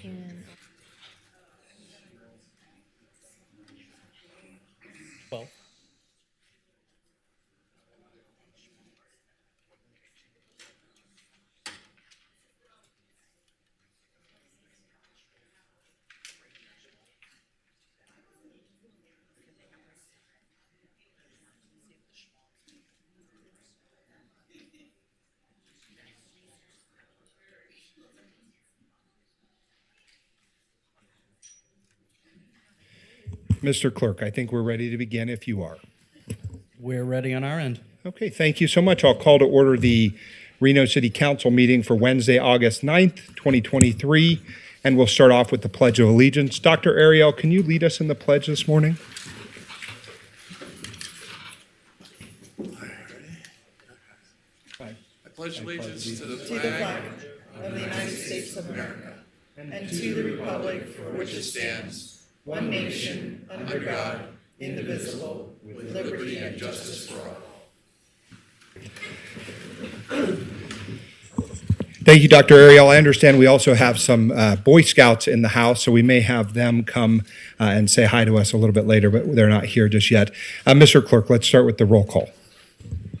Well, Mr. Clerk, I think we're ready to begin if you are. we're ready on our end. Okay, thank you so much. I'll call to order the Reno City Council meeting for Wednesday, August 9th, 2023, and we'll start off with the Pledge of Allegiance. Dr. Ariel, can you lead us in the pledge this morning? I pledge allegiance to the flag of the United States of America and to the republic for which it stands, one nation, under God, indivisible, with liberty and justice for all. Thank you, Dr. Ariel. I understand we also have some Boy Scouts in the house, so we may have them come and say hi to us a little bit later, but they're not here just yet. Mr. Clerk, let's start with the roll call.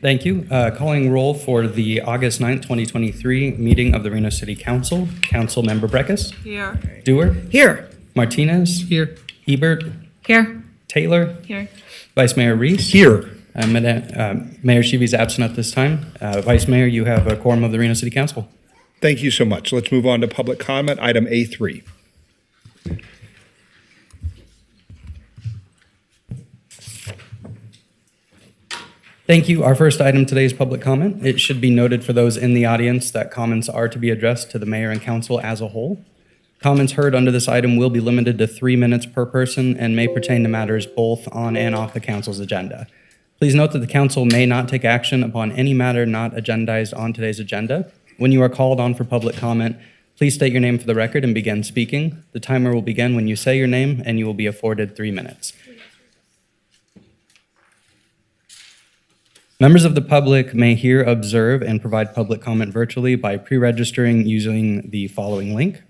Thank you. Calling roll for the August 9th, 2023 meeting of the Reno City Council. Council Member Breckus. Here. Dewar. Here. Martinez. Here. Ebert. Here. Taylor. Here. Vice Mayor Reese. Here. Mayor Sheevy is absent at this time. Vice Mayor, you have a quorum of the Reno City Council. Thank you so much. Let's move on to public comment, item A3. Thank you. Our first item today is public comment. It should be noted for those in the audience that comments are to be addressed to the mayor and council as a whole. Comments heard under this item will be limited to 3 minutes per person and may pertain to matters both on and off the council's agenda. Please note that the council may not take action upon any matter not agendized on today's agenda. When you are called on for public comment, please state your name for the record and begin speaking. The timer will begin when you say your name, and you will be afforded 3 minutes. Members of the public may hear, observe, and provide public comment virtually by pre-registering using the following link.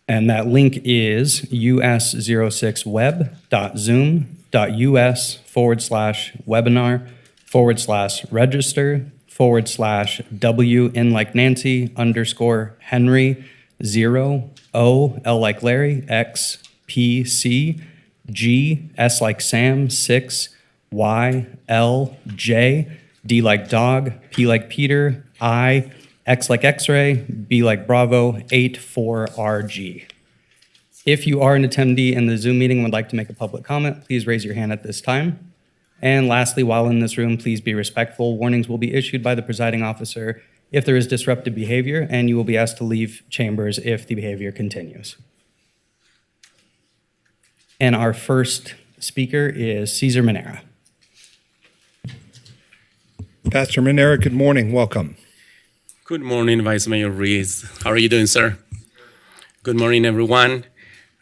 And that link is us06web.zoom.us/webinar/register/W in like Nancy _Henry 0 O L like Larry X P C G S like Sam 6 Y, L, J, D like dog, P like Peter, I, X like X-ray, B like Bravo, 8, 4, RG. If you are an attendee in the Zoom meeting and would like to make a public comment, please raise your hand at this time. And lastly, while in this room, please be respectful. Warnings will be issued by the presiding officer if there is disruptive behavior, and you will be asked to leave chambers if the behavior continues. And our first speaker is Cesar Manera. Pastor Manera, good morning. Welcome. Good morning, Vice Mayor Reese. How are you doing, sir? Good morning, everyone.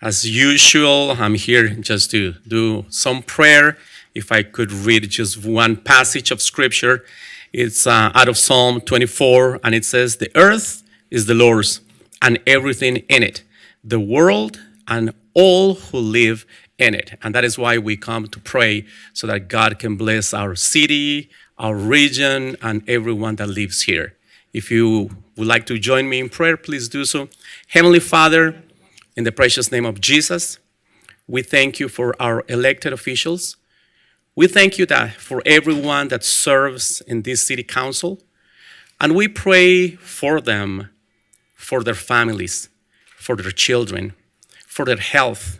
As usual, I'm here just to do some prayer. If I could read just one passage of scripture, it's out of Psalm 24, and it says, "The earth is the Lord's and everything in it, the world and all who live in it." And that is why we come to pray, so that God can bless our city, our region, and everyone that lives here. If you would like to join me in prayer, please do so. Heavenly Father, in the precious name of Jesus, we thank you for our elected officials. We thank you that for everyone that serves in this city council. And we pray for them, for their families, for their children, for their health,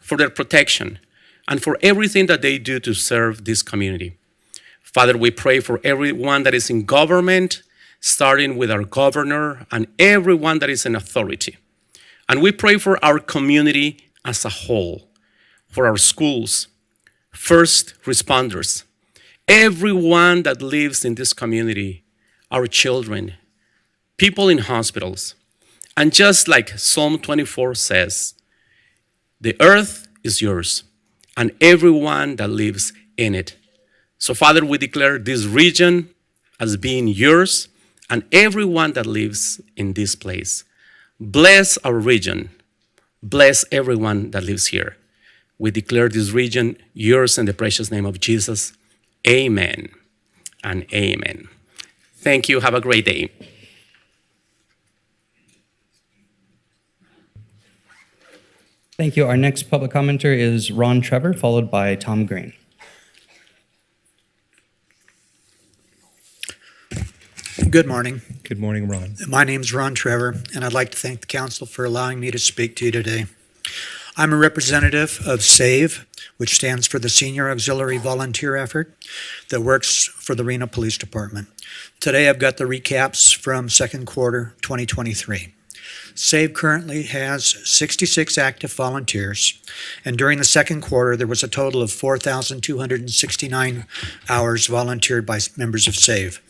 for their protection, and for everything that they do to serve this community. Father, we pray for everyone that is in government, starting with our governor and everyone that is in authority. And we pray for our community as a whole, for our schools, first responders, everyone that lives in this community, our children, people in hospitals. And just like Psalm 24 says, the earth is yours and everyone that lives in it. So, Father, we declare this region as being yours and everyone that lives in this place. Bless our region. Bless everyone that lives here. We declare this region yours in the precious name of Jesus. Amen and amen. Thank you. Have a great day. Thank you. Our next public commenter is Ron Trevor, followed by Tom Green. Good morning. Good morning, Ron. My name's Ron Trevor, and I'd like to thank the council for allowing me to speak to you today. I'm a representative of SAVE, which stands for the Senior Auxiliary Volunteer Effort that works for the Reno Police Department. Today I've got the recaps from second quarter 2023. SAVE currently has 66 active volunteers, and during the second quarter, there was a total of 4,269 hours volunteered by members of SAVE.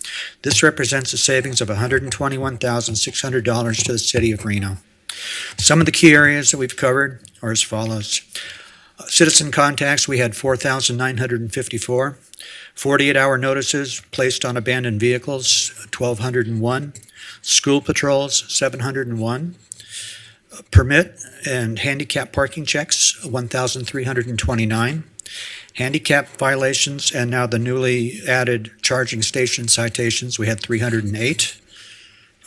This represents a savings of $121,600 to the city of Reno. Some of the key areas that we've covered are as follows. Citizen contacts, we had 4,954. 48-hour notices placed on abandoned vehicles, 1,201. School patrols, 701. Permit and handicap parking checks, 1,329. Handicap violations, and now the newly added charging station citations, we had 308.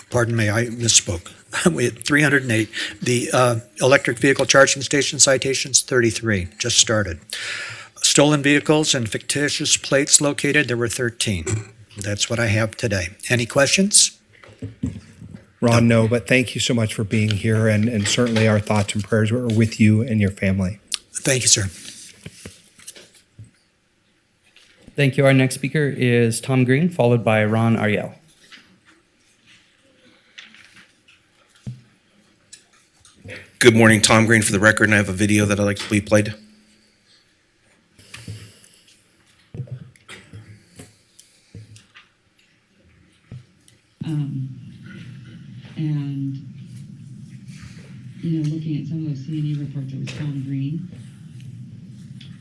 Pardon me, I misspoke. We had 308. The electric vehicle charging station citations, 33, just started. Stolen vehicles and fictitious plates located, there were 13. That's what I have today. Any questions? Ron, no, but thank you so much for being here, and certainly our thoughts and prayers are with you and your family. Thank you, sir. Thank you. Our next speaker is Tom Green, followed by Ron Ariel. Good morning, Tom Green for the record, and I have a video that I'd like to be played. And, looking at some of those C&E reports, it was Tom Green.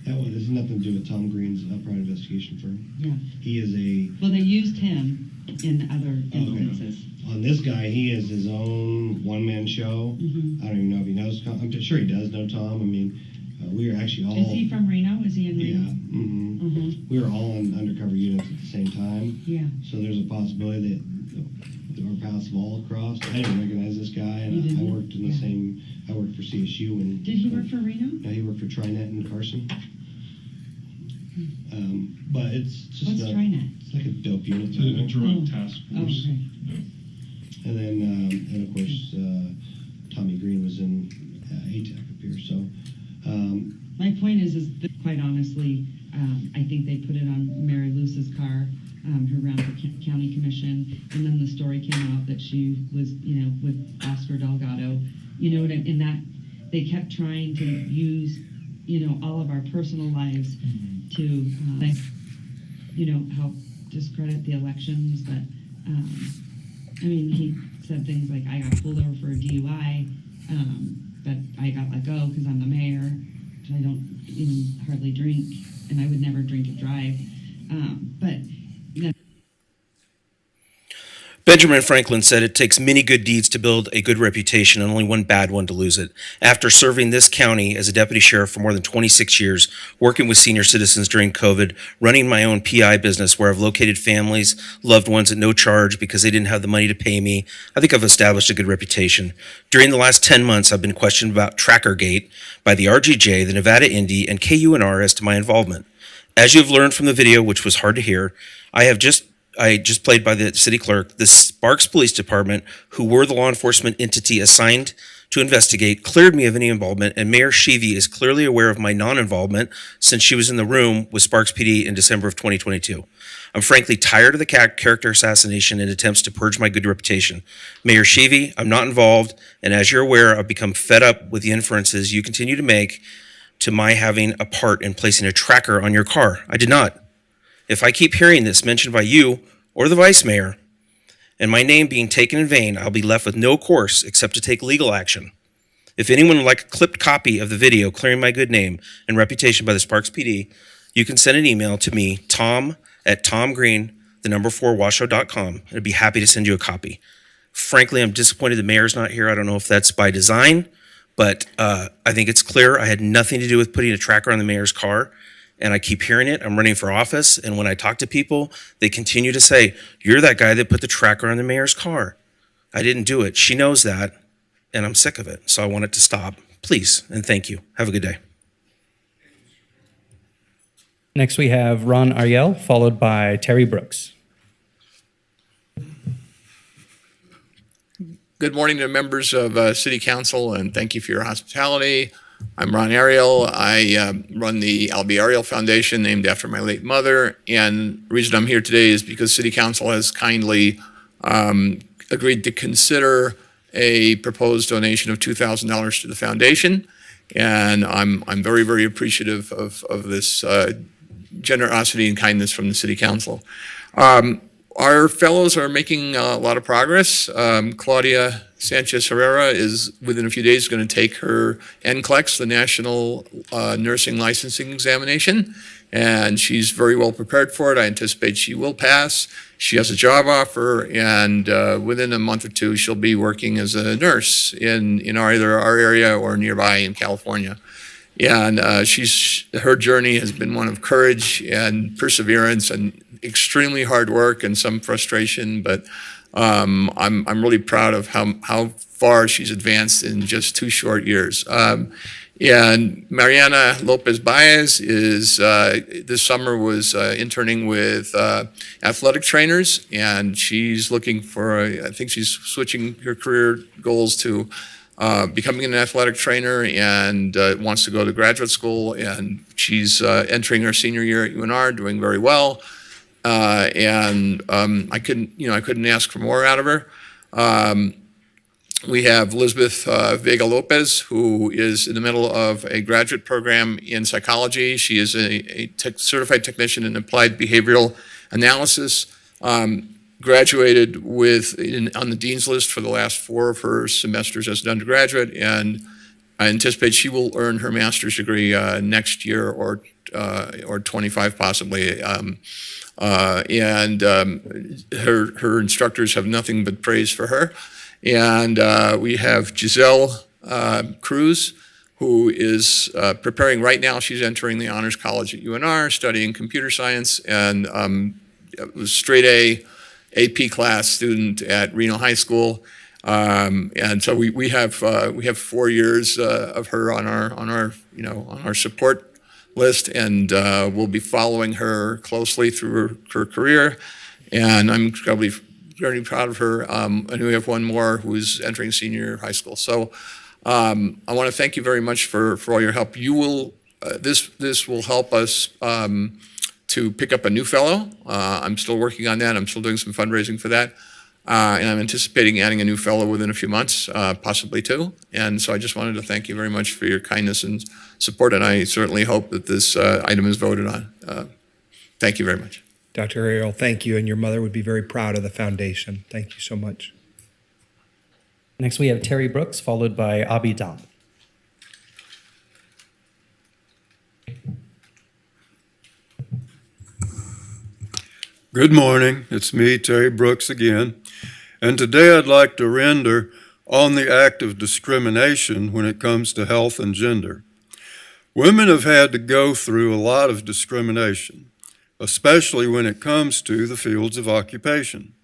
That one, there's nothing to do with Tom Green's private investigation firm. Yeah. He is Well, they used him in other instances. on this guy, he is his own one-man show. Mhm. I don't even know if he knows Tom. I'm sure he does know Tom. I mean, we are actually all... Is he from Reno? Is he in Yeah. Reno? Mm-hmm. We were all in undercover units at the same time. Yeah. So there's a possibility that our paths have all crossed. I didn't recognize this guy, and You didn't? I worked in the same... I worked for CSU. And Did he work for Reno? No, he worked for TriNet in Carson. But it's just What's TriNet? It's like a dope unit. It's a drug task Oh, force. okay. And then, and of course, Tommy Green was in ATAC up here. So, My point is that quite honestly, I think they put it on Mary Luce's car, who ran for county commission, and then the story came out that she was, with Oscar Delgado, and that they kept trying to use, all of our personal lives to, help discredit the elections. But, he said things like, I got pulled over for a DUI, but I got let go because I'm the mayor. I don't even hardly drink, and I would never drink and drive. But Benjamin Franklin said it takes many good deeds to build a good reputation and only one bad one to lose it. After serving this county as a deputy sheriff for more than 26 years, working with senior citizens during COVID, running my own PI business where I've located families, loved ones at no charge because they didn't have the money to pay me, I think I've established a good reputation. During the last 10 months, I've been questioned about Trackergate by the RGJ, the Nevada Indy, and KUNR as to my involvement. As you've learned from the video, which was hard to hear, I just played by the city clerk, the Sparks Police Department, who were the law enforcement entity assigned to investigate, cleared me of any involvement, and Mayor Sheevy is clearly aware of my non-involvement since she was in the room with Sparks PD in December of 2022. I'm frankly tired of the character assassination and attempts to purge my good reputation. Mayor Sheevy, I'm not involved, and as you're aware, I've become fed up with the inferences you continue to make to my having a part in placing a tracker on your car. I did not. If I keep hearing this mentioned by you or the vice mayor and my name being taken in vain, I'll be left with no course except to take legal action. If anyone would like a clipped copy of the video clearing my good name and reputation by the Sparks PD, you can send an email to me, tom@tomgreen4washoe.com. I'd be happy to send you a copy. Frankly, I'm disappointed the mayor's not here. I don't know if that's by design, but I think it's clear I had nothing to do with putting a tracker on the mayor's car. And I keep hearing it. I'm running for office. And when I talk to people, they continue to say, you're that guy that put the tracker on the mayor's car. I didn't do it. She knows that, and I'm sick of it. So I want it to stop. Please, and thank you. Have a good day. Next, we have Ron Ariel, followed by Terry Brooks. Good morning to members of City Council, and thank you for your hospitality. I'm Ron Ariel. I run the Albie Ariel Foundation, named after my late mother. And the reason I'm here today is because City Council has kindly agreed to consider a proposed donation of $2,000 to the foundation. And I'm very, very appreciative of this generosity and kindness from the City Council. Our fellows are making a lot of progress. Claudia Sanchez Herrera is, within a few days, going to take her NCLEX, the National Nursing Licensing Examination, and she's very well prepared for it. I anticipate she will pass. She has a job offer, and within a month or two, she'll be working as a nurse in either our area or nearby in California. And her journey has been one of courage and perseverance and extremely hard work and some frustration, but I'm really proud of how far she's advanced in just 2 short years. And Mariana Lopez Baez is this summer was interning with athletic trainers, and she's looking for I think she's switching her career goals to becoming an athletic trainer, and wants to go to graduate school, and she's entering her senior year at UNR, doing very well. And I couldn't ask for more out of her. We have Elizabeth Vega Lopez, who is in the middle of a graduate program in psychology. She is a certified technician in applied behavioral analysis. Graduated on the dean's list for the last 4 of her semesters as an undergraduate, and I anticipate she will earn her master's degree next year or 25 possibly. Her instructors have nothing but praise for her. And we have Giselle Cruz, who is preparing right now. She's entering the Honors College at UNR, studying computer science, and was straight A AP class student at Reno High School. And so we have 4 years of her on our support list, and we'll be following her closely through her career. And I'm probably very proud of her. And we have one more who's entering senior high school. So I want to thank you very much for all your help. You will this will help us to pick up a new fellow. I'm still working on that. I'm still doing some fundraising for that. And I'm anticipating adding a new fellow within a few months, possibly 2. And so I just wanted to thank you very much for your kindness and support, and I certainly hope that this item is voted on. Thank you very much. Dr. Ariel, thank you, and your mother would be very proud of the foundation. Thank you so much. Next, we have Terry Brooks, followed by Abi Dam. Good morning. It's me, Terry Brooks, again. And today I'd like to render on the act of discrimination when it comes to health and gender. Women have had to go through a lot of discrimination, especially when it comes to the fields of occupation.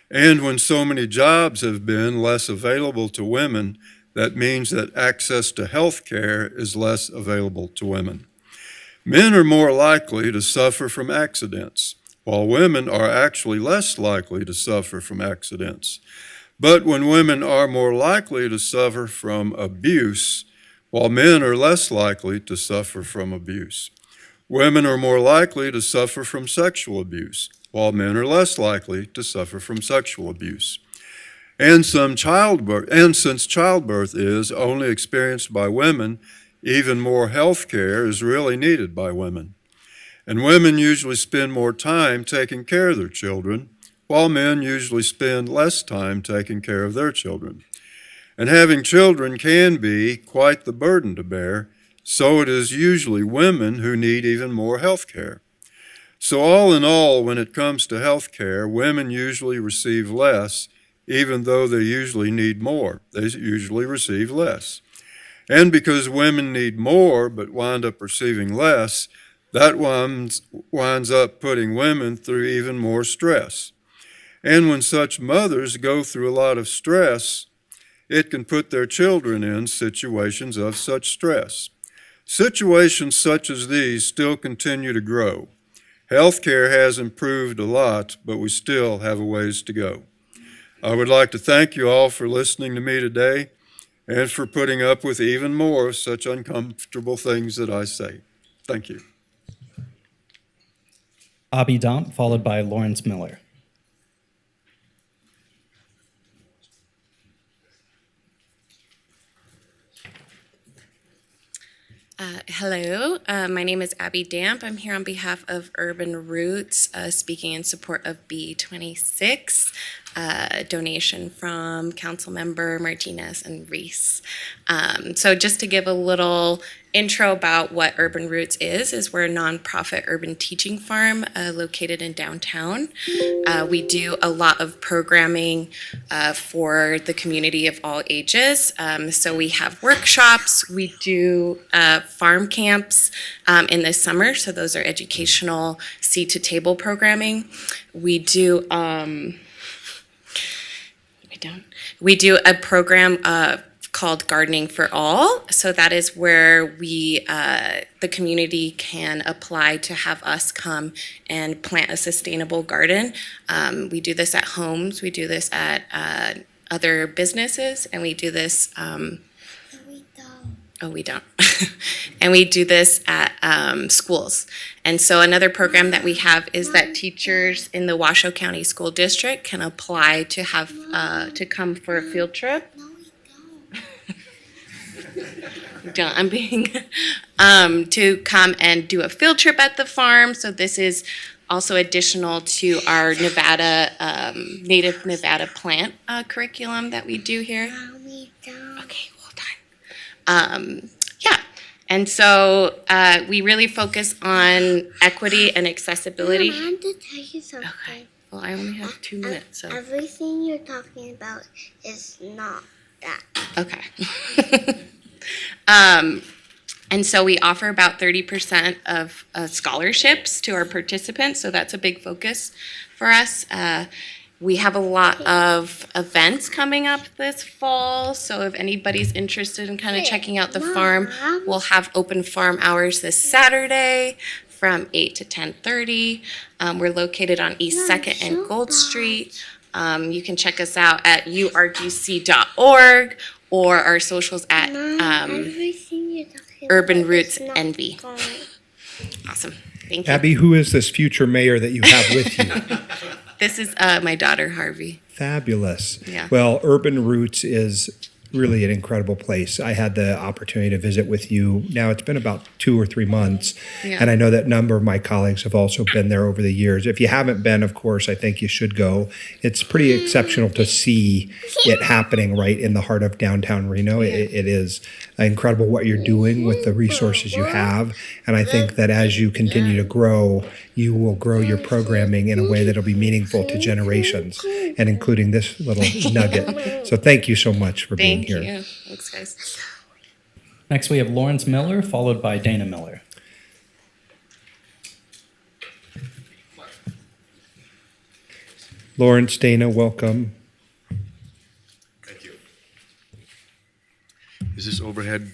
And when so many jobs have been less available to women, that means that access to health care is less available to women. Men are more likely to suffer from accidents, while women are actually less likely to suffer from accidents. But when women are more likely to suffer from abuse, while men are less likely to suffer from abuse. Women are more likely to suffer from sexual abuse, while men are less likely to suffer from sexual abuse. And since childbirth is only experienced by women, even more health care is really needed by women. And women usually spend more time taking care of their children, while men usually spend less time taking care of their children. And having children can be quite the burden to bear, so it is usually women who need even more health care. So all in all, when it comes to health care, women usually receive less, even though they usually need more. They usually receive less. And because women need more but wind up receiving less, that winds up putting women through even more stress. And when such mothers go through a lot of stress, it can put their children in situations of such stress. Situations such as these still continue to grow. Healthcare has improved a lot, but we still have a ways to go. I would like to thank you all for listening to me today and for putting up with even more of such uncomfortable things that I say. Thank you. Abby Damp, followed by Lawrence Miller. Hello, my name is Abby Damp. I'm here on behalf of Urban Roots, speaking in support of B26, donation from Councilmember Martinez and Reese. So just to give a little intro about what Urban Roots is we're a nonprofit urban teaching farm located in downtown. We do a lot of programming for the community of all ages. So we have workshops, we do farm camps in the summer, so those are educational seat to table programming. We do we do a program called Gardening for All. So that is where we, the community can apply to have us come and plant a sustainable garden. We do this at homes, we do this at other businesses, and we do this, we don't. And we do this at schools. And so another program that we have is that teachers in the Washoe County School District can apply to have to come for a field trip. Don't, I'm being to come and do a field trip at the farm. So this is also additional to our Nevada native Nevada plant curriculum that we do here. Okay, hold on. Yeah, and so we really focus on equity and accessibility. I want to tell you something. Okay. Well, I only have 2 minutes, so. Everything you're talking about is not that. Okay. And so we offer about 30% of scholarships to our participants, so that's a big focus for us. We have a lot of events coming up this fall, so if anybody's interested in kind of checking out the farm, we'll have open farm hours this Saturday from 8 to 10:30. We're located on East 2nd and Gold Street. You can check us out at urgc.org or our socials at Urban Roots NV. Awesome. Thank you. Abby, who is this future mayor that you have with you? This is my daughter, Harvey. Fabulous. Yeah. Well, Urban Roots is really an incredible place. I had the opportunity to visit with you. Now it's been about 2 or 3 months, Yeah. and I know that a number of my colleagues have also been there over the years. If you haven't been, of course, I think you should go. It's pretty exceptional to see it happening right in the heart of downtown Reno. It is incredible what you're doing with the resources you have, and I think that as you continue to grow, you will grow your programming in a way that'll be meaningful to generations, and including this little nugget. So thank you so much for being here. Thank you. Thanks, guys. Next, we have Lawrence Miller, followed by Dana Miller. Lawrence, Dana, welcome. Thank you. Is this overhead?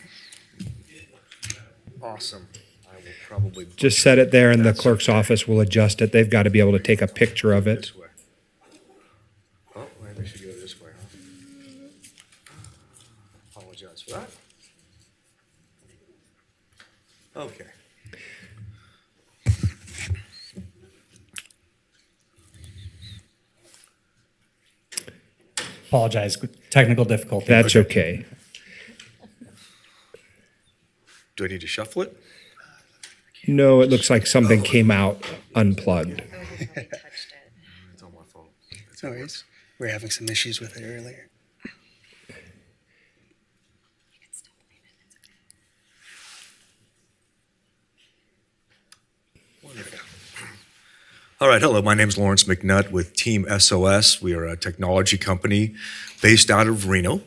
Awesome. I will probably. Just set it there and the clerk's office will adjust it. They've got to be able to take a picture of it. This way. Oh, maybe I should go this way, huh? Apologize for that. Okay. Apologize, technical difficulty. That's okay. Do I need to shuffle it? No, it looks like something came out unplugged. It's on my phone. No worries. We were having some issues with it earlier. All right, hello, my name is Lawrence McNutt with Team SOS. We are a technology company based out of Reno,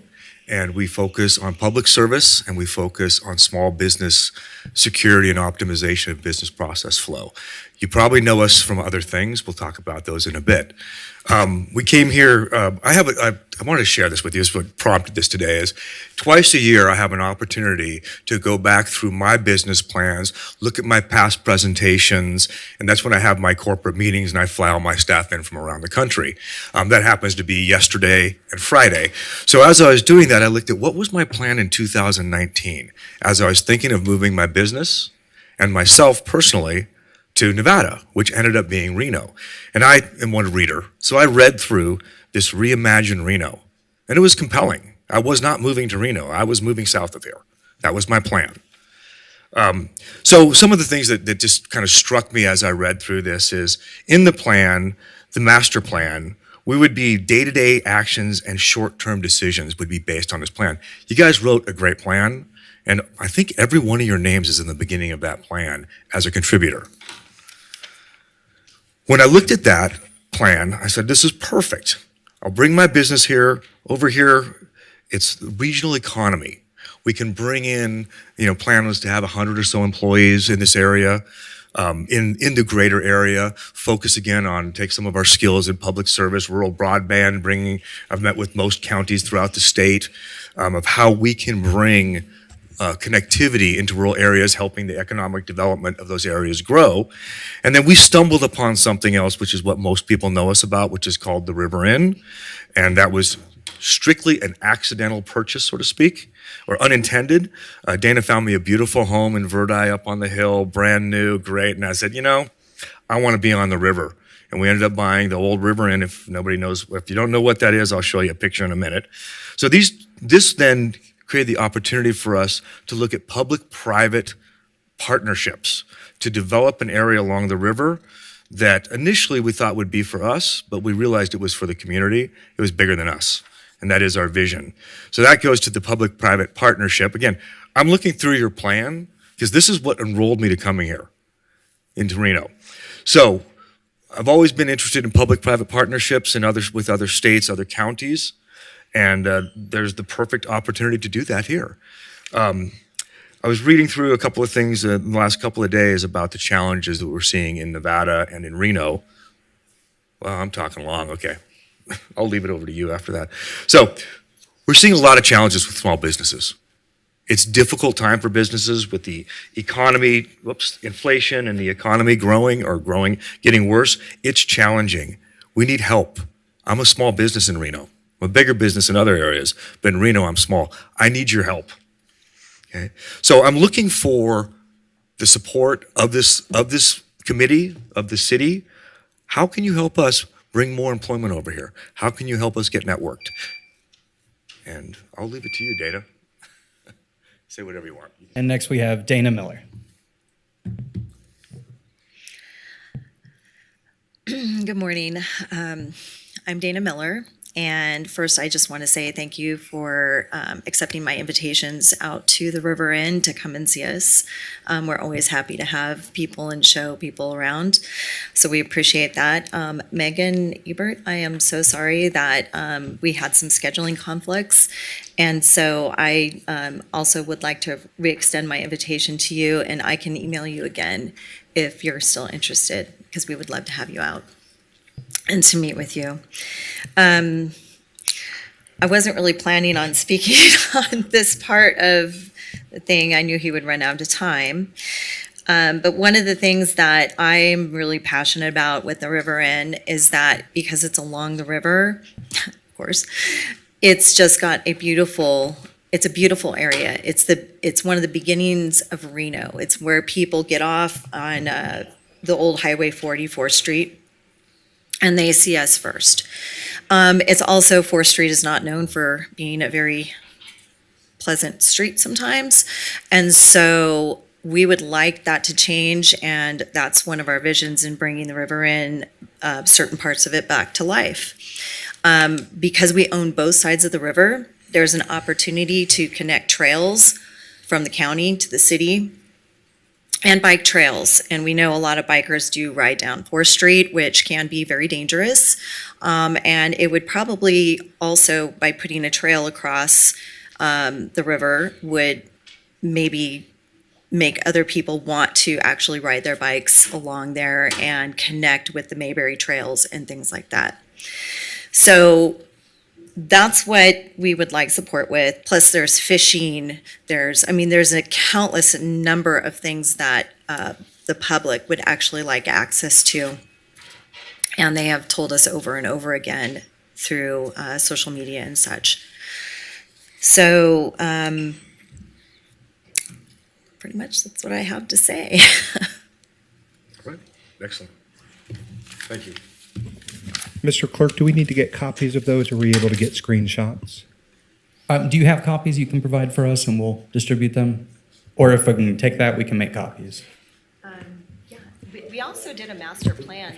and we focus on public service and we focus on small business security and optimization of business process flow. You probably know us from other things. We'll talk about those in a bit. We came here, I wanted to share this with you. This is what prompted this today is twice a year I have an opportunity to go back through my business plans, look at my past presentations, and that's when I have my corporate meetings and I fly all my staff in from around the country. That happens to be yesterday and Friday. So as I was doing that, I looked at what was my plan in 2019 as I was thinking of moving my business and myself personally to Nevada, which ended up being Reno. And I am one reader, so I read through this Reimagine Reno, and it was compelling. I was not moving to Reno. I was moving south of here. That was my plan. So some of the things that just kind of struck me as I read through this is in the plan, the master plan, we would be day-to-day actions and short-term decisions would be based on this plan. You guys wrote a great plan, and I think every one of your names is in the beginning of that plan as a contributor. When I looked at that plan, I said, this is perfect. I'll bring my business here. Over here, it's the regional economy. We can bring in, plan was to have 100 or so employees in this area, in the greater area, focus again on, take some of our skills in public service, rural broadband, I've met with most counties throughout the state, of how we can bring connectivity into rural areas, helping the economic development of those areas grow. And then we stumbled upon something else, which is what most people know us about, which is called the River Inn. And that was strictly an accidental purchase, so to speak, or unintended. Dana found me a beautiful home in Verdi up on the hill, brand new, great. And I said, I want to be on the river. And we ended up buying the old River Inn. If you don't know what that is, I'll show you a picture in a minute. So this then created the opportunity for us to look at public-private partnerships to develop an area along the river that initially we thought would be for us, but we realized it was for the community. It was bigger than us, and that is our vision. So that goes to the public-private partnership. Again, I'm looking through your plan because this is what enrolled me to coming here into Reno. So I've always been interested in public-private partnerships and with other states, other counties. And there's the perfect opportunity to do that here. I was reading through a couple of things in the last couple of days about the challenges that we're seeing in Nevada and in Reno. Well, I'm talking long, okay. I'll leave it over to you after that. So we're seeing a lot of challenges with small businesses. It's a difficult time for businesses with the economy, inflation and the economy getting worse. It's challenging. We need help. I'm a small business in Reno. I'm a bigger business in other areas, but in Reno, I'm small. I need your help. Okay? So I'm looking for the support of this committee, of the city. How can you help us bring more employment over here? How can you help us get networked? And I'll leave it to you, Dana. Say whatever you want. And next we have Dana Miller. Good morning. I'm Dana Miller. And first, I just want to say thank you for accepting my invitations out to the River Inn to come and see us. We're always happy to have people and show people around, so we appreciate that. Megan Ebert, I am so sorry that we had some scheduling conflicts, and so I also would like to re-extend my invitation to you, and I can email you again if you're still interested, because we would love to have you out and to meet with you. I wasn't really planning on speaking on this part of the thing. I knew he would run out of time. But one of the things that I'm really passionate about with the River Inn is that because it's along the river, of course, it's just got a beautiful area. It's one of the beginnings of Reno. It's where people get off on the old Highway 40, 4th Street, and they see us first. It's also, 4th Street is not known for being a very pleasant street sometimes. And so we would like that to change, and that's one of our visions in bringing the River Inn, certain parts of it back to life. Because we own both sides of the river, there's an opportunity to connect trails from the county to the city. and bike trails. And we know a lot of bikers do ride down 4th Street, which can be very dangerous. And it would probably also, by putting a trail across the river, would maybe make other people want to actually ride their bikes along there and connect with the Mayberry trails and things like that. So that's what we would like support with. Plus there's fishing, there's a countless number of things that the public would actually like access to. And they have told us over and over again through social media and such. So pretty much that's what I have to say. Right. Excellent. Thank you. Mr. Clerk, do we need to get copies of those? Are we able to get screenshots? Do you have copies you can provide for us and we'll distribute them? Or if we can take that, we can make copies. Yeah, we also did a master plan.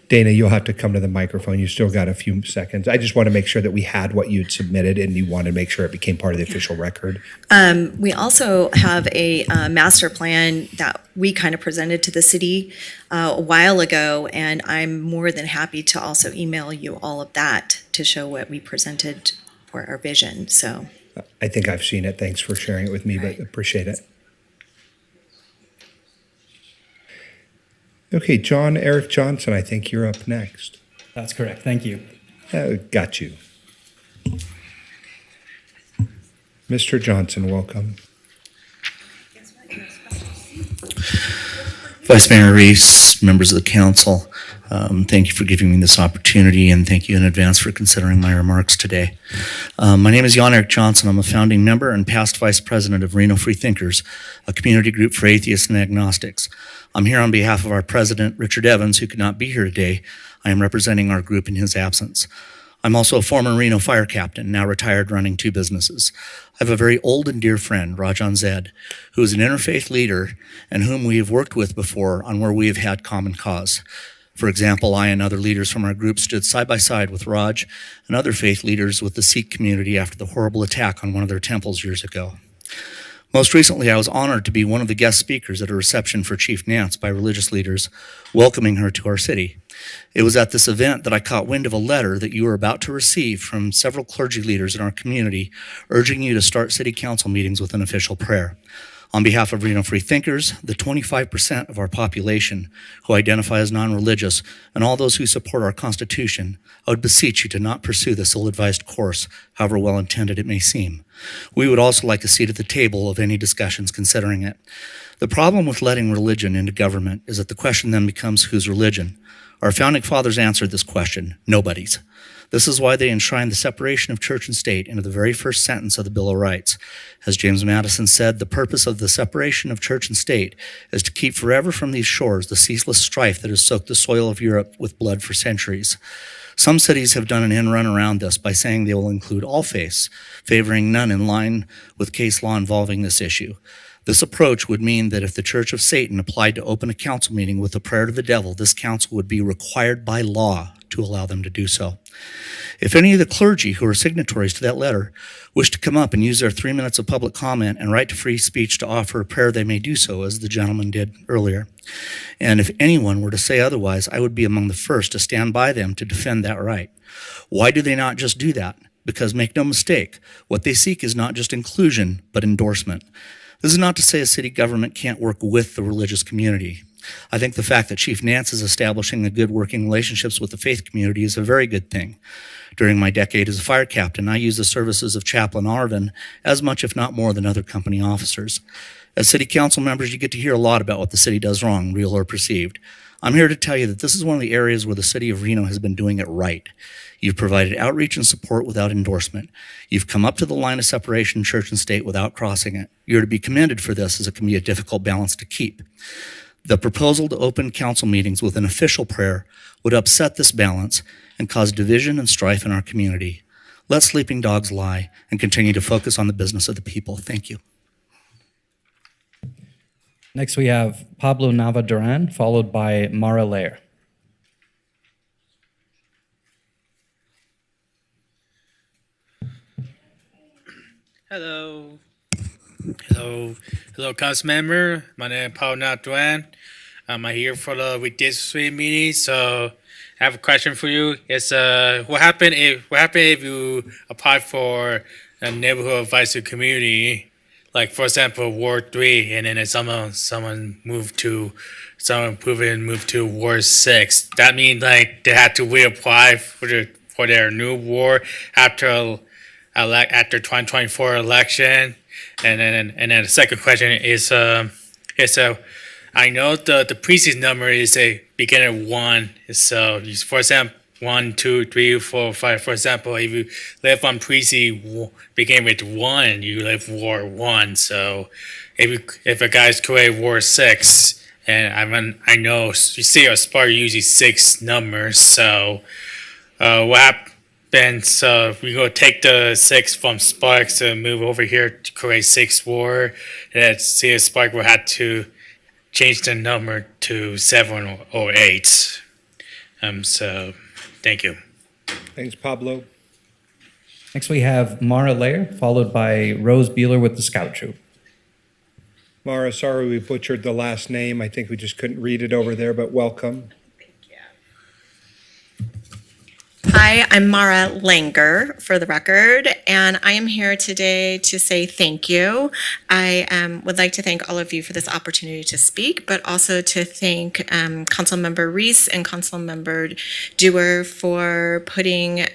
Dana, you'll have to come to the microphone. You still got a few seconds. I just want to make sure that we had what you'd submitted and you want to make sure it became part of the official record. We also have a master plan that we kind of presented to the city a while ago, and I'm more than happy to also email you all of that to show what we presented for our vision. So I think I've seen it. Thanks for sharing it with me, but appreciate it. Okay, John Eric Johnson, I think you're up next. That's correct. Thank you. Got you. Mr. Johnson, welcome. Vice Mayor Reese, members of the council, thank you for giving me this opportunity, and thank you in advance for considering my remarks today. My name is Jan Eric Johnson. I'm a founding member and past vice president of Reno Free Thinkers, a community group for atheists and agnostics. I'm here on behalf of our president, Richard Evans, who could not be here today. I am representing our group in his absence. I'm also a former Reno fire captain, now retired, running 2 businesses. I have a very old and dear friend, Rajan Zed, who is an interfaith leader and whom we have worked with before on where we have had common cause. For example, I and other leaders from our group stood side by side with Raj and other faith leaders with the Sikh community after the horrible attack on one of their temples years ago. Most recently, I was honored to be one of the guest speakers at a reception for Chief Nance by religious leaders, welcoming her to our city. It was at this event that I caught wind of a letter that you were about to receive from several clergy leaders in our community, urging you to start city council meetings with an official prayer. On behalf of Reno Free Thinkers, the 25% of our population who identify as non-religious, and all those who support our Constitution, I would beseech you to not pursue this ill-advised course, however well-intended it may seem. We would also like a seat at the table of any discussions considering it. The problem with letting religion into government is that the question then becomes whose religion? Our founding fathers answered this question: nobody's. This is why they enshrined the separation of church and state into the very first sentence of the Bill of Rights. As James Madison said, the purpose of the separation of church and state is to keep forever from these shores the ceaseless strife that has soaked the soil of Europe with blood for centuries. Some cities have done an end run around this by saying they will include all faiths, favoring none in line with case law involving this issue. This approach would mean that if the Church of Satan applied to open a council meeting with a prayer to the devil, this council would be required by law to allow them to do so. If any of the clergy who are signatories to that letter wish to come up and use their 3 minutes of public comment and right to free speech to offer a prayer, they may do so, as the gentleman did earlier. And if anyone were to say otherwise, I would be among the first to stand by them to defend that right. Why do they not just do that? Because make no mistake, what they seek is not just inclusion, but endorsement. This is not to say a city government can't work with the religious community. I think the fact that Chief Nance is establishing a good working relationships with the faith community is a very good thing. During my decade as a fire captain, I used the services of Chaplain Arvin as much, if not more, than other company officers. As city council members, you get to hear a lot about what the city does wrong, real or perceived. I'm here to tell you that this is one of the areas where the city of Reno has been doing it right. You've provided outreach and support without endorsement. You've come up to the line of separation, church and state, without crossing it. You're to be commended for this, as it can be a difficult balance to keep. The proposal to open council meetings with an official prayer would upset this balance and cause division and strife in our community. Let sleeping dogs lie and continue to focus on the business of the people. Thank you. Next, we have Pablo Nava Duran, followed by Mara Lair. Hello. Hello, council member. My name is Paul Natduan. I'm here for the redistricting meeting. So I have a question for you. It's what happened if you apply for a neighborhood advisory community, like for example Ward 3, and then someone moved to Ward 6. That means like they had to reapply for their new ward after 2024 election. And then the second question is I know the precinct number is a beginning of 1. So for example 1, 2, 3, 4, 5. For example, if you live on precinct begin with 1, you live Ward 1. So if a guy's create Ward 6, and I know you see a Spark usually 6 numbers. So what happens? So we go take the 6 from Sparks and move over here to create 6 Ward. And see if Spark will have to change the number to 7 or 8. So thank you. Thanks, Pablo. Next, we have Mara Lair, followed by Rose Beeler with the Scout Troop. Mara, sorry we butchered the last name. I think we just couldn't read it over there, but welcome. Hi, I'm Mara Langer, for the record, and I am here today to say thank you. I would like to thank all of you for this opportunity to speak, but also to thank Councilmember Reese and Councilmember Dewar for putting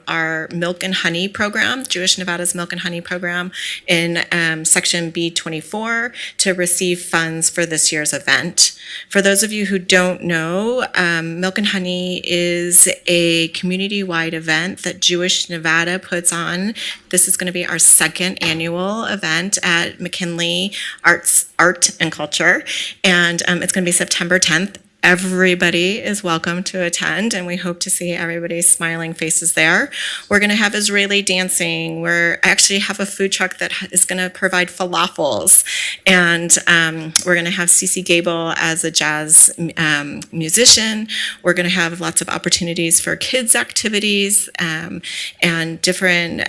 our Milk and Honey program, Jewish Nevada's Milk and Honey program, in Section B24 to receive funds for this year's event. For those of you who don't know, Milk and Honey is a community-wide event that Jewish Nevada puts on. This is going to be our 2nd annual event at McKinley Art and Culture, and it's going to be September 10th. Everybody is welcome to attend, and we hope to see everybody's smiling faces there. We're going to have Israeli dancing. I actually have a food truck that is going to provide falafels, and we're going to have Cece Gable as a jazz musician. We're going to have lots of opportunities for kids' activities and different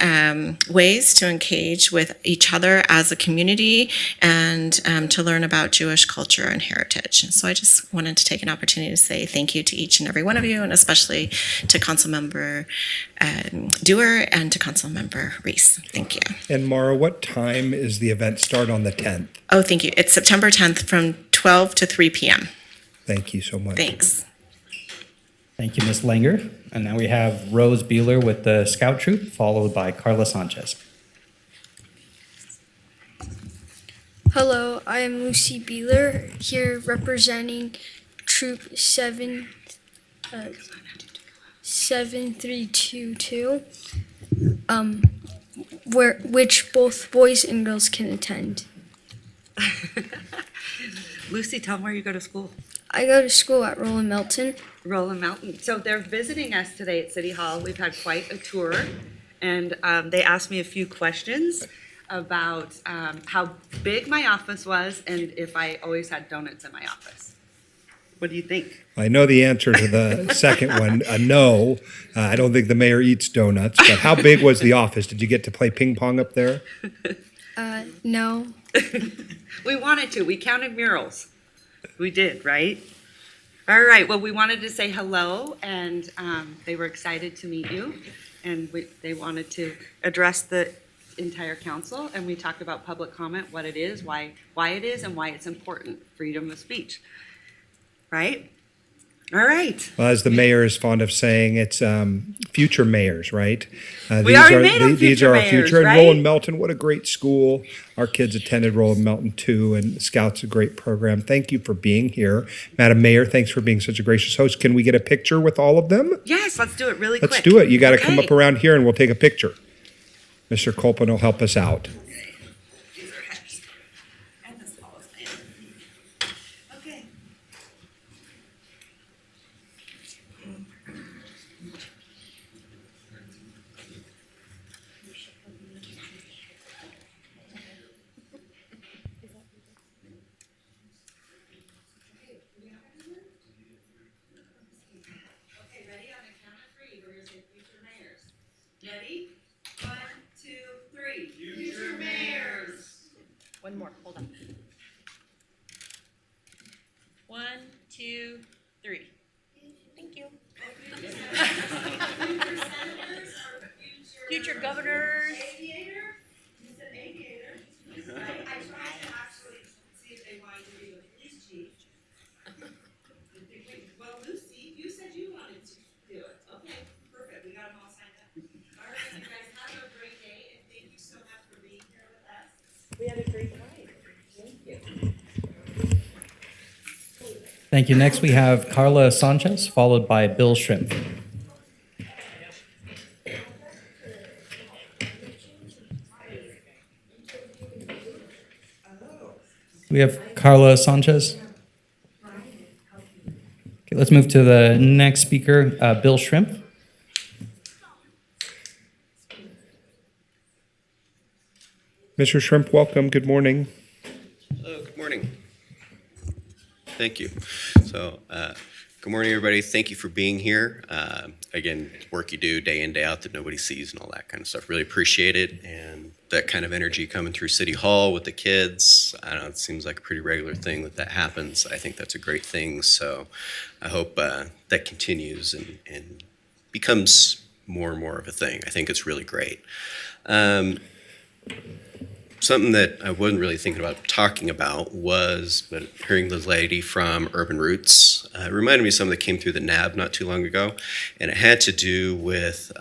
ways to engage with each other as a community and to learn about Jewish culture and heritage. So I just wanted to take an opportunity to say thank you to each and every one of you, and especially to Councilmember Dewar and to Councilmember Reese. Thank you. And Mara, what time is the event start on the 10th? Oh, thank you. It's September 10th from 12 to 3 p.m. Thank you so much. Thanks. Thank you, Ms. Langer. And now we have Rose Beeler with the Scout Troop, followed by Carla Sanchez. Hello, I am Lucy Beeler, here representing Troop 7322, which both boys and girls can attend. Lucy, tell them where you go to school. I go to school at Roland Melton. Roland Mountain. So they're visiting us today at City Hall. We've had quite a tour, and they asked me a few questions about how big my office was and if I always had donuts in my office. What do you think? I know the answer to the second one, no. I don't think the mayor eats donuts, but how big was the office? Did you get to play ping pong up there? No. We wanted to. We counted murals. We did, right? All right. Well, we wanted to say hello, and they were excited to meet you, and they wanted to address the entire council, and we talked about public comment, what it is, why it is, and why it's important, freedom of speech. Right? All right. Well, as the mayor is fond of saying, it's future mayors, right? We already made them these are our mayors, future. And right? Roland Melton, what a great school. Our kids attended Roland Melton too, and Scout's a great program. Thank you for being here. Madam Mayor, thanks for being such a gracious host. Can we get a picture with all of them? Yes, let's do it really quick. Let's do it. You got to come Okay. up around here and we'll take a picture. Mr. Colpin will help us out. Ready? 1, 2, 3. Future Mayor. One more, hold on. 1, 2, 3. Thank you. Future governors. Aviator? You said aviator. I tried to actually see if they wanted to be the police chief. Well, Lucy, you said you wanted to do it. Okay, perfect. We got them all signed up. All right, you guys have a great day, and thank you so much for being here with us. We had a great night. Thank you. Thank you. Next, we have Carla Sanchez, followed by Bill Shrimp. We have Carla Sanchez. Okay, let's move to the next speaker, Bill Shrimp. Mr. Shrimp, welcome. Good morning. Hello, good morning. Thank you. So, good morning, everybody. Thank you for being here. Again, work you do day in, day out that nobody sees and all that kind of stuff. Really appreciate it. And that kind of energy coming through City Hall with the kids. I don't know, it seems like a pretty regular thing that happens. I think that's a great thing. So I hope that continues and becomes more and more of a thing. I think it's really great. Something that I wasn't really thinking about talking about was, but hearing the lady from Urban Roots, it reminded me of something that came through the NAB not too long ago, and it had to do with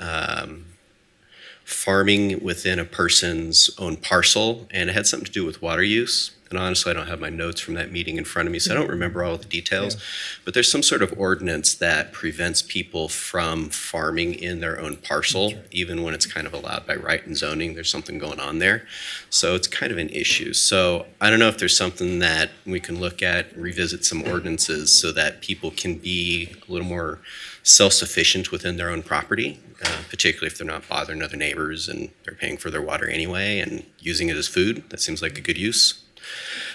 farming within a person's own parcel, and it had something to do with water use. And honestly, I don't have my notes from that meeting in front of me, so I don't remember all the details. But there's some sort of ordinance that prevents people from farming in their own parcel, even when it's kind of allowed by right and zoning. There's something going on there. So it's kind of an issue. So I don't know if there's something that we can look at, revisit some ordinances so that people can be a little more self-sufficient within their own property, particularly if they're not bothering other neighbors and they're paying for their water anyway and using it as food. That seems like a good use.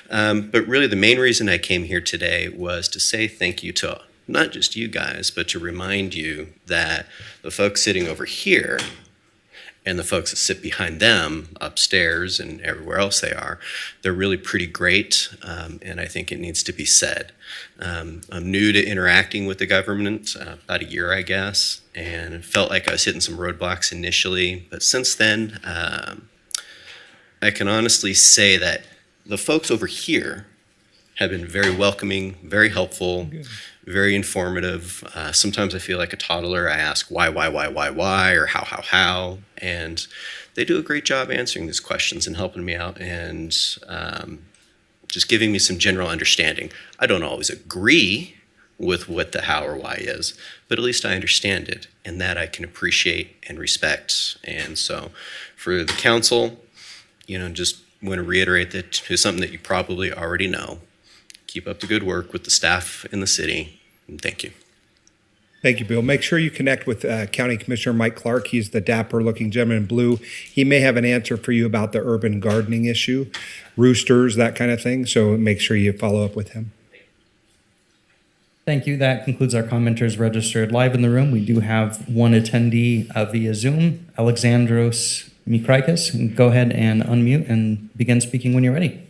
But really the main reason I came here today was to say thank you to not just you guys, but to remind you that the folks sitting over here and the folks that sit behind them upstairs and everywhere else they are, they're really pretty great, and I think it needs to be said. I'm new to interacting with the government, about a year, I guess, and it felt like I was hitting some roadblocks initially, but since then, I can honestly say that the folks over here have been very welcoming, very helpful, very informative. Sometimes I feel like a toddler. I ask why, or how, and they do a great job answering these questions and helping me out and just giving me some general understanding. I don't always agree with what the how or why is, but at least I understand it, and that I can appreciate and respect. And so for the council, just want to reiterate that it's something that you probably already know. Keep up the good work with the staff in the city, and thank you. Thank you, Bill. Make sure you connect with County Commissioner Mike Clark. He's the dapper-looking gentleman in blue. He may have an answer for you about the urban gardening issue, roosters, that kind of thing, so make sure you follow up with him. Thank you. That concludes our commenters registered live in the room. We do have one attendee via Zoom, Alexandros Mikraikis. Go ahead and unmute and begin speaking when you're ready.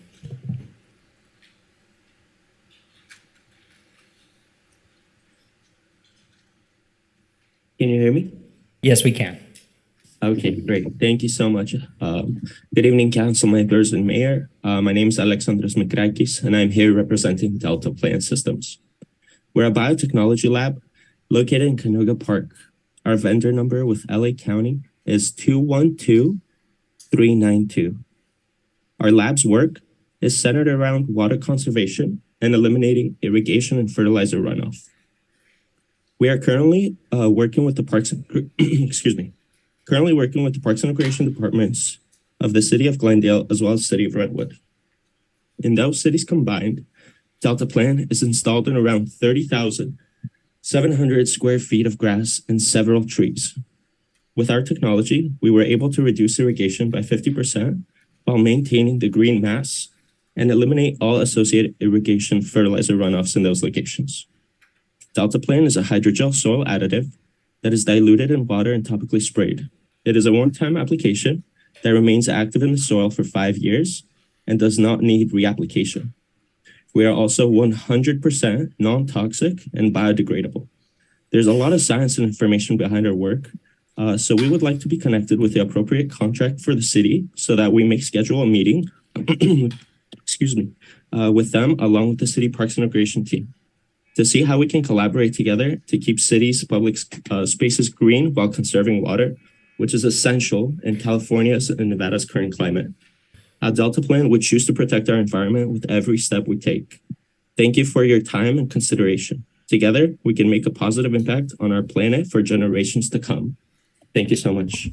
Can you hear me? Yes, we can. Okay, great. Thank you so much. Good evening, council members and mayor. My name is Alexandros Mikraikis, and I'm here representing Delta Plant Systems. We're a biotechnology lab located in Canoga Park. Our vendor number with LA County is 212392. Our lab's work is centered around water conservation and eliminating irrigation and fertilizer runoff. We are currently working with the Parks and Recreation departments of the City of Glendale as well as the City of Redwood. In those cities combined, Delta Plan is installed in around 30,700 square feet of grass and several trees. With our technology, we were able to reduce irrigation by 50% while maintaining the green mass and eliminate all associated irrigation fertilizer runoffs in those locations. Delta Plan is a hydrogel soil additive that is diluted in water and topically sprayed. It is a one-time application that remains active in the soil for 5 years and does not need reapplication. We are also 100% non-toxic and biodegradable. There's a lot of science and information behind our work, so we would like to be connected with the appropriate contract for the city so that we may schedule a meeting with them along with the city Parks and Recreation team to see how we can collaborate together to keep cities' public spaces green while conserving water, which is essential in California's and Nevada's current climate. At Delta Plan, we choose to protect our environment with every step we take. Thank you for your time and consideration. Together, we can make a positive impact on our planet for generations to come. Thank you so much.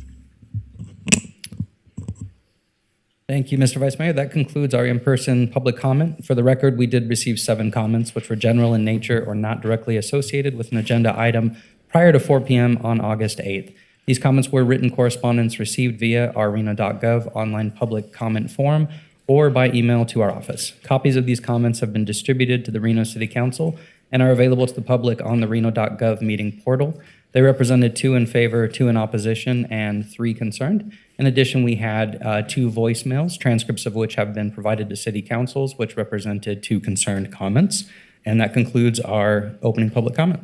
Thank you, Mr. Vice Mayor. That concludes our in-person public comment. For the record, we did receive 7 comments, which were general in nature or not directly associated with an agenda item prior to 4 p.m. on August 8th. These comments were written correspondence received via our reno.gov online public comment form or by email to our office. Copies of these comments have been distributed to the Reno City Council and are available to the public on the reno.gov meeting portal. They represented 2 in favor, 2 in opposition, and 3 concerned. In addition, we had 2 voicemails, transcripts of which have been provided to city councils, which represented 2 concerned comments. And that concludes our opening public comment.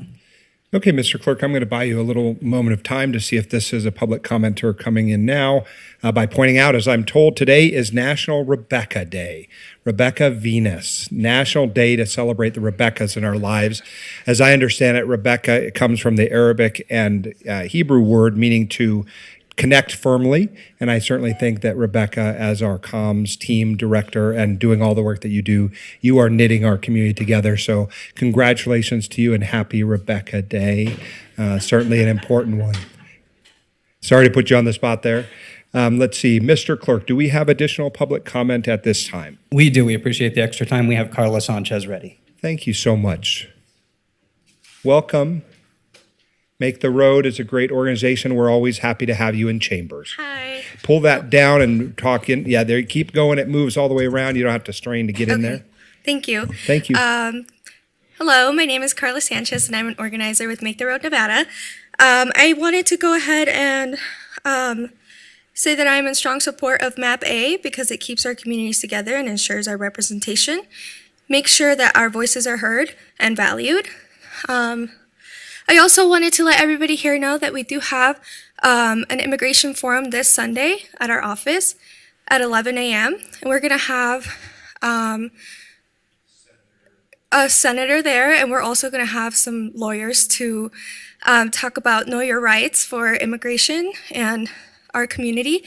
Okay, Mr. Clerk, I'm going to buy you a little moment of time to see if this is a public commenter coming in now by pointing out, as I'm told, today is National Rebecca Day. Rebecca Venus, National Day to celebrate the Rebeccas in our lives. As I understand it, Rebecca, it comes from the Arabic and Hebrew word meaning to connect firmly. And I certainly think that Rebecca, as our comms team director and doing all the work that you do, you are knitting our community together. So congratulations to you and happy Rebecca Day. Certainly an important one. Sorry to put you on the spot there. Let's see, Mr. Clerk, do we have additional public comment at this time? We do. We appreciate the extra time. We have Carla Sanchez ready. Thank you so much. Welcome. Make the Road is a great organization. We're always happy to have you in chambers. Hi. Pull that down and talk in. Yeah, there. Keep going. It moves all the way around. You don't have to strain to get in there. Thank you. Thank you. Hello, my name is Carla Sanchez, and I'm an organizer with Make the Road Nevada. I wanted to go ahead and say that I'm in strong support of MAP A because it keeps our communities together and ensures our representation. Make sure that our voices are heard and valued. I also wanted to let everybody here know that we do have an immigration forum this Sunday at our office at 11 a.m. And we're going to have a senator there, and we're also going to have some lawyers to talk about know your rights for immigration and our community.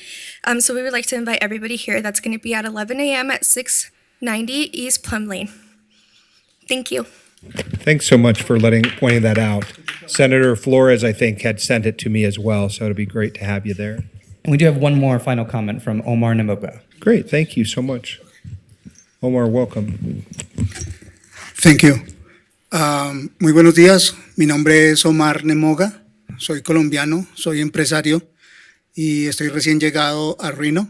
So we would like to invite everybody here. That's going to be at 11 a.m. at 690 East Plum Lane. Thank you. Thanks so much for pointing that out. Senator Flores, I think, had sent it to me as well, so it'd be great to have you there. And we do have one more final comment from Omar Nemoga. Great, thank you so much. Omar, welcome. Thank you. Muy buenos días. Mi nombre es Omar Nemoga. Soy colombiano, soy empresario y estoy recién llegado a Reno.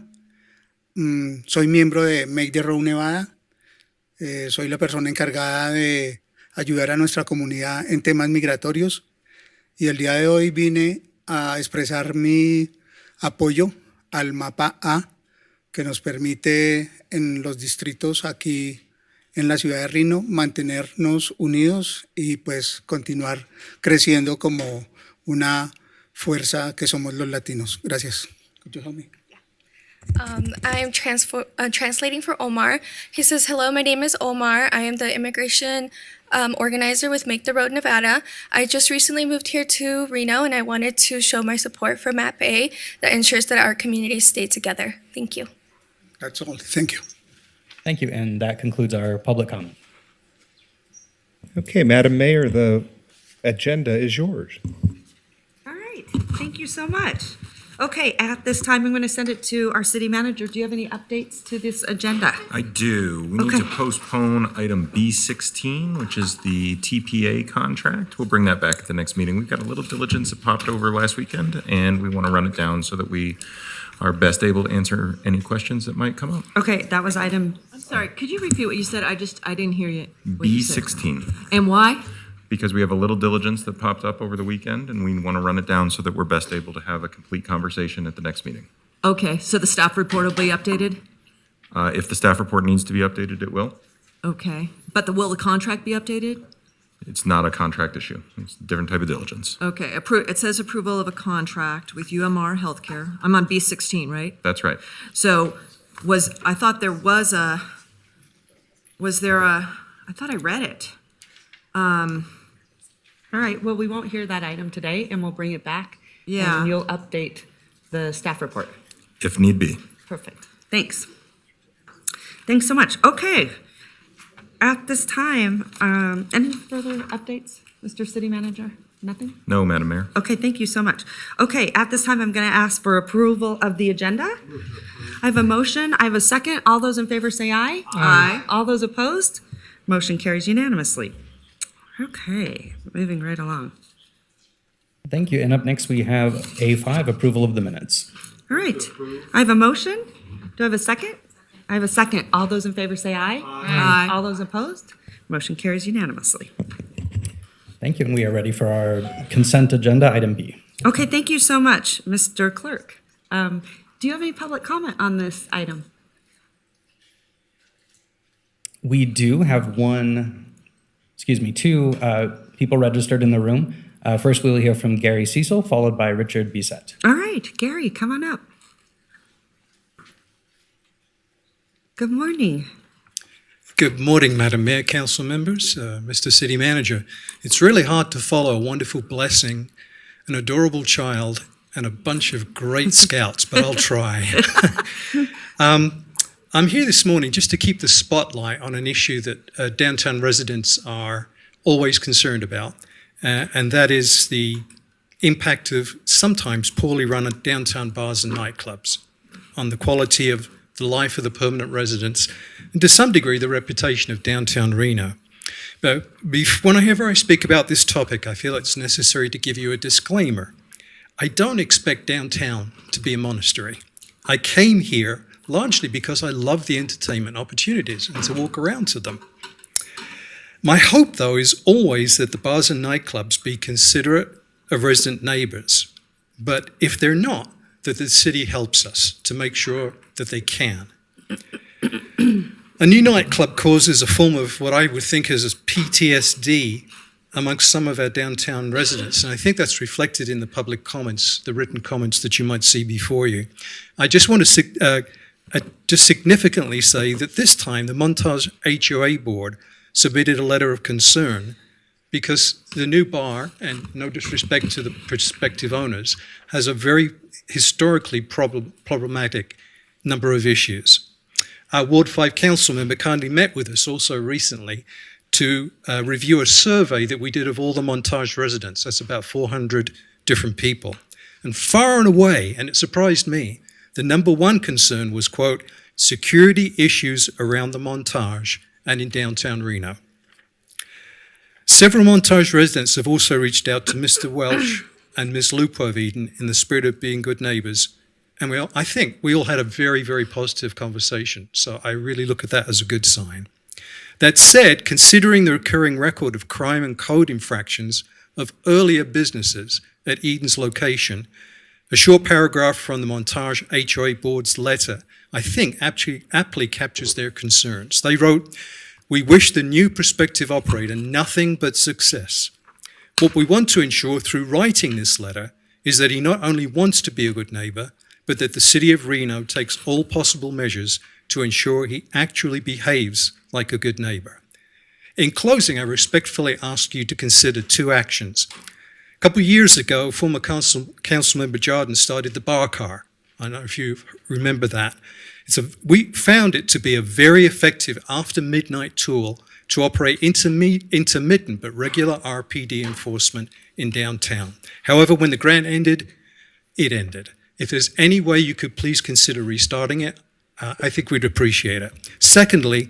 Soy miembro de Make the Road Nevada. Soy la persona encargada de ayudar a nuestra comunidad en temas migratorios y el día de hoy vine a expresar mi apoyo al mapa A que nos permite en los distritos aquí en la ciudad de Reno mantenernos unidos y pues continuar creciendo como una fuerza que somos los latinos. Gracias. Could you help me? I am translating for Omar. He says, hello, my name is Omar. I am the immigration organizer with Make the Road Nevada. I just recently moved here to Reno, and I wanted to show my support for MAP A that ensures that our communities stay together. Thank you. That's all. Thank you. Thank you, and that concludes our public comment. Okay, Madam Mayor, the agenda is yours. All right, thank you so much. Okay, at this time, I'm going to send it to our city manager. Do you have any updates to this agenda? I do. We need to postpone item B16, which is the TPA contract. We'll bring that back at the next meeting. We've got a little diligence that popped over last weekend, and we want to run it down so that we are best able to answer any questions that might come up. Okay, that was item, I'm sorry, could you repeat what you said? I didn't hear you. B16. And why? Because we have a little diligence that popped up over the weekend, and we want to run it down so that we're best able to have a complete conversation at the next meeting. Okay, so the staff report will be updated? If the staff report needs to be updated, it will. Okay, but will the contract be updated? It's not a contract issue. It's a different type of diligence. Okay, it says approval of a contract with UMR Healthcare. I'm on B16, right? That's right. So I thought there was I thought I read it. All right, well, we won't hear that item today, and we'll bring it back. Yeah. And you'll update the staff report. If need be. Perfect. Thanks. Thanks so much. Okay. At this time, any further updates, Mr. City Manager? Nothing? No, Madam Mayor. Okay, thank you so much. Okay, at this time, I'm going to ask for approval of the agenda. I have a motion. I have a second. All those in favor say aye. Aye. All those opposed? Motion carries unanimously. Okay, moving right along. Thank you. And up next, we have A5, approval of the minutes. All right, I have a motion. Do I have a second? I have a second. All those in favor say aye. Aye. All those opposed? Motion carries unanimously. Thank you. And we are ready for our consent agenda, item B. Okay, thank you so much, Mr. Clerk. Do you have any public comment on this item? We do have two people registered in the room. First, we will hear from Gary Cecil, followed by Richard Bissett. All right, Gary, come on up. Good morning. Good morning, Madam Mayor, council members, Mr. City Manager. It's really hard to follow a wonderful blessing, an adorable child, and a bunch of great scouts, but I'll try. I'm here this morning just to keep the spotlight on an issue that downtown residents are always concerned about, and that is the impact of sometimes poorly run downtown bars and nightclubs on the quality of the life of the permanent residents, and to some degree the reputation of downtown Reno. But whenever I speak about this topic, I feel it's necessary to give you a disclaimer. I don't expect downtown to be a monastery. I came here largely because I love the entertainment opportunities and to walk around to them. My hope, though, is always that the bars and nightclubs be considerate of resident neighbors, but if they're not, that the city helps us to make sure that they can. A new nightclub causes a form of what I would think is PTSD amongst some of our downtown residents, and I think that's reflected in the public comments, the written comments that you might see before you. I just want to just significantly say that this time the Montage HOA board submitted a letter of concern because the new bar, and no disrespect to the prospective owners, has a very historically problematic number of issues. Our Ward 5 council member kindly met with us also recently to review a survey that we did of all the Montage residents. That's about 400 different people. And far and away, and it surprised me, the number one concern was, quote, security issues around the Montage and in downtown Reno. Several Montage residents have also reached out to Mr. Welsh and Ms. Lupo of Eden in the spirit of being good neighbors. And I think we all had a very, very positive conversation. So I really look at that as a good sign. That said, considering the recurring record of crime and code infractions of earlier businesses at Eden's location, a short paragraph from the Montage HOA board's letter, I think aptly captures their concerns. They wrote, "We wish the new prospective operator nothing but success. What we want to ensure through writing this letter is that he not only wants to be a good neighbor, but that the city of Reno takes all possible measures to ensure he actually behaves like a good neighbor." In closing, I respectfully ask you to consider two actions. A couple of years ago, former Councilmember Jardin started the bar car. I don't know if you remember that. We found it to be a very effective after midnight tool to operate intermittent but regular RPD enforcement in downtown. However, when the grant ended, it ended. If there's any way you could please consider restarting it, I think we'd appreciate it. Secondly,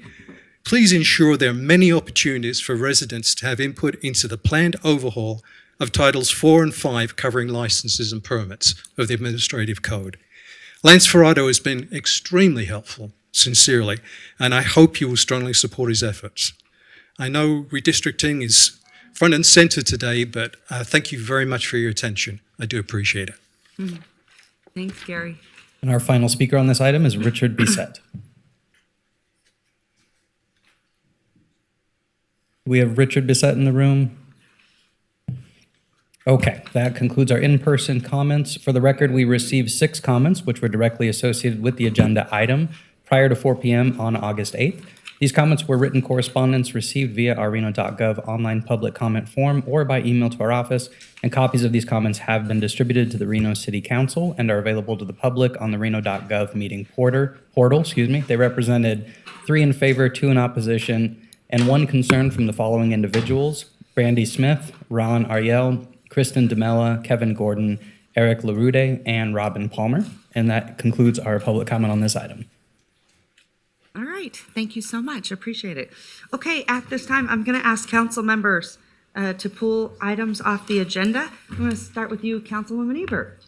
please ensure there are many opportunities for residents to have input into the planned overhaul of Titles 4 and 5 covering licenses and permits of the Administrative Code. Lance Ferrado has been extremely helpful, sincerely, and I hope you will strongly support his efforts. I know redistricting is front and center today, but thank you very much for your attention. I do appreciate it. Thanks, Gary. And our final speaker on this item is Richard Bissett. We have Richard Bissett in the room. Okay, that concludes our in-person comments. For the record, we received 6 comments, which were directly associated with the agenda item prior to 4 p.m. on August 8th. These comments were written correspondence received via our Reno.gov online public comment form or by email to our office, and copies of these comments have been distributed to the Reno City Council and are available to the public on the Reno.gov meeting portal. They represented 3 in favor, 2 in opposition, and 1 concern from the following individuals: Brandy Smith, Ron Ariel, Kristen DeMella, Kevin Gordon, Eric LaRude, and Robin Palmer. And that concludes our public comment on this item. All right, thank you so much, appreciate it. Okay, at this time, I'm gonna ask council members to pull items off the agenda. I'm gonna start with you, Councilwoman Ebert.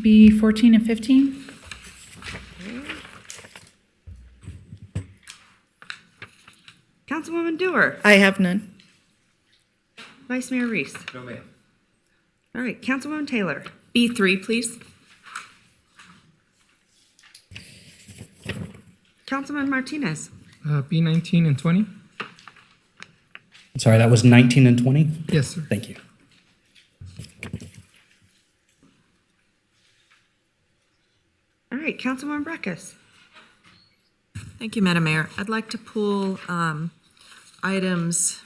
B 14 and 15. Councilwoman Dewar. I have none. Vice Mayor Reese. No, ma'am. All right, Councilwoman Taylor. B3, please. Councilman Martinez. B19 and 20? Sorry, that was 19 and 20? Yes, sir. Thank you. All right, Councilwoman Breckus. Thank you, Madam Mayor. I'd like to pull items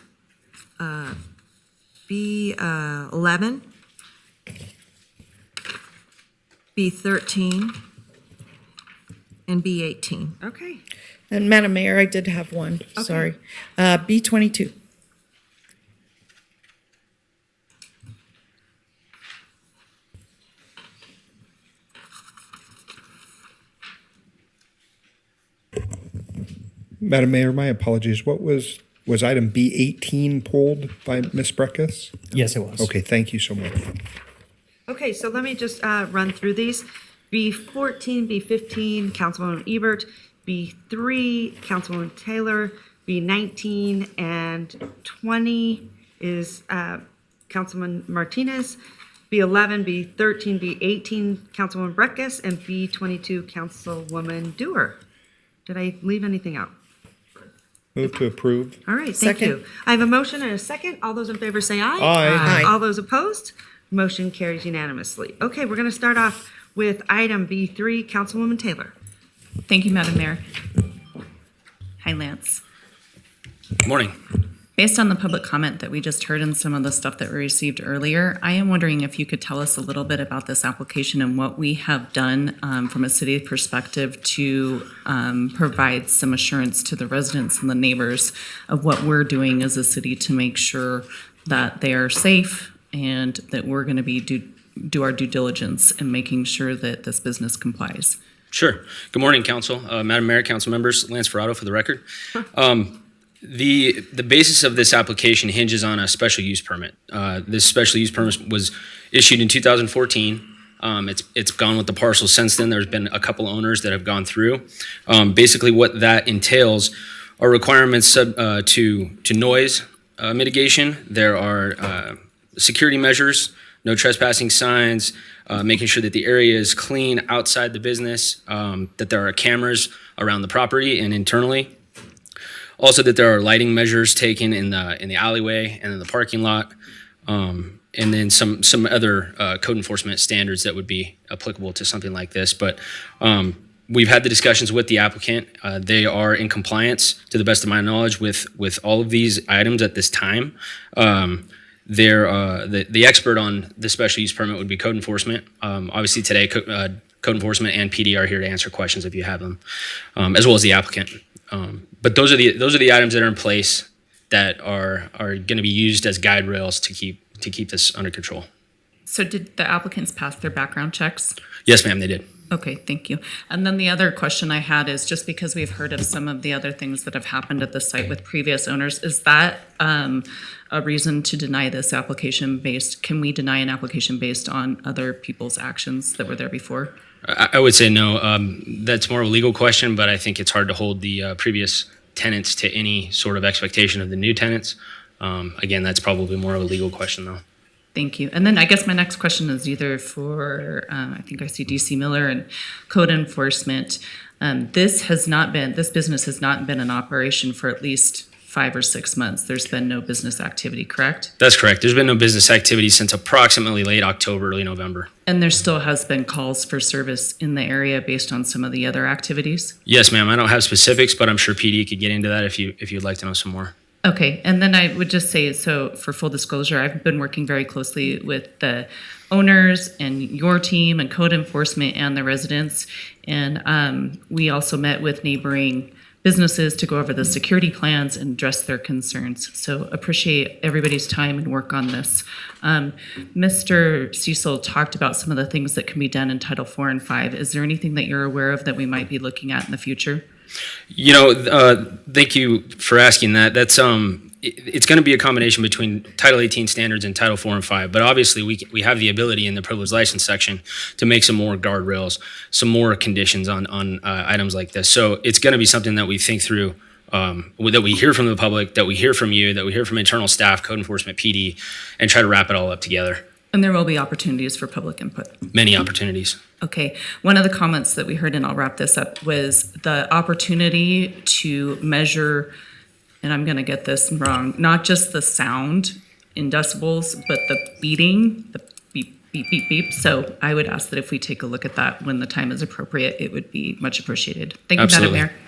B11, B13, and B18. Okay. And Madam Mayor, I did have one, sorry. B22. Madam Mayor, my apologies. What was item B18 pulled by Ms. Breckus? Yes, it was. Okay, thank you so much. Okay, so let me just run through these. B14, B15, Councilwoman Ebert. B3, Councilwoman Taylor. B19 and 20 is Councilman Martinez. B11, B13, B18, Councilwoman Breckus, and B22, Councilwoman Dewar. Did I leave anything out? Move to approve. All right, thank Second. you. I have a motion and a second. All those in favor say aye. Aye. Aye. All those opposed? Motion carries unanimously. Okay, we're going to start off with item B3, Councilwoman Taylor. Thank you, Madam Mayor. Hi, Lance. Good morning. Based on the public comment that we just heard and some of the stuff that we received earlier, I am wondering if you could tell us a little bit about this application and what we have done from a city perspective to provide some assurance to the residents and the neighbors of what we're doing as a city to make sure that they are safe and that we're going to be do our due diligence in making sure that this business complies. Sure. Good morning, Council. Madam Mayor, Council members, Lance Ferrato for the record. The basis of this application hinges on a special use permit. This special use permit was issued in 2014. It's gone with the parcel since then. There's been a couple owners that have gone through. Basically, what that entails are requirements to noise mitigation. There are security measures, no trespassing signs, making sure that the area is clean outside the business, that there are cameras around the property and internally. Also, that there are lighting measures taken in the alleyway and in the parking lot, and then some other code enforcement standards that would be applicable to something like this. But we've had the discussions with the applicant. They are in compliance, to the best of my knowledge, with all of these items at this time. The expert on the special use permit would be code enforcement. Obviously, today, code enforcement and PD are here to answer questions if you have them, as well as the applicant. But those are the items that are in place that are going to be used as guide rails to keep this under control. So did the applicants pass their background checks? Yes, ma'am, they did. Okay, thank you. And then the other question I had is just because we've heard of some of the other things that have happened at the site with previous owners, is that a reason to deny this application can we deny an application based on other people's actions that were there before? I would say no. That's more of a legal question, but I think it's hard to hold the previous tenants to any sort of expectation of the new tenants. Again, that's probably more of a legal question, though. Thank you. And then I guess my next question is either for, I think I see DC Miller and code enforcement. This business has not been in operation for at least 5 or 6 months. There's been no business activity, correct? That's correct. There's been no business activity since approximately late October, early November. And there still has been calls for service in the area based on some of the other activities? Yes, ma'am. I don't have specifics, but I'm sure PD could get into that if you'd like to know some more. Okay, and then I would just say, so for full disclosure, I've been working very closely with the owners and your team and code enforcement and the residents. And we also met with neighboring businesses to go over the security plans and address their concerns. So appreciate everybody's time and work on this. Mr. Cecil talked about some of the things that can be done in Title 4 and 5. Is there anything that you're aware of that we might be looking at in the future? Thank you for asking that. That's it's going to be a combination between Title 18 standards and Title 4 and 5. But obviously, we have the ability in the privileged license section to make some more guardrails, some more conditions on items like this. So it's going to be something that we think through, that we hear from the public, that we hear from you, that we hear from internal staff, code enforcement, PD, and try to wrap it all up together. And there will be opportunities for public input. Many opportunities. Okay. One of the comments that we heard, and I'll wrap this up, was the opportunity to measure, and I'm going to get this wrong, not just the sound in decibels, but the beating, the beep, beep, beep, beep. So I would ask that if we take a look at that when the time is appropriate, it would be much appreciated. Thank you, Absolutely. Madam Mayor.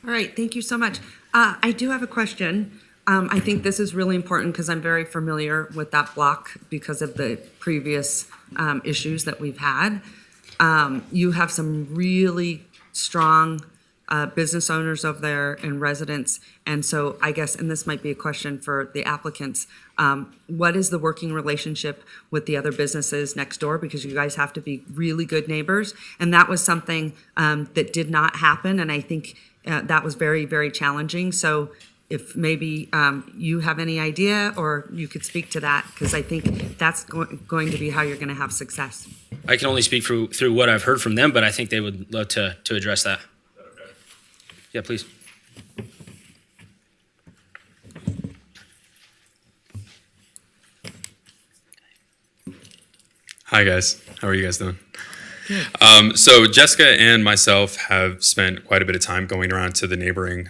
All right, thank you so much. I do have a question. I think this is really important because I'm very familiar with that block because of the previous issues that we've had. You have some really strong business owners over there and residents. And so I guess, and this might be a question for the applicants, what is the working relationship with the other businesses next door? Because you guys have to be really good neighbors. And that was something that did not happen. And I think that was very, very challenging. So if maybe you have any idea or you could speak to that, because I think that's going to be how you're going to have success. I can only speak through what I've heard from them, but I think they would love to address that. Yeah, please. Hi guys, how are you guys doing? So Jessica and myself have spent quite a bit of time going around to the neighboring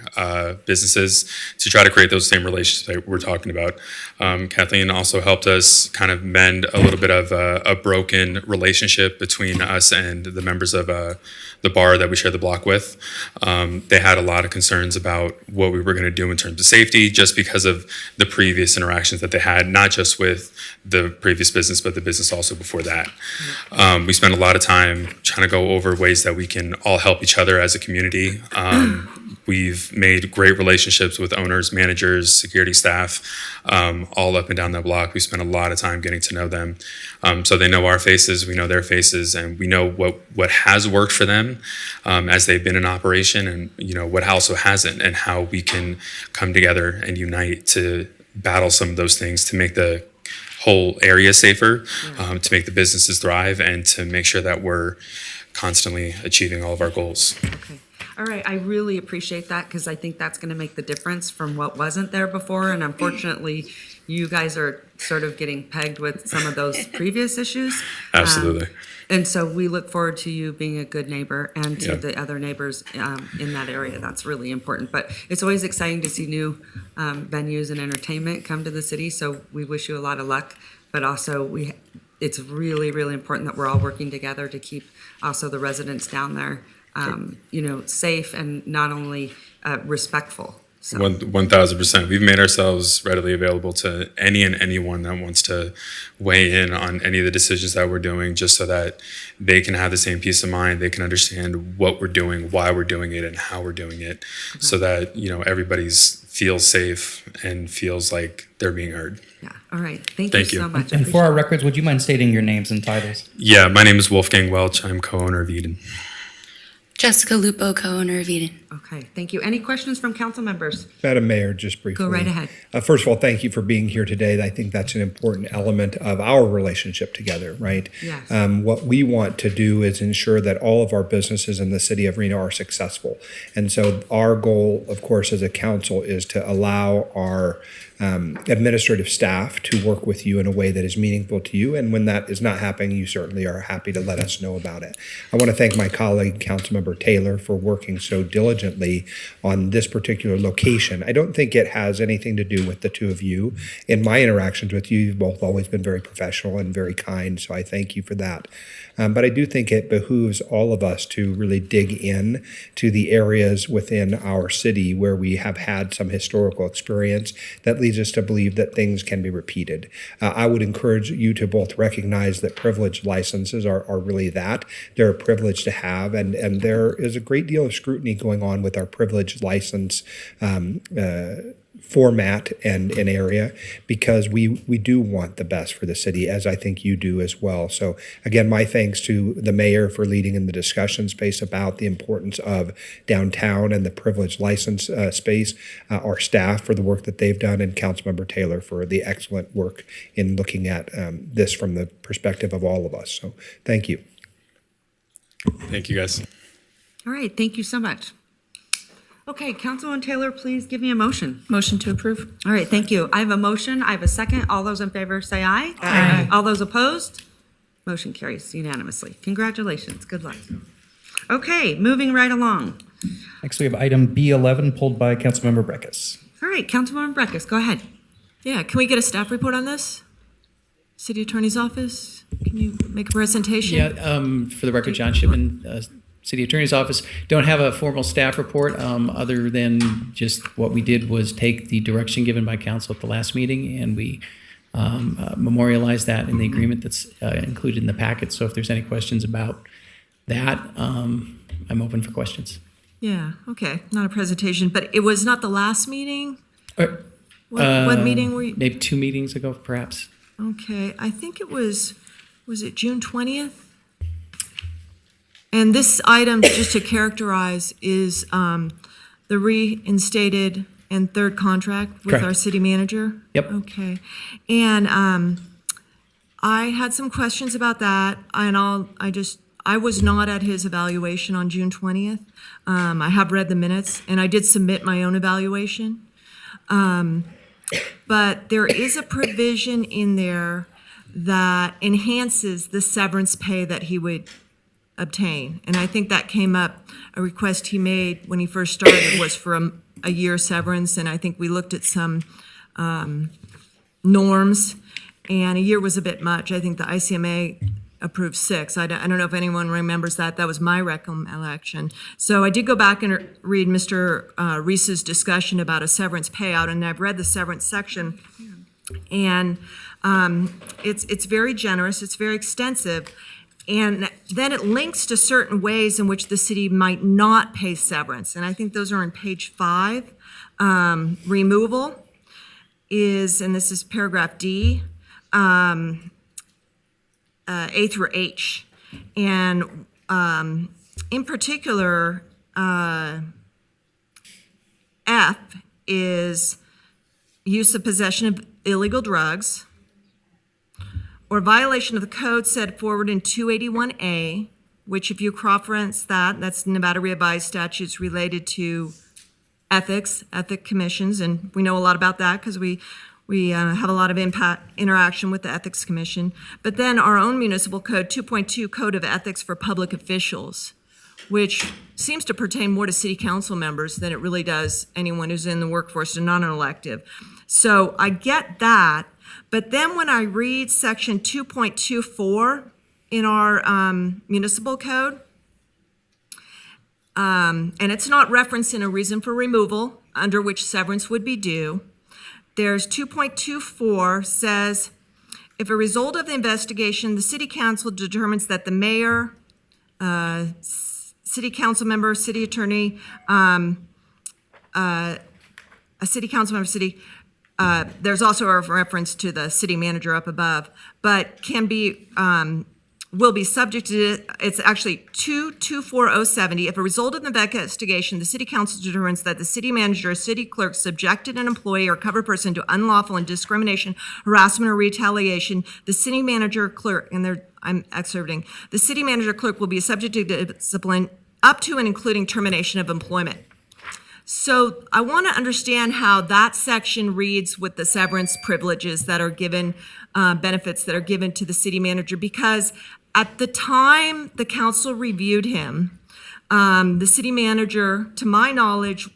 businesses to try to create those same relationships that we're talking about. Kathleen also helped us kind of mend a little bit of a broken relationship between us and the members of the bar that we share the block with. They had a lot of concerns about what we were going to do in terms of safety just because of the previous interactions that they had, not just with the previous business, but the business also before that. We spent a lot of time trying to go over ways that we can all help each other as a community. We've made great relationships with owners, managers, security staff, all up and down the block. We spent a lot of time getting to know them. So they know our faces, we know their faces, and we know what has worked for them as they've been in operation, and what also hasn't, and how we can come together and unite to battle some of those things to make the whole area safer, to make the businesses thrive, and to make sure that we're constantly achieving all of our goals. Okay. All right, I really appreciate that because I think that's going to make the difference from what wasn't there before. And unfortunately, you guys are sort of getting pegged with some of those previous issues. Absolutely. And so we look forward to you being a good neighbor and to the other neighbors in that area. That's really important. But it's always exciting to see new venues and entertainment come to the city. So we wish you a lot of luck. But also, it's really, really important that we're all working together to keep also the residents down there safe and not only respectful. So. 1,000%. We've made ourselves readily available to any and anyone that wants to weigh in on any of the decisions that we're doing, just so that they can have the same peace of mind. They can understand what we're doing, why we're doing it, and how we're doing it, so that everybody feels safe and feels like they're being heard. Yeah. All right. Thank you so much. And for our records, would you mind stating your names and titles? Yeah, my name is Wolfgang Welch. I'm co-owner of Eden. Jessica Lupo, co-owner of Eden. Okay, thank you. Any questions from council members? Madam Mayor, just briefly. Go right ahead. First of all, thank you for being here today. I think that's an important element of our relationship together, right? Yes. What we want to do is ensure that all of our businesses in the city of Reno are successful. And so our goal, of course, as a council is to allow our administrative staff to work with you in a way that is meaningful to you. And when that is not happening, you certainly are happy to let us know about it. I want to thank my colleague, Councilmember Taylor, for working so diligently on this particular location. I don't think it has anything to do with the two of you. In my interactions with you, you've both always been very professional and very kind, so I thank you for that. But I do think it behooves all of us to really dig in to the areas within our city where we have had some historical experience that leads us to believe that things can be repeated. I would encourage you to both recognize that privilege licenses are really that. They're a privilege to have, and there is a great deal of scrutiny going on with our privilege license format and an area, because we do want the best for the city, as I think you do as well. So again, my thanks to the mayor for leading in the discussion space about the importance of downtown and the privilege license space, our staff for the work that they've done, and Councilmember Taylor for the excellent work in looking at this from the perspective of all of us. So thank you. Thank you, guys. All right, thank you so much. Okay, Councilwoman Taylor, please give me a motion. Motion to approve. All right, thank you. I have a motion. I have a second. All those in favor say aye. Aye. All those opposed? Motion carries unanimously. Congratulations. Good luck. Okay, moving right along. Next, we have item B11 pulled by Councilmember Breckus. All right, Councilwoman Breckus, go ahead. Yeah, can we get a staff report on this? City Attorney's Office, can you make a presentation? Yeah, for the record, John Shipman, City Attorney's Office. Don't have a formal staff report other than just what we did was take the direction given by council at the last meeting, and we memorialized that in the agreement that's included in the packet. So if there's any questions about that, I'm open for questions. Yeah, okay, not a presentation, but it was not the last meeting? What meeting were you? Maybe 2 meetings ago, perhaps. Okay, I think it was it June 20th? And this item, just to characterize, is the reinstated and third contract with Correct. our city manager? Yep. Okay. And I had some questions about that, and I was not at his evaluation on June 20th. I have read the minutes, and I did submit my own evaluation. But there is a provision in there that enhances the severance pay that he would obtain. And I think that came up, a request he made when he first started was for a year severance, and I think we looked at some norms, and a year was a bit much. I think the ICMA approved 6. I don't know if anyone remembers that. That was my recollection. So I did go back and read Mr. Reese's discussion about a severance payout, and I've read the severance section, and it's very generous, it's very extensive, and then it links to certain ways in which the city might not pay severance, and I think those are on page 5. Removal is, and this is paragraph D, A through H. And in particular, F is use of possession of illegal drugs or violation of the code set forward in 281A, which if you cross-reference that's Nevada revised statutes related to ethic commissions, and we know a lot about that because we have a lot of interaction with the Ethics Commission. But then our own municipal code, 2.2 Code of Ethics for Public Officials, which seems to pertain more to city council members than it really does anyone who's in the workforce and not an elective. So I get that, but then when I read section 2.24 in our municipal code, and it's not referenced in a reason for removal under which severance would be due, there's 2.24 says, if a result of the investigation, the city council determines that the mayor, city council member, city attorney, a city council member, there's also a reference to the city manager up above, but can be, will be subject to, it's actually 224.070. If a result of the investigation, the city council determines that the city manager or city clerk subjected an employee or covered person to unlawful and discrimination, harassment, or retaliation, the city manager clerk, and I'm excerpting, the city manager clerk will be subject to discipline up to and including termination of employment. So I want to understand how that section reads with the severance privileges that are given, benefits that are given to the city manager, because at the time the council reviewed him, the city manager, to my knowledge,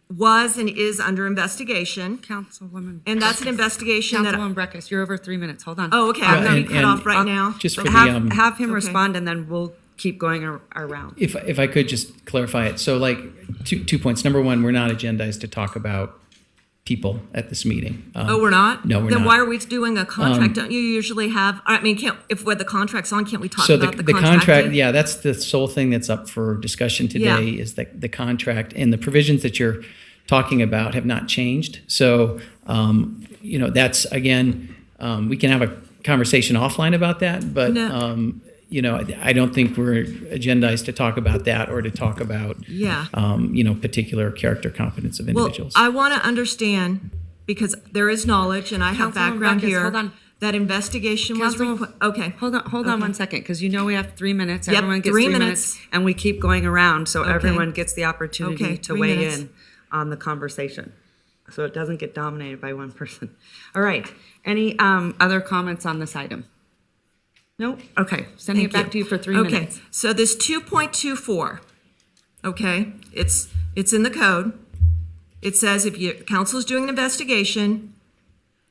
was and is under investigation. Councilwoman. And that's an investigation that. Councilwoman Breckus, you're over 3 minutes. Hold on. Oh, okay. I'm going to be cut off right now. Just for Have him Okay. respond, and then we'll keep going around. If I could just clarify it. So like two points. Number one, we're not agendized to talk about people at this meeting. Oh, we're not? No, we're then not. why are we doing a contract? Don't you usually have, I mean, if with the contract's on, can't we talk So about the the contract, contract? yeah, that's the sole thing that's up for discussion today Yeah. is the contract, and the provisions that you're talking about have not changed. So, that's, again, we can have a conversation offline about that, but, No. I don't think we're agendized to talk about that or to talk about, Yeah. particular character competence of Well, individuals. I want to understand, because there is knowledge and I have Councilwoman background Breckus, here, hold on. that investigation was, okay. Hold on Okay. 1 second, because you know we have 3 minutes. Yep, Everyone gets 3 3 minutes. minutes, and we keep going around, so Okay. everyone gets the opportunity Okay, to 3 weigh minutes. in on the conversation, so it doesn't get dominated by one person. All right. Any other comments on this item? No? Okay. Sending it Thank back to you for 3 Okay, minutes. so this 2.24, okay, it's in the code. It says if council's doing an investigation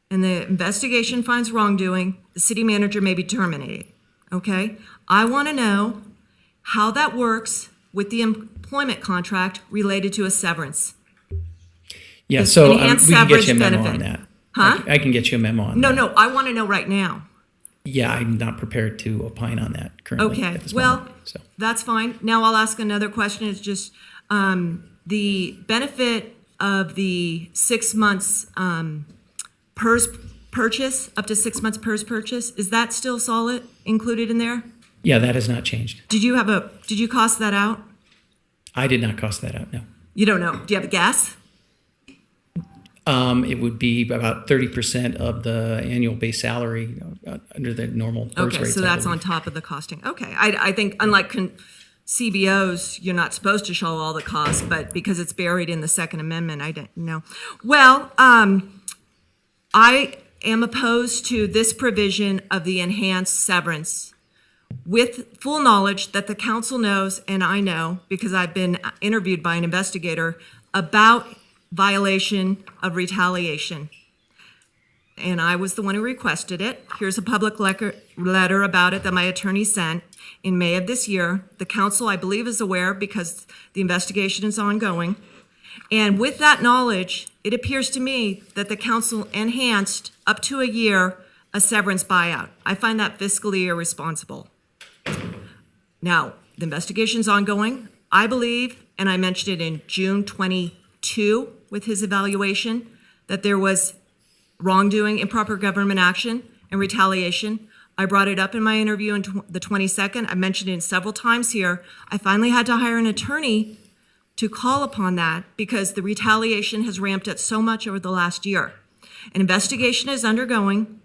and the investigation finds wrongdoing, the city manager may be terminated, okay? I want to know how that works with the employment contract related to a severance. Yeah, This so enhanced we can get you a severance memo on benefit. that. Huh? I can get you a memo on that. No, I want to know right now. Yeah, I'm not prepared to opine on that currently. Okay, at this well, moment, so. that's fine. Now I'll ask another question. It's just the benefit of the 6 months PERS purchase, up to 6 months PERS purchase, is that still solid, included in there? Yeah, that has not changed. Did you cost that out? I did not cost that out, no. You don't know. Do you have a guess? It would be about 30% of the annual base salary under the normal PERS Okay, rates. so I that's on believe. top of the costing. Okay, I think unlike CBOs, you're not supposed to show all the costs, but because it's buried in the Second Amendment, I didn't know. Well, I am opposed to this provision of the enhanced severance with full knowledge that the council knows, and I know, because I've been interviewed by an investigator, about violation of retaliation. And I was the one who requested it. Here's a public letter about it that my attorney sent in May of this year. The council, I believe, is aware because the investigation is ongoing. And with that knowledge, it appears to me that the council enhanced up to a year a severance buyout. I find that fiscally irresponsible. Now, the investigation's ongoing. I believe, and I mentioned it in June 22 with his evaluation, that there was wrongdoing, improper government action, and retaliation. I brought it up in my interview on the 22nd. I mentioned it several times here. I finally had to hire an attorney to call upon that because the retaliation has ramped up so much over the last year. An investigation is undergoing,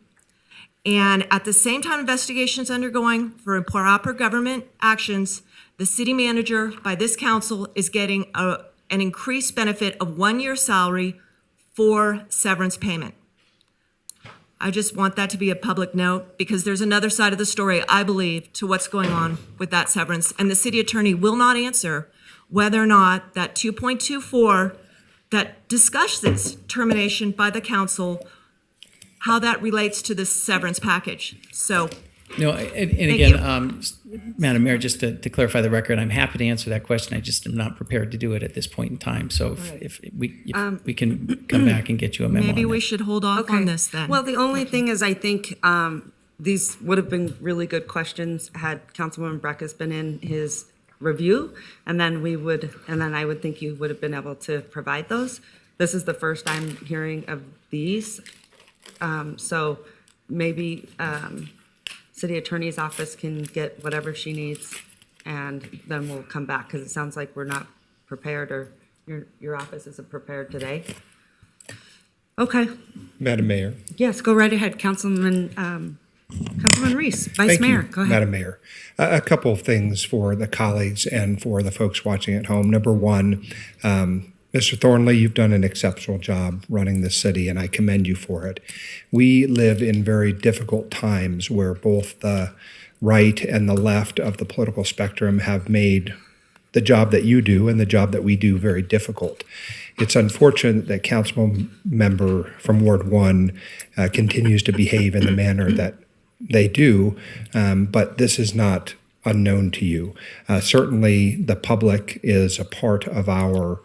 and at the same time investigation is undergoing for improper government actions, the city manager by this council is getting an increased benefit of 1 year's salary for severance payment. I just want that to be a public note because there's another side of the story, I believe, to what's going on with that severance. And the city attorney will not answer whether or not that 2.24 that discusses termination by the council, how that relates to this severance package. So, No, and Thank again, Madam Mayor, just to clarify the record, I'm happy to answer that question. I just am not prepared to do it at this point in time. So if we can come back and get you a memo. maybe on we that. should hold off on this then. Well, the only thing is, I think these would have been really good questions had Councilwoman Breckus been in his review, and then I would think you would have been able to provide those. This is the first I'm hearing of these, so maybe City Attorney's Office can get whatever she needs, and then we'll come back, because it sounds like we're not prepared, or your office isn't prepared today. Okay, Madam Mayor. yes, go right ahead, Councilman Reese, Vice Thank Mayor, you, go ahead. Madam Mayor. A couple of things for the colleagues and for the folks watching at home. Number one, Mr. Thornley, you've done an exceptional job running this city, and I commend you for it. We live in very difficult times where both the right and the left of the political spectrum have made the job that you do and the job that we do very difficult. It's unfortunate that council member from Ward 1 continues to behave in the manner that they do, but this is not unknown to you. Certainly, the public is a part of our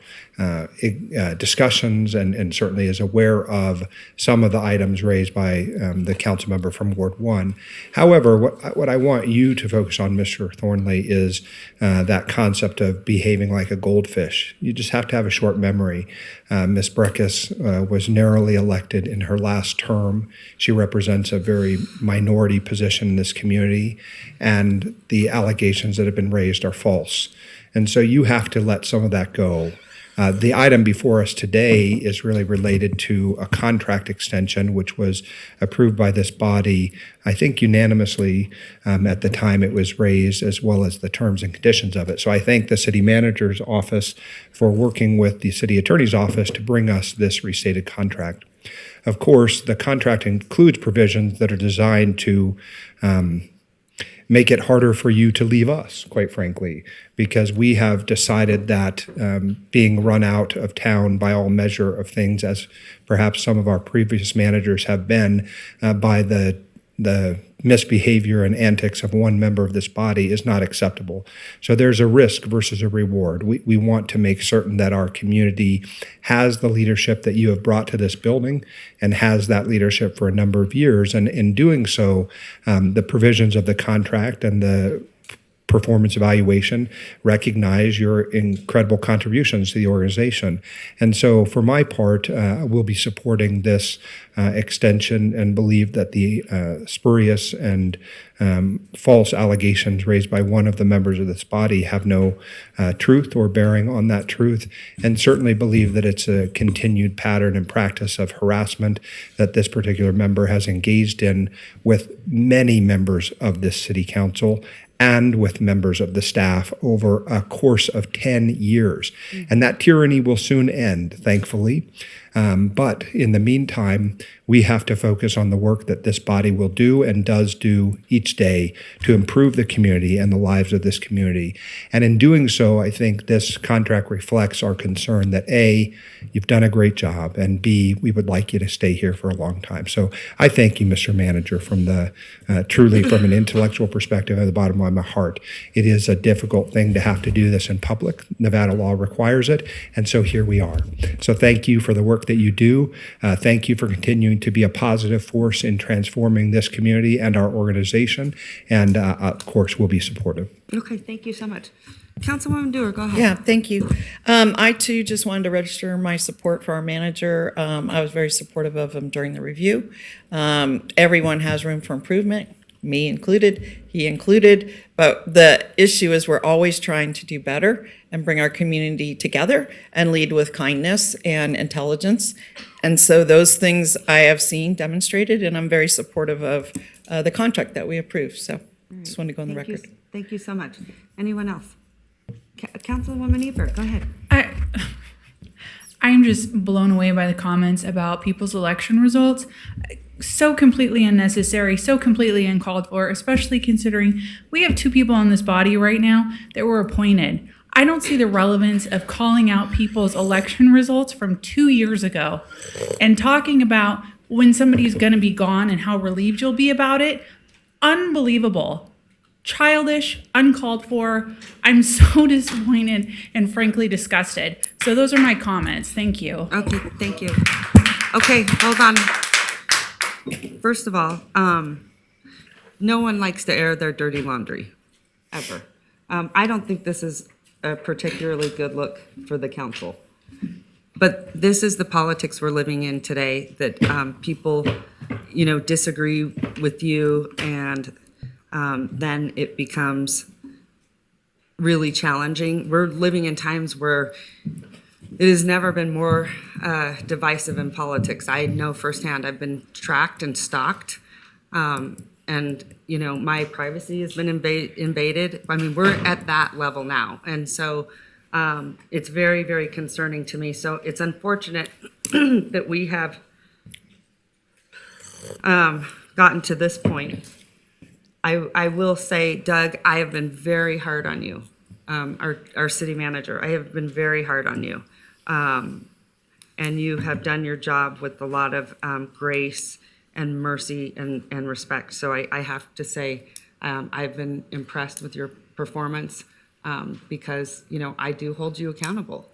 discussions and certainly is aware of some of the items raised by the council member from Ward 1. However, what I want you to focus on, Mr. Thornley, is that concept of behaving like a goldfish. You just have to have a short memory. Ms. Breckus was narrowly elected in her last term. She represents a very minority position in this community, and the allegations that have been raised are false. And so you have to let some of that go. The item before us today is really related to a contract extension, which was approved by this body, I think unanimously at the time it was raised, as well as the terms and conditions of it. So I thank the city manager's office for working with the city attorney's office to bring us this restated contract. Of course, the contract includes provisions that are designed to make it harder for you to leave us, quite frankly, because we have decided that being run out of town by all measure of things, as perhaps some of our previous managers have been, by the misbehavior and antics of one member of this body is not acceptable. So there's a risk versus a reward. We want to make certain that our community has the leadership that you have brought to this building and has that leadership for a number of years. And in doing so, the provisions of the contract and the performance evaluation recognize your incredible contributions to the organization. And so for my part, we'll be supporting this extension and believe that the spurious and false allegations raised by one of the members of this body have no truth or bearing on that truth, and certainly believe that it's a continued pattern and practice of harassment that this particular member has engaged in with many members of this city council and with members of the staff over a course of 10 years. And that tyranny will soon end, thankfully. But in the meantime, we have to focus on the work that this body will do and does do each day to improve the community and the lives of this community. And in doing so, I think this contract reflects our concern that A, you've done a great job, and B, we would like you to stay here for a long time. So I thank you, Mr. Manager, from the truly from an intellectual perspective at the bottom of my heart. It is a difficult thing to have to do this in public. Nevada law requires it, and so here we are. So thank you for the work that you do. Thank you for continuing to be a positive force in transforming this community and our organization. And of course, we'll be supportive. Okay, thank you so much. Councilwoman Dewar, go ahead. Yeah, thank you. I too just wanted to register my support for our manager. I was very supportive of him during the review. Everyone has room for improvement, me included, he included, but the issue is we're always trying to do better and bring our community together and lead with kindness and intelligence. And so those things I have seen demonstrated, and I'm very supportive of the contract that we approved. So just wanted to go on the record. Thank you so much. Anyone else? Councilwoman Ebert, go ahead. I'm just blown away by the comments about people's election results. So completely unnecessary, so completely uncalled for, especially considering we have two people on this body right now that were appointed. I don't see the relevance of calling out people's election results from 2 years ago and talking about when somebody's going to be gone and how relieved you'll be about it. Unbelievable. Childish, uncalled for. I'm so disappointed and frankly disgusted. So those are my comments. Thank you. Okay, thank you. Okay, hold on. First of all, no one likes to air their dirty laundry, ever. I don't think this is a particularly good look for the council. But this is the politics we're living in today, that people, disagree with you, and then it becomes really challenging. We're living in times where it has never been more divisive in politics. I know firsthand. I've been tracked and stalked, and my privacy has been invaded. I mean, we're at that level now, and so It's very, very concerning to me. So it's unfortunate that we have gotten to this point. I will say, Doug, I have been very hard on you, our city manager. I have been very hard on you. And you have done your job with a lot of grace and mercy and respect. So I have to say, I've been impressed with your performance because, you know, I do hold you accountable.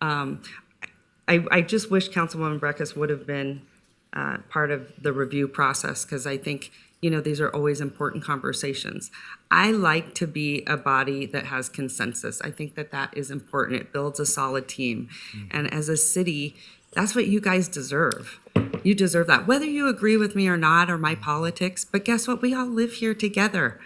I just wish Councilwoman Breckus would have been part of the review process, because I think, you know, these are always important conversations. I like to be a body that has consensus. I think that that is important. It builds a solid team. And as a city, that's what you guys deserve. You deserve that, whether you agree with me or not, or my politics. But guess what? We all live here together.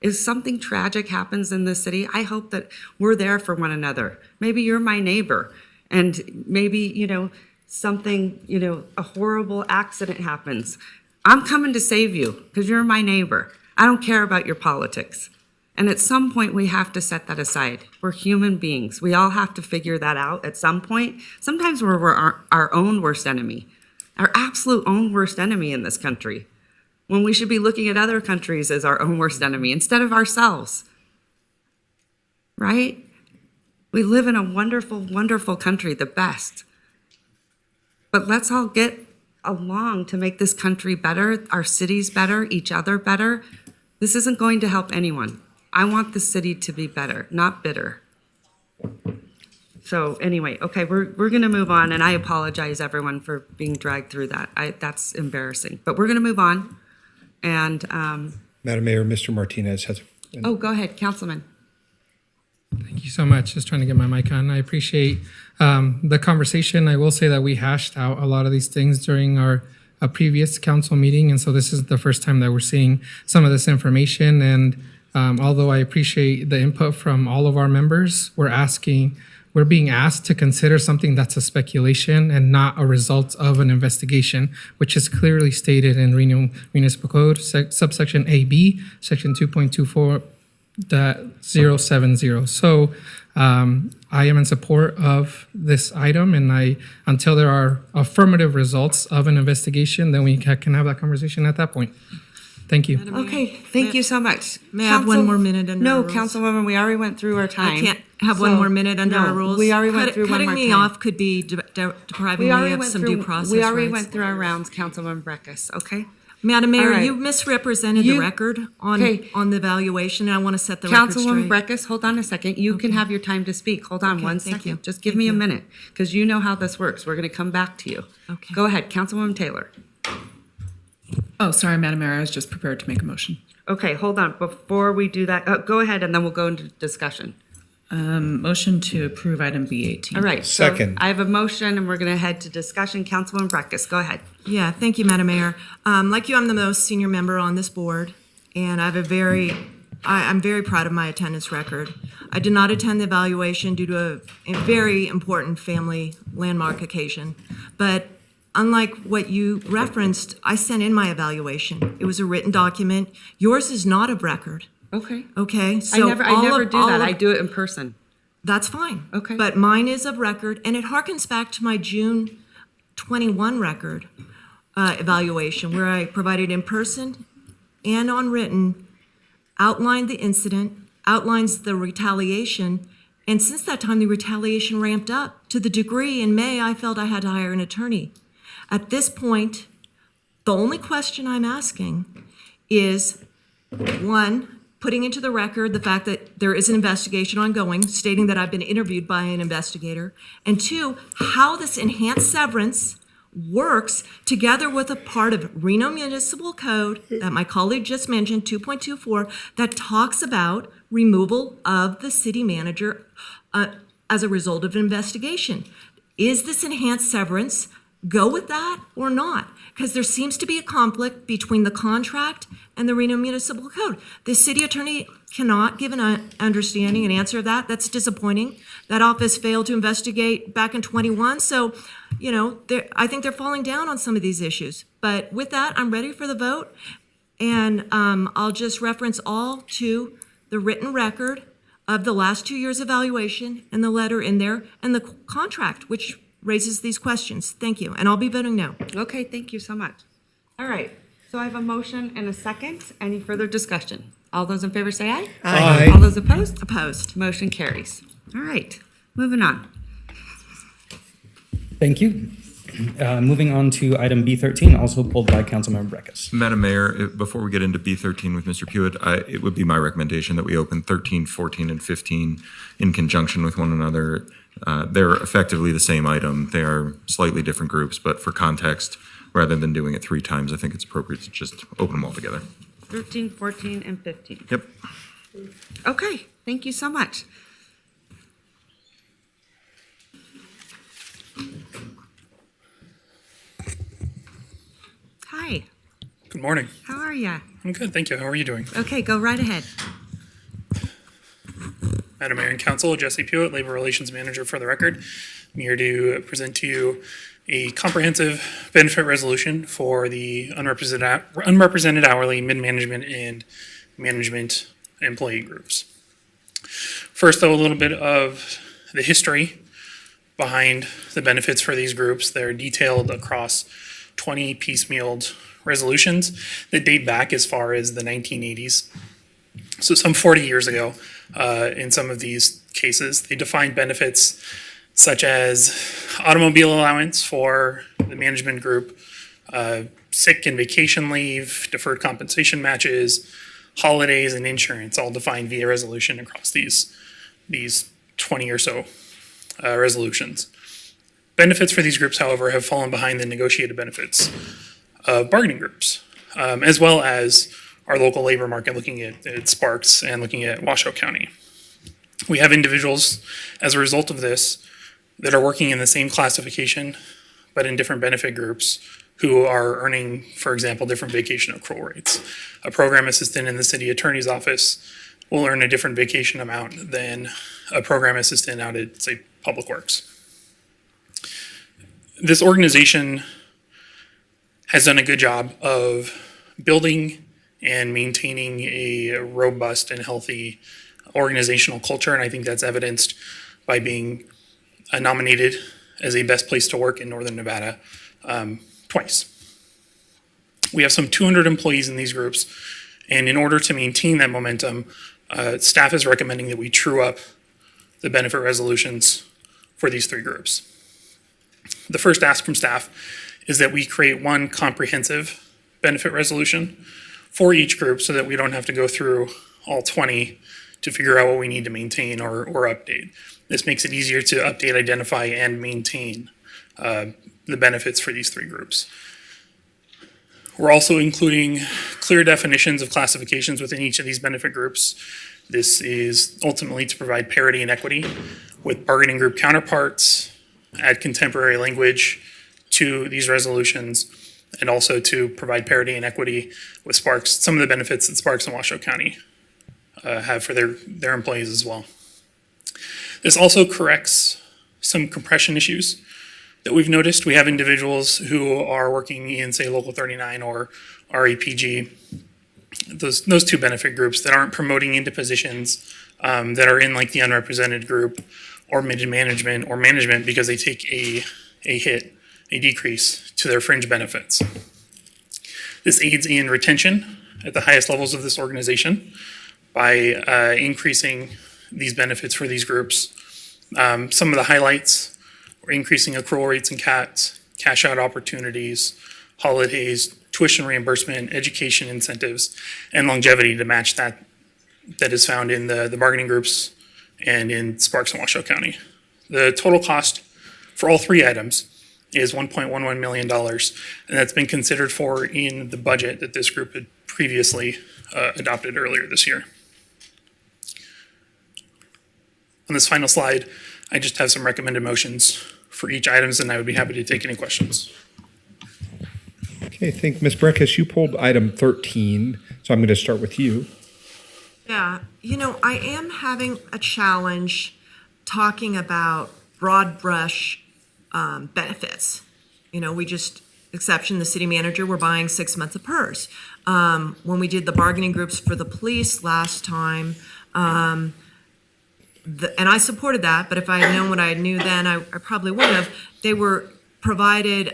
If something tragic happens in the city, I hope that we're there for one another. Maybe you're my neighbor, and maybe, you know, something, you know, a horrible accident happens. I'm coming to save you because you're my neighbor. I don't care about your politics. And at some point, we have to set that aside. We're human beings. We all have to figure that out at some point. Sometimes we're our own worst enemy, our absolute own worst enemy in this country, when we should be looking at other countries as our own worst enemy instead of ourselves. Right? We live in a wonderful, wonderful country, the best. But let's all get along to make this country better, our cities better, each other better. This isn't going to help anyone. I want the city to be better, not bitter. So anyway, okay, we're going to move on, and I apologize, everyone, for being dragged through that. That's embarrassing. But we're going to move on. And Madam Mayor, Mr. Martinez has. Oh, go ahead, Councilman. Thank you so much. Just trying to get my mic on. I appreciate the conversation. I will say that we hashed out a lot of these things during our previous council meeting, and so this is the first time that we're seeing some of this information. And although I appreciate the input from all of our members, we're being asked to consider something that's a speculation and not a result of an investigation, which is clearly stated in Reno Municipal Code, subsection AB, section 2.24.070. So I am in support of this item, and until there are affirmative results of an investigation, then we can have that conversation at that point. Thank you. Okay, thank you so much. May I have one more minute under our No, rules? Councilwoman, we already went through our time. I can't have one more minute under our rules? We already went through one more Cutting me time. off could be depriving me of some due process We already rights. went through our rounds, Councilwoman Breckus, okay? Madam Mayor, All right. you misrepresented the record on the evaluation, and I want to set the record straight. Councilwoman Breckus, hold on a second. You can have your time to speak. Hold on one thank second. you. Just give me a minute, because you know how this works. We're going to come back to you. Okay. Go ahead, Councilwoman Taylor. Oh, sorry, Madam Mayor, I was just prepared to make a motion. Okay, hold on. Before we do that, go ahead, and then we'll go into discussion. Motion to approve item B18. All right. so Second. I have a motion, and we're going to head to discussion. Councilwoman Breckus, go ahead. Yeah, thank you, Madam Mayor. Like you, I'm the most senior member on this board, and I'm very proud of my attendance record. I did not attend the evaluation due to a very important family landmark occasion, but unlike what you referenced, I sent in my evaluation. It was a written document. Yours is not of record. Okay. Okay, I so never do that. I do it in person. That's fine. Okay. But mine is of record, and it harkens back to my June 21 record evaluation, where I provided in person and on written, outlined the incident, outlines the retaliation, and since that time, the retaliation ramped up to the degree in May I felt I had to hire an attorney. At this point, the only question I'm asking is, one, putting into the record the fact that there is an investigation ongoing, stating that I've been interviewed by an investigator, and two, how this enhanced severance works together with a part of Reno Municipal Code that my colleague just mentioned, 2.24, that talks about removal of the city manager as a result of an investigation. Is this enhanced severance go with that or not? Because there seems to be a conflict between the contract and the Reno Municipal Code. The city attorney cannot give an understanding and answer that. That's disappointing. That office failed to investigate back in 21. So, you know, I think they're falling down on some of these issues. But with that, I'm ready for the vote. And I'll just reference all to the written record of the last 2 years' evaluation and the letter in there and the contract, which raises these questions. Thank you. And I'll be voting no. Okay, thank you so much. All right, so I have a motion and a second. Any further discussion? All those in favor say aye. Aye. All those opposed? Opposed. Motion carries. All right, moving on. Thank you. Moving on to item B13, also pulled by Councilmember Breckus. Madam Mayor, before we get into B13 with Mr. Pewitt, it would be my recommendation that we open 13, 14, and 15 in conjunction with one another. They're effectively the same item. They are slightly different groups, but for context, rather than doing it 3 times, I think it's appropriate to just open them all together. 13, 14, and 15. Yep. Okay, thank you so much. Hi, Good morning. how are ya? I'm good, thank you. How are you doing? Okay, go right ahead. Madam Mayor and Council, Jesse Pewitt, Labor Relations Manager for the record. I'm here to present to you a comprehensive benefit resolution for the unrepresented hourly, mid-management, and management employee groups. First, though, a little bit of the history behind the benefits for these groups. They're detailed across 20 piecemealed resolutions that date back as far as the 1980s. So some 40 years ago, in some of these cases, they defined benefits such as automobile allowance for the management group, sick and vacation leave, deferred compensation matches, holidays, and insurance, all defined via resolution across these 20 or so resolutions. Benefits for these groups, however, have fallen behind the negotiated benefits of bargaining groups, as well as our local labor market, looking at Sparks and looking at Washoe County. We have individuals, as a result of this, that are working in the same classification, but in different benefit groups, who are earning, for example, different vacation accrual rates. A program assistant in the city attorney's office will earn a different vacation amount than a program assistant out at, say, Public Works. This organization has done a good job of building and maintaining a robust and healthy organizational culture, and I think that's evidenced by being nominated as a best place to work in Northern Nevada twice. We have some 200 employees in these groups, and in order to maintain that momentum, staff is recommending that we true up the benefit resolutions for these 3 groups. The first ask from staff is that we create one comprehensive benefit resolution for each group so that we don't have to go through all 20 to figure out what we need to maintain or update. This makes it easier to update, identify, and maintain the benefits for these 3 groups. We're also including clear definitions of classifications within each of these benefit groups. This is ultimately to provide parity and equity with bargaining group counterparts, add contemporary language to these resolutions, and also to provide parity and equity with Sparks, some of the benefits that Sparks and Washoe County have for their employees as well. This also corrects some compression issues that we've noticed. We have individuals who are working in, say, Local 39 or RAPG, those 2 benefit groups that aren't promoting into positions that are in like the unrepresented group or mid-management or management because they take a hit, a decrease to their fringe benefits. This aids in retention at the highest levels of this organization by increasing these benefits for these groups. Some of the highlights are increasing accrual rates and cash out opportunities, holidays, tuition reimbursement, education incentives, and longevity to match that is found in the bargaining groups and in Sparks and Washoe County. The total cost for all 3 items is $1.11 million, and that's been considered for in the budget that this group had previously adopted earlier this year. On this final slide, I just have some recommended motions for each items, and I would be happy to take any questions. Okay, I think Ms. Breckus, you pulled item 13, so I'm going to start with you. Yeah, I am having a challenge talking about broad brush benefits. We just, exception the city manager, we're buying 6 months of PERS. When we did the bargaining groups for the police last time, and I supported that, but if I had known what I knew then, I probably would have. They were provided,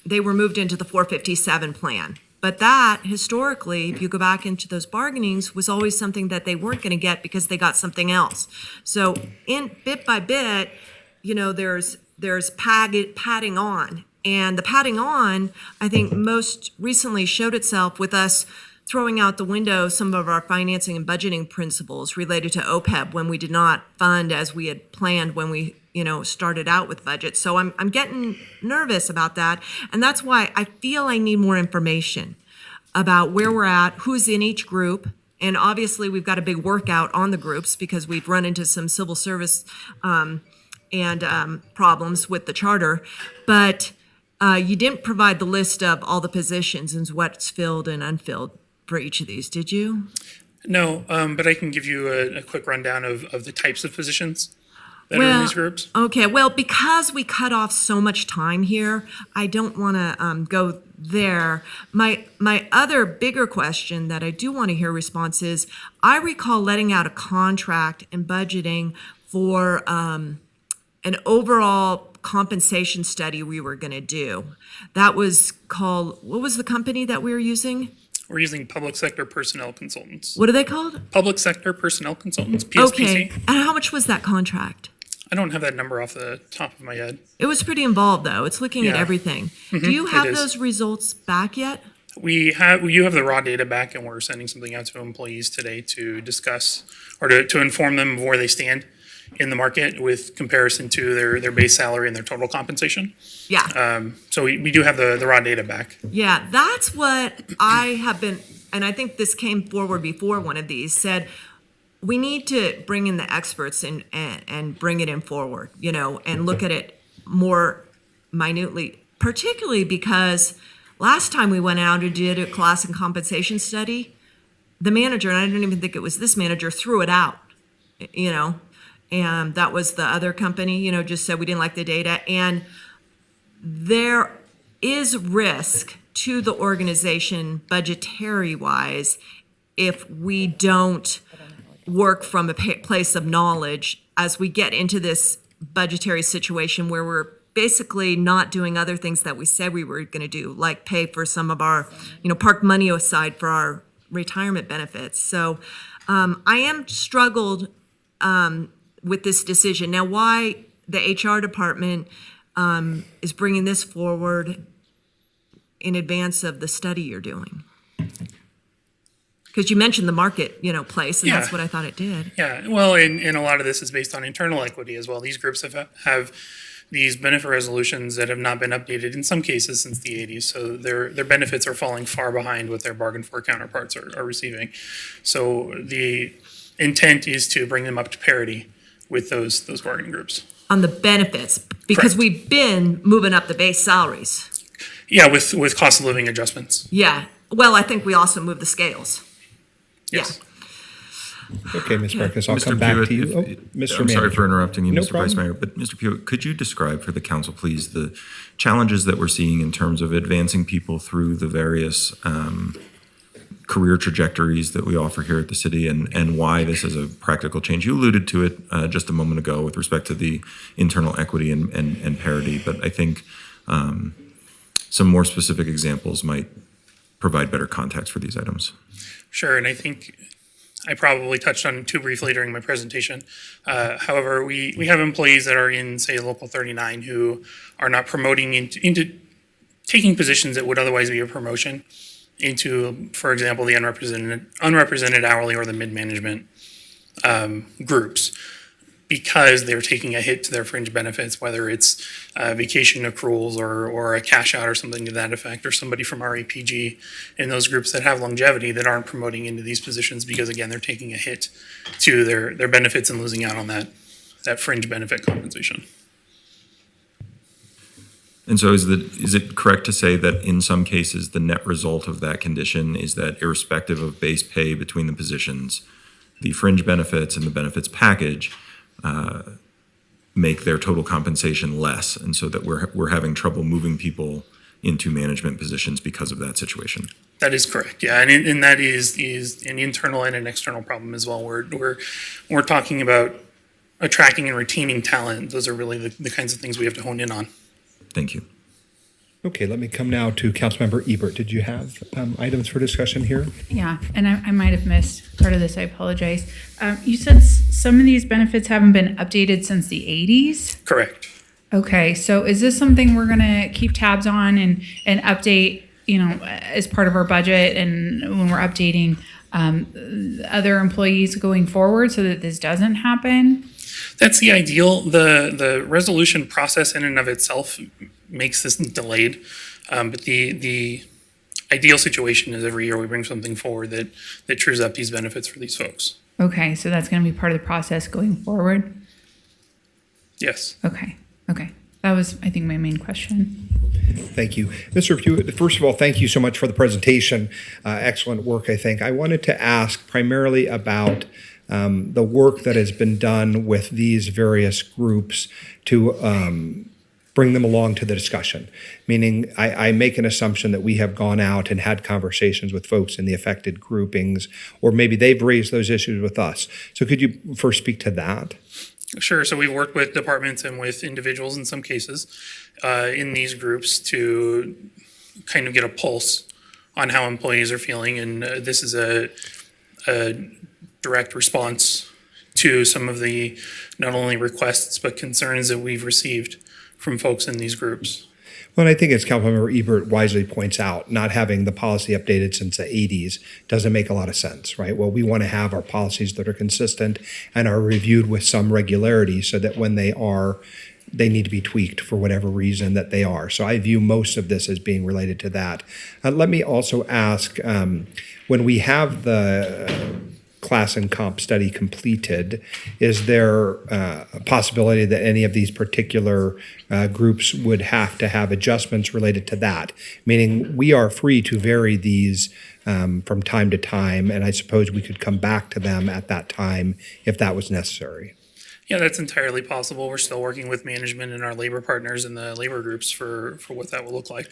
they were moved into the 457 plan. But that, historically, if you go back into those bargainings, was always something that they weren't going to get because they got something else. So in bit by bit, there's padding on. And the padding on, I think, most recently showed itself with us throwing out the window some of our financing and budgeting principles related to OPEB when we did not fund as we had planned when we started out with budget. So I'm getting nervous about that. And that's why I feel I need more information about where we're at, who's in each group. And obviously we've got a big workout on the groups because we've run into some civil service problems with the charter. But you didn't provide the list of all the positions and what's filled and unfilled for each of these, did you? No, but I can give you a quick rundown of the types of positions that are in these groups. Okay, well, because we cut off so much time here, I don't want to go there. My other bigger question that I do want to hear response is, I recall letting out a contract and budgeting for an overall compensation study we were going to do. That was called, what was the company that we were using? We're using Public Sector Personnel Consultants. What are they called? Public Sector Personnel Consultants, PSPC. Okay, and how much was that contract? I don't have that number off the top of my head. It was pretty involved, though. It's looking at Yeah. everything. Mhm, Do you it have is. those results back yet? You have the raw data back, and we're sending something out to employees today to discuss or to inform them of where they stand in the market with comparison to their base salary and their total compensation. Yeah. So we do have the raw data back. Yeah, that's what I have been, and I think this came forward before one of these, said we need to bring in the experts and bring it in forward, and look at it more minutely, particularly because last time we went out and did a class and compensation study, the manager, and I didn't even think it was this manager, threw it out, and that was the other company, just said we didn't like the data. And there is risk to the organization budgetary wise if we don't work from a place of knowledge as we get into this budgetary situation where we're basically not doing other things that we said we were going to do, like pay for some of our, park money aside for our retirement benefits. So I am struggled with this decision. Now, why the HR department is bringing this forward in advance of the study you're doing? Because you mentioned the market, place, and that's what I thought it did. Yeah, well, and a lot of this is based on internal equity as well. These groups have these benefit resolutions that have not been updated in some cases since the 80s. So their benefits are falling far behind what their bargain for counterparts are receiving. So the intent is to bring them up to parity with those bargaining groups. On the benefits, because Correct. we've been moving up the base salaries. Yeah, with cost of living adjustments. Yeah. Well, I think we also moved the scales. Yes. Okay, Ms. Marcus, I'll Mr. come back Pewitt, to you. if- Oh, I'm Mr. sorry Manager. for interrupting you, No Mr. Vice problem. Mayor, but Mr. Pewitt, could you describe for the council, please, the challenges that we're seeing in terms of advancing people through the various career trajectories that we offer here at the city and why this is a practical change? You alluded to it just a moment ago with respect to the internal equity and parity, but I think some more specific examples might provide better context for these items. Sure, and I think I probably touched on it too briefly during my presentation. However, we have employees that are in, say, Local 39 who are not promoting into taking positions that would otherwise be a promotion into, for example, the unrepresented hourly or the mid-management groups, because they're taking a hit to their fringe benefits, whether it's vacation accruals or a cash out or something to that effect, or somebody from our APG in those groups that have longevity that aren't promoting into these positions because, again, they're taking a hit to their benefits and losing out on that fringe benefit compensation. And so is it correct to say that in some cases, the net result of that condition is that irrespective of base pay between the positions, the fringe benefits and the benefits package make their total compensation less, and so that we're having trouble moving people into management positions because of that situation? That is correct, yeah, and that is an internal and an external problem as well. We're talking about attracting and retaining talent. Those are really the kinds of things we have to hone in on. Thank you. Okay, let me come now to Councilmember Ebert. Did you have items for discussion here? Yeah, and I might have missed part of this. I apologize. You said some of these benefits haven't been updated since the 80s? Correct. Okay, so is this something we're gonna keep tabs on and update, as part of our budget and when we're updating other employees going forward so that this doesn't happen? That's the ideal. The resolution process in and of itself makes this delayed. But the ideal situation is every year we bring something forward that trues up these benefits for these folks. Okay, so that's gonna be part of the process going forward? Yes. Okay. That was, I think, my main question. Thank you. Mr. Pugh, first of all, thank you so much for the presentation. Excellent work, I think. I wanted to ask primarily about the work that has been done with these various groups to bring them along to the discussion. Meaning, I make an assumption that we have gone out and had conversations with folks in the affected groupings, or maybe they've raised those issues with us. So could you first speak to that? Sure. So we've worked with departments and with individuals in some cases in these groups to kind of get a pulse on how employees are feeling. And this is a direct response to some of the not only requests but concerns that we've received from folks in these groups. Well, I think as Councilmember Ebert wisely points out, not having the policy updated since the 80s doesn't make a lot of sense, right? Well, we want to have our policies that are consistent and are reviewed with some regularity so that when they need to be tweaked for whatever reason that they are. So I view most of this as being related to that. Let me also ask, when we have the class and comp study completed, is there a possibility that any of these particular groups would have to have adjustments related to that? Meaning we are free to vary these from time to time, and I suppose we could come back to them at that time if that was necessary. Yeah, that's entirely possible. We're still working with management and our labor partners and the labor groups for what that will look like.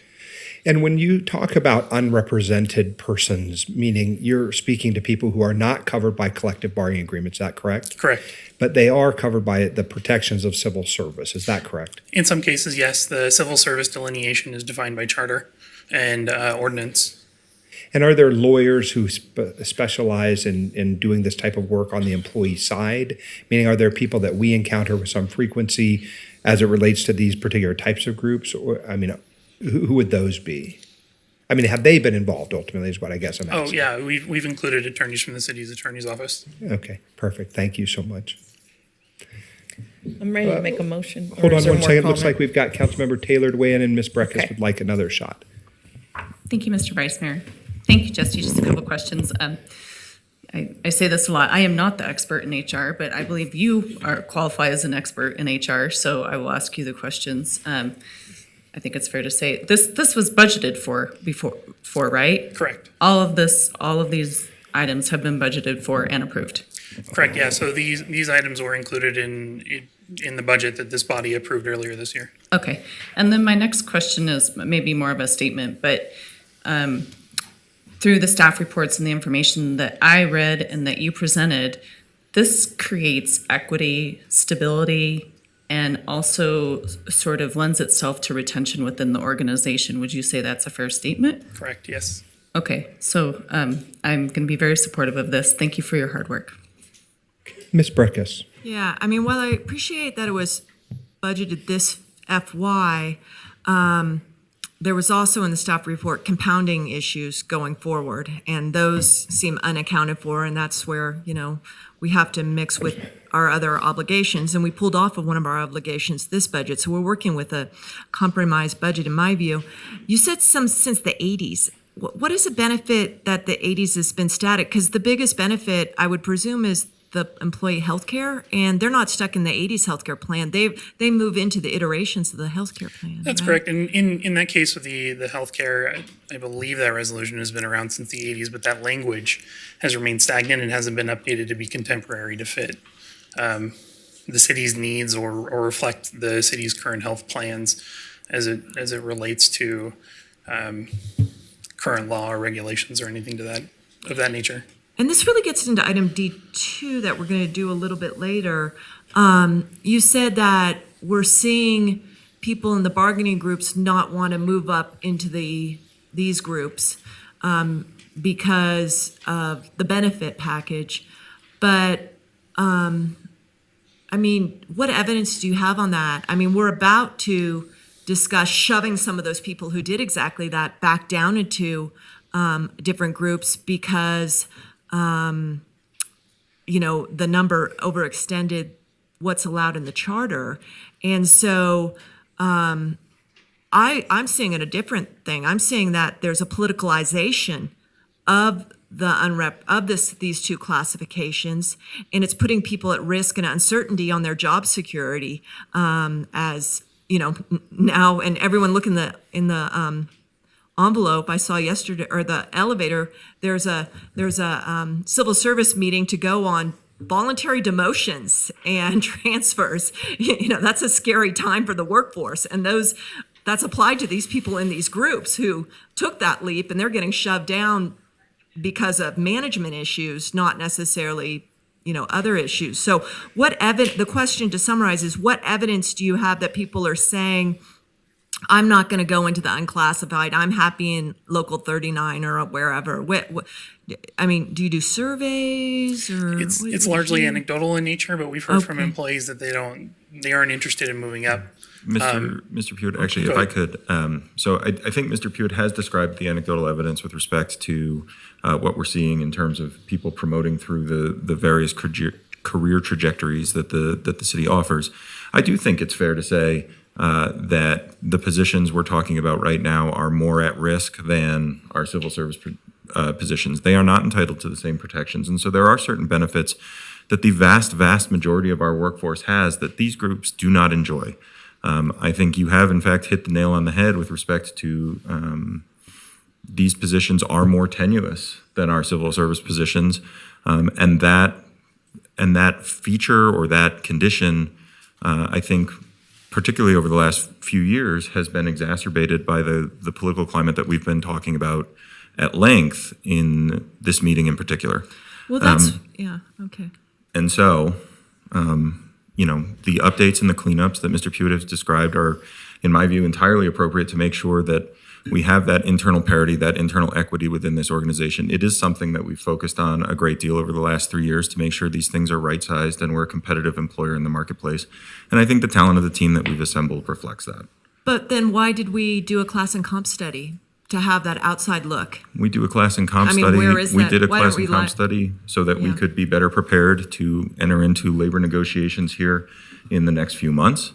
And when you talk about unrepresented persons, meaning you're speaking to people who are not covered by collective bargaining agreements, is that correct? Correct. But they are covered by the protections of civil service, is that correct? In some cases, yes. The civil service delineation is defined by charter and ordinance. And are there lawyers who specialize in doing this type of work on the employee side? Meaning, are there people that we encounter with some frequency as it relates to these particular types of groups? Or, I mean, who would those be? I mean, have they been involved ultimately is what I guess I'm asking. Oh, yeah. We've included attorneys from the city's attorney's office. Okay, perfect. Thank you so much. I'm ready to make a motion. Hold on one second. Looks like we've got Councilmember Taylor to weigh in, and Ms. Breckus would like another shot. Thank you, Mr. Vice Mayor. Thank you, Jesse. Just a couple questions. I say this a lot. I am not the expert in HR, but I believe you qualify as an expert in HR, so I will ask you the questions. I think it's fair to say this was budgeted for before, right? Correct. All of these items have been budgeted for and approved. Correct. Yeah. So these items were included in the budget that this body approved earlier this year. Okay. And then my next question is maybe more of a statement, but through the staff reports and the information that I read and that you presented, this creates equity, stability, and also sort of lends itself to retention within the organization. Would you say that's a fair statement? Correct. Yes. Okay. So I'm going to be very supportive of this. Thank you for your hard work. Ms. Breckus. Yeah, I mean, while I appreciate that it was budgeted this FY, there was also in the staff report compounding issues going forward, and those seem unaccounted for, and that's where, we have to mix with our other obligations, and we pulled off of one of our obligations this budget, so we're working with a compromised budget in my view. You said since the 80s. What is the benefit that the 80s has been static? Because the biggest benefit, I would presume, is the employee health care, and they're not stuck in the 80s healthcare plan. They move into the iterations of the healthcare plan. That's right? correct. And in that case with the healthcare, I believe that resolution has been around since the 80s, but that language has remained stagnant and hasn't been updated to be contemporary to fit the city's needs or reflect the city's current health plans as it relates to current law or regulations or anything of that nature. and this really gets into item D2 that we're going to do a little bit later. You said that we're seeing people in the bargaining groups not want to move up into these groups because of the benefit package. But, I mean, what evidence do you have on that? I mean, we're about to discuss shoving some of those people who did exactly that back down into different groups because, you know, the number overextended what's allowed in the charter. And so I'm seeing a different thing. I'm seeing that there's a politicalization of these two classifications, and it's putting people at risk and uncertainty on their job security. As you know, now, and everyone look in the envelope I saw yesterday, or the elevator. There's a civil service meeting to go on voluntary demotions and transfers. You know, that's a scary time for the workforce, and that's applied to these people in these groups who took that leap, and they're getting shoved down because of management issues, not necessarily, you know, other issues. So the question to summarize is, what evidence do you have that people are saying, I'm not going to go into the unclassified, I'm happy in local 39 or wherever? I mean, do you do surveys, or? It's largely anecdotal in nature, but we've heard from employees that they aren't interested in moving up. Mr. Pugh, actually, if I could, so I think Mr. Pugh has described the anecdotal evidence with respect to what we're seeing in terms of people promoting through the various career trajectories that the city offers. I do think it's fair to say that the positions we're talking about right now are more at risk than our civil service positions. They are not entitled to the same protections, and so there are certain benefits that the vast majority of our workforce has that these groups do not enjoy. I think you have, in fact, hit the nail on the head with respect to these positions are more tenuous than our civil service positions, and that feature or that condition, I think, particularly over the last few years, has been exacerbated by the political climate that we've been talking about at length in this meeting in particular. Well, that's yeah, okay. And so, you know, the updates and the cleanups that Mr. Pugh has described are, in my view, entirely appropriate to make sure that we have that internal parity, that internal equity within this organization. It is something that we've focused on a great deal over the last 3 years to make sure these things are right-sized and we're a competitive employer in the marketplace. And I think the talent of the team that we've assembled reflects that. But then why did we do a class and comp study to have that outside look? We do a class and comp study. Where is we that? did a Why class don't and we comp study so that we could be better prepared to enter into labor negotiations here in the next few months.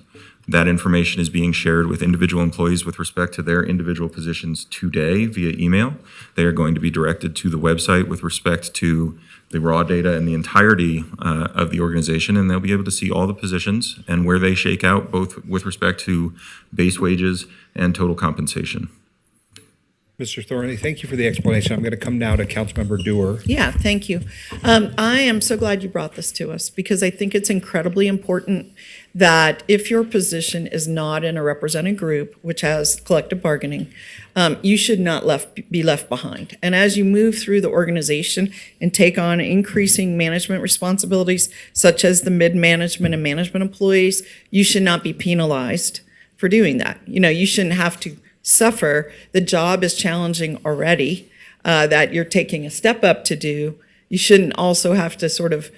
That information is being shared with individual employees with respect to their individual positions today via email. They are going to be directed to the website with respect to the raw data and the entirety of the organization, and they'll be able to see all the positions and where they shake out, both with respect to base wages and total compensation. Mr. Thornley, thank you for the explanation. I'm going to come now to Councilmember Dewar. Yeah, thank you. I am so glad you brought this to us because I think it's incredibly important that if your position is not in a represented group, which has collective bargaining, you should not be left behind. And as you move through the organization and take on increasing management responsibilities, such as the mid-management and management employees, you should not be penalized for doing that. You know, you shouldn't have to suffer. The job is challenging already, that you're taking a step up to do. You shouldn't also have to sort of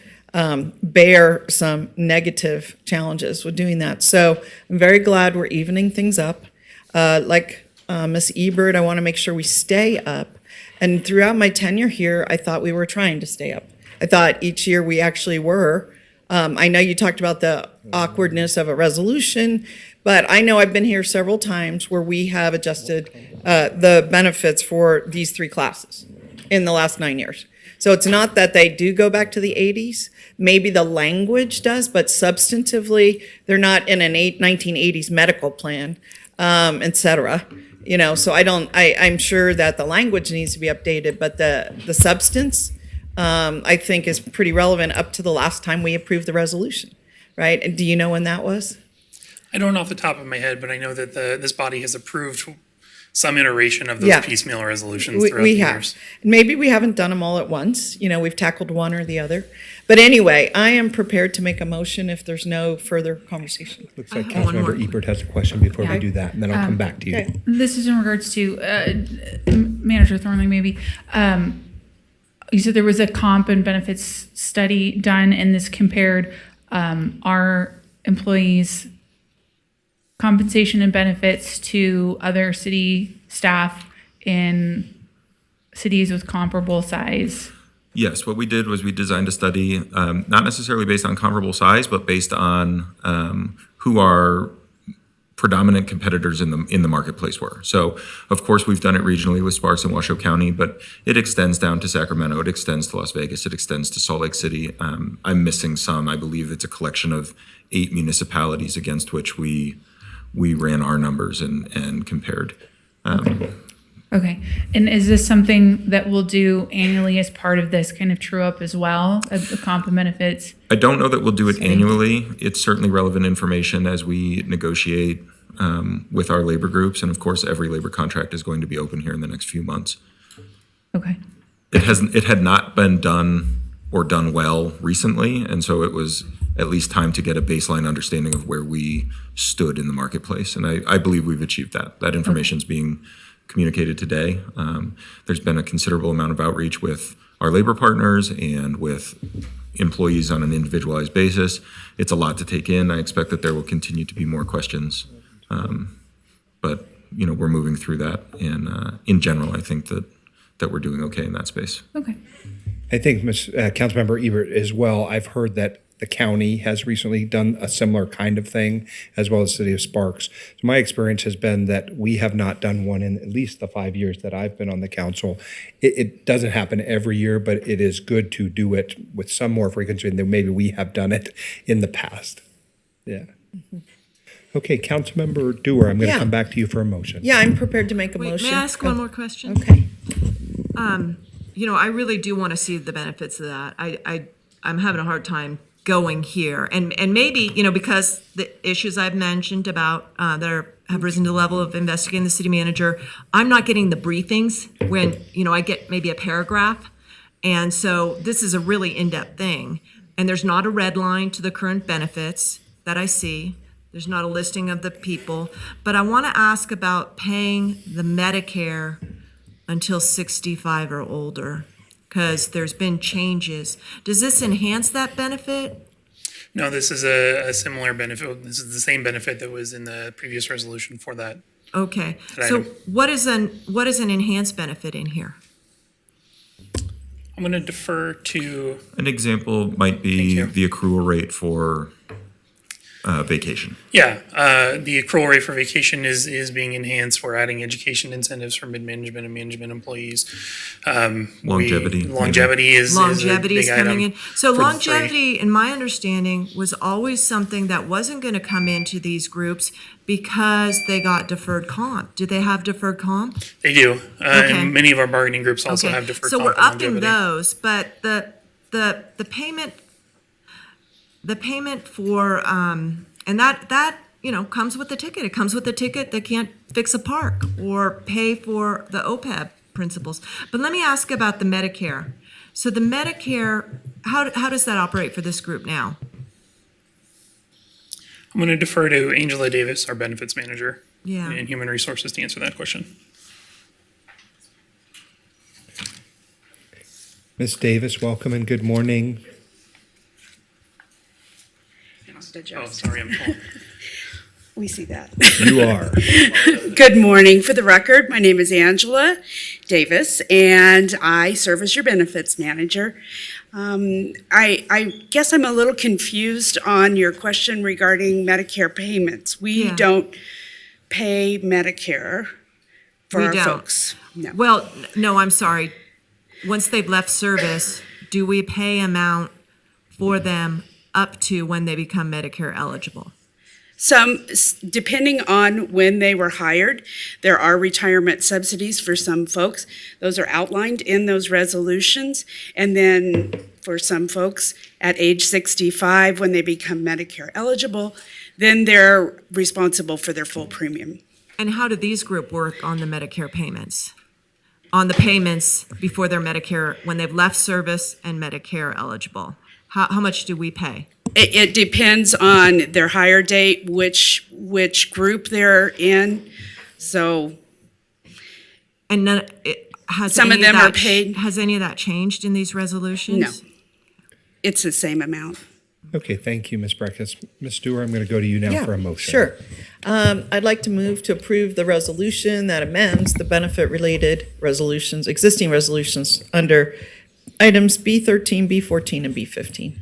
bear some negative challenges with doing that. So I'm very glad we're evening things up. Like Ms. Ebert, I want to make sure we stay up. And throughout my tenure here, I thought we were trying to stay up. I thought each year we actually were. I know you talked about the awkwardness of a resolution, but I know I've been here several times where we have adjusted the benefits for these three classes in the last 9 years. So it's not that they do go back to the 80s. Maybe the language does, but substantively, they're not in a 1980s medical plan, et cetera. You know, so I'm sure that the language needs to be updated, but the substance, I think, is pretty relevant up to the last time we approved the resolution, right? And do you know when that was? I don't know off the top of my head, but I know that this body has approved some iteration of those Yeah. piecemeal resolutions throughout We the have. years. Maybe we haven't done them all at once. We've tackled one or the other. But anyway, I am prepared to make a motion if there's no further conversation. Looks like have one more. Councilmember Ebert has a question before we Yeah. do that, and then I'll come back to you. Okay. This is in regards to Manager Thornley, maybe. You said there was a comp and benefits study done, and this compared our employees' compensation and benefits to other city staff in cities with comparable size. Yes, what we did was we designed a study, not necessarily based on comparable size, but based on who our predominant competitors in the marketplace were. So, of course, we've done it regionally with Sparks and Washoe County, but it extends down to Sacramento, it extends to Las Vegas, it extends to Salt Lake City. I'm missing some. I believe it's a collection of 8 municipalities against which we ran our numbers and compared. Okay, and is this something that we'll do annually as part of this kind of true up as well, of the comp and benefits? I don't know that we'll do it annually. It's certainly relevant information as we negotiate with our labor groups. And of course, every labor contract is going to be open here in the next few months. Okay. It had not been done or done well recently. And so it was at least time to get a baseline understanding of where we stood in the marketplace. And I believe we've achieved that. That information is being communicated today. There's been a considerable amount of outreach with our labor partners and with employees on an individualized basis. It's a lot to take in. I expect that there will continue to be more questions. But we're moving through that. And in general, I think that we're doing okay in that space. Okay. I think Councilmember Ebert as well. I've heard that the county has recently done a similar kind of thing, as well as the city of Sparks. So my experience has been that we have not done one in at least the 5 years that I've been on the council. It doesn't happen every year, but it is good to do it with some more frequency than maybe we have done it in the past. Yeah. Okay, Councilmember Dewar, I'm going to Yeah. come back to you for a motion. Yeah, I'm prepared to make a Wait, motion. may I ask one more question? Okay. I really do want to see the benefits of that. I'm having a hard time going here. And maybe, because the issues I've mentioned about that have risen to the level of investigating the city manager, I'm not getting the briefings when, I get maybe a paragraph. And so this is a really in-depth thing. And there's not a red line to the current benefits that I see. There's not a listing of the people. But I want to ask about paying the Medicare until 65 or older, because there's been changes. Does this enhance that benefit? No, this is a similar benefit. This is the same benefit that was in the previous resolution for that. Okay, that so item. what is an enhanced benefit in here? I'm going to defer to, An example might be the accrual rate for vacation. the accrual rate for vacation is being enhanced. We're adding education incentives for mid-management and management employees. Longevity, Longevity is a Longevity is big coming item in. So for the three. longevity, in my understanding, was always something that wasn't going to come into these groups because they got deferred comp. Do they have deferred comp? They do. Okay. And many of our bargaining groups also Okay. have deferred So comp we're and upping longevity. those, but the payment for and that comes with the ticket. It comes with the ticket. They can't fix a park or pay for the OPEB principles. But let me ask about the Medicare. So the Medicare, how does that operate for this group now? I'm going to defer to Angela Davis, our benefits manager Yeah. in human resources, to answer that question. Ms. Davis, welcome and good morning. Oh, sorry, I'm full. We see that. You are. Good morning. For the record, my name is Angela Davis, and I serve as your benefits manager. I guess I'm a little confused on your question regarding Medicare payments. We Yeah. don't pay Medicare for We our don't. folks. No. Well, no, I'm sorry. Once they've left service, do we pay amount for them up to when they become Medicare eligible? Depending on when they were hired, there are retirement subsidies for some folks. Those are outlined in those resolutions. And then for some folks at age 65, when they become Medicare eligible, then they're responsible for their full premium. And how do these group work on the Medicare payments? On the payments before their Medicare, when they've left service and Medicare eligible? How much do we pay? It depends on their hire date, which group they're in. So And none, has some of any them that are paid. Has any of that changed in these resolutions? No, it's the same amount. Okay, thank you, Ms. Breckus. Ms. Stewart, I'm going to go to you now for a motion. Sure. I'd like to move to approve the resolution that amends the benefit-related resolutions, existing resolutions under items B13, B14, and B15.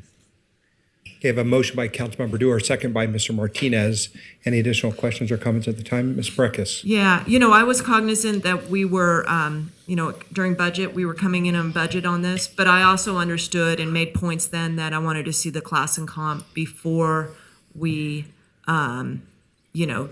Okay, I have a motion by Councilmember Dewar, second by Mr. Martinez. Any additional questions or comments at the time? Ms. Breckus? Yeah, I was cognizant that we were, during budget, we were coming in on budget on this, but I also understood and made points then that I wanted to see the class and comp before we,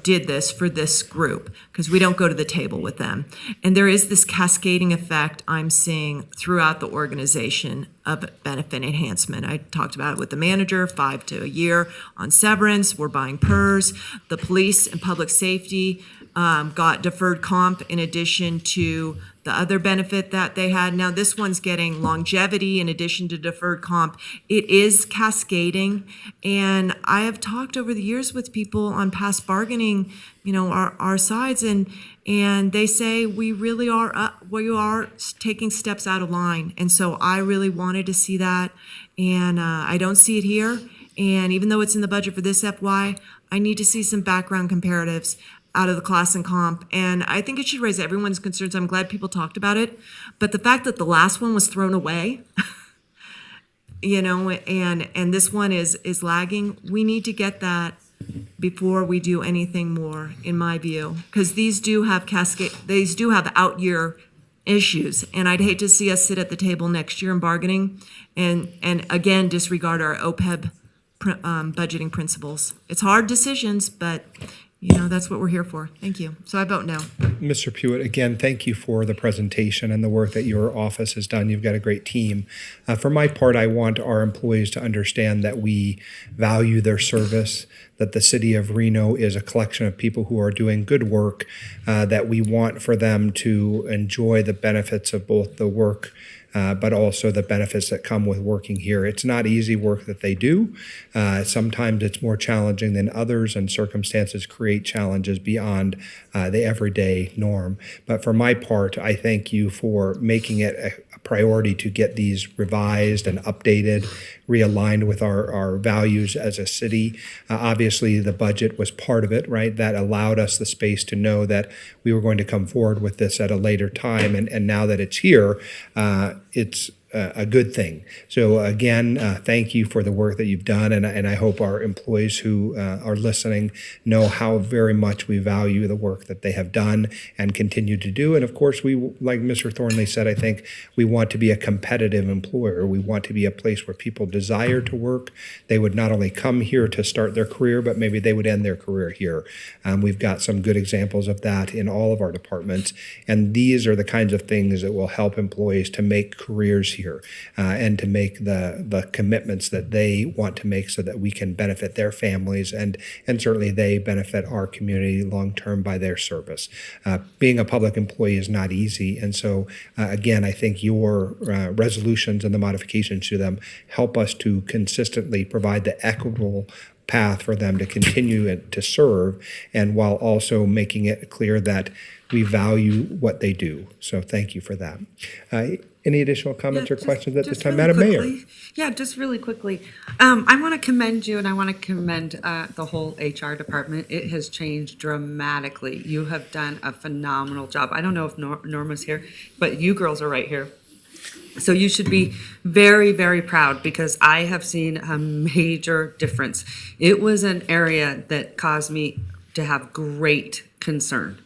did this for this group, because we don't go to the table with them. And there is this cascading effect I'm seeing throughout the organization of benefit enhancement. I talked about it with the manager, 5 to a year on severance. We're buying PERS. The police and public safety got deferred comp in addition to the other benefit that they had. Now this one's getting longevity in addition to deferred comp. It is cascading. And I have talked over the years with people on past bargaining, our sides, and they say we really are taking steps out of line. And so I really wanted to see that. And I don't see it here. And even though it's in the budget for this FY, I need to see some background comparatives out of the class and comp. And I think it should raise everyone's concerns. I'm glad people talked about it. But the fact that the last one was thrown away, and this one is lagging, we need to get that before we do anything more, in my view. Because these do have out year issues. And I'd hate to see us sit at the table next year in bargaining and again disregard our OPEB budgeting principles. It's hard decisions, but that's what we're here for. Thank you. So I vote no. Mr. Pewitt, again, thank you for the presentation and the work that your office has done. You've got a great team. For my part, I want our employees to understand that we value their service, that the city of Reno is a collection of people who are doing good work, that we want for them to enjoy the benefits of both the work but also the benefits that come with working here. It's not easy work that they do. Sometimes it's more challenging than others, and circumstances create challenges beyond the everyday norm. But for my part, I thank you for making it a priority to get these revised and updated, realigned with our values as a city. Obviously, the budget was part of it, right? That allowed us the space to know that we were going to come forward with this at a later time. And now that it's here, it's a good thing. So again, thank you for the work that you've done, and I hope our employees who are listening know how very much we value the work that they have done and continue to do. And of course, we, like Mr. Thornley said, I think we want to be a competitive employer. We want to be a place where people desire to work. They would not only come here to start their career, but maybe they would end their career here. We've got some good examples of that in all of our departments, and these are the kinds of things that will help employees to make careers here. And to make the commitments that they want to make so that we can benefit their families and certainly they benefit our community long-term by their service. Being a public employee is not easy. And so, again, I think your resolutions and the modifications to them help us to consistently provide the equitable path for them to continue to serve, and while also making it clear that we value what they do. So thank you for that. Any additional comments or questions at this time? Madam Mayor. Yeah, just really quickly. I want to commend you, and I want to commend the whole HR department. It has changed dramatically. You have done a phenomenal job. I don't know if Norma's here, but you girls are right here. So you should be very, very proud, because I have seen a major difference. It was an area that caused me to have great concern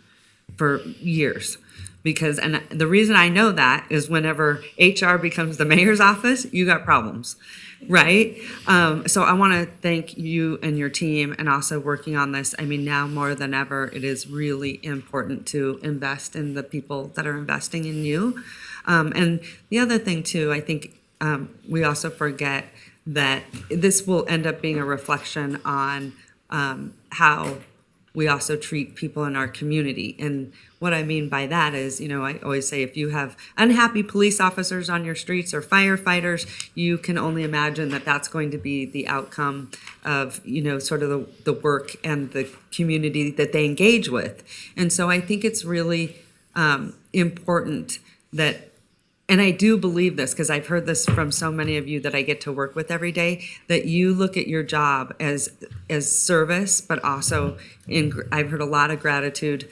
for years. And the reason I know that is whenever HR becomes the mayor's office, you got problems, right? So I want to thank you and your team, and also working on this. I mean, now more than ever, it is really important to invest in the people that are investing in you. And the other thing too, I think we also forget that this will end up being a reflection on how we also treat people in our community. And what I mean by that is, I always say if you have unhappy police officers on your streets or firefighters, you can only imagine that that's going to be the outcome of, sort of the work and the community that they engage with. And so I think it's really important that, and I do believe this because I've heard this from so many of you that I get to work with every day, that you look at your job as service, but also I've heard a lot of gratitude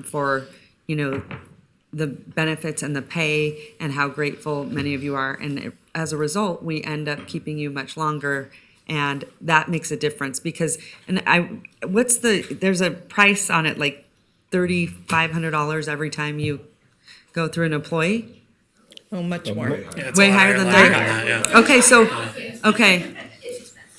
for, the benefits and the pay and how grateful many of you are. And as a result, we end up keeping you much longer. And that makes a difference because, there's a price on it, like $3,500 every time you go through an employee? Oh, much more. Way higher than that? Okay, okay.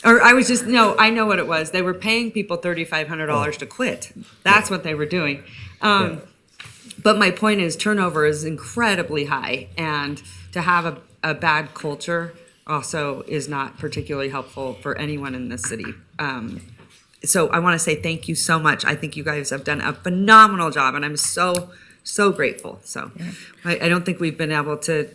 Or I know what it was. They were paying people $3,500 to quit. That's what they were doing. But my point is turnover is incredibly high, and to have a bad culture also is not particularly helpful for anyone in this city. So I want to say thank you so much. I think you guys have done a phenomenal job, and I'm so grateful. So I don't think we've been able to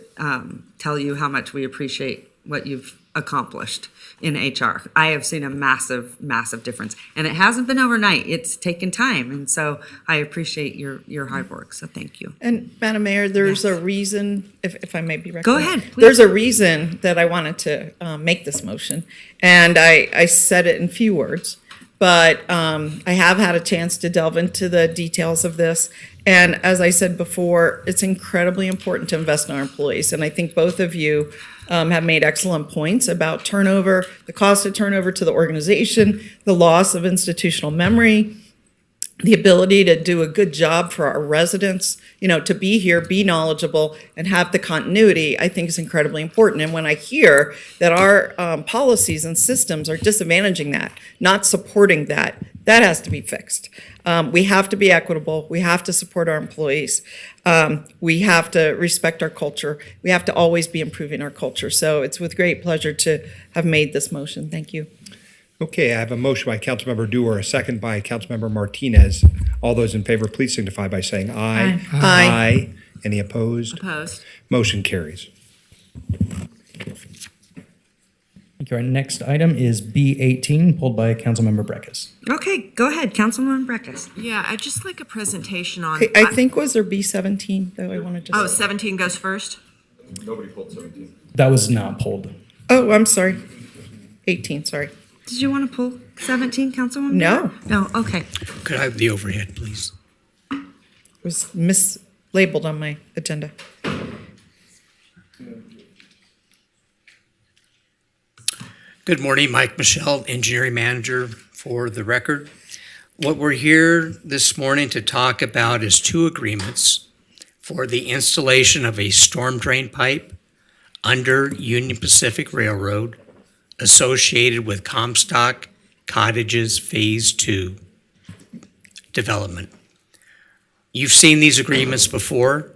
tell you how much we appreciate what you've accomplished in HR. I have seen a massive, massive difference. And it hasn't been overnight. It's taken time. And so I appreciate your hard work. So thank you. And Madam Mayor, there's a reason, if I may be recognized. Go ahead, please. There's a reason that I wanted to make this motion. And I said it in few words. But I have had a chance to delve into the details of this. And as I said before, it's incredibly important to invest in our employees. And I think both of you have made excellent points about turnover, the cost of turnover to the organization, the loss of institutional memory, the ability to do a good job for our residents, to be here, be knowledgeable, and have the continuity, I think is incredibly important. And when I hear that our policies and systems are disadvantaging that, not supporting that, that has to be fixed. We have to be equitable. We have to support our employees. We have to respect our culture. We have to always be improving our culture. So it's with great pleasure to have made this motion. Thank you. Okay, I have a motion by Councilmember Dewar, a second by Councilmember Martinez. All those in favor, please signify by saying aye. Aye. Aye. Any opposed? Opposed. Motion carries. Thank you. Our next item is B18, pulled by Councilmember Breckus. Okay, go ahead, Councilwoman Breckus. Yeah, I'd just like a presentation on. I think was there B17 that I wanted to. Oh, 17 goes first? Nobody pulled 17. That was not pulled. Oh, I'm sorry. 18, sorry. Did you want to pull 17, Councilwoman? No. No, okay. Could I have the overhead, please? It was mislabeled on my agenda. Good morning, Mike Michelle, Engineering Manager for the record. What we're here this morning to talk about is two agreements for the installation of a storm drain pipe under Union Pacific Railroad associated with Comstock Cottages Phase 2 development. You've seen these agreements before.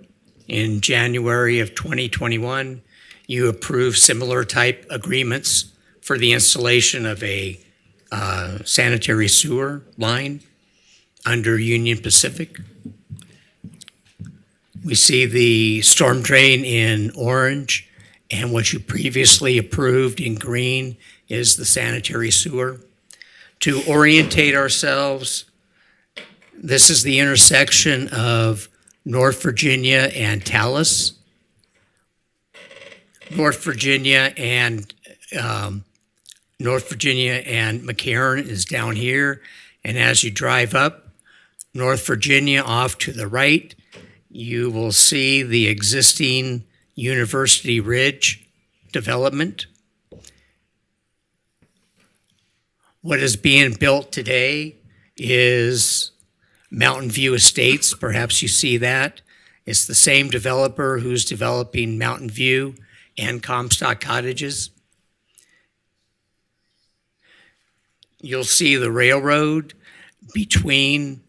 In January of 2021, you approved similar type agreements for the installation of a sanitary sewer line under Union Pacific. We see the storm drain in orange, and what you previously approved in green is the sanitary sewer. To orientate ourselves, this is the intersection of North Virginia and Tallis. North Virginia and McCarran is down here. And as you drive up North Virginia off to the right, you will see the existing University Ridge development. What is being built today is Mountain View Estates. Perhaps you see that. It's the same developer who's developing Mountain View and Comstock Cottages. You'll see the railroad between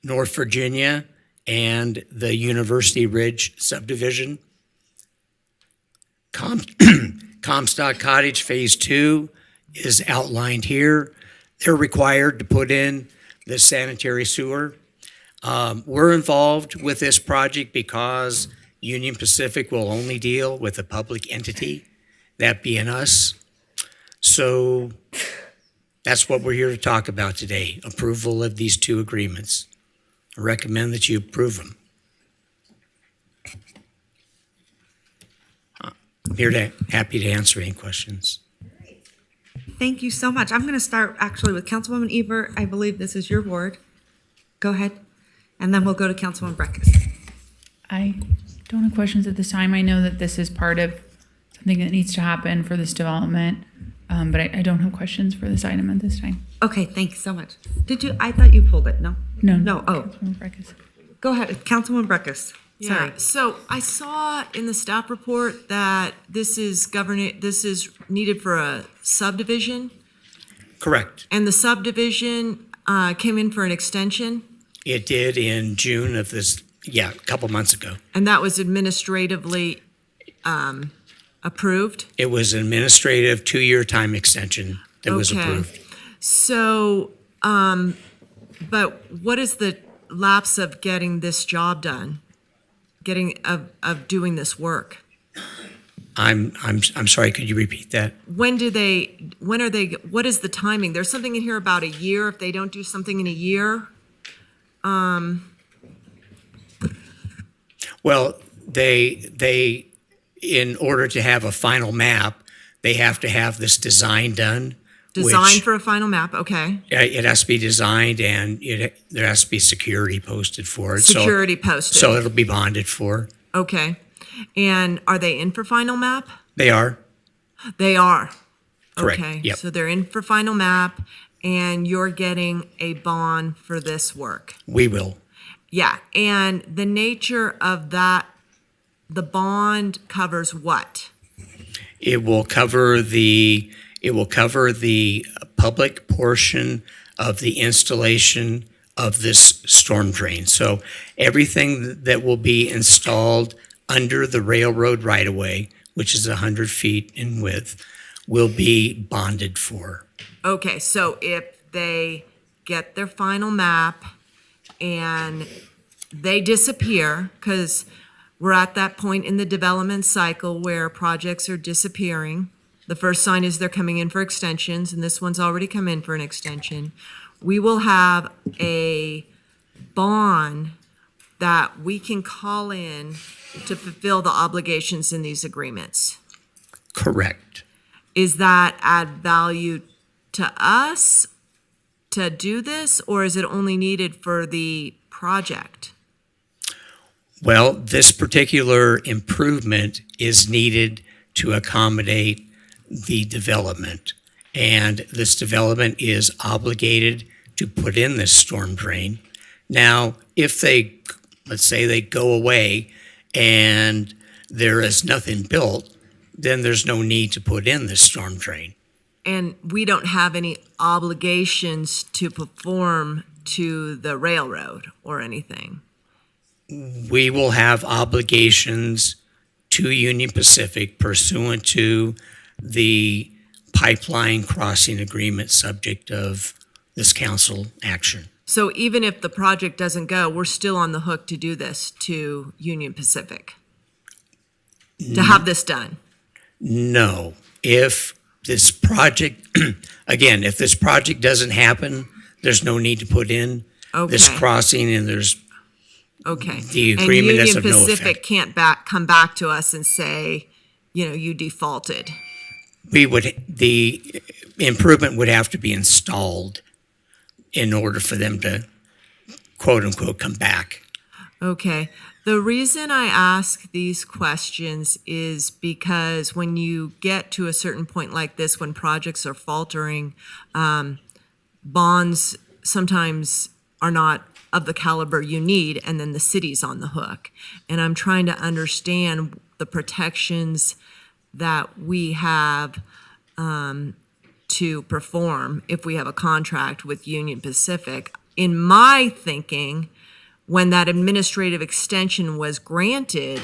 North Virginia and the University Ridge subdivision. Comstock Cottage Phase 2 is outlined here. They're required to put in the sanitary sewer. We're involved with this project because Union Pacific will only deal with a public entity, that being us. So that's what we're here to talk about today, approval of these two agreements. I recommend that you approve them. I'm happy to answer any questions. Thank you so much. I'm going to start actually with Councilwoman Ebert. I believe this is your ward. Go ahead. And then we'll go to Councilwoman Breckus. I don't have questions at this time. I know that this is part of something that needs to happen for this development, but I don't have questions for this item at this time. Okay, thank you so much. I thought you pulled it, no? No. No, oh. Councilwoman Breckus. Go ahead, Councilwoman Breckus. Sorry. Yeah, so I saw in the staff report that this is needed for a subdivision, Correct. and the subdivision came in for an extension, It did in June of this, a couple months ago. and that was administratively approved. It was an administrative 2-year time extension that was Okay. approved. So, but what is the lapse of getting this job done? Of doing this work? I'm sorry, could you repeat that? What is the timing? There's something in here about a year, if they don't do something in a year. Well, they, in order to have a final map, they have to have this design done. Design for a final map, okay. It has to be designed and there has to be security posted for it. Security posted. So it'll be bonded for. Okay. And are they in for final map? They are. They are. Correct. Okay. Yep. So they're in for final map and you're getting a bond for this work. We will. Yeah. And the nature of that, the bond covers what? It will cover the public portion of the installation of this storm drain. So everything that will be installed under the railroad right-of-way, which is 100 feet in width, will be bonded for. Okay, so if they get their final map and they disappear, because we're at that point in the development cycle where projects are disappearing. The first sign is they're coming in for extensions, and this one's already come in for an extension. We will have a bond that we can call in to fulfill the obligations in these agreements. Correct. Is that add value to us to do this, or is it only needed for the project? Well, this particular improvement is needed to accommodate the development. And this development is obligated to put in this storm drain. Now, if let's say they go away and there is nothing built, then there's no need to put in this storm drain. And we don't have any obligations to perform to the railroad or anything. We will have obligations to Union Pacific pursuant to the pipeline crossing agreement subject of this council action. So even if the project doesn't go, we're still on the hook to do this to Union Pacific, to have this done. No. If this project, again, if this project doesn't happen, there's no need to put in this Okay. crossing and there's Okay. the agreement is of And no Union Pacific effect. can't come back to us and say, you defaulted. The improvement would have to be installed in order for them to quote unquote come back. Okay. The reason I ask these questions is because when you get to a certain point like this, when projects are faltering, bonds sometimes are not of the caliber you need, and then the city's on the hook. And I'm trying to understand the protections that we have to perform if we have a contract with Union Pacific. In my thinking, when that administrative extension was granted,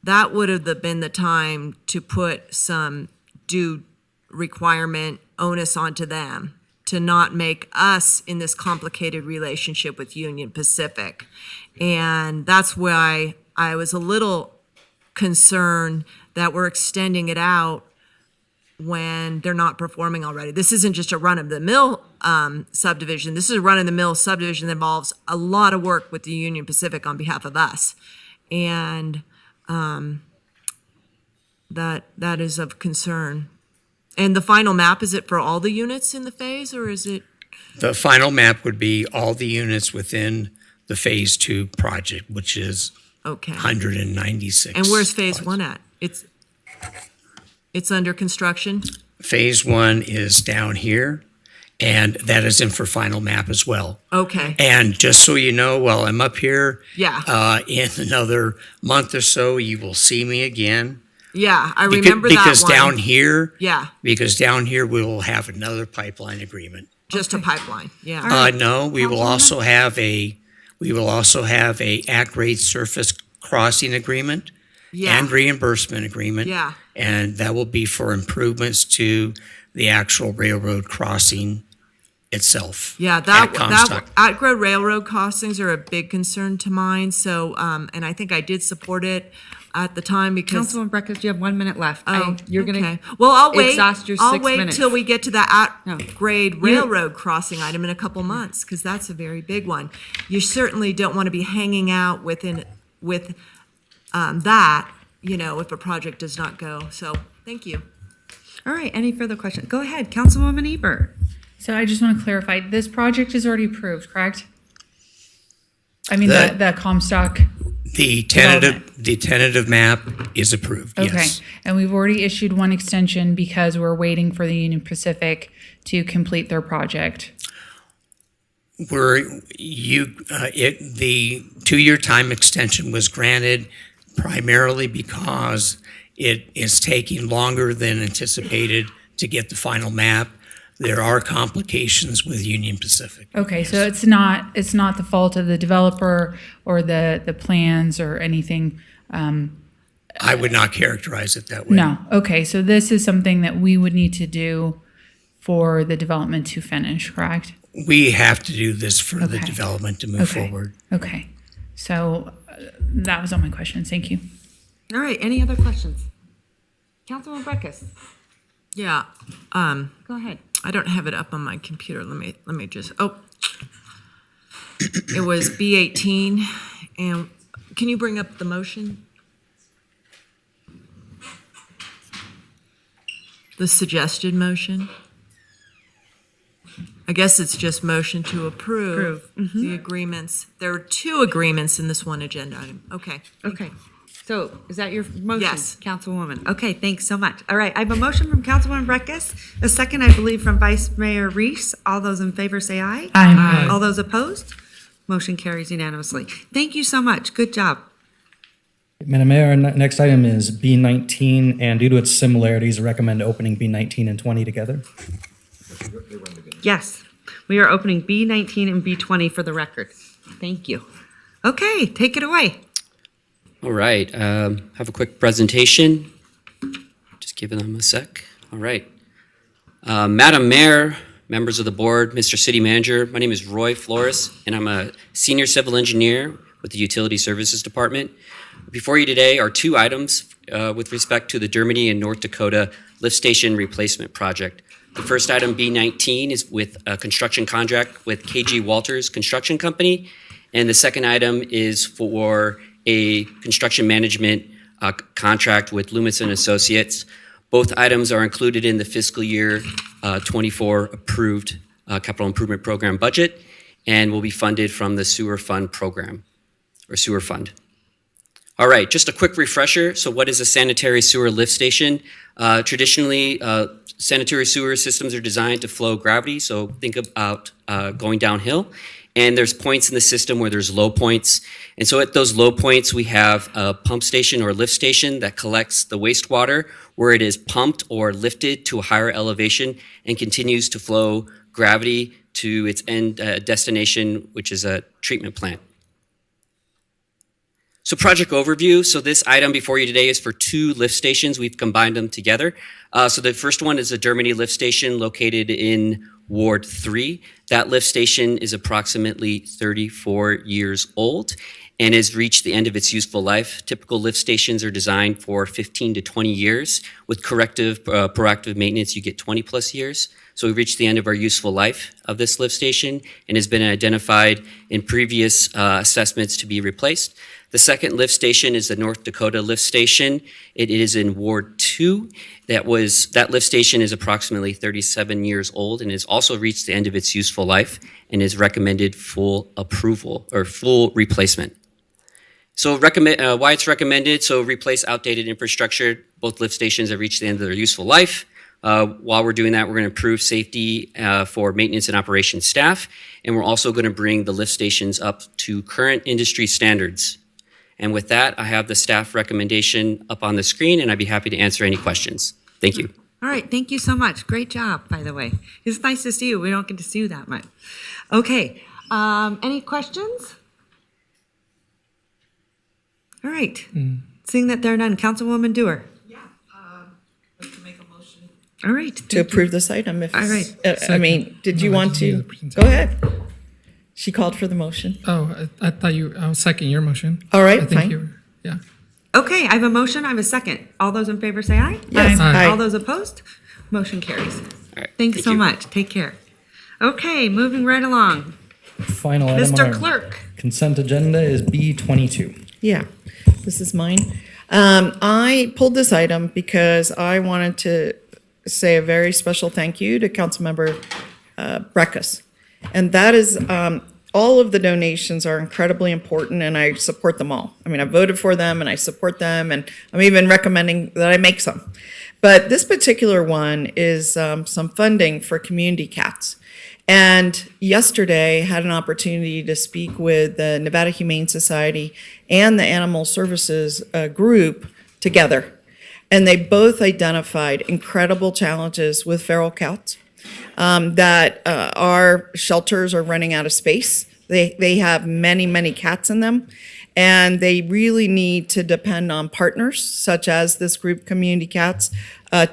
that would have been the time to put some due requirement onus onto them to not make us in this complicated relationship with Union Pacific. And that's why I was a little concerned that we're extending it out when they're not performing already. This isn't just a run-of-the-mill subdivision. This is a run-of-the-mill subdivision that involves a lot of work with the Union Pacific on behalf of us. And that is of concern. And the final map, is it for all the units in the phase, or is it? The final map would be all the units within the Phase 2 project, which is Okay. 196. And where's phase 1 at? It's under construction? Phase 1 is down here, and that is in for final map as well. Okay. And just so you know, while I'm up here, Yeah. in another month or so, you will see me again. Yeah, I remember that one. Because down here, Yeah, we will have another pipeline agreement. just a pipeline, yeah. No, we will also have a at-grade surface crossing agreement Yeah. and reimbursement agreement. Yeah. And that will be for improvements to the actual railroad crossing itself. Yeah, at that Comstock. at-grade railroad crossings are a big concern to mine, so, and I think I did support it at the time because. Councilwoman Breckes, you have 1 minute left. Oh, You're gonna okay. Well, I'll wait. exhaust your I'll 6 wait minutes. till we get to the at-grade You- railroad crossing item in a couple months, because that's a very big one. You certainly don't want to be hanging out with that, if a project does not go. So, thank you. All right, any further questions? Go ahead, Councilwoman Eber. So I just want to clarify, this project is already approved, correct? I mean, The- the Comstock, The tentative map is approved, okay. yes. And we've already issued one extension because we're waiting for the Union Pacific to complete their project. The 2-year time extension was granted primarily because it is taking longer than anticipated to get the final map. There are complications with Union Pacific. Okay, so it's not the fault of the developer or the plans or anything. I would not characterize it that way. No, okay, so this is something that we would need to do for the development to finish, correct? We have to do this for the Okay. development to move forward. Okay, so that was all my questions, thank you. All right, any other questions? Councilwoman Breckes, Yeah, go ahead. I don't have it up on my computer. Let me just, it was B18, and can you bring up the motion? The suggested motion? I guess it's just motion to approve the agreements. There are 2 agreements in this one agenda item. Okay. Okay, so is that your motion? Yes. Councilwoman, okay, thanks so much. All right, I have a motion from Councilwoman Breckes, a second, I believe, from Vice Mayor Reese. All those in favor say aye. Aye. All those opposed? Motion carries unanimously. Thank you so much, good job. Madam Mayor, next item is B19, and due to its similarities, I recommend opening B19 and 20 together. Yes, we are opening B19 and B20 for the record. Thank you. Okay, take it away. All right, have a quick presentation. Just giving them a sec. All right. Madam Mayor, members of the board, Mr. City Manager, my name is Roy Flores, and I'm a senior civil engineer with the Utility Services Department. Before you today are 2 items with respect to the Dermody and North Dakota lift station replacement project. The first item, B19, is with a construction contract with KG Walters Construction Company, and the second item is for a construction management contract with Loomis and Associates. Both items are included in the fiscal year 24 approved capital improvement program budget and will be funded from the sewer fund program or sewer fund. All right, just a quick refresher. So what is a sanitary sewer lift station? Traditionally, sanitary sewer systems are designed to flow gravity, so think about going downhill. And there's points in the system where there's low points. And so at those low points, we have a pump station or lift station that collects the wastewater where it is pumped or lifted to a higher elevation and continues to flow gravity to its end destination, which is a treatment plant. So project overview. So this item before you today is for 2 lift stations. We've combined them together. So the first one is a Dermody lift station located in Ward 3. That lift station is approximately 34 years old and has reached the end of its useful life. Typical lift stations are designed for 15 to 20 years. With corrective, proactive maintenance, you get 20 plus years. So we've reached the end of our useful life of this lift station and has been identified in previous assessments to be replaced. The second lift station is the North Dakota lift station. It is in Ward 2. That lift station is approximately 37 years old and has also reached the end of its useful life and is recommended full approval or full replacement. So why it's recommended, so replace outdated infrastructure. Both lift stations have reached the end of their useful life. While we're doing that, we're going to improve safety for maintenance and operations staff, and we're also going to bring the lift stations up to current industry standards. And with that, I have the staff recommendation up on the screen, and I'd be happy to answer any questions. Thank you. All right, thank you so much. Great job, by the way. It's nice to see you. We don't get to see you that much. Okay, any questions? All right, seeing that there are none, Councilwoman Dewar. All right. To approve this item. If All right. I mean, did you want to? Go ahead. She called for the motion. Oh, I thought I'll second your motion. All right, I think fine. Yeah. Okay, I have a motion, I have a second. All those in favor say aye? Yes. Aye. All those opposed? Motion carries. All right. Thanks so you. much. Take care. Okay, moving right along. Final item on Mr. our Clerk. consent agenda is B22. Yeah, this is mine. I pulled this item because I wanted to say a very special thank you to Councilmember Breckus. And that is, all of the donations are incredibly important and I support them all. I mean, I voted for them and I support them and I'm even recommending that I make some. But this particular one is some funding for community cats. And yesterday had an opportunity to speak with the Nevada Humane Society and the Animal Services group together. And they both identified incredible challenges with feral cats, that our shelters are running out of space. They have many, many cats in them, and they really need to depend on partners, such as this group, Community Cats,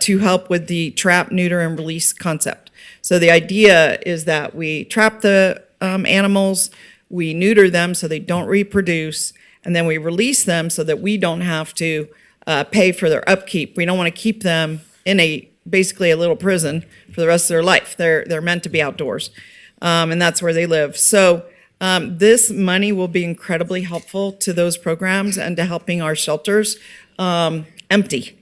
to help with the trap, neuter, and release concept. So the idea is that we trap the animals, we neuter them so they don't reproduce, and then we release them so that we don't have to pay for their upkeep. We don't want to keep them in basically a little prison for the rest of their life. They're meant to be outdoors, and that's where they live. So this money will be incredibly helpful to those programs and to helping our shelters empty.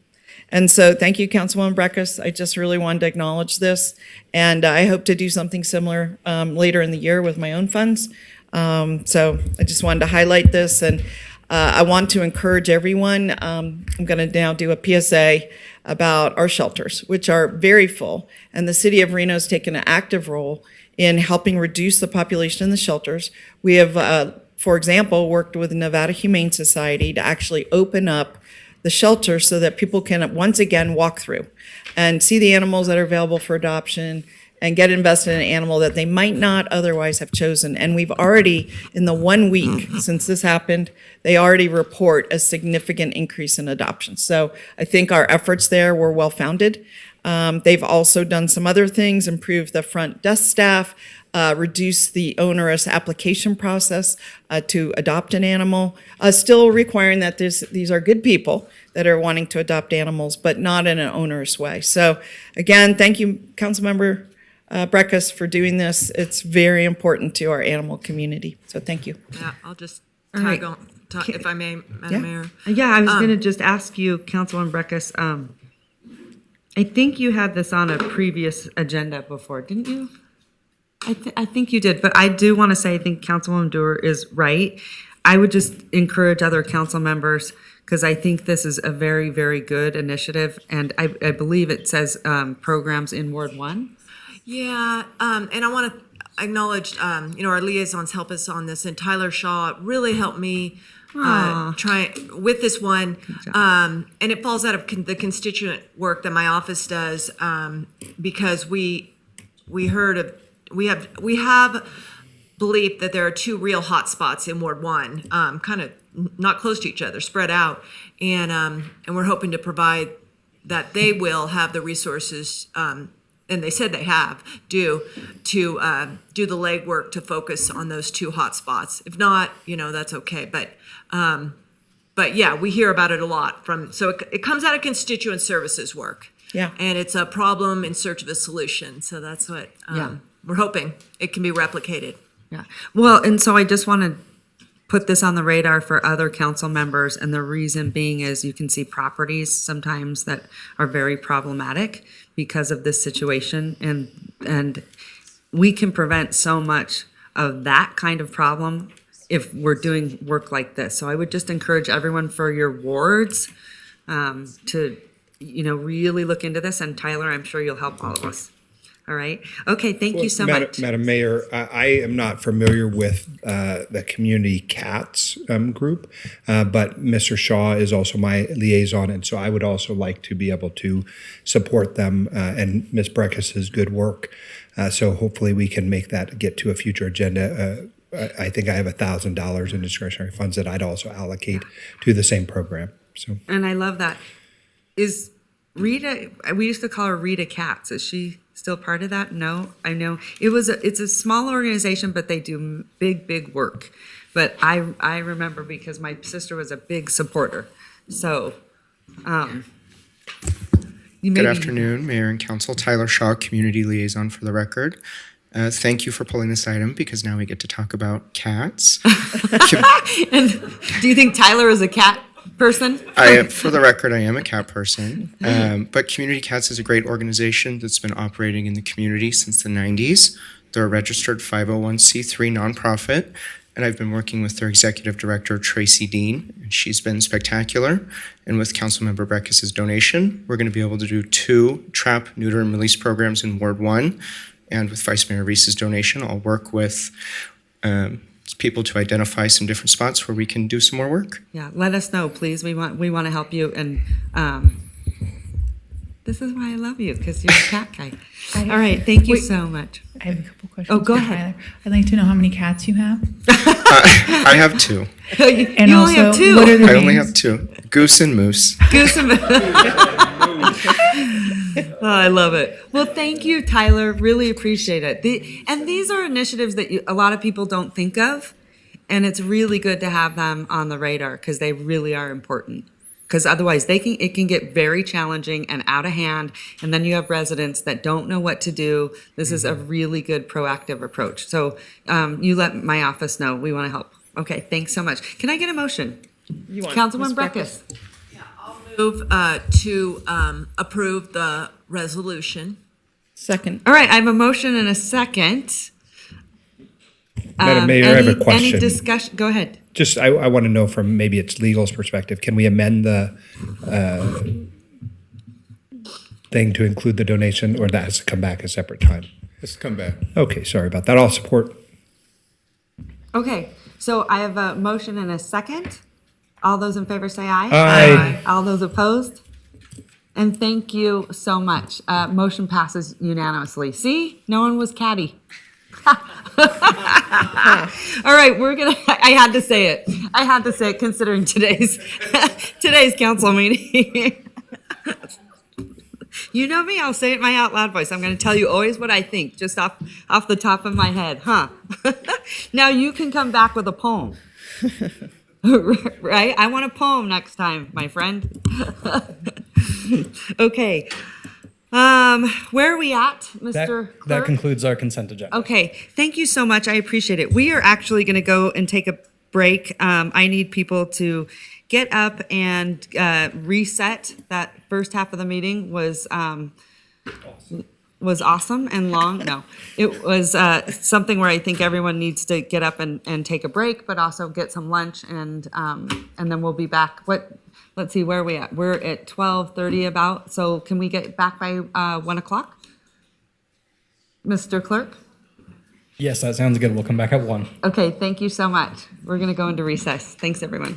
And so thank you, Councilwoman Breckus. I just really wanted to acknowledge this, and I hope to do something similar later in the year with my own funds. So I just wanted to highlight this, and I want to encourage everyone. I'm going to now do a PSA about our shelters, which are very full, and the city of Reno has taken an active role in helping reduce the population in the shelters. We have, for example, worked with the Nevada Humane Society to actually open up the shelter so that people can once again walk through and see the animals that are available for adoption and get invested in an animal that they might not otherwise have chosen. And we've already, in the 1 week since this happened, they already report a significant increase in adoptions. So I think our efforts there were well-founded. They've also done some other things, improved the front desk staff, reduce the onerous application process to adopt an animal, still requiring that these are good people that are wanting to adopt animals, but not in an onerous way. So again, thank you, Councilmember Breckus, for doing this. It's very important to our animal community. So thank you. Yeah, I'll just All tag right. on, if I may, Madam Yeah. Mayor. Yeah, I was going to just ask you, Councilwoman Breckus, I think you had this on a previous agenda before, didn't you? I think you did, but I do want to say I think Councilwoman Dewar is right. I would just encourage other council members, because I think this is a very, very good initiative, and I believe it says programs in Ward 1. Yeah, and I want to acknowledge, our liaisons help us on this, and Tyler Shaw really helped me try with this one. And it falls out of the constituent work that my office does, because we have belief that there are two real hot spots in Ward 1, kind of not close to each other, spread out. And we're hoping to provide that they will have the resources, and they said they have, do the legwork to focus on those two hot spots. If not, that's okay. But yeah, we hear about it a lot so it comes out of constituent services work. Yeah. And it's a problem in search of a solution. So that's what we're hoping it can be replicated. Yeah. Well, and so I just want to put this on the radar for other council members. And the reason being is you can see properties sometimes that are very problematic because of this situation. And we can prevent so much of that kind of problem if we're doing work like this. So I would just encourage everyone for your wards to, really look into this. And Tyler, I'm sure you'll help all of us. All right. Okay. Thank you so much. Madam Mayor, I am not familiar with the Community Cats group, but Mr. Shaw is also my liaison, and so I would also like to be able to support them and Ms. Breckis's good work. So hopefully we can make that get to a future agenda. I think I have $1,000 in discretionary funds that I'd also allocate to the same program. So. And I love that. Is Rita? We used to call her Rita Katz. Is she still part of that? No, I know it's a small organization, but they do big work. But I remember because my sister was a big supporter. So, Good afternoon, Mayor and Council. Tyler Shaw, Community Liaison for the record. Thank you for pulling this item because now we get to talk about cats. And do you think Tyler is a cat person? For the record, I am a cat person. But Community Cats is a great organization that's been operating in the community since the 90s. They're a registered 501c3 nonprofit, and I've been working with their executive director, Tracy Dean, and she's been spectacular. And with Councilmember Breckis's donation, we're going to be able to do 2 trap, neuter, and release programs in Ward 1. And with Vice Mayor Reese's donation, I'll work with people to identify some different spots where we can do some more work. Yeah, let us know, please. We want to help you, and this is why I love you, because you're a cat guy. All right, thank you so much. I have a couple questions. Oh, go for ahead. Tyler. I'd like to know how many cats you have. I have 2. And You also, only have 2. what are the I only names? have 2. Goose and Moose. Goose and Oh, I love it. Well, thank you, Tyler. Really appreciate it. And these are initiatives that a lot of people don't think of, and it's really good to have them on the radar because they really are important. Because otherwise, it can get very challenging and out of hand, and then you have residents that don't know what to do. This is a really good proactive approach. So you let my office know. We want to help. Okay, thanks so much. Can I get a motion? Councilman Breckis. Move to approve the resolution. Second. All right, I have a motion and a second. Madam Mayor, I have a question. Any discussion? Go ahead. Just, I want to know from maybe it's legal's perspective, can we amend the thing to include the donation, or that has to come back a separate time? Let's come back. Okay, sorry about that. I'll support. Okay, so I have a motion and a second. All those in favor say aye. Aye. All those opposed? And thank you so much. Motion passes unanimously. See, no one was catty. All right, I had to say it. Considering today's council meeting. You know me, I'll say it in my out loud voice. I'm going to tell you always what I think, just off the top of my head, huh? Now you can come back with a poem. Right? I want a poem next time, my friend. Okay. Where are we at, Mr. Clerk? That concludes our consent agenda. Okay, thank you so much. I appreciate it. We are actually going to go and take a break. I need people to get up and reset. That first half of the meeting was awesome and long. No, it was something where I think everyone needs to get up and take a break, but also get some lunch, and then we'll be back. Let's see, where are we at? We're at 12:30 about, so can we get back by 1 o'clock? Mr. Clerk? Yes, that sounds good. We'll come back at 1. Okay, thank you so much. We're gonna go into recess. Thanks, everyone.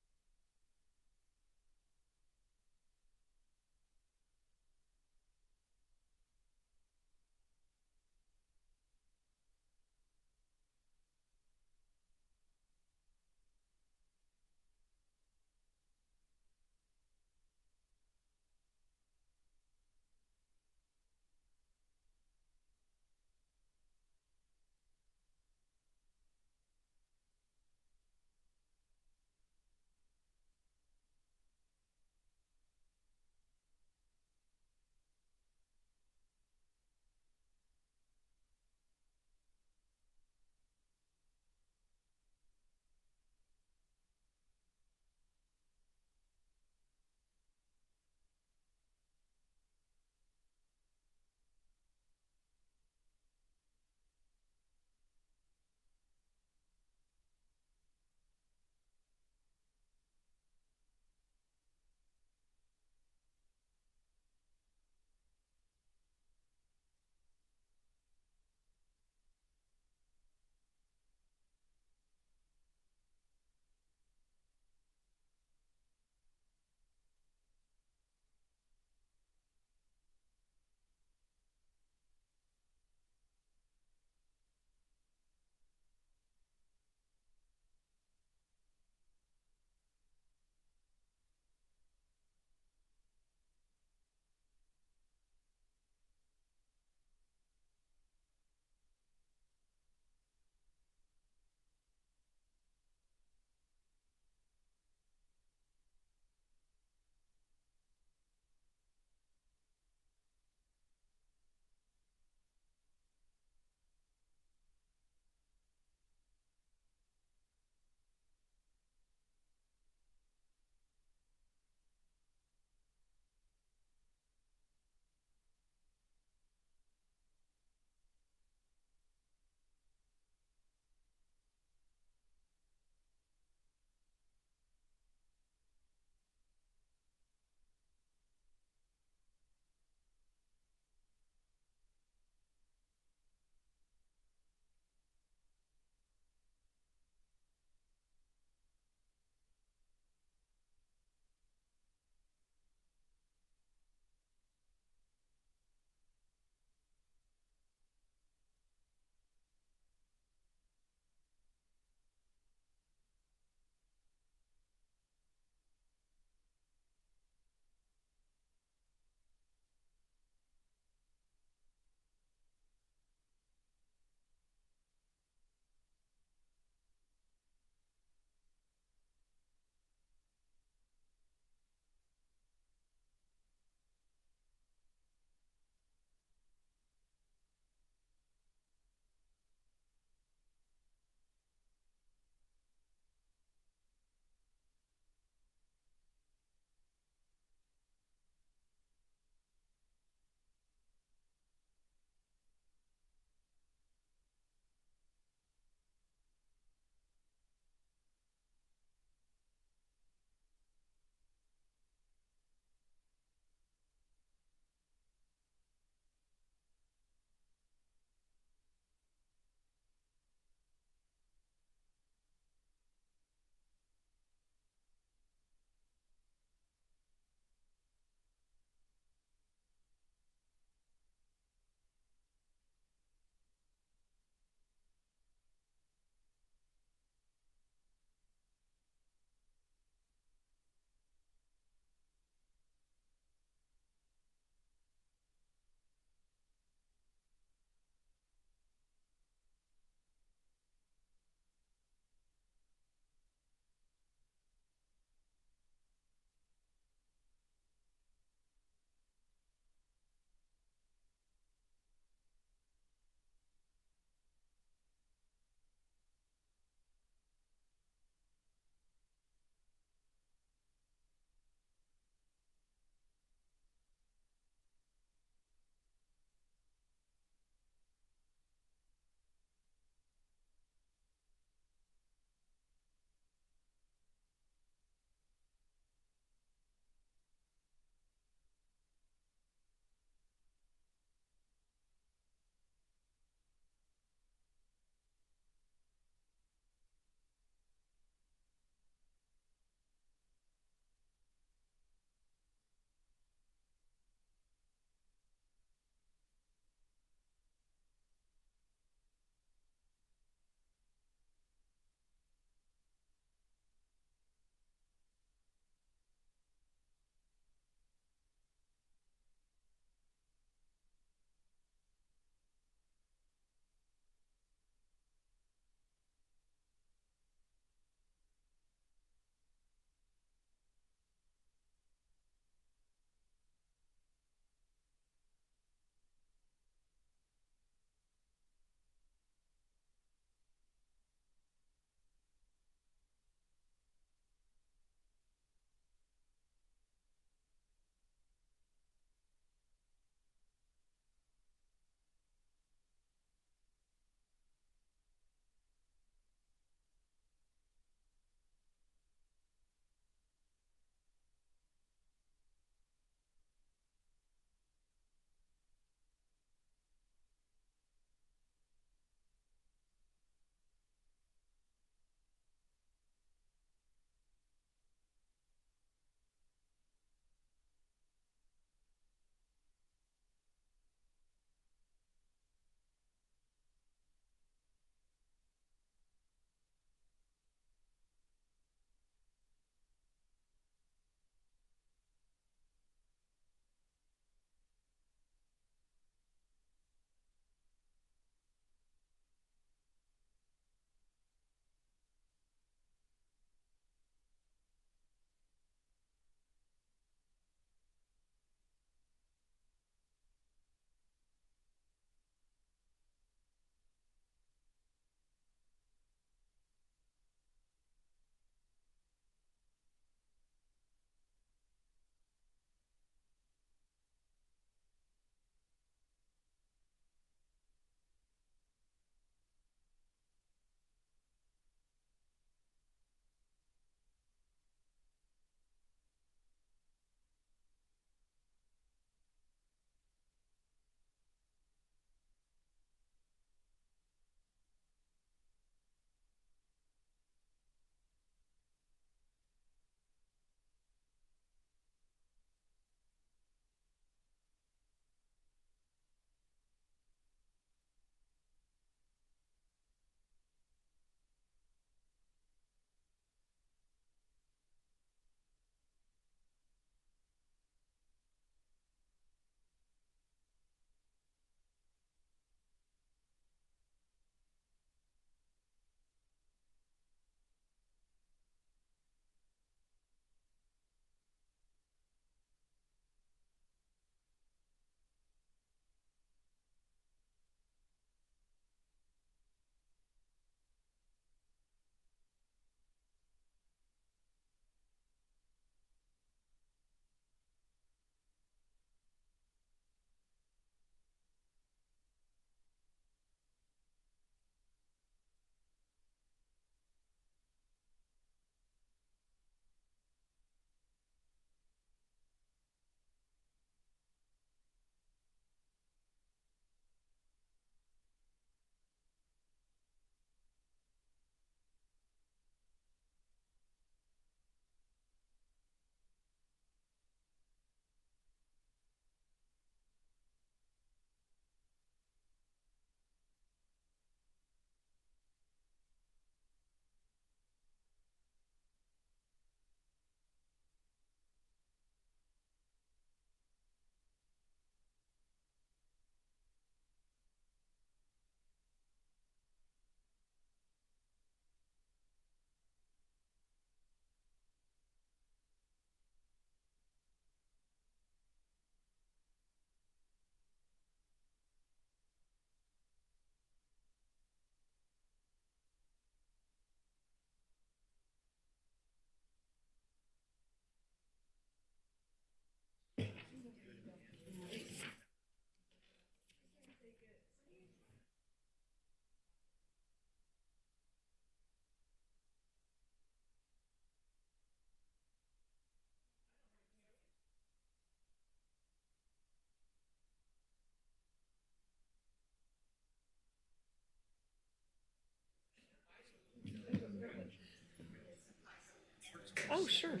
Oh, sure.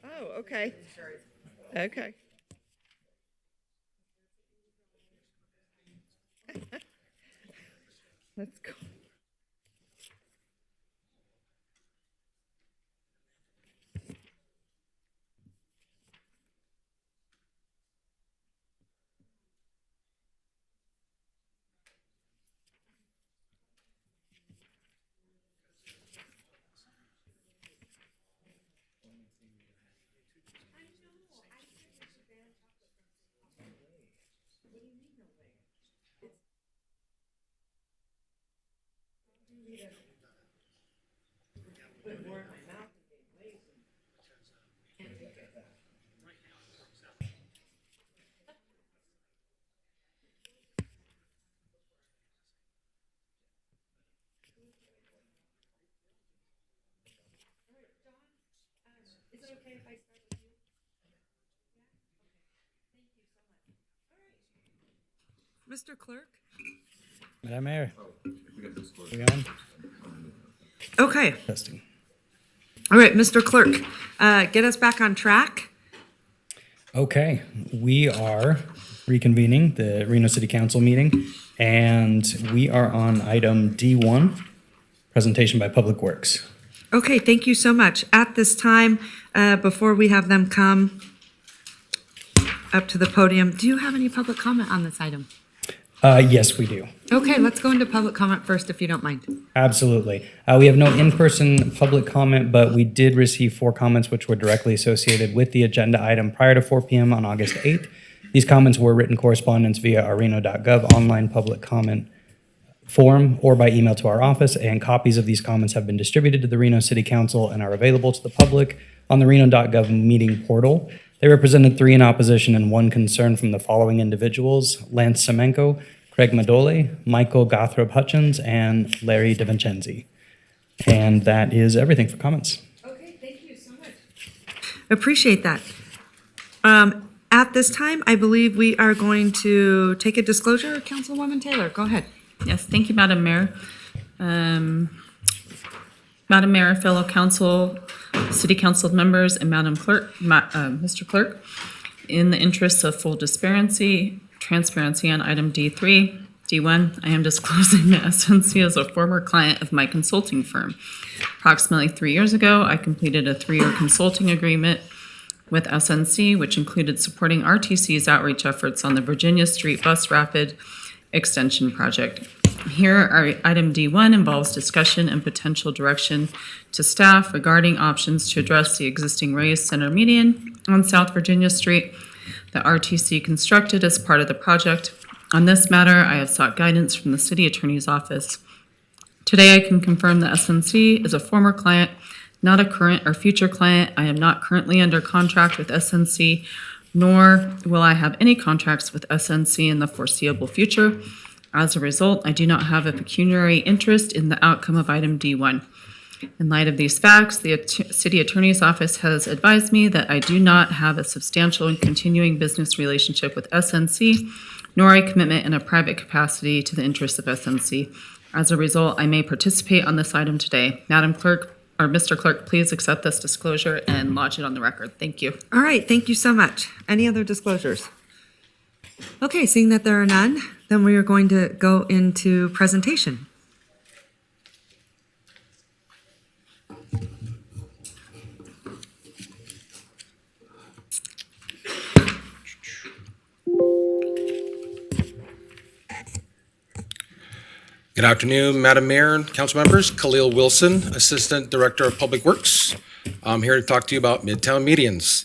Oh, okay. Okay. Let's go. Is it okay if I start with you? Yeah? Okay. Thank you so much. Mr. Clerk? Madam Mayor. We on? Okay. Testing. All right, Mr. Clerk, get us back on track. Okay, we are reconvening the Reno City Council meeting, and we are on item D1, presentation by Public Works. Okay, thank you so much. At this time, before we have them come up to the podium, do you have any public comment on this item? Yes, we do. Okay, let's go into public comment first, if you don't mind. Absolutely. We have no in-person public comment, but we did receive 4 comments which were directly associated with the agenda item prior to 4 p.m. on August 8th. These comments were written correspondence via our Reno.gov online public comment form or by email to our office, and copies of these comments have been distributed to the Reno City Council and are available to the public on the Reno.gov meeting portal. They represented 3 in opposition and 1 concern from the following individuals: Lance Semenko, Craig Madole, Michael Gothrop Hutchins, and Larry DeVincenzi. And that is everything for comments. Okay, thank you so much. Appreciate that. At this time, I believe we are going to take a disclosure. Councilwoman Taylor, go ahead. Yes, thank you, Madam Mayor. Madam Mayor, fellow council, city council members, and Madam Clerk, Mr. Clerk, in the interest of full transparency on item D1, I am disclosing that SNC is a former client of my consulting firm. Approximately 3 years ago, I completed a 3-year consulting agreement with SNC, which included supporting RTC's outreach efforts on the Virginia Street Bus Rapid Extension Project. Here, our item D1 involves discussion and potential direction to staff regarding options to address the existing raised center median on South Virginia Street that RTC constructed as part of the project. On this matter, I have sought guidance from the city attorney's office. Today, I can confirm that SNC is a former client, not a current or future client. I am not currently under contract with SNC, nor will I have any contracts with SNC in the foreseeable future. As a result, I do not have a pecuniary interest in the outcome of item D1. In light of these facts, the city attorney's office has advised me that I do not have a substantial and continuing business relationship with SNC, nor a commitment in a private capacity to the interests of SNC. As a result, I may participate on this item today. Madam Clerk, or Mr. Clerk, please accept this disclosure and lodge it on the record. Thank you. All right, thank you so much. Any other disclosures? Okay, seeing that there are none, then we are going to go into presentation. Good afternoon, Madam Mayor and council members. Khalil Wilson, Assistant Director of Public Works. I'm here to talk to you about Midtown medians.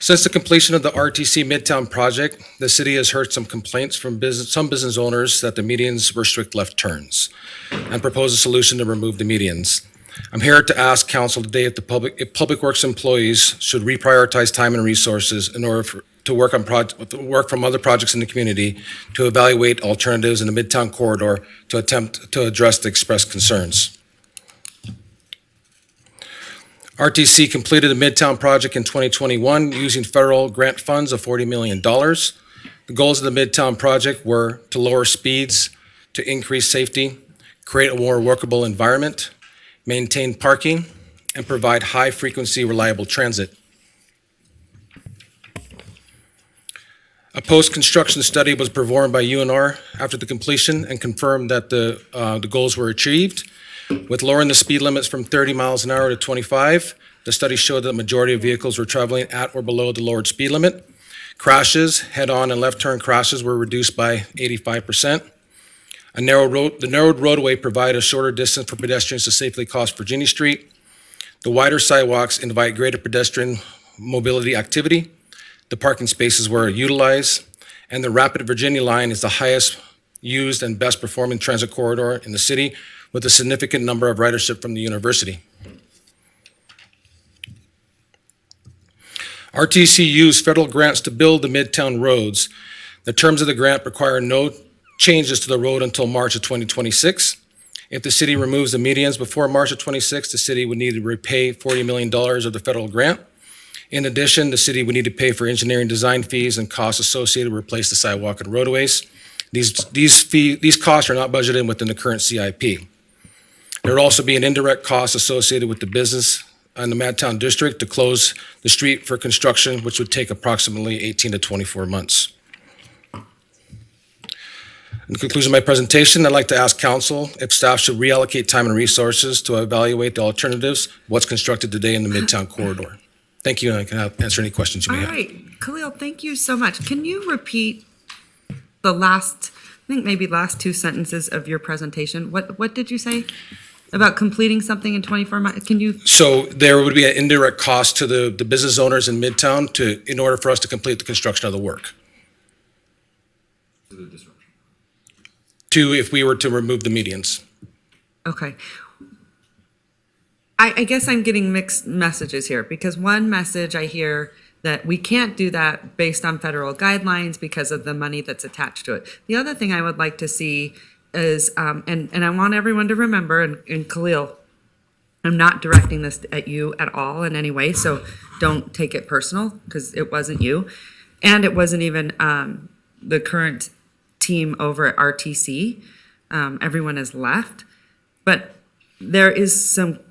Since the completion of the RTC Midtown project, the city has heard some complaints from some business owners that the medians restrict left turns and propose a solution to remove the medians. I'm here to ask council today if Public Works employees should reprioritize time and resources in order to work on work from other projects in the community to evaluate alternatives in the Midtown corridor to attempt to address the expressed concerns. RTC completed the Midtown project in 2021 using federal grant funds of $40 million. The goals of the Midtown project were to lower speeds, to increase safety, create a more workable environment, maintain parking, and provide high-frequency, reliable transit. A post-construction study was performed by UNR after the completion and confirmed that the goals were achieved. With lowering the speed limits from 30 miles an hour to 25, the study showed that the majority of vehicles were traveling at or below the lowered speed limit. Crashes, head-on and left-turn crashes were reduced by 85%. The narrowed roadway provided a shorter distance for pedestrians to safely cross Virginia Street. The wider sidewalks invite greater pedestrian mobility activity. The parking spaces were utilized, and the Rapid Virginia line is the highest used and best performing transit corridor in the city, with a significant number of ridership from the university. RTC used federal grants to build the Midtown roads. The terms of the grant require no changes to the road until March of 2026. If the city removes the medians before March of 26, the city would need to repay $40 million of the federal grant. In addition, the city would need to pay for engineering design fees and costs associated with replace the sidewalk and roadways. These costs are not budgeted within the current CIP. There would also be an indirect cost associated with the business in the Midtown district to close the street for construction, which would take approximately 18 to 24 months. In conclusion of my presentation, I'd like to ask council if staff should reallocate time and resources to evaluate the alternatives, what's constructed today in the Midtown corridor. Thank you, and I can answer any questions you may All have. right, Khalil, thank you so much. Can you repeat the last, I think maybe last two sentences of your presentation? What did you say about completing something in 24 months? Can you? So there would be an indirect cost to the business owners in Midtown in order for us to complete the construction of the work. If we were to remove the medians. Okay. I guess I'm getting mixed messages here, because one message I hear that we can't do that based on federal guidelines because of the money that's attached to it. The other thing I would like to see is, and I want everyone to remember, and Khalil, I'm not directing this at you at all in any way, so don't take it personal, because it wasn't you. And it wasn't even the current team over at RTC. Everyone has left. But there is some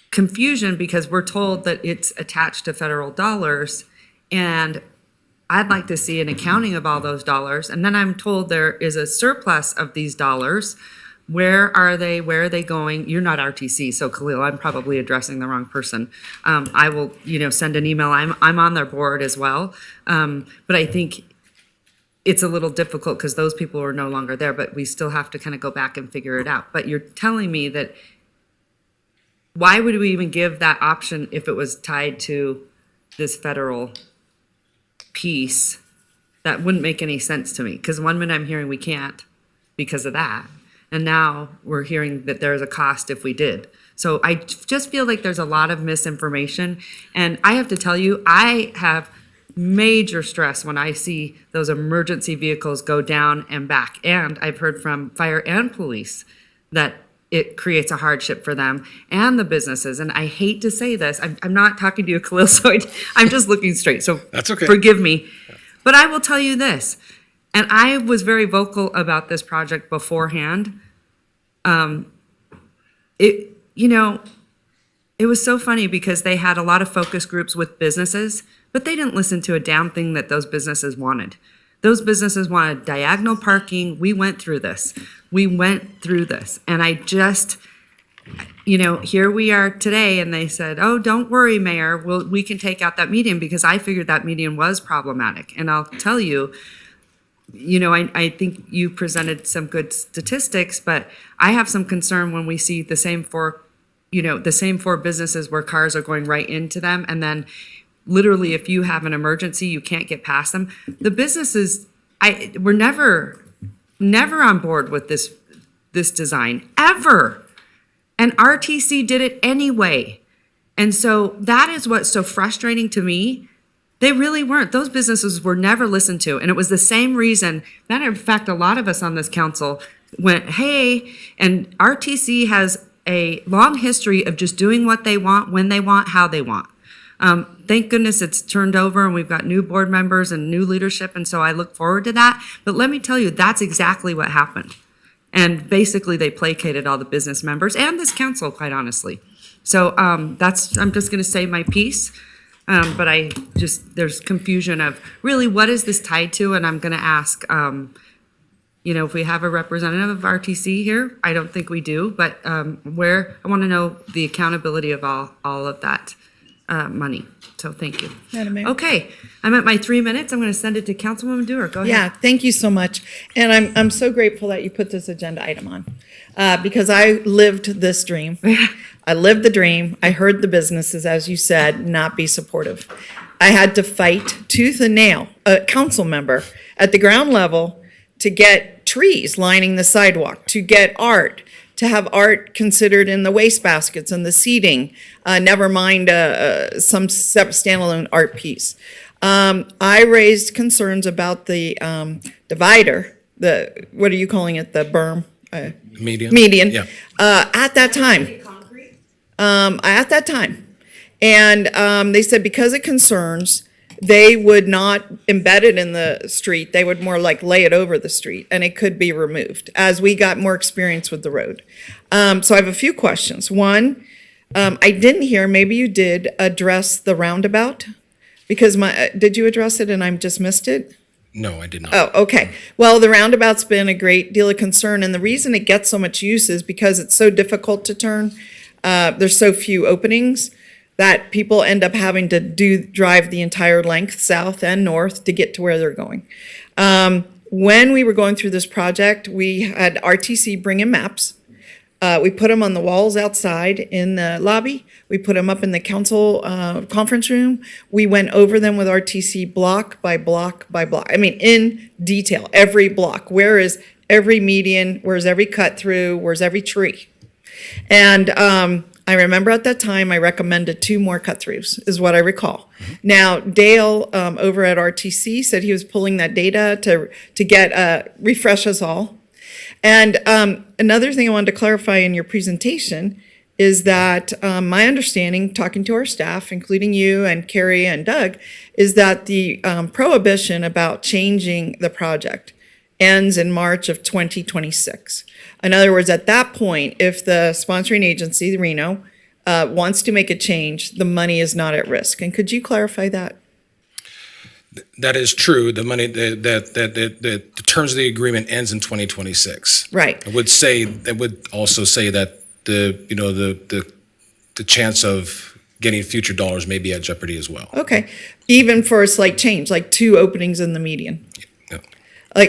confusion because we're told that it's attached to federal dollars, and I'd like to see an accounting of all those dollars. And then I'm told there is a surplus of these dollars. Where are they? Where are they going? You're not RTC, so Khalil, I'm probably addressing the wrong person. I will, send an email. I'm on their board as well. But I think it's a little difficult because those people are no longer there, but we still have to kind of go back and figure it out. But you're telling me that why would we even give that option if it was tied to this federal piece? That wouldn't make any sense to me, because one minute I'm hearing we can't because of that, and now we're hearing that there's a cost if we did. So I just feel like there's a lot of misinformation, and I have to tell you, I have major stress when I see those emergency vehicles go down and back. And I've heard from fire and police that it creates a hardship for them and the businesses. And I hate to say this, I'm not talking to you, Khalil, so I'm just looking straight. So that's okay. Forgive me. But I will tell you this, and I was very vocal about this project beforehand. It was so funny because they had a lot of focus groups with businesses, but they didn't listen to a damn thing that those businesses wanted. Those businesses wanted diagonal parking. We went through this. And I just, here we are today, and they said, oh, don't worry, Mayor, we can take out that median, because I figured that median was problematic. And I'll tell you, I think you presented some good statistics, but I have some concern when we see the same four businesses where cars are going right into them, and then literally if you have an emergency, you can't get past them. The businesses, were never on board with this design, ever. And RTC did it anyway. And so that is what's so frustrating to me, They really weren't. Those businesses were never listened to. And it was the same reason. Matter of fact, a lot of us on this council went, hey, and RTC has a long history of just doing what they want, when they want, how they want. Thank goodness it's turned over and we've got new board members and new leadership. And so I look forward to that. But let me tell you, that's exactly what happened. And basically they placated all the business members and this council, quite honestly. So I'm just going to say my piece. But there's confusion of really what is this tied to? And I'm going to ask, if we have a representative of RTC here, I don't think we do, but I want to know the accountability of all of that money. So thank you. Madam Mayor. Okay, I'm at my 3 minutes. I'm going to send it to Councilwoman Dewar. Go ahead. Yeah, thank you so much. And I'm so grateful that you put this agenda item on because I lived this dream. I lived the dream. I heard the businesses, as you said, not be supportive. I had to fight tooth and nail, a council member at the ground level to get trees lining the sidewalk, to get art, to have art considered in the waste baskets and the seating, never mind some standalone art piece. I raised concerns about the divider, what are you calling it, the berm? Median. Yeah. At that time. And they said because it concerns, they would not embed it in the street. They would more like lay it over the street and it could be removed as we got more experience with the road. So I have a few questions. One, I didn't hear, maybe you did address the roundabout because did you address it and I just missed it? No, I did not. Oh, okay. Well, the roundabout's been a great deal of concern and the reason it gets so much use is because it's so difficult to turn. There's so few openings that people end up having to drive the entire length, south and north, to get to where they're going. When we were going through this project, we had RTC bring in maps. We put them on the walls outside in the lobby. We put them up in the council conference room. We went over them with RTC block by block by block. I mean, in detail, every block. Where is every median? Where's every cut through? Where's every tree? And I remember at that time, I recommended 2 more cut-throughs, is what I recall. Now, Dale over at RTC said he was pulling that data to get refresh us all. And another thing I wanted to clarify in your presentation is that my understanding, talking to our staff, including you and Carrie and Doug, is that the prohibition about changing the project ends in March of 2026. In other words, at that point, if the sponsoring agency, Reno, wants to make a change, the money is not at risk. And could you clarify that? That is true. The money, the terms of the agreement ends in 2026. Right. I would also say that the chance of getting future dollars may be at jeopardy as well. Okay. Even for a slight change, like 2 openings in the median.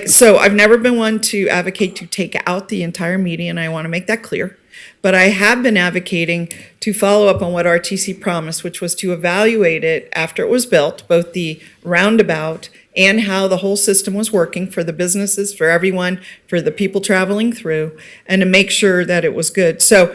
So I've never been one to advocate to take out the entire median. I want to make that clear. But I have been advocating to follow up on what RTC promised, which was to evaluate it after it was built, both the roundabout and how the whole system was working for the businesses, for everyone, for the people traveling through, and to make sure that it was good. So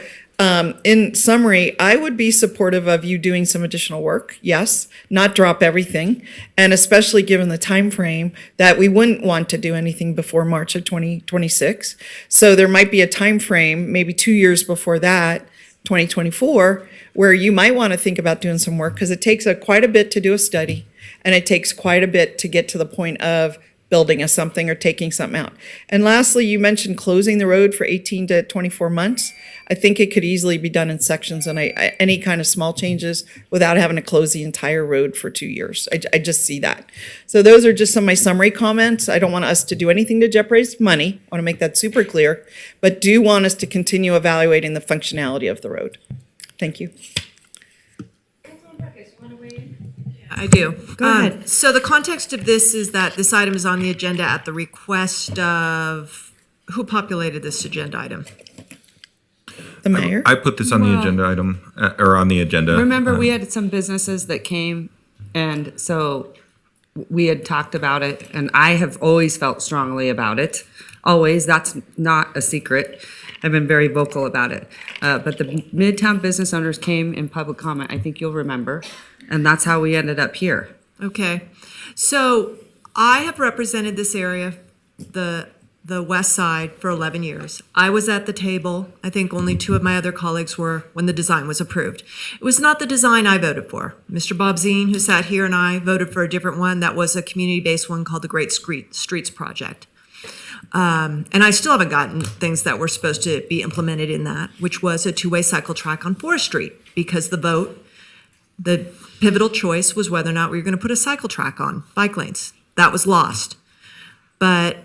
in summary, I would be supportive of you doing some additional work, yes, not drop everything, and especially given the time frame that we wouldn't want to do anything before March of 2026. So there might be a time frame, maybe 2 years before that, 2024, where you might want to think about doing some work because it takes quite a bit to do a study, and it takes quite a bit to get to the point of building something or taking something out. And lastly, you mentioned closing the road for 18 to 24 months. I think it could easily be done in sections and any kind of small changes without having to close the entire road for 2 years. I just see that. So those are just some of my summary comments. I don't want us to do anything to jeopardize money. I want to make that super clear, but do want us to continue evaluating the functionality of the road. Thank you. I do. Go ahead. So the context of this is that this item is on the agenda at the request of, who populated this agenda item? The mayor? I put this on the agenda item, or on the agenda. Remember, we had some businesses that came, and so we had talked about it, and I have always felt strongly about it. Always, that's not a secret. I've been very vocal about it. But the Midtown business owners came in public comment, I think you'll remember, and that's how we ended up here. Okay. So I have represented this area, the west side, for 11 years. I was at the table. I think only 2 of my other colleagues were when the design was approved. It was not the design I voted for. Mr. Bob Zine, who sat here, and I voted for a different one that was a community-based one called the Great Streets Project. And I still haven't gotten things that were supposed to be implemented in that, which was a 2-way cycle track on Forest Street, because the pivotal choice was whether or not we were going to put a cycle track on bike lanes. That was lost. But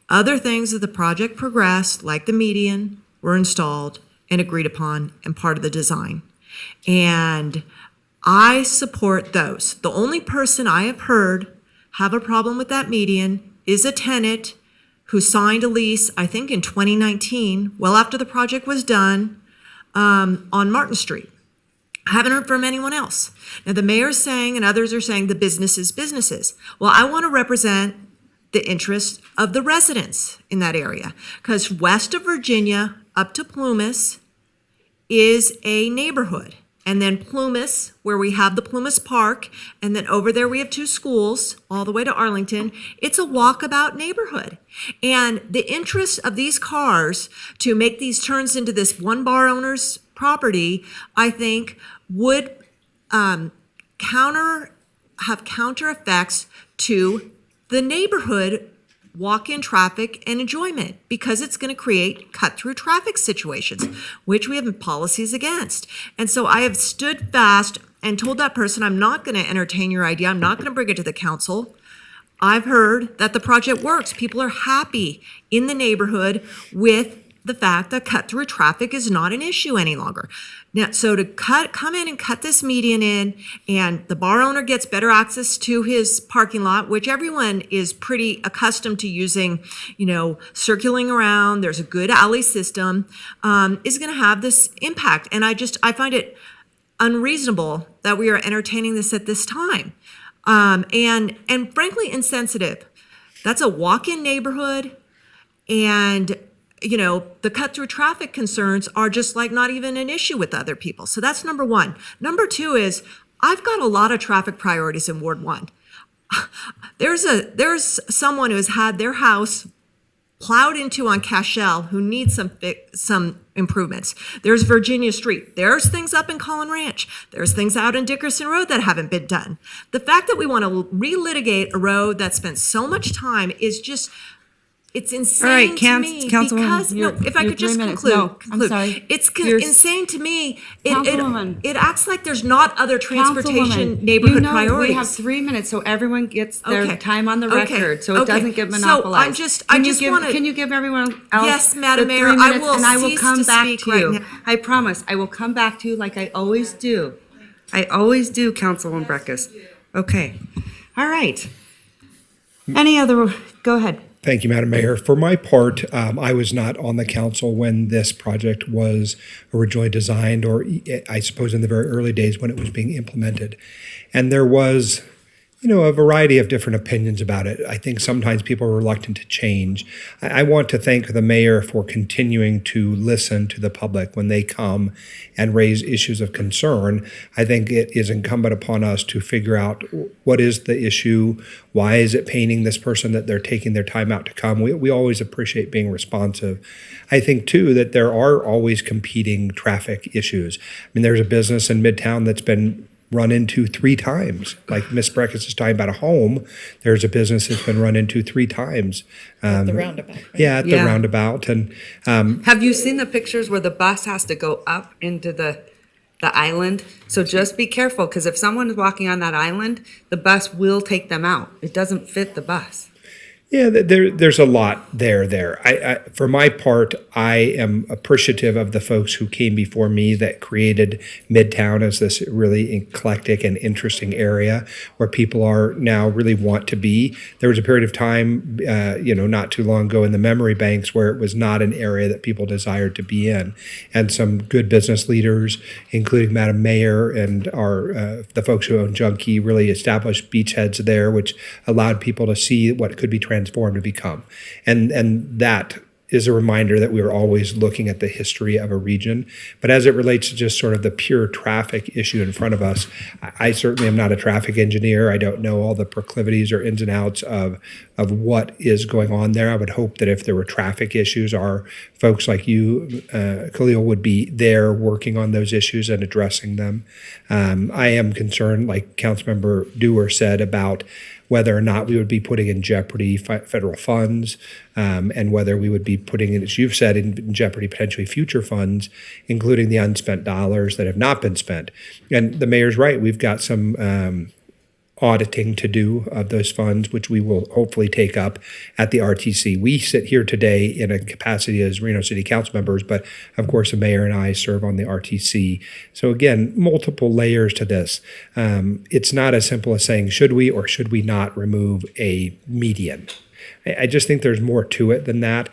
other things as the project progressed, like the median, were installed and agreed upon and part of the design. And I support those. The only person I have heard have a problem with that median is a tenant who signed a lease, I think in 2019, well after the project was done, on Martin Street. I haven't heard from anyone else. Now, the mayor's saying, and others are saying, the business is businesses. Well, I want to represent the interests of the residents in that area, because west of Virginia up to Plumas is a neighborhood. And then Plumas, where we have the Plumas Park, and then over there we have 2 schools, all the way to Arlington. It's a walkabout neighborhood. And the interest of these cars to make these turns into this one bar owner's property, I think, would have counter effects to the neighborhood walk-in traffic and enjoyment, because it's going to create cut-through traffic situations, which we have policies against. And so I have stood fast and told that person, I'm not going to entertain your idea. I'm not going to bring it to the council. I've heard that the project works. People are happy in the neighborhood with the fact that cut-through traffic is not an issue any longer. Now, so to come in and cut this median in, and the bar owner gets better access to his parking lot, which everyone is pretty accustomed to using, circling around, there's a good alley system, is going to have this impact. And I find it unreasonable that we are entertaining this at this time. And frankly, insensitive. That's a walk-in neighborhood, and the cut-through traffic concerns are just like not even an issue with other people. So that's number one. Number 2 is I've got a lot of traffic priorities in Ward 1. There's someone who has had their house plowed into on Cashel who needs some improvements. There's Virginia Street. There's things up in Collin Ranch. There's things out in Dickerson Road that haven't been done. The fact that we want to relitigate a road that spent so much time is just... It's insane to me because, if I could just conclude. I'm sorry. It's insane to me. It acts like there's not other transportation neighborhood priorities. We have 3 minutes, so everyone gets their time on the record, so it doesn't get monopolized. So I just want to. Can you give everyone else? Yes, Madam Mayor, I will come back to you. I promise, I will come back to you like I always do. I always do, Councilwoman Breckus. Okay. All right. Any other? Go ahead. Thank you, Madam Mayor. For my part, I was not on the council when this project was originally designed, or I suppose in the very early days when it was being implemented. And there was, a variety of different opinions about it. I think sometimes people are reluctant to change. I want to thank the mayor for continuing to listen to the public when they come and raise issues of concern. I think it is incumbent upon us to figure out what is the issue, why is it paining this person that they're taking their time out to come. We always appreciate being responsive. I think, too, that there are always competing traffic issues. I mean, there's a business in Midtown that's been run into 3 times. Like Ms. Breckus is talking about a home, there's a business that's been run into 3 times. At the roundabout. Right? Yeah, at the roundabout. And have you seen the pictures where the bus has to go up into the island? So just be careful, because if someone is walking on that island, the bus will take them out. It doesn't fit the bus. Yeah, there's a lot there. I for my part, I am appreciative of the folks who came before me that created Midtown as this really eclectic and interesting area where people are now really want to be. There was a period of time, not too long ago in the memory banks where it was not an area that people desired to be in. And some good business leaders, including Madam Mayor and the folks who own Junkie, really established beachheads there, which allowed people to see what could be transformed to become. And that is a reminder that we are always looking at the history of a region. But as it relates to just sort of the pure traffic issue in front of us, I certainly am not a traffic engineer. I don't know all the proclivities or ins and outs of what is going on there. I would hope that if there were traffic issues, our folks like you, Khalil, would be there working on those issues and addressing them. I am concerned, like Councilmember Dewar said, about whether or not we would be putting in jeopardy federal funds, and whether we would be putting in, as you've said, in jeopardy potentially future funds, including the unspent dollars that have not been spent. And the mayor's right. We've got some auditing to do of those funds, which we will hopefully take up at the RTC. We sit here today in a capacity as Reno City Council members, but of course the mayor and I serve on the RTC. So again, multiple layers to this. It's not as simple as saying, should we or should we not remove a median? I just think there's more to it than that.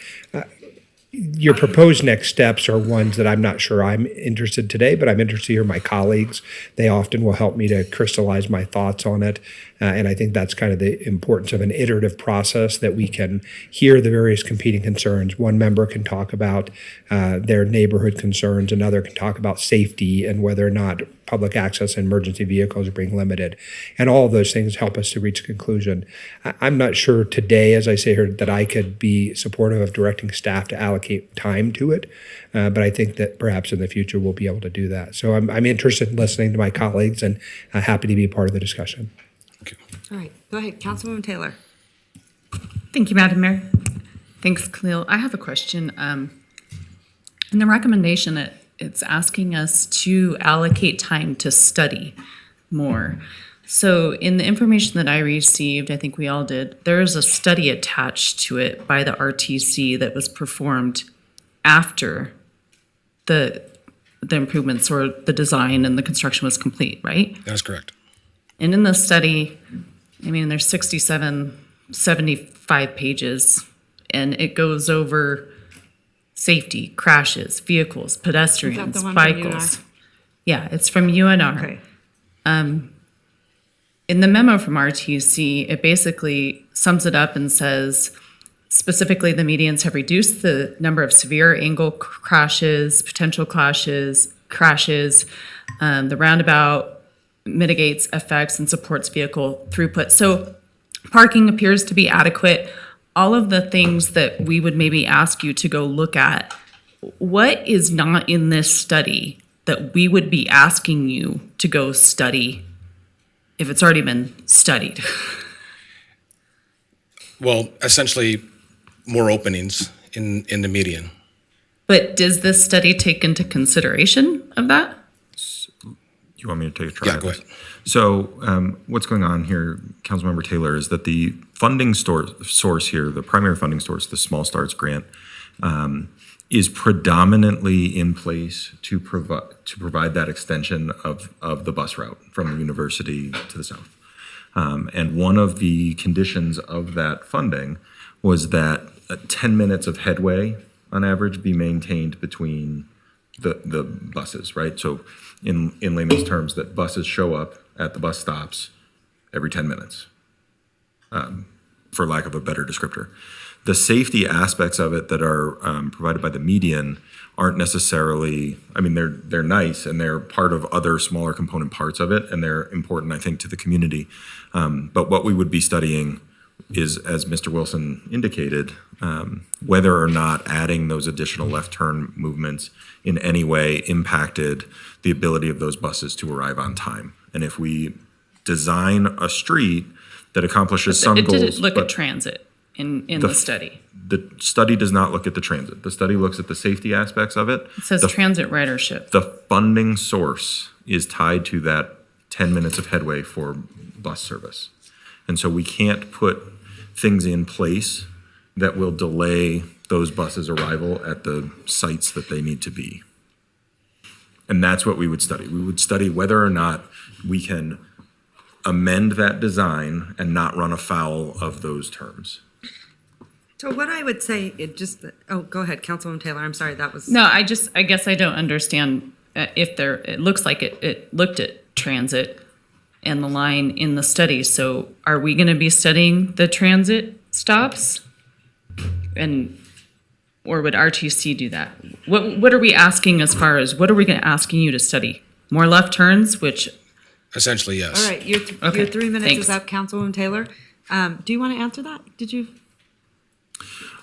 Your proposed next steps are ones that I'm not sure I'm interested today, but I'm interested to hear my colleagues. They often will help me to crystallize my thoughts on it. And I think that's kind of the importance of an iterative process, that we can hear the various competing concerns. One member can talk about their neighborhood concerns. Another can talk about safety and whether or not public access and emergency vehicles are being limited. And all of those things help us to reach a conclusion. I'm not sure today, as I say here, that I could be supportive of directing staff to allocate time to it. But I think that perhaps in the future we'll be able to do that. So I'm interested in listening to my colleagues and happy to be a part of the discussion. All right, go ahead, Councilwoman Taylor. Thank you, Madam Mayor. Thanks, Khalil. I have a question. In the recommendation, it's asking us to allocate time to study more. So in the information that I received, I think we all did, there is a study attached to it by the RTC that was performed after the improvements or the design and the construction was complete, right? That's correct. And in the study, I mean, there's 75 pages, and it goes over safety, crashes, vehicles, pedestrians, Is that the one from cycles. Yeah, it's from UNR. Okay. In the memo from RTC, it basically sums it up and says, specifically, the medians have reduced the number of severe angle crashes, potential crashes. The roundabout mitigates effects and supports vehicle throughput. So parking appears to be adequate. All of the things that we would maybe ask you to go look at, what is not in this study that we would be asking you to go study if it's already been studied? Well, essentially, more openings in the median. But does this study take into consideration of that? You want me to take a try? Yeah, go ahead. So what's going on here, Councilmember Taylor, is that the funding source here, the primary funding source, the Small Starts Grant, is predominantly in place to provide that extension of the bus route from the university to the south. And one of the conditions of that funding was that 10 minutes of headway on average be maintained between the buses, right? So in layman's terms, that buses show up at the bus stops every 10 minutes, for lack of a better descriptor. The safety aspects of it that are provided by the median aren't necessarily, I mean, they're nice and they're part of other smaller component parts of it, and they're important, I think, to the community. But what we would be studying is, as Mr. Wilson indicated, whether or not adding those additional left turn movements in any way impacted the ability of those buses to arrive on time. And if we design a street that accomplishes some goals. It didn't look at transit in the study. The study does not look at the transit. The study looks at the safety aspects of it. It says transit ridership. The funding source is tied to that 10 minutes of headway for bus service. And so we can't put things in place that will delay those buses' arrival at the sites that they need to be. And that's what we would study. We would study whether or not we can amend that design and not run afoul of those terms. So what I would say, go ahead, Councilwoman Taylor, I'm sorry, that was. No, I guess I don't understand it looks like it looked at transit and the line in the study. So are we going to be studying the transit stops? And Or would RTC do that? What are we asking as far as, what are we asking you to study? More left turns, which, Essentially, yes. All right, your Okay, 3 minutes thanks. is up, Councilwoman Taylor. Do you want to answer that? Did you?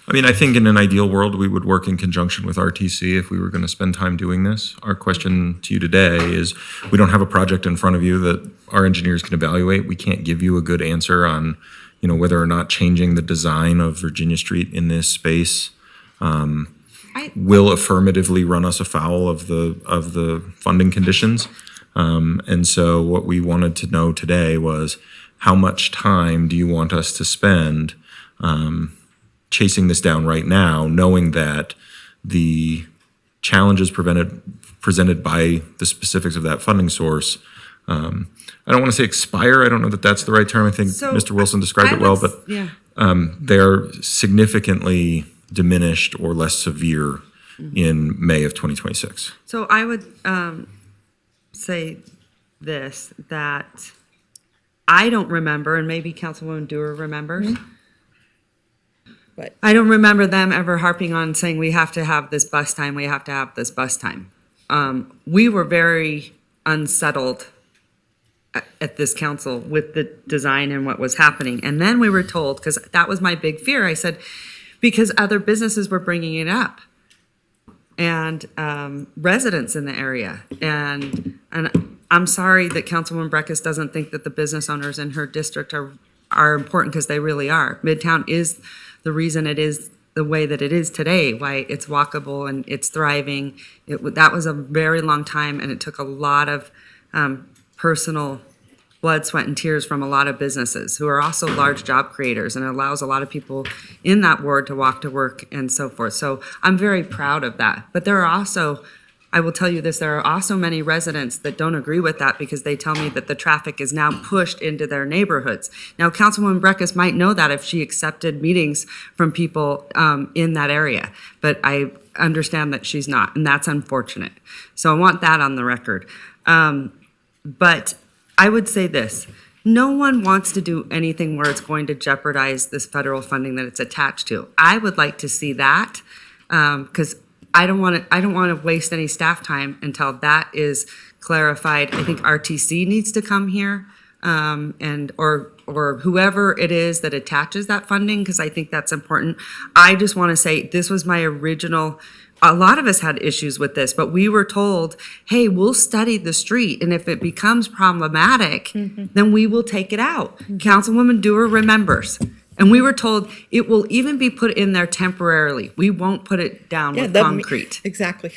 I mean, I think in an ideal world, we would work in conjunction with RTC if we were going to spend time doing this. Our question to you today is, we don't have a project in front of you that our engineers can evaluate. We can't give you a good answer on, whether or not changing the design of Virginia Street in this space will affirmatively run us afoul of the funding conditions. And so what we wanted to know today was, how much time do you want us to spend chasing this down right now, knowing that the challenges presented by the specifics of that funding source, I don't want to say expire. I don't know that that's the right term. I think Mr. Wilson described it well, but they're significantly diminished or less severe in May of 2026. So I would say this, that I don't remember, and maybe Councilwoman Dewar remembers, but I don't remember them ever harping on saying we have to have this bus time, we have to have this bus time. We were very unsettled at this council with the design and what was happening. And then we were told, because that was my big fear, I said, because other businesses were bringing it up and residents in the area. And I'm sorry that Councilwoman Breckus doesn't think that the business owners in her district are important, because they really are. Midtown is the reason it is the way that it is today, why it's walkable and it's thriving. That was a very long time, and it took a lot of personal blood, sweat, and tears from a lot of businesses who are also large job creators, and it allows a lot of people in that ward to walk to work and so forth. So I'm very proud of that. But there are also, I will tell you this, there are also many residents that don't agree with that, because they tell me that the traffic is now pushed into their neighborhoods. Now, Councilwoman Breckus might know that if she accepted meetings from people in that area, but I understand that she's not, and that's unfortunate. So I want that on the record. But I would say this, no one wants to do anything where it's going to jeopardize this federal funding that it's attached to. I would like to see that, because I don't want to waste any staff time until that is clarified. I think RTC needs to come here, and or whoever it is that attaches that funding, because I think that's important. I just want to say, this was my original. A lot of us had issues with this, but we were told, hey, we'll study the street, and if it becomes problematic, then we will take it out. Councilwoman Dewar remembers. And we were told it will even be put in there temporarily. We won't put it down with concrete. Exactly.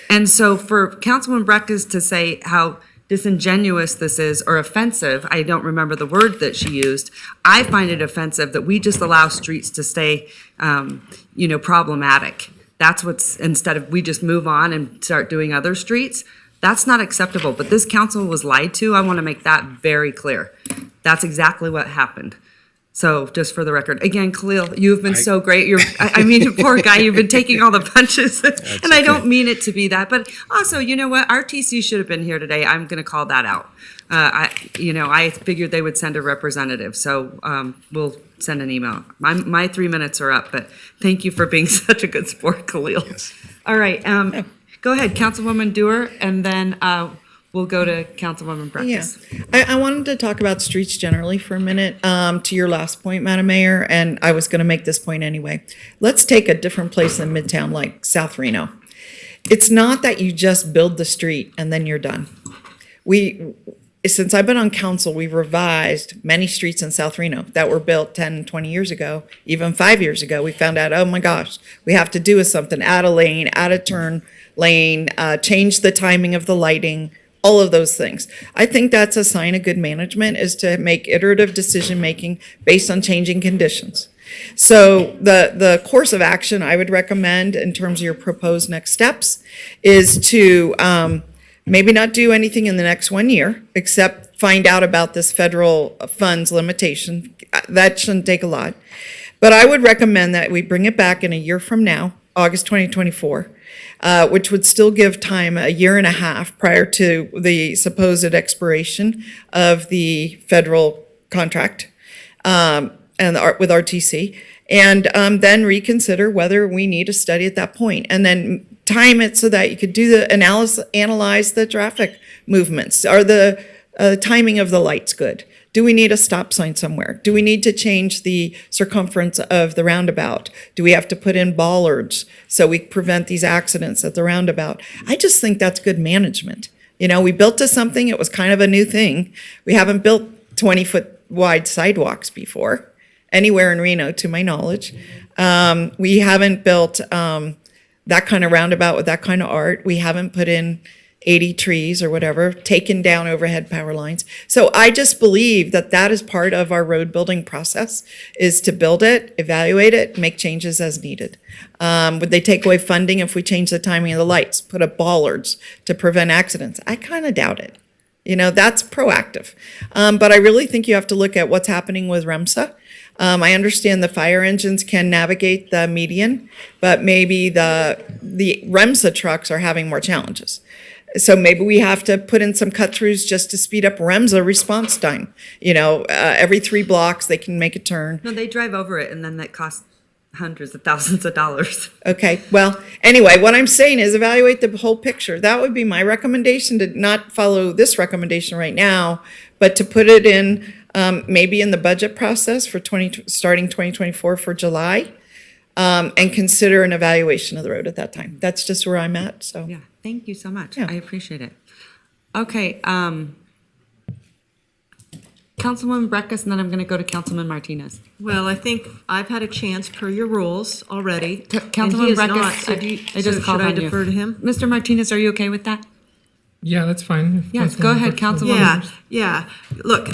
And so for Councilwoman Breckus to say how disingenuous this is, or offensive, I don't remember the word that she used, I find it offensive that we just allow streets to stay, problematic. That's what's, instead of we just move on and start doing other streets, that's not acceptable. But this council was lied to. I want to make that very clear. That's exactly what happened. So just for the record, again, Khalil, you've been so great. Poor guy, you've been taking all the punches. And I don't mean it to be that. But also, you know what? RTC should have been here today. I'm going to call that out. I figured they would send a representative. So we'll send an email. My 3 minutes are up, but thank you for being such a good sport, Khalil. Yes. All right. Go ahead, Councilwoman Dewar, and then we'll go to Councilwoman Breckus. Yeah. I wanted to talk about streets generally for a minute, to your last point, Madam Mayor, and I was going to make this point anyway. Let's take a different place in Midtown, like South Reno. It's not that you just build the street and then you're done. Since I've been on council, we've revised many streets in South Reno that were built 10, 20 years ago, even 5 years ago. We found out, oh my gosh, we have to do something, add a lane, add a turn lane, change the timing of the lighting, all of those things. I think that's a sign of good management, is to make iterative decision-making based on changing conditions. So the course of action I would recommend in terms of your proposed next steps is to maybe not do anything in the next 1 year, except find out about this federal funds limitation. That shouldn't take a lot. But I would recommend that we bring it back in a year from now, August 2024, which would still give time a year and a half prior to the supposed expiration of the federal contract. with RTC, and then reconsider whether we need a study at that point, and then time it so that you could do the analyze the traffic movements. Are the timing of the lights good? Do we need a stop sign somewhere? Do we need to change the circumference of the roundabout? Do we have to put in bollards so we prevent these accidents at the roundabout? I just think that's good management. You know, we built to something, it was kind of a new thing. We haven't built 20-foot wide sidewalks before, anywhere in Reno, to my knowledge. We haven't built that kind of roundabout with that kind of art. We haven't put in 80 trees or whatever, taken down overhead power lines. So I just believe that that is part of our road building process, is to build it, evaluate it, make changes as needed. Would they take away funding if we change the timing of the lights, put up bollards to prevent accidents? I kind of doubt it. You know, that's proactive. But I really think you have to look at what's happening with REMSA. I understand the fire engines can navigate the median, but maybe the REMSA trucks are having more challenges. So maybe we have to put in some cut-throughs just to speed up REMSA response time. You know, every 3 blocks they can make a turn. No, they drive over it, and then that costs hundreds of thousands of dollars. Okay, well, anyway, what I'm saying is evaluate the whole picture. That would be my recommendation, to not follow this recommendation right now, but to put it in maybe in the budget process for starting 2024 for July, and consider an evaluation of the road at that time. That's just where I'm at, so. Yeah, thank you so much. Yeah. I appreciate it. Okay, Councilwoman Breckus, and then I'm going to go to Councilman Martinez. Well, I think I've had a chance per your rules already. Councilman Breckus, I just called on you. Should I defer to him? Mr. Martinez, are you okay with that? Yeah, that's fine. Yes, go ahead, Councilwoman. Yeah. Look,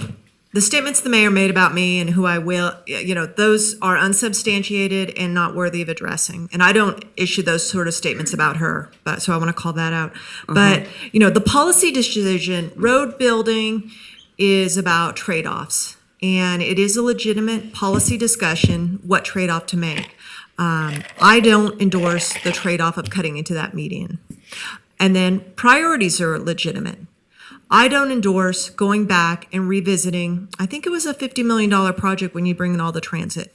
the statements the mayor made about me and who I will, you know, those are unsubstantiated and not worthy of addressing. And I don't issue those sort of statements about her, but so I want to call that out. But, you know, the policy decision, road building is about trade-offs. And it is a legitimate policy discussion, what trade-off to make. I don't endorse the trade-off of cutting into that median. And then priorities are legitimate. I don't endorse going back and revisiting, I think it was a $50 million project when you bring in all the transit.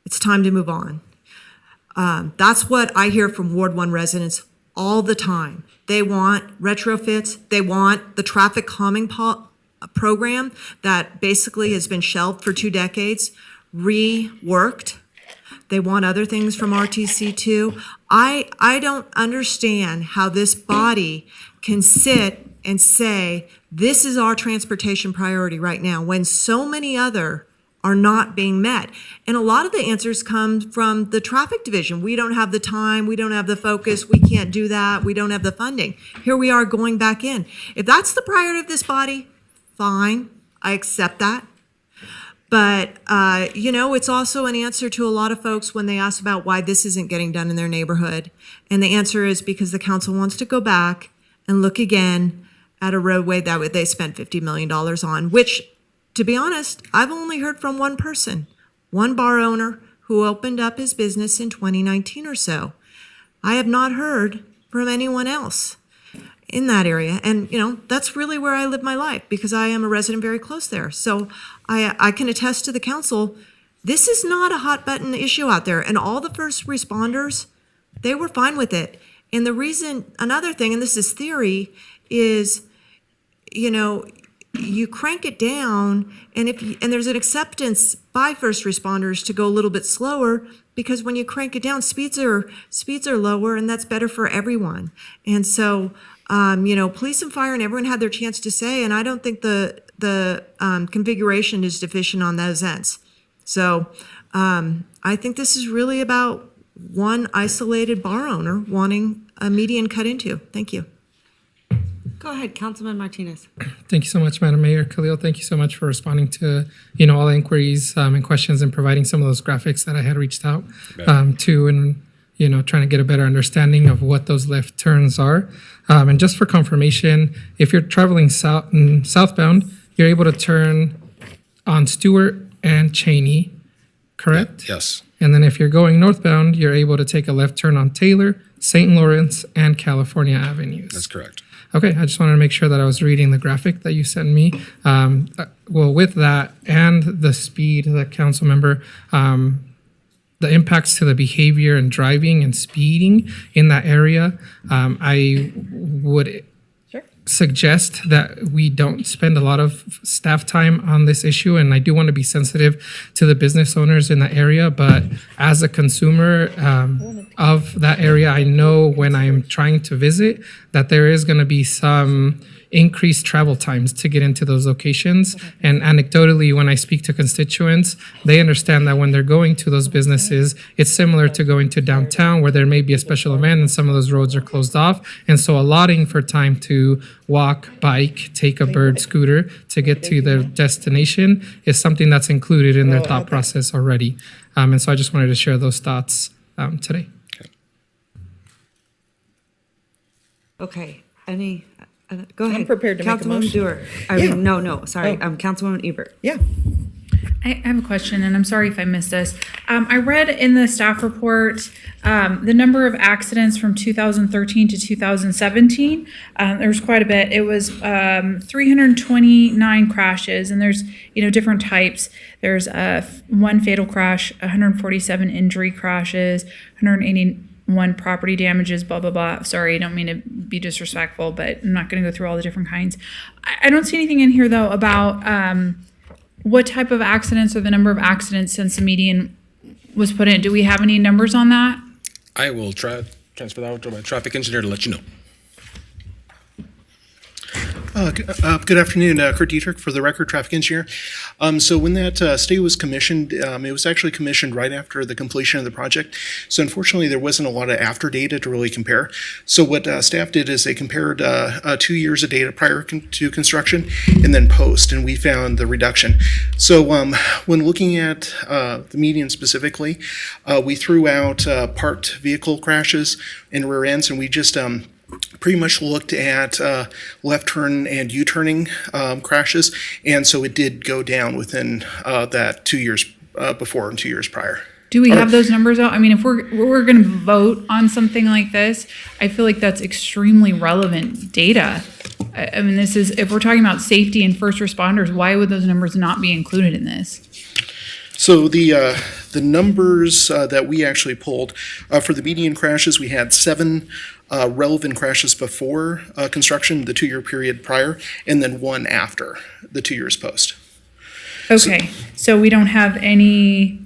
It's time to move on. That's what I hear from Ward 1 residents all the time. They want retrofits. They want the traffic calming program that basically has been shelved for 2 decades, reworked. They want other things from RTC too. I don't understand how this body can sit and say, this is our transportation priority right now, when so many other are not being met. And a lot of the answers come from the traffic division. We don't have the time, we don't have the focus, we can't do that, we don't have the funding. Here we are going back in. If that's the priority of this body, fine, I accept that. But, you know, it's also an answer to a lot of folks when they ask about why this isn't getting done in their neighborhood. And the answer is because the council wants to go back and look again at a roadway that they spent $50 million on, which, to be honest, I've only heard from one person, one bar owner who opened up his business in 2019 or so. I have not heard from anyone else in that area. And, you know, that's really where I live my life because I am a resident very close there. So I can attest to the council, this is not a hot button issue out there. And all the first responders, they were fine with it. And the reason, another thing, and this is theory, is, you know, you crank it down, and there's an acceptance by first responders to go a little bit slower, because when you crank it down, speeds are lower, and that's better for everyone. And so, you know, police and fire and everyone had their chance to say, and I don't think the configuration is deficient on those ends. So, I think this is really about one isolated bar owner wanting a median cut into. Thank you. Go ahead, Councilman Martinez. Thank you so much, Madam Mayor. Khalil, thank you so much for responding to, you know, all the inquiries and questions and providing some of those graphics that I had reached out to, and, you know, trying to get a better understanding of what those left turns are. And just for confirmation, if you're traveling southbound, you're able to turn on Stewart and Cheney, correct? Yes. And then if you're going northbound, you're able to take a left turn on Taylor, St. Lawrence, and California Avenues. That's correct. Okay, I just wanted to make sure that I was reading the graphic that you sent me. Well, with that and the speed, the council member, the impacts to the behavior and driving and speeding in that area, I would suggest that we don't spend a lot of staff time on this issue, and I do want to be sensitive to the business owners in the area, but as a consumer of that area, I know when I'm trying to visit that there is going to be some increased travel times to get into those locations. And anecdotally, when I speak to constituents, they understand that when they're going to those businesses, it's similar to going to downtown where there may be a special event and some of those roads are closed off. And so allotting for time to walk, bike, take a bird scooter to get to their destination is something that's included in their thought process already. And so I just wanted to share those thoughts today. Okay, any, go ahead. I'm prepared to make a Councilwoman motion. Dewar. Yeah. No, sorry, Oh. Councilwoman Ebert. Yeah. I have a question, and I'm sorry if I missed this. I read in the staff report the number of accidents from 2013 to 2017. There was quite a bit. It was 329 crashes, and there's different types. There's one fatal crash, 147 injury crashes, 181 property damages, blah, blah, blah. Sorry, I don't mean to be disrespectful, but I'm not going to go through all the different kinds. I don't see anything in here, though, about what type of accidents or the number of accidents since the median was put in. Do we have any numbers on that? I will transfer that over to my traffic engineer to let you know. Good afternoon, Kurt Dietrich for the record, traffic engineer. So when that study was commissioned, it was actually commissioned right after the completion of the project. So unfortunately, there wasn't a lot of after data to really compare. So what staff did is they compared 2 years of data prior to construction and then post, and we found the reduction. So when looking at the median specifically, we threw out parked vehicle crashes and rear ends, and we just pretty much looked at left turn and U-turning crashes, and so it did go down within that 2 years before and 2 years prior. Do we have those numbers out? I mean, if we're going to vote on something like this, I feel like that's extremely relevant data. I mean, this is, if we're talking about safety and first responders, why would those numbers not be included in this? So the numbers that we actually pulled for the median crashes, we had 7 relevant crashes before construction, the 2 year period prior, and then 1 after the 2 years post. Okay, so we don't have any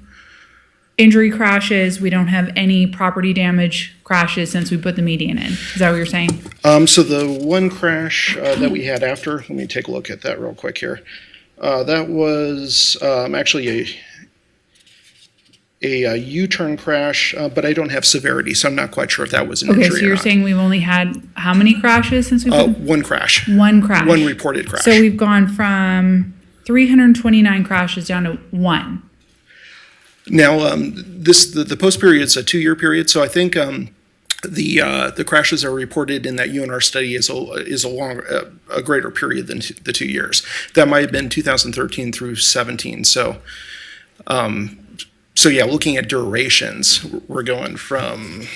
injury crashes, we don't have any property damage crashes since we put the median in. Is that what you're saying? So the 1 crash that we had after, let me take a look at that real quick here. That was actually a U-turn crash, but I don't have severity, so I'm not quite sure if that was an injury or not. Okay, so you're saying we've only had how many crashes since we put? 1 crash. 1 crash. 1 reported crash. So we've gone from 329 crashes down to 1. Now, the post period is a 2 year period, so I think the crashes that are reported in that UNR study is a greater period than the 2 years. That might have been 2013 through 17. So yeah, looking at durations, we're going from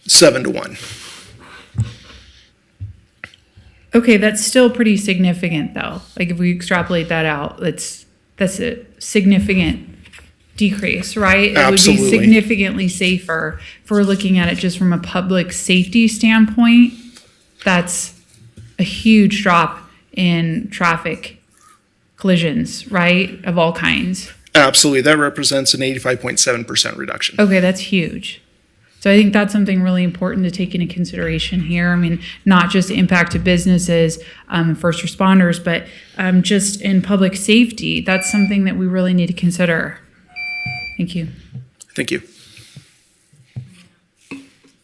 7 to 1. Okay, that's still pretty significant though. Like if we extrapolate that out, that's a significant decrease, right? It Absolutely. would be significantly safer if we're looking at it just from a public safety standpoint. That's a huge drop in traffic collisions, right? Of all kinds. Absolutely. That represents an 85.7% reduction. Okay, that's huge. So I think that's something really important to take into consideration here. I mean, not just impact to businesses and first responders, but just in public safety. That's something that we really need to consider. Thank you. Thank you.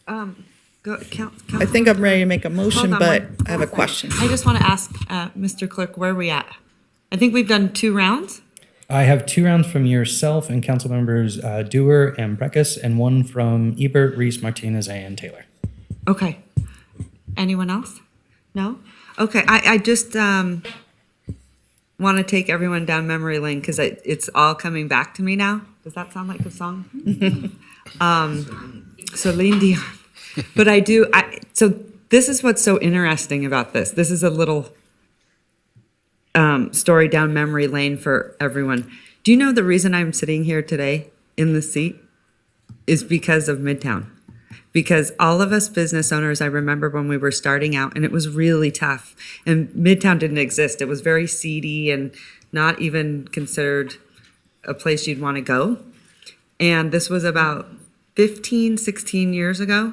I think I'm ready to make a motion, Hold on but one- I have a question. I just want to ask Mr. Clerk, where are we at? I think we've done 2 rounds. I have 2 rounds from yourself and council members Dewar and Breckus, and 1 from Ebert, Reese, Martinez, and Taylor. Okay. Anyone else? No? Okay, I just want to take everyone down memory lane because it's all coming back to me now. Does that sound like a song? Celine Dion. But so this is what's so interesting about this. This is a little story down memory lane for everyone. Do you know the reason I'm sitting here today in the seat is because of Midtown? Because all of us business owners, I remember when we were starting out, and it was really tough, and Midtown didn't exist. It was very seedy and not even considered a place you'd want to go. And this was about 15, 16 years ago.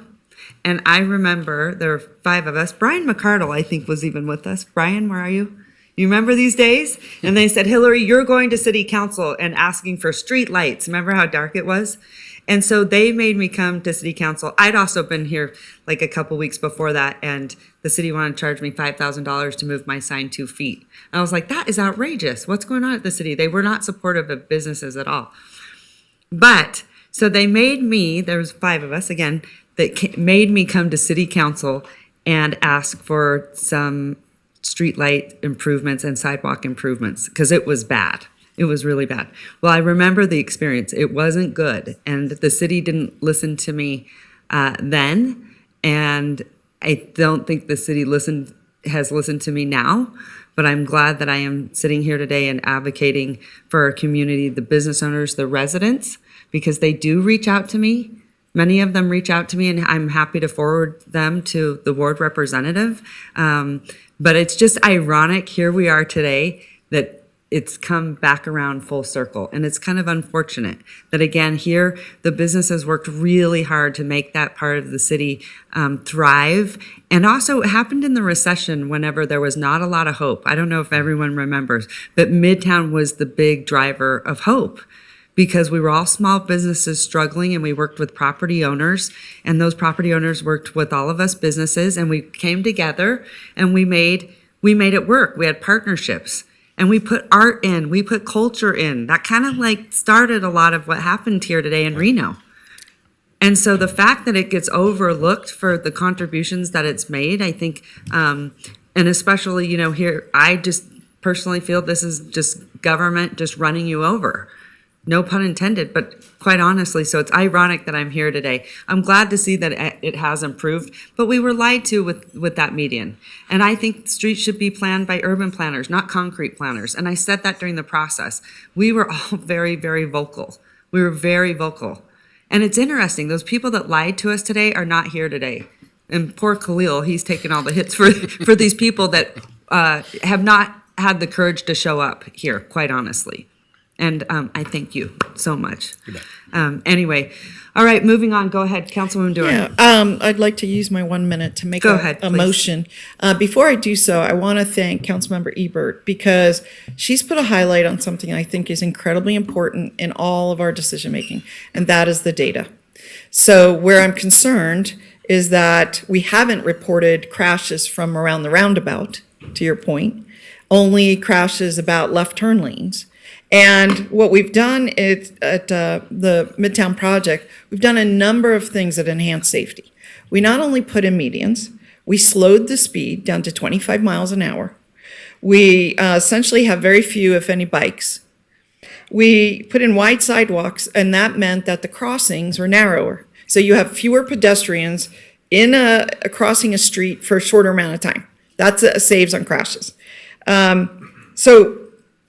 And I remember there were 5 of us. Brian McCardle, I think, was even with us. Brian, where are you? You remember these days? And they said, Hillary, you're going to city council and asking for street lights. Remember how dark it was? And so they made me come to city council. I'd also been here like a couple weeks before that, and the city wanted to charge me $5,000 to move my sign 2 feet. And I was like, that is outrageous. What's going on at the city? They were not supportive of businesses at all. But so they made me, there was 5 of us again, that made me come to city council and ask for some streetlight improvements and sidewalk improvements because it was bad. It was really bad. Well, I remember the experience. It wasn't good. And the city didn't listen to me then. And I don't think the city has listened to me now. But I'm glad that I am sitting here today and advocating for our community, the business owners, the residents, because they do reach out to me. Many of them reach out to me, and I'm happy to forward them to the ward representative. But it's just ironic, here we are today, that it's come back around full circle. And it's kind of unfortunate that, again, here, the businesses worked really hard to make that part of the city thrive. And also, it happened in the recession whenever there was not a lot of hope. I don't know if everyone remembers, but Midtown was the big driver of hope, because we were all small businesses struggling, and we worked with property owners, and those property owners worked with all of us businesses, and we came together and we made it work. We had partnerships, and we put art in, we put culture in. That kind of like started a lot of what happened here today in Reno. And so the fact that it gets overlooked for the contributions that it's made, I think, and especially, here, I just personally feel this is just government just running you over. No pun intended, but quite honestly, so it's ironic that I'm here today. I'm glad to see that it has improved, but we were lied to with that median. And I think streets should be planned by urban planners, not concrete planners. And I said that during the process. We were all very, very vocal. We were very vocal. And it's interesting, those people that lied to us today are not here today. And poor Khalil, he's taken all the hits for these people that have not had the courage to show up here, quite honestly. And I thank you so much. Anyway, all right, moving on. Go ahead, Councilwoman Dewar. Yeah, I'd like to use my 1 minute to make a motion. Before I do so, I want to thank Councilmember Ebert, because she's put a highlight on something I think is incredibly important in all of our decision making, and that is the data. So where I'm concerned is that we haven't reported crashes from around the roundabout, to your point, only crashes about left turn lanes. And what we've done is at the Midtown project, we've done a number of things that enhance safety. We not only put in medians, we slowed the speed down to 25 miles an hour. We essentially have very few, if any, bikes. We put in wide sidewalks, and that meant that the crossings were narrower. So you have fewer pedestrians in crossing a street for a shorter amount of time. That's saves on crashes. So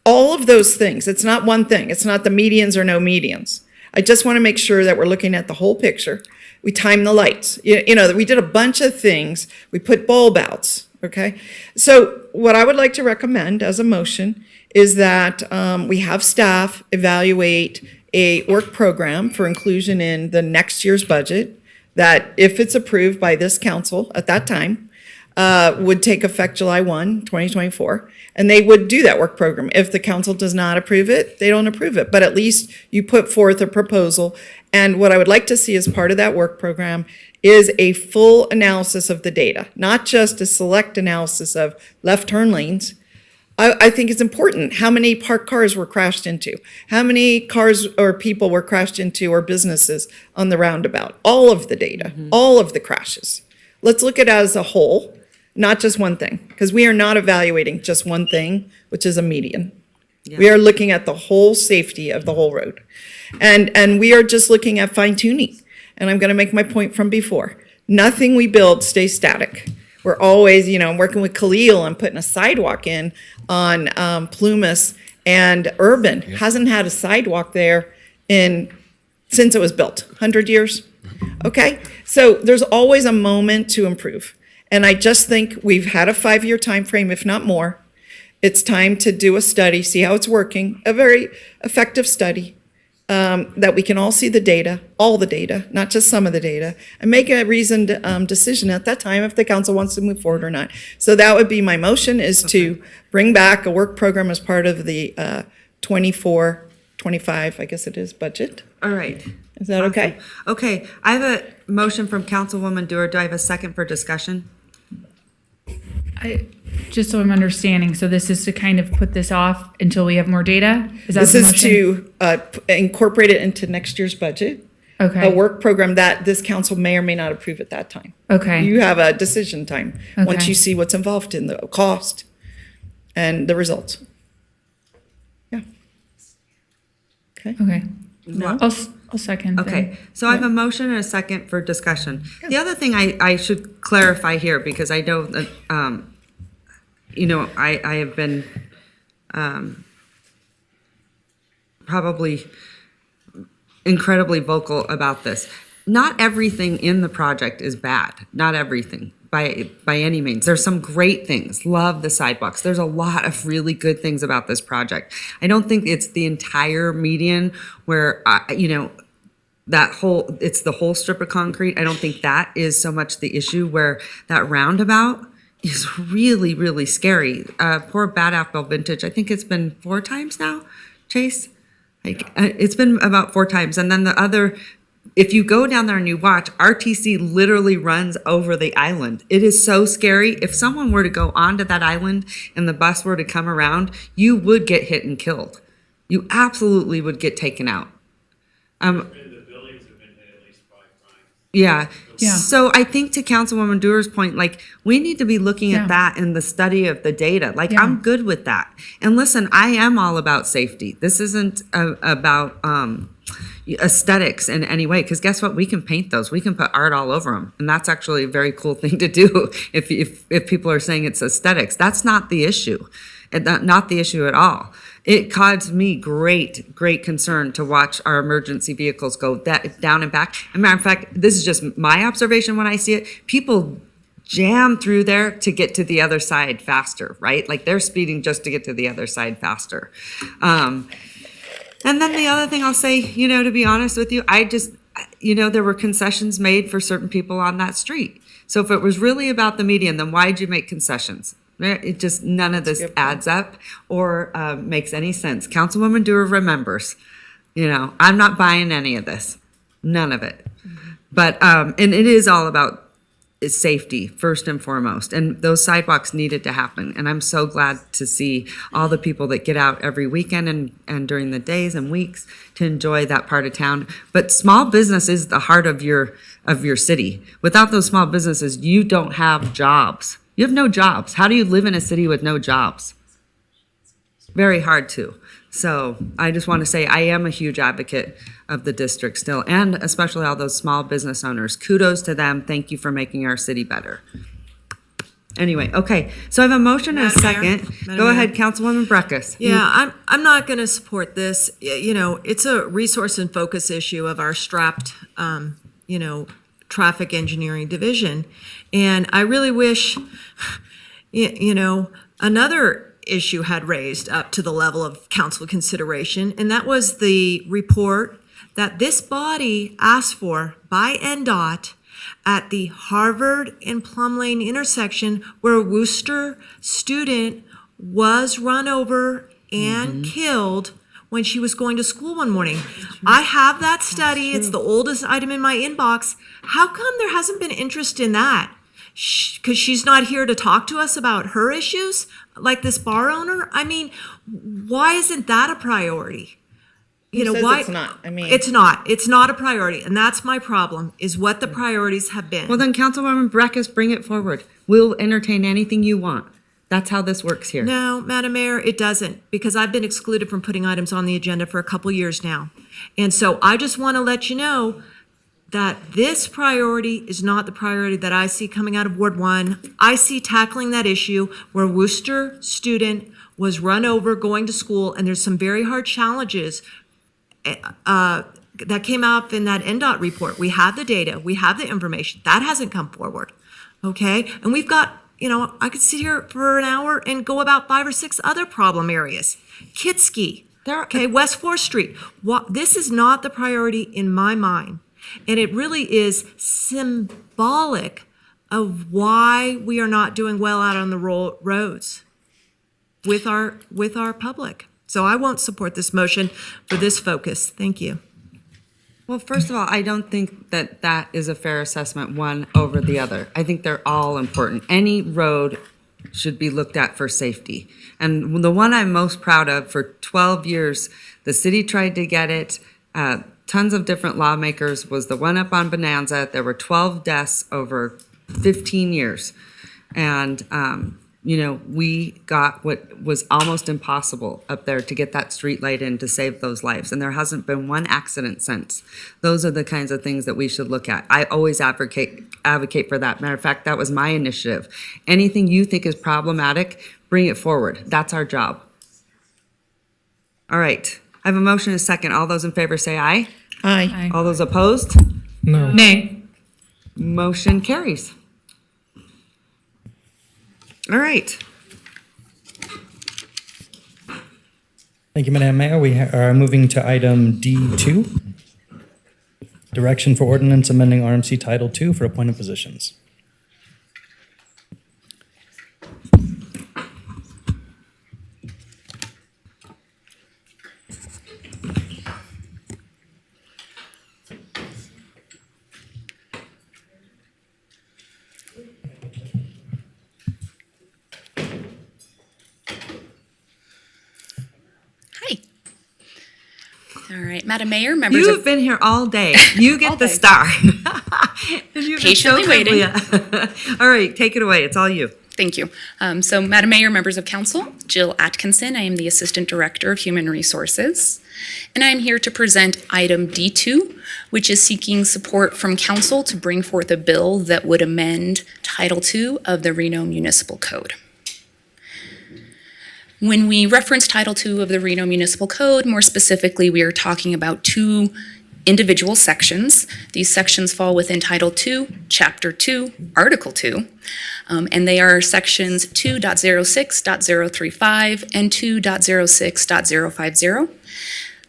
all of those things, it's not one thing. It's not the medians or no medians. I just want to make sure that we're looking at the whole picture. We time the lights. We did a bunch of things. We put bulb outs, okay? So what I would like to recommend as a motion is that we have staff evaluate a work program for inclusion in the next year's budget that, if it's approved by this council at that time, would take effect July 1, 2024. And they would do that work program. If the council does not approve it, they don't approve it. But at least you put forth a proposal. And what I would like to see as part of that work program is a full analysis of the data, not just a select analysis of left turn lanes. I think it's important. How many parked cars were crashed into? How many cars or people were crashed into, or businesses on the roundabout? All of the data, all of the crashes. Let's look at it as a whole. Not just one thing, because we are not evaluating just one thing, which is a median. Yeah. We are looking at the whole safety of the whole road. And we are just looking at fine tuning. and I'm going to make my point from before. Nothing we build stays static. We're always, I'm working with Khalil, I'm putting a sidewalk in on Plumas, and Urban hasn't had a sidewalk there since it was built, 100 years. Okay, so there's always a moment to improve. And I just think we've had a 5-year time frame, if not more. It's time to do a study, see how it's working, a very effective study, that we can all see the data, all the data, not just some of the data, and make a reasoned decision at that time if the council wants to move forward or not. So that would be my motion, is to bring back a work program as part of the 24, 25, I guess it is, budget. All right. Is that okay? Okay, I have a motion from Councilwoman Dewar. Do I have a second for discussion? Just so I'm understanding, so this is to kind of put this off until we have more data? Is that This the is motion? to incorporate it into next year's budget. Okay. A work program that this council may or may not approve at that time. Okay. You have a decision time, once Okay. you see what's involved in the cost and the results. Yeah. Okay. Okay. No? I'll second. then. Okay, so I have a motion and a second for discussion. The other thing I should clarify here, because I know that, I have been probably incredibly vocal about this. Not everything in the project is bad, not everything. By any means. There's some great things. Love the sidewalks. There's a lot of really good things about this project. I don't think it's the entire median where, it's the whole strip of concrete. I don't think that is so much the issue, where that roundabout is really, really scary. Poor Bad Apple Vintage, I think it's been 4 times now, Chase? It's been about 4 times. And then the other, if you go down there and you watch, RTC literally runs over the island. It is so scary. If someone were to go onto that island and the bus were to come around, you would get hit and killed. You absolutely would get taken out. Yeah. Yeah. So I think, to Councilwoman Dewar's point, we need to be looking at that in the study of the data. Yeah. I'm good with that. And listen, I am all about safety. This isn't about aesthetics in any way, because guess what? We can paint those. We can put art all over them. And that's actually a very cool thing to do if people are saying it's aesthetics. That's not the issue. Not the issue at all. It caused me great concern to watch our emergency vehicles go down and back. As a matter of fact, this is just my observation when I see it. People jam through there to get to the other side faster, right? They're speeding just to get to the other side faster. And then the other thing I'll say, to be honest with you, there were concessions made for certain people on that street. So if it was really about the median, then why'd you make concessions? It just, none of this adds up or makes any sense. Councilwoman Dewar remembers, I'm not buying any of this, none of it. But, and it is all about safety first and foremost. And those sidewalks needed to happen. And I'm so glad to see all the people that get out every weekend and during the days and weeks to enjoy that part of town. But small business is the heart of your city. Without those small businesses, you don't have jobs. You have no jobs. How do you live in a city with no jobs? Very hard to. So I just want to say I am a huge advocate of the district still, and especially all those small business owners. Kudos to them. Thank you for making our city better. Anyway, okay. So I have a motion and a second. Go ahead, Councilwoman Breckus. Yeah, I'm not going to support this. It's a resource and focus issue of our strapped, traffic engineering division. And I really wish, another issue had raised up to the level of council consideration, and that was the report that this body asked for by NDOT at the Harvard and Plum Lane intersection, where a Worcester student was run over and killed when she was going to school one morning. I have that study. It's the oldest item in my inbox. How come there hasn't been interest in that? Because she's not here to talk to us about her issues, like this bar owner? I mean, why isn't that a priority? Why it's not? It's not a priority, and that's my problem, is what the priorities have been. Well, then, Councilwoman Breckus, bring it forward. We'll entertain anything you want. That's how this works here. No, Madam Mayor, it doesn't, because I've been excluded from putting items on the agenda for a couple years now. And so I just want to let you know, that this priority is not the priority that I see coming out of Ward 1. I see tackling that issue where Worcester student was run over going to school, and there's some very hard challenges that came up in that NDOT report. We have the data, we have the information. That hasn't come forward, okay? And we've got, I could sit here for an hour and go about 5 or 6 other problem areas. Kitski, okay, West 4th Street. This is not the priority in my mind. And it really is symbolic of why we are not doing well out on the roads with our public. So I won't support this motion for this focus. Thank you. Well, first of all, I don't think that is a fair assessment, one over the other. I think they're all important. Any road should be looked at for safety. And the one I'm most proud of, for 12 years, the city tried to get it. Tons of different lawmakers, was the one up on Bonanza. There were 12 deaths over 15 years. And, we got what was almost impossible up there to get that street light in to save those lives. And there hasn't been one accident since. Those are the kinds of things that we should look at. I always advocate for that. Matter of fact, that was my initiative. Anything you think is problematic, bring it forward. That's our job. All right. I have a motion and a second. All those in favor say aye. Aye. All those opposed? No. Nay. Motion carries. All right. Thank you, Madam Mayor. We are moving to item D2, direction for ordinance amending RMC Title II for appointed positions. All right, Madam Mayor, members You've of... been here all day. You get the star. And you've been Patiently friendly. waiting. All right, take it away. It's all you. Thank you. So, Madam Mayor, members of council, Jill Atkinson, I am the Assistant Director of Human Resources, and I am here to present item D2, which is seeking support from council to bring forth a bill that would amend Title II of the Reno Municipal Code. When we reference Title II of the Reno Municipal Code, more specifically, we are talking about 2 individual sections. These sections fall within Title II, Chapter 2, Article 2, and they are sections 2.06.035 and 2.06.050.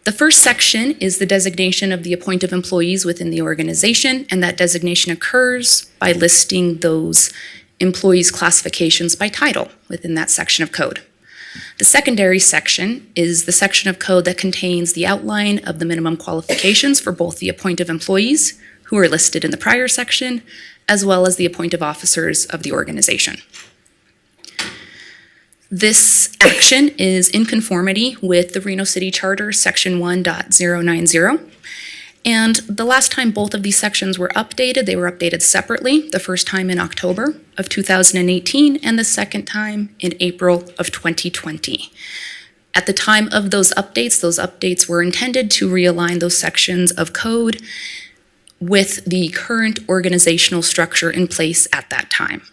The first section is the designation of the appointed employees within the organization, and that designation occurs by listing those employees' classifications by title within that section of code. The secondary section is the section of code that contains the outline of the minimum qualifications for both the appointed employees, who are listed in the prior section, as well as the appointed officers of the organization. This action is in conformity with the Reno City Charter, Section 1.090. And the last time both of these sections were updated, they were updated separately, the first time in October of 2018 and the second time in April of 2020. At the time of those updates were intended to realign those sections of code with the current organizational structure in place at that time.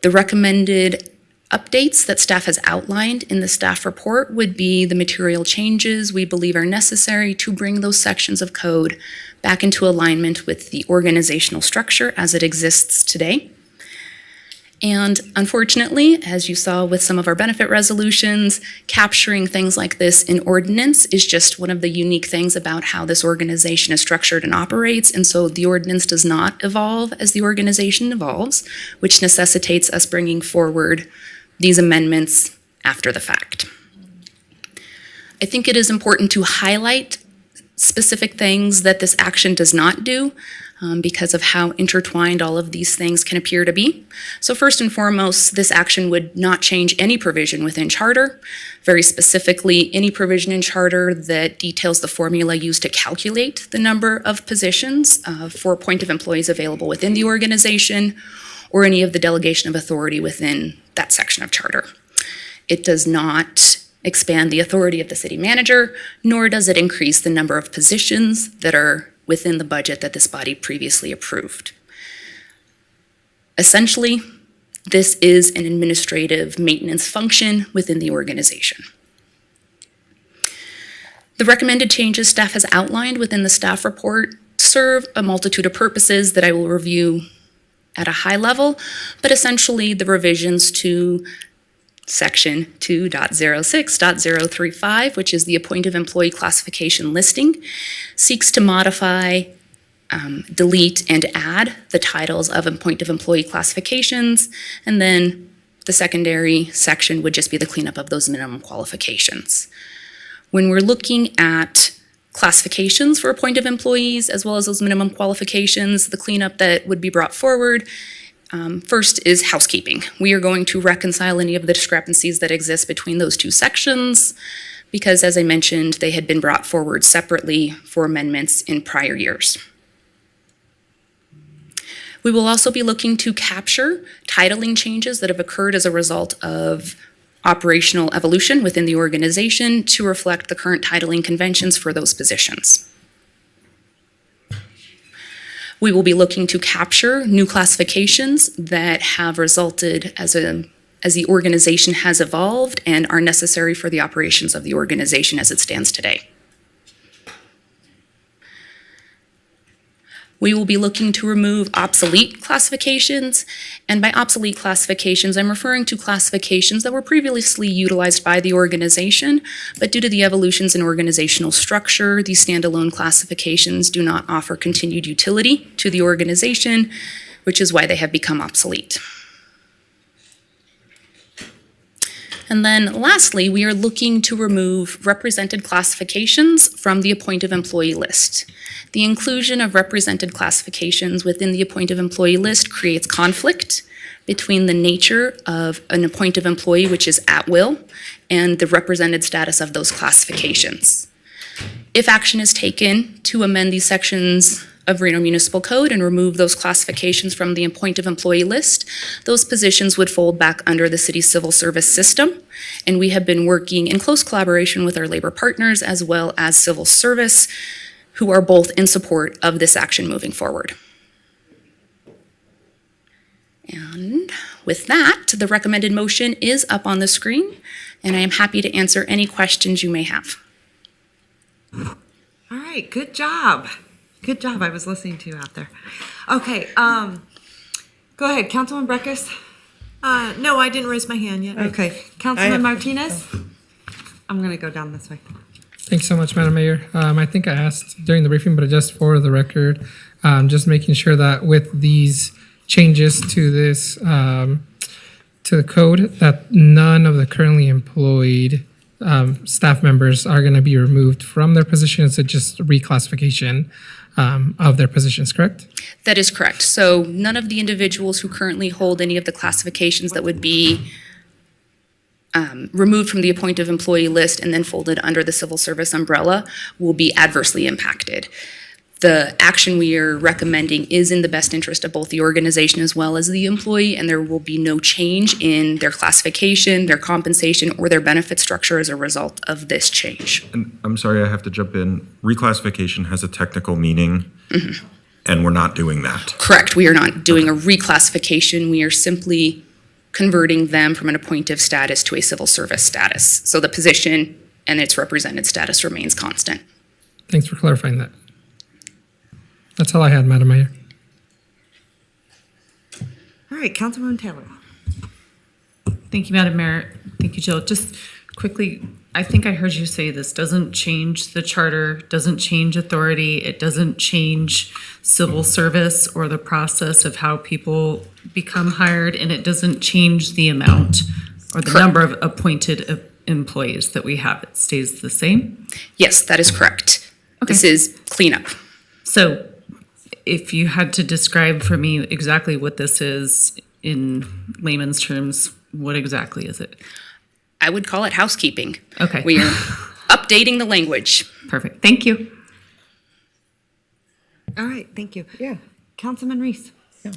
The recommended updates that staff has outlined in the staff report would be the material changes we believe are necessary to bring those sections of code back into alignment with the organizational structure as it exists today. And unfortunately, as you saw with some of our benefit resolutions, capturing things like this in ordinance is just one of the unique things about how this organization is structured and operates. And so the ordinance does not evolve as the organization evolves, which necessitates us bringing forward these amendments after the fact. I think it is important to highlight specific things that this action does not do because of how intertwined all of these things can appear to be. So first and foremost, this action would not change any provision within charter. Very specifically, any provision in charter that details the formula used to calculate the number of positions for appointed employees available within the organization, or any of the delegation of authority within that section of charter. It does not expand the authority of the city manager, nor does it increase the number of positions that are within the budget that this body previously approved. Essentially, this is an administrative maintenance function within the organization. The recommended changes staff has outlined within the staff report serve a multitude of purposes that I will review at a high level, but essentially the revisions to Section 2.06.035, which is the appointed employee classification listing, seeks to modify, delete, and add the titles of appointed employee classifications, and then the secondary section would just be the cleanup of those minimum qualifications. When we're looking at classifications for appointed employees, as well as those minimum qualifications, the cleanup that would be brought forward, first is housekeeping. We are going to reconcile any of the discrepancies that exist between those two sections, because as I mentioned, they had been brought forward separately for amendments in prior years. We will also be looking to capture titling changes that have occurred as a result of operational evolution within the organization to reflect the current titling conventions for those positions. We will be looking to capture new classifications that have resulted as the organization has evolved and are necessary for the operations of the organization as it stands today. We will be looking to remove obsolete classifications, and by obsolete classifications, I'm referring to classifications that were previously utilized by the organization, but due to the evolutions in organizational structure, these standalone classifications do not offer continued utility to the organization, which is why they have become obsolete. And then lastly, we are looking to remove represented classifications from the appointed employee list. The inclusion of represented classifications within the appointed employee list creates conflict between the nature of an appointed employee, which is at will, and the represented status of those classifications. If action is taken to amend these sections of Reno Municipal Code and remove those classifications from the appointed employee list, those positions would fold back under the city's civil service system. And we have been working in close collaboration with our labor partners as well as civil service, who are both in support of this action moving forward. And with that, the recommended motion is up on the screen, and I am happy to answer any questions you may have. All right, good job. Good job. I was listening to you out there. Okay, go ahead, Councilman Breckus. No, I didn't raise my hand yet. Okay, Councilman Martinez. I'm gonna go down this way. Thanks so much, Madam Mayor. I think I asked during the briefing, but just for the record, just making sure that with these changes to this, to the code, that none of the currently employed staff members are going to be removed from their positions. It's just reclassification of their positions, correct? That is correct. So none of the individuals who currently hold any of the classifications that would be removed from the appointed employee list and then folded under the civil service umbrella will be adversely impacted. The action we are recommending is in the best interest of both the organization as well as the employee, and there will be no change in their classification, their compensation, or their benefit structure as a result of this change. And I'm sorry, I have to jump in. Reclassification has a technical meaning, and we're not doing that. Correct. We are not doing a reclassification. We are simply converting them from an appointive status to a civil service status. So the position and its represented status remains constant. Thanks for clarifying that. That's all I had, Madam Mayor. All right, Councilwoman Taylor. Thank you, Madam Mayor. Thank you, Jill. Just quickly, I think I heard you say this doesn't change the charter, doesn't change authority, it doesn't change civil service or the process of how people become hired, and it doesn't change the amount or the number of appointed employees that we have. It stays the same? Yes, that is correct. Okay. This is cleanup. So if you had to describe for me exactly what this is in layman's terms, what exactly is it? I would call it housekeeping. Okay. We are updating the language. Perfect. Thank you. All right, thank you. Yeah. Councilman Reese. Yeah.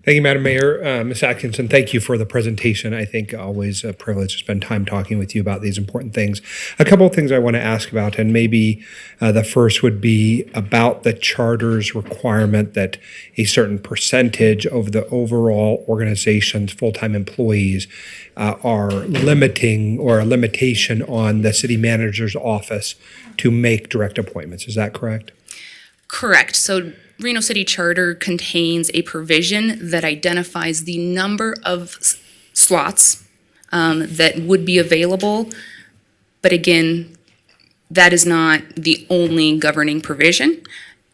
Thank you, Madam Mayor. Ms. Atkinson, thank you for the presentation. I think always a privilege to spend time talking with you about these important things. A couple of things I want to ask about, and maybe the first would be about the charter's requirement that a certain percentage of the overall organization's full-time employees are limiting or a limitation on the city manager's office to make direct appointments. Is that correct? Correct. So Reno City Charter contains a provision that identifies the number of slots that would be available. But again, that is not the only governing provision.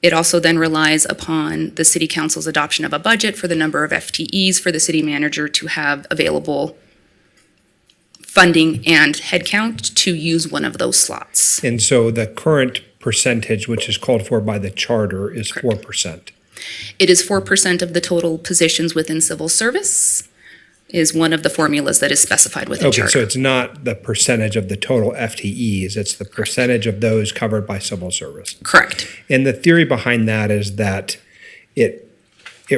It also then relies upon the city council's adoption of a budget for the number of FTEs for the city manager to have available funding and headcount to use one of those slots. And so the current percentage, which is called for by the charter, is 4%. It is 4% of the total positions within civil service is one of the formulas that is specified within Okay, charter. so it's not the percentage of the total FTEs, it's the percentage of those covered by civil service. Correct. And the theory behind that is that it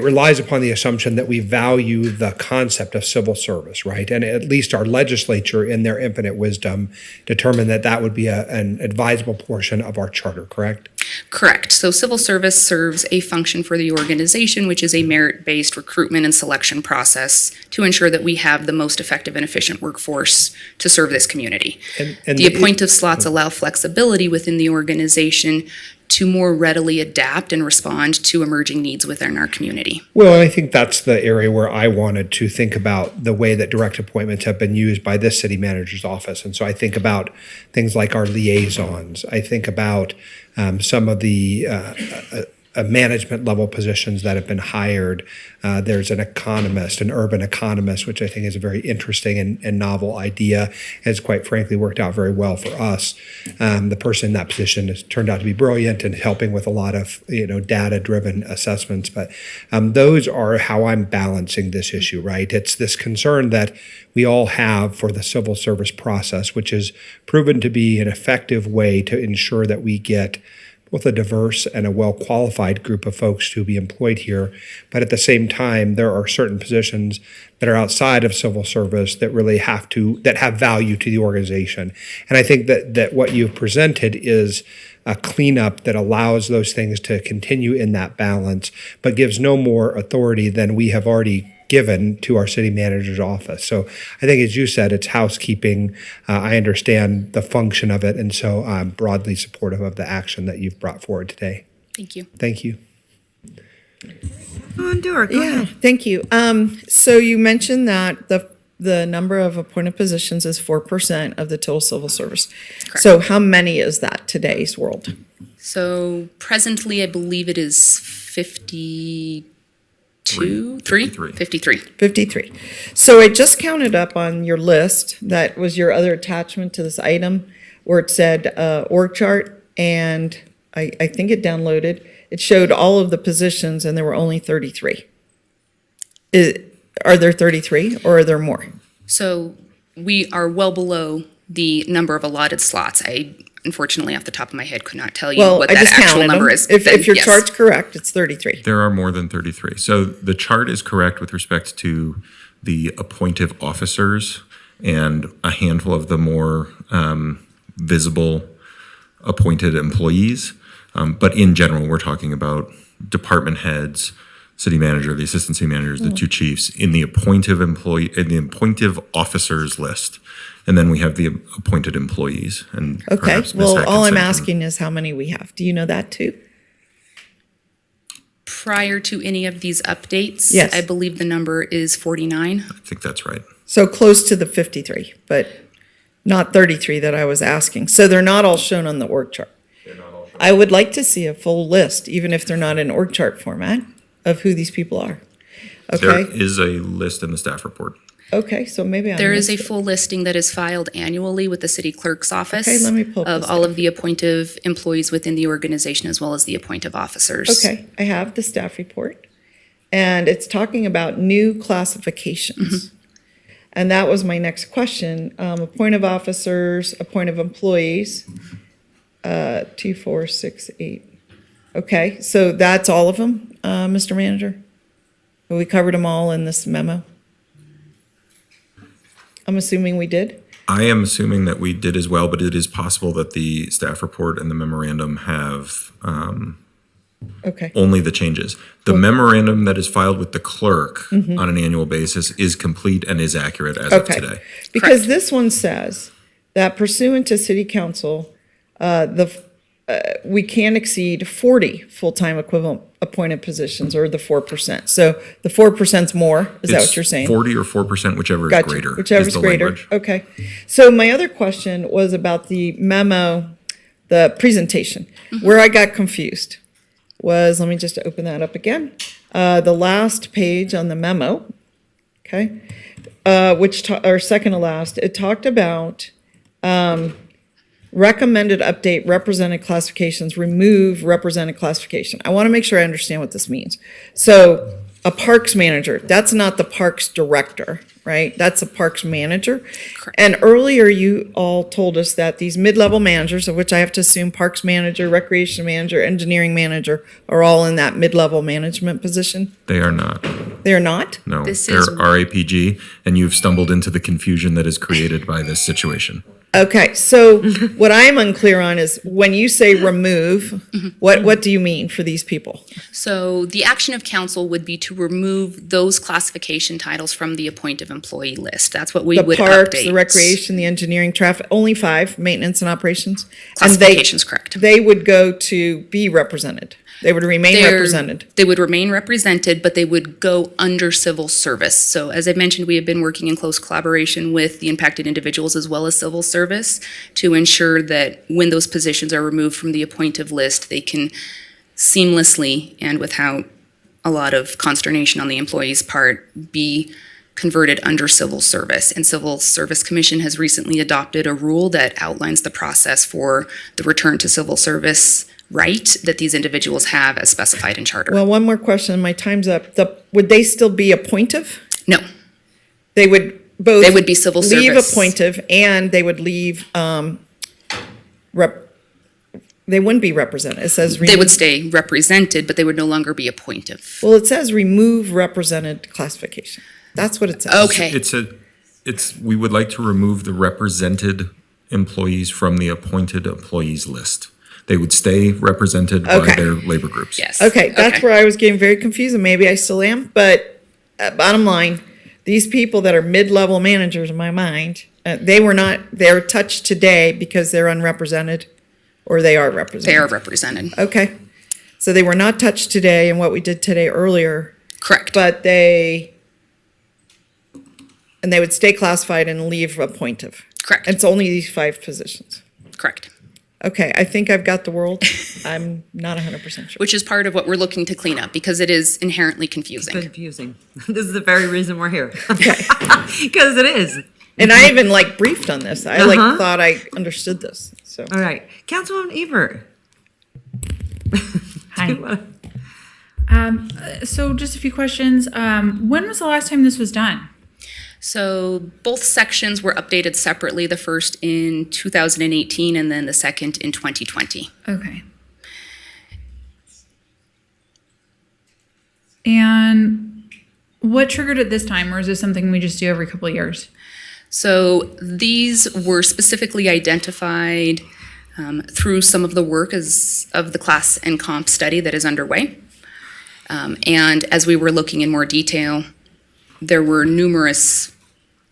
relies upon the assumption that we value the concept of civil service, right? And at least our legislature, in their infinite wisdom, determined that that would be an advisable portion of our charter, correct? Correct. So civil service serves a function for the organization, which is a merit-based recruitment and selection process to ensure that we have the most effective and efficient workforce to serve this community. And The appointed slots allow flexibility within the organization to more readily adapt and respond to emerging needs within our community. Well, I think that's the area where I wanted to think about the way that direct appointments have been used by this city manager's office. And so I think about things like our liaisons. I think about some of the management level positions that have been hired. There's an economist, an urban economist, which I think is a very interesting and novel idea. Has quite frankly worked out very well for us. The person in that position has turned out to be brilliant and helping with a lot of data-driven assessments. But those are how I'm balancing this issue, right? It's this concern that we all have for the civil service process, which is proven to be an effective way to ensure that we get both a diverse and a well-qualified group of folks to be employed here. But at the same time, there are certain positions that are outside of civil service that really that have value to the organization. And I think that what you've presented is a cleanup that allows those things to continue in that balance, but gives no more authority than we have already given to our city manager's office. So I think, as you said, it's housekeeping. I understand the function of it, and so I'm broadly supportive of the action that you've brought forward today. Thank you. Thank you. Go ahead. Thank you. So you mentioned that the number of appointed positions is 4% of the total civil service. Correct. So how many is that today's world? So presently, I believe it is 53. 53. So I just counted up on your list, that was your other attachment to this item, where it said org chart, and I think it downloaded. It showed all of the positions, and there were only 33. Are there 33, or are there more? So we are well below the number of allotted slots. I unfortunately, off the top of my head, could not tell you what that actual number is. If your chart's correct, it's 33. There are more than 33. So the chart is correct with respect to the appointive officers and a handful of the more visible appointed employees. But in general, we're talking about department heads, city manager, the assistant city managers, the two chiefs in the appointive officers list. And then we have the appointed employees. And Okay, perhaps Ms. well, all I'm Atkinson asking is how many we have. Do you know that too? Prior to any of these updates, Yes. I believe the number is 49. I think that's right. So close to the 53, but not 33 that I was asking. So they're not all shown on the org chart. I would like to see a full list, even if they're not in org chart format, of who these people are. Okay, There is a list in the staff report. okay, so maybe I There is a missed it. full listing that is filed annually with the city clerk's office Okay, let me pull of this all up. of the appointive employees within the organization as well as the appointive officers. Okay, I have the staff report, and it's talking about new classifications. And that was my next question. Appointive officers, appointive employees, 2, 4, 6, 8. Okay, so that's all of them, Mr. Manager? Have we covered them all in this memo? I'm assuming we did. I am assuming that we did as well, but it is possible that the staff report and the memorandum have Okay. only the changes. The memorandum that is filed with the clerk Mhm. on an annual basis is complete and is accurate as of today. Because this one says that pursuant to city council, we can't exceed 40 full-time equivalent appointed positions, or the 4%. So the 4%'s more, is that what you're saying? 40 or 4%, whichever is Gotcha. greater. Whichever's is the greater. language. Okay. So my other question was about the memo, the presentation. Where I got confused was, let me just open that up again. The last page on the memo, okay, or second to last, it talked about recommended update represented classifications, remove represented classification. I want to make sure I understand what this means. So a parks manager, that's not the parks director, right? That's a parks manager. Correct. And earlier you all told us that these mid-level managers, of which I have to assume parks manager, recreation manager, engineering manager, are all in that mid-level management position? They are not. They're not? No, This they're is- RAPG, and you've stumbled into the confusion that is created by this situation. Okay, so what I'm unclear on is when you say remove, what do you mean for these people? So the action of council would be to remove those classification titles from the appointed employee list. That's what we The would parks, update. the recreation, the engineering, traffic, only 5, maintenance and operations? Classification's correct. They would go to be represented. They would remain represented. They would remain represented, but they would go under civil service. So as I mentioned, we have been working in close collaboration with the impacted individuals as well as civil service to ensure that when those positions are removed from the appointive list, they can seamlessly and without a lot of consternation on the employee's part be converted under civil service. And Civil Service Commission has recently adopted a rule that outlines the process for the return to civil service right that these individuals have as specified in charter. Well, one more question, my time's up. Would they still be appointive? No. They would both. They would be civil leave service. appointive, and they would leave, they wouldn't be represented. It says. They would stay represented, but they would no longer be appointive. Well, it says remove represented classification. That's what it says. Okay. We would like to remove the represented employees from the appointed employees list. They would stay represented by Okay. their labor groups. Yes. Okay, that's where I was getting very confused, and maybe I still am, but bottom line, these people that are mid-level managers in my mind, they're touched today because they're unrepresented, or they are represented? They are represented. Okay, so they were not touched today in what we did today earlier. Correct. But they would stay classified and leave appointive. Correct. It's only these 5 positions. Correct. Okay, I think I've got the world. I'm not 100% sure. Which is part of what we're looking to clean up because it is inherently confusing. Confusing. This is the very reason we're here. Because it is. And I even briefed on this. I thought I understood this, so. All right. Councilwoman Ebert. Hi. So just a few questions. When was the last time this was done? So both sections were updated separately, the first in 2018 and then the second in 2020. Okay. And what triggered it this time, or is this something we just do every couple of years? So these were specifically identified through some of the work of the class and comp study that is underway. And as we were looking in more detail, there were numerous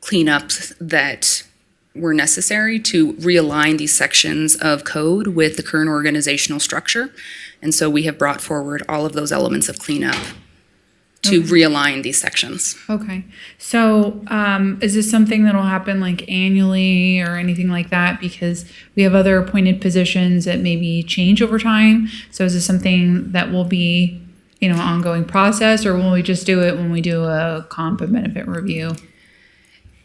cleanups that were necessary to realign these sections of code with the current organizational structure. And so we have brought forward all of those elements of cleanup to realign these sections. Okay. So is this something that'll happen annually or anything like that? Because we have other appointed positions that maybe change over time. So is this something that will be, an ongoing process, or will we just do it when we do a comp and benefit review?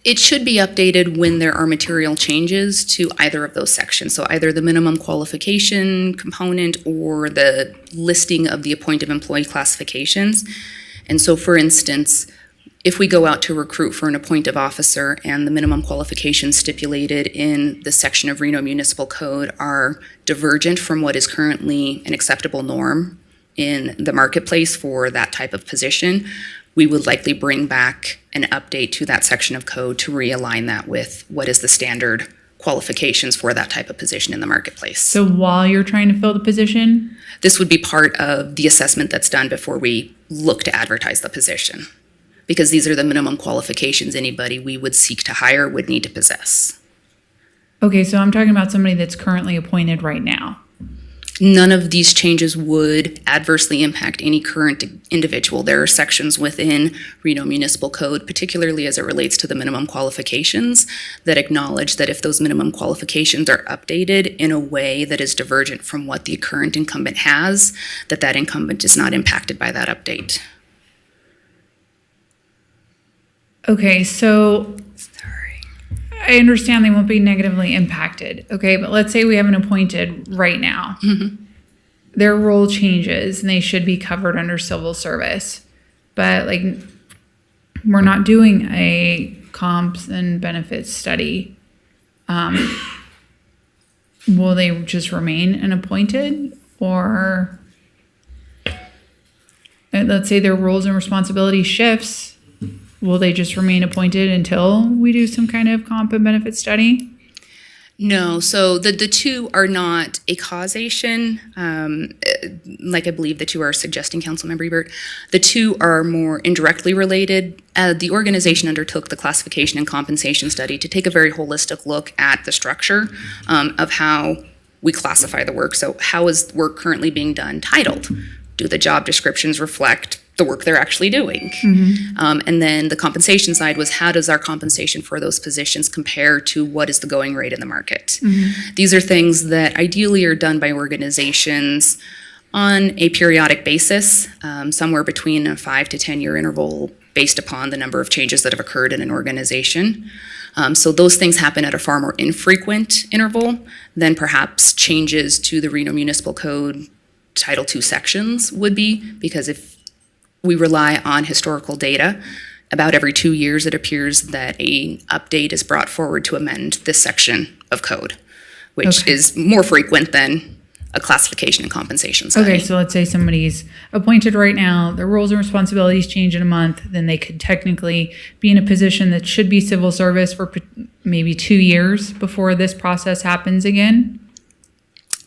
It should be updated when there are material changes to either of those sections. So either the minimum qualification component or the listing of the appointed employee classifications. And so, for instance, if we go out to recruit for an appointive officer and the minimum qualifications stipulated in the section of Reno Municipal Code are divergent from what is currently an acceptable norm in the marketplace for that type of position, we would likely bring back an update to that section of code to realign that with what is the standard qualifications for that type of position in the marketplace. So while you're trying to fill the position? This would be part of the assessment that's done before we look to advertise the position, because these are the minimum qualifications anybody we would seek to hire would need to possess. Okay, so I'm talking about somebody that's currently appointed right now. None of these changes would adversely impact any current individual. There are sections within Reno Municipal Code, particularly as it relates to the minimum qualifications, that acknowledge that if those minimum qualifications are updated in a way that is divergent from what the current incumbent has, that incumbent is not impacted by that update. Okay, so I understand they won't be negatively impacted, okay? But let's say we have an appointed right now. Mm-hmm. Their role changes and they should be covered under civil service. But like, we're not doing a comps and benefits study. Will they just remain an appointed, or let's say their roles and responsibilities shifts? Will they just remain appointed until we do some kind of comp and benefit study? No, so the two are not a causation, like I believe the two are suggesting, Councilmember Ebert. The two are more indirectly related. The organization undertook the classification and compensation study to take a very holistic look at the structure of how we classify the work. So how is work currently being done titled? Do the job descriptions reflect the work they're actually doing? Mm-hmm. And then the compensation side was, how does our compensation for those positions compare to what is the going rate in the market? Mm-hmm. These are things that ideally are done by organizations on a periodic basis, somewhere between a 5 to 10 year interval based upon the number of changes that have occurred in an organization. So those things happen at a far more infrequent interval than perhaps changes to the Reno Municipal Code Title II sections would be, because if we rely on historical data, about every 2 years it appears that an update is brought forward to amend this section of code, which is more frequent than a classification and compensation study. Okay, so let's say somebody's appointed right now, their roles and responsibilities change in a month, then they could technically be in a position that should be civil service for maybe 2 years before this process happens again?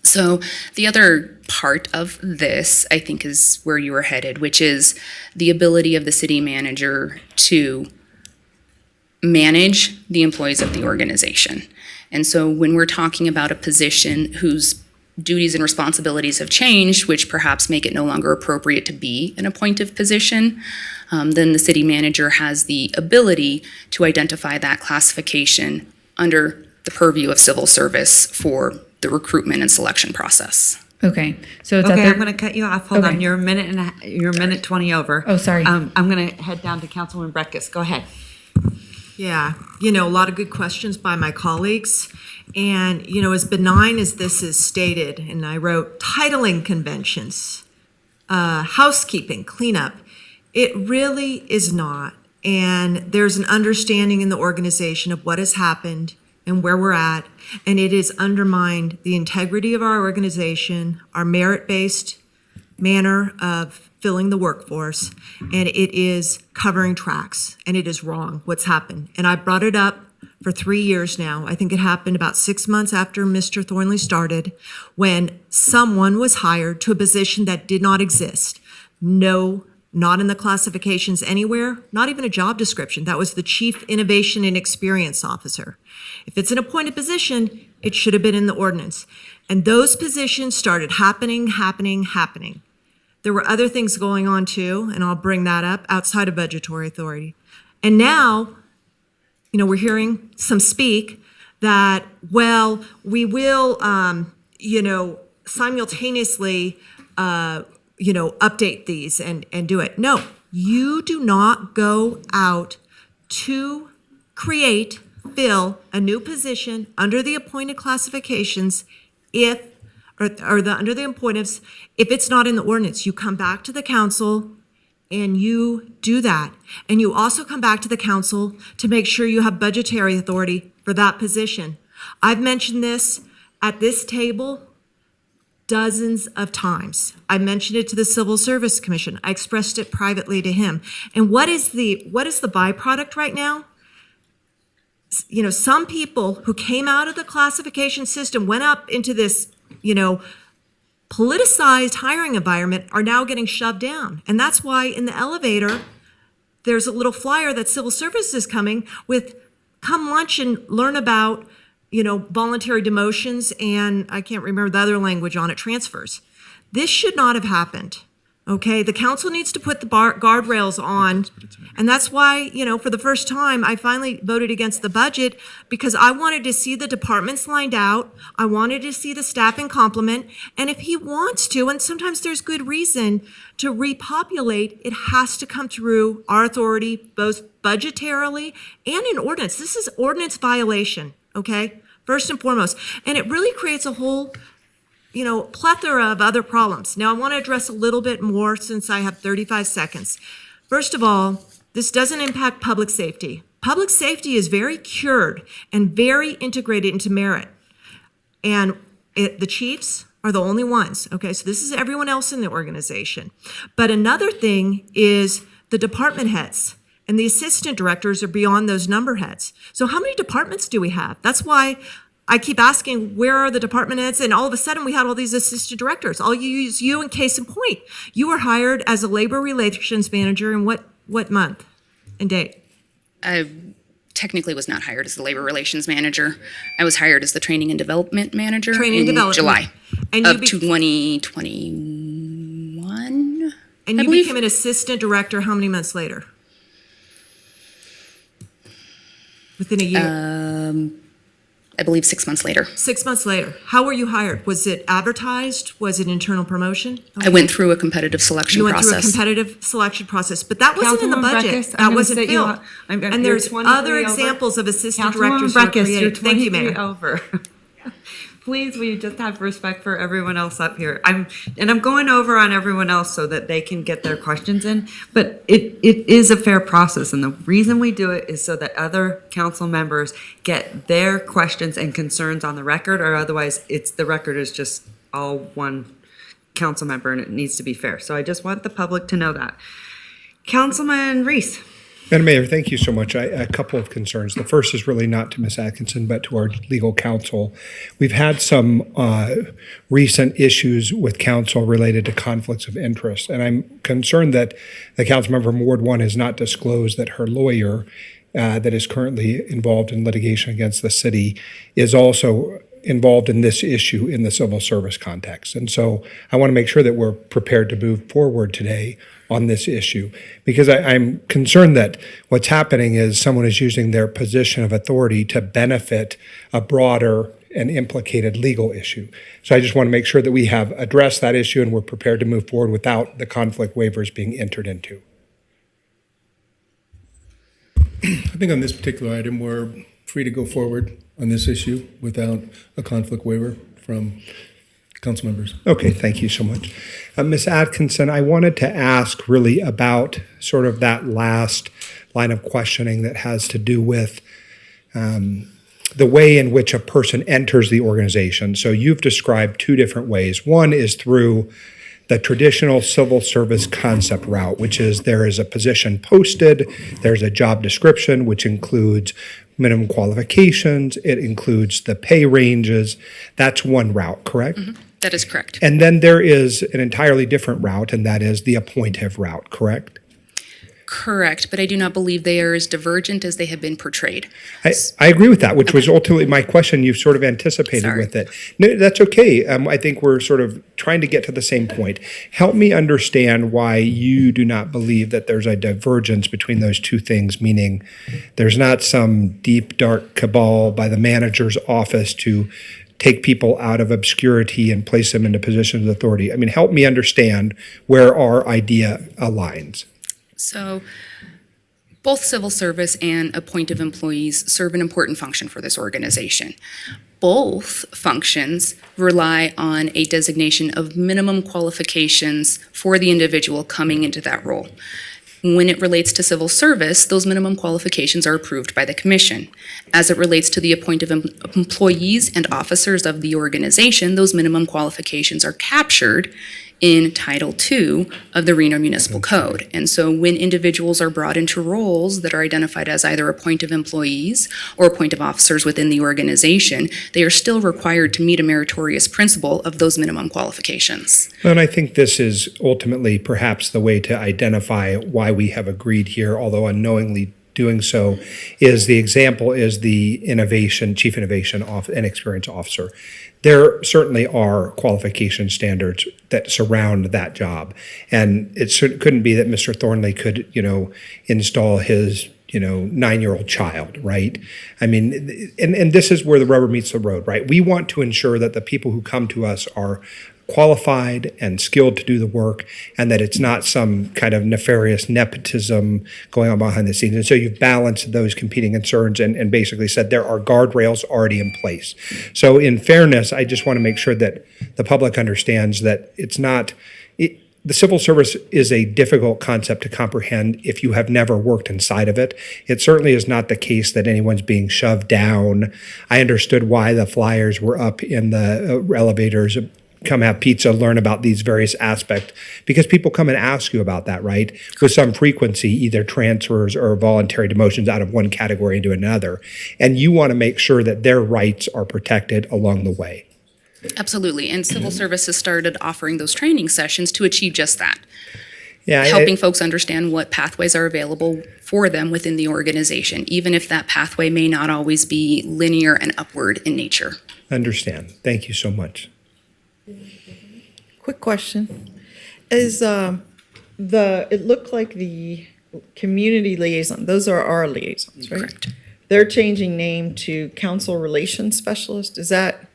So the other part of this, I think, is where you were headed, which is the ability of the city manager to manage the employees of the organization. And so when we're talking about a position whose duties and responsibilities have changed, which perhaps make it no longer appropriate to be an appointed position, then the city manager has the ability to identify that classification under the purview of civil service for the recruitment and selection process. Okay, so it's Okay, at I'm going to cut you off. Hold Okay. on, you're a minute 20 over. Oh, sorry. I'm going to head down to Councilwoman Breckus. Go ahead. Yeah, a lot of good questions by my colleagues. And, as benign as this is stated, and I wrote titling conventions, housekeeping, cleanup, it really is not. And there's an understanding in the organization of what has happened and where we're at, and it has undermined the integrity of our organization, our merit-based manner of filling the workforce, and it is covering tracks, and it is wrong what's happened. And I brought it up for 3 years now. I think it happened about 6 months after Mr. Thornley started, when someone was hired to a position that did not exist. No, not in the classifications anywhere, not even a job description. That was the Chief Innovation and Experience Officer. If it's an appointed position, it should have been in the ordinance. And those positions started happening. There were other things going on too, and I'll bring that up, outside of budgetary authority. And now, we're hearing some speak that, well, we will, simultaneously, update these and do it. No, you do not go out to fill a new position under the appointed classifications under the appointives, if it's not in the ordinance. You come back to the council and you do that. And you also come back to the council to make sure you have budgetary authority for that position. I've mentioned this at this table dozens of times. I mentioned it to the Civil Service Commission. I expressed it privately to him. And what is the byproduct right now? You know, some people who came out of the classification system, went up into this, you know, politicized hiring environment, are now getting shoved down. And that's why in the elevator, there's a little flyer that Civil Service is coming with, come lunch and learn about, you know, voluntary demotions, and I can't remember the other language on it, transfers. This should not have happened, okay? The council needs to put the guardrails on, and that's why, you know, for the first time, I finally voted against the budget because I wanted to see the departments lined out. I wanted to see the staffing complement, and if he wants to, and sometimes there's good reason to repopulate, it has to come through our authority, both budgetarily and in ordinance. This is ordinance violation. Okay, first and foremost. And it really creates a whole, you know, plethora of other problems. Now, I want to address a little bit more since I have 35 seconds. First of all, this doesn't impact public safety. Public safety is very cured and very integrated into merit. And the chiefs are the only ones. Okay, so this is everyone else in the organization. But another thing is the department heads. And the assistant directors are beyond those number heads. So how many departments do we have? That's why I keep asking, where are the department heads? And all of a sudden we had all these assistant directors. I'll use you in case in point. You were hired as a labor relations manager in what month and date? I technically was not hired as the labor relations manager. I was hired as the training and development manager in July of 2021. And you became an assistant director how many months later? Within a year? I believe 6 months later. 6 months later. How were you hired? Was it advertised? Was it internal promotion? I went through a competitive selection process. You went through a competitive selection process, but that wasn't in the budget. That wasn't filled. And there's other examples of assistant directors who are created. Thank you, Mayor. Over. Please, will you just have respect for everyone else up here? I'm going over on everyone else so that they can get their questions in, but it is a fair process, and the reason we do it is so that other council members get their questions and concerns on the record, or otherwise the record is just all one council member, and it needs to be fair. So I just want the public to know that. Councilman Reese. Madam Mayor, thank you so much. A couple of concerns. The first is really not to Ms. Atkinson, but to our legal counsel. We've had some recent issues with counsel related to conflicts of interest, and I'm concerned that the council member from Ward 1 has not disclosed that her lawyer that is currently involved in litigation against the city is also involved in this issue in the civil service context. And so I want to make sure that we're prepared to move forward today on this issue, because I'm concerned that what's happening is someone is using their position of authority to benefit a broader and implicated legal issue. So I just want to make sure that we have addressed that issue and we're prepared to move forward without the conflict waivers being entered into. I think on this particular item, we're free to go forward on this issue without a conflict waiver from council members. Okay, thank you so much. Ms. Atkinson, I wanted to ask really about sort of that last line of questioning that has to do with the way in which a person enters the organization. So you've described two different ways. One is through the traditional civil service concept route, which is there is a position posted, there's a job description, which includes minimum qualifications, it includes the pay ranges. That's one route, correct? Mm-hmm. That is correct. And then there is an entirely different route, and that is the appointive route, correct? Correct, but I do not believe they are as divergent as they have been portrayed. I agree with that, which was ultimately my question. You've sort of anticipated with it. No, that's okay. I think we're sort of trying to get to the same point. Help me understand why you do not believe that there's a divergence between those two things, meaning there's not some deep, dark cabal by the manager's office to take people out of obscurity and place them into positions of authority. I mean, help me understand where our idea aligns. So both civil service and appointive employees serve an important function for this organization. Both functions rely on a designation of minimum qualifications for the individual coming into that role. When it relates to civil service, those minimum qualifications are approved by the commission. As it relates to the appointed employees and officers of the organization, those minimum qualifications are captured in Title II of the Reno Municipal Code. And so when individuals are brought into roles that are identified as either appointed employees or appointed officers within the organization, they are still required to meet a meritorious principle of those minimum qualifications. And I think this is ultimately perhaps the way to identify why we have agreed here, although unknowingly doing so, is the example is the chief innovation and experience officer. There certainly are qualification standards that surround that job. And it couldn't be that Mr. Thornley could, install his, 9-year-old child, right? I mean, and this is where the rubber meets the road, right? We want to ensure that the people who come to us are qualified and skilled to do the work, and that it's not some kind of nefarious nepotism going on behind the scenes. And so you've balanced those competing concerns and basically said there are guardrails already in place. So in fairness, I just want to make sure that the public understands that the civil service is a difficult concept to comprehend if you have never worked inside of it. It certainly is not the case that anyone's being shoved down. I understood why the flyers were up in the elevators. Come have pizza, learn about these various aspects, because people come and ask you about that, right? With some frequency, either transfers or voluntary demotions out of one category into another. And you want to make sure that their rights are protected along the way. Absolutely. And civil service has started offering those training sessions to achieve just that. Yeah, Helping folks understand what pathways are available for them within the organization, even if that pathway may not always be linear and upward in nature. Understand. Thank you so much. Quick question. Is it looked like the community liaison, those are our liaisons, right? Correct. They're changing name to council relations specialist. Is that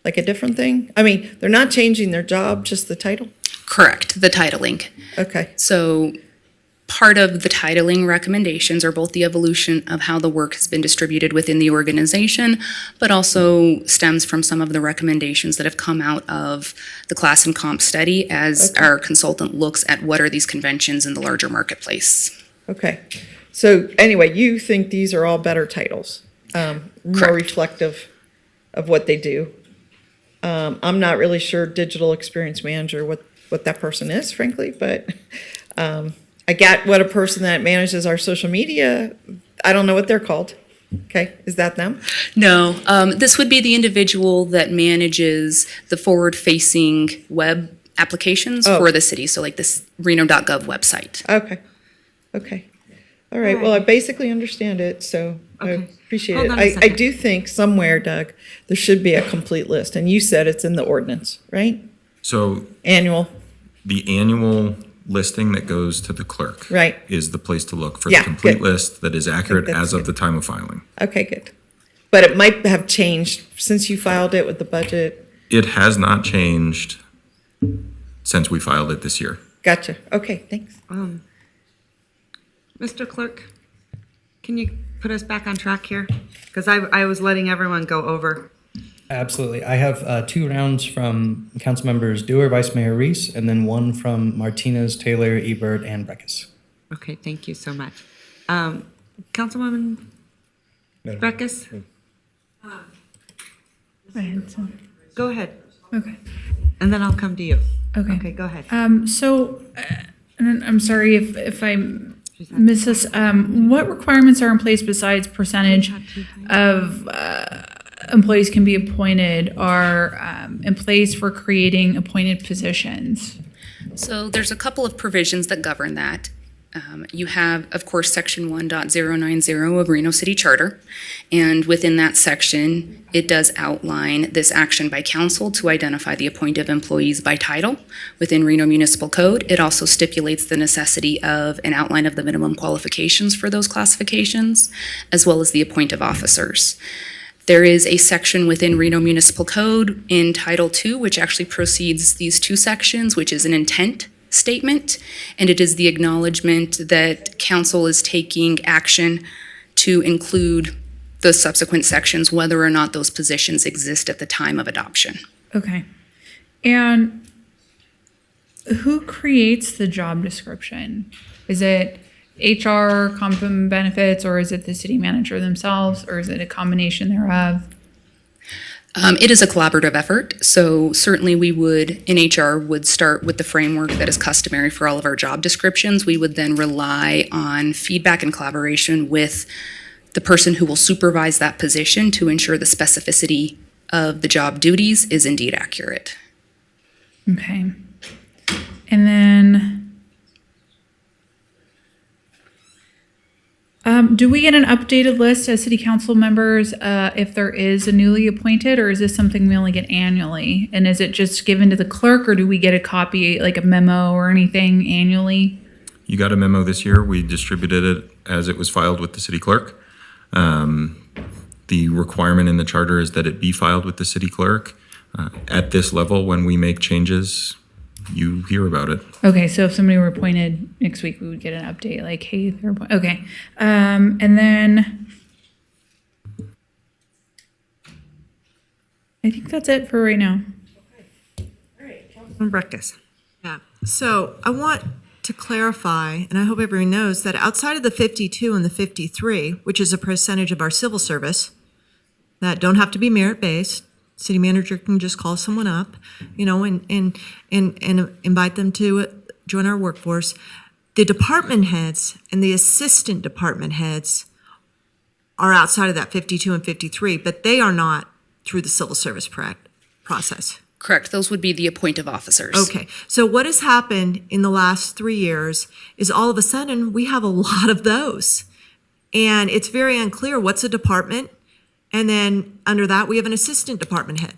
like a different thing? I mean, they're not changing their job, just the title? Correct, the titling. Okay. So part of the titling recommendations are both the evolution of how the work has been distributed within the organization, but also stems from some of the recommendations that have come out of the class and comp study as our consultant looks at what are these conventions in the larger marketplace. Okay. So anyway, you think these are all better titles, more reflective of what they do. I'm not really sure digital experience manager, what that person is, frankly, but I get what a person that manages our social media, I don't know what they're called. Okay, is that them? No, this would be the individual that manages the forward-facing web applications for the city, so like this Reno.gov website. Okay. All right, well, I basically understand it, so I appreciate it. I do think somewhere, Doug, there should be a complete list, and you said it's in the ordinance, right? So Annual, the annual listing that goes to the clerk right. is the place to look for Yeah, the complete good. list that is accurate that's as of the time of filing. Okay, good. But it might have changed since you filed it with the budget. It has not changed since we filed it this year. Gotcha. Okay, thanks. Mr. Clerk, can you put us back on track here? Because I was letting everyone go over. Absolutely. I have 2 rounds from council members Dewar, Vice Mayor Reese, and then 1 from Martinez, Taylor, Ebert, and Breckus. Okay, thank you so much. Councilwoman Breckus? Go ahead. Okay. And then I'll come to you. Okay. Okay, go ahead. So, and I'm sorry if I miss this. What requirements are in place besides percentage of employees can be appointed are in place for creating appointed positions? So there's a couple of provisions that govern that. You have, of course, Section 1.090 of Reno City Charter, and within that section, it does outline this action by council to identify the appointed employees by title within Reno Municipal Code. It also stipulates the necessity of an outline of the minimum qualifications for those classifications, as well as the appointed officers. There is a section within Reno Municipal Code in Title II, which actually precedes these 2 sections, which is an intent statement, and it is the acknowledgement that council is taking action to include the subsequent sections, whether or not those positions exist at the time of adoption. Okay. And who creates the job description? Is it HR, comp and benefits, or is it the city manager themselves, or is it a combination thereof? It is a collaborative effort, so certainly we would, in HR, would start with the framework that is customary for all of our job descriptions. We would then rely on feedback and collaboration with the person who will supervise that position to ensure the specificity of the job duties is indeed accurate. Okay. And then, do we get an updated list as city council members if there is a newly appointed, or is this something we only get annually? And is it just given to the clerk, or do we get a copy, like a memo or anything annually? You got a memo this year. We distributed it as it was filed with the city clerk. The requirement in the charter is that it be filed with the city clerk. At this level, when we make changes, you hear about it. Okay, so if somebody were appointed next week, we would get an update like, hey, they're appointed. Okay. And then I think that's it for right now. Breakfast. Yeah, so I want to clarify, and I hope everyone knows, that outside of the 52 and the 53, which is a percentage of our civil service that don't have to be merit-based, city manager can just call someone up, and invite them to join our workforce. The department heads and the assistant department heads are outside of that 52 and 53, but they are not through the civil service process. Correct. Those would be the appointive officers. Okay. So what has happened in the last 3 years is all of a sudden we have a lot of those. And it's very unclear what's a department. And then under that, we have an assistant department head.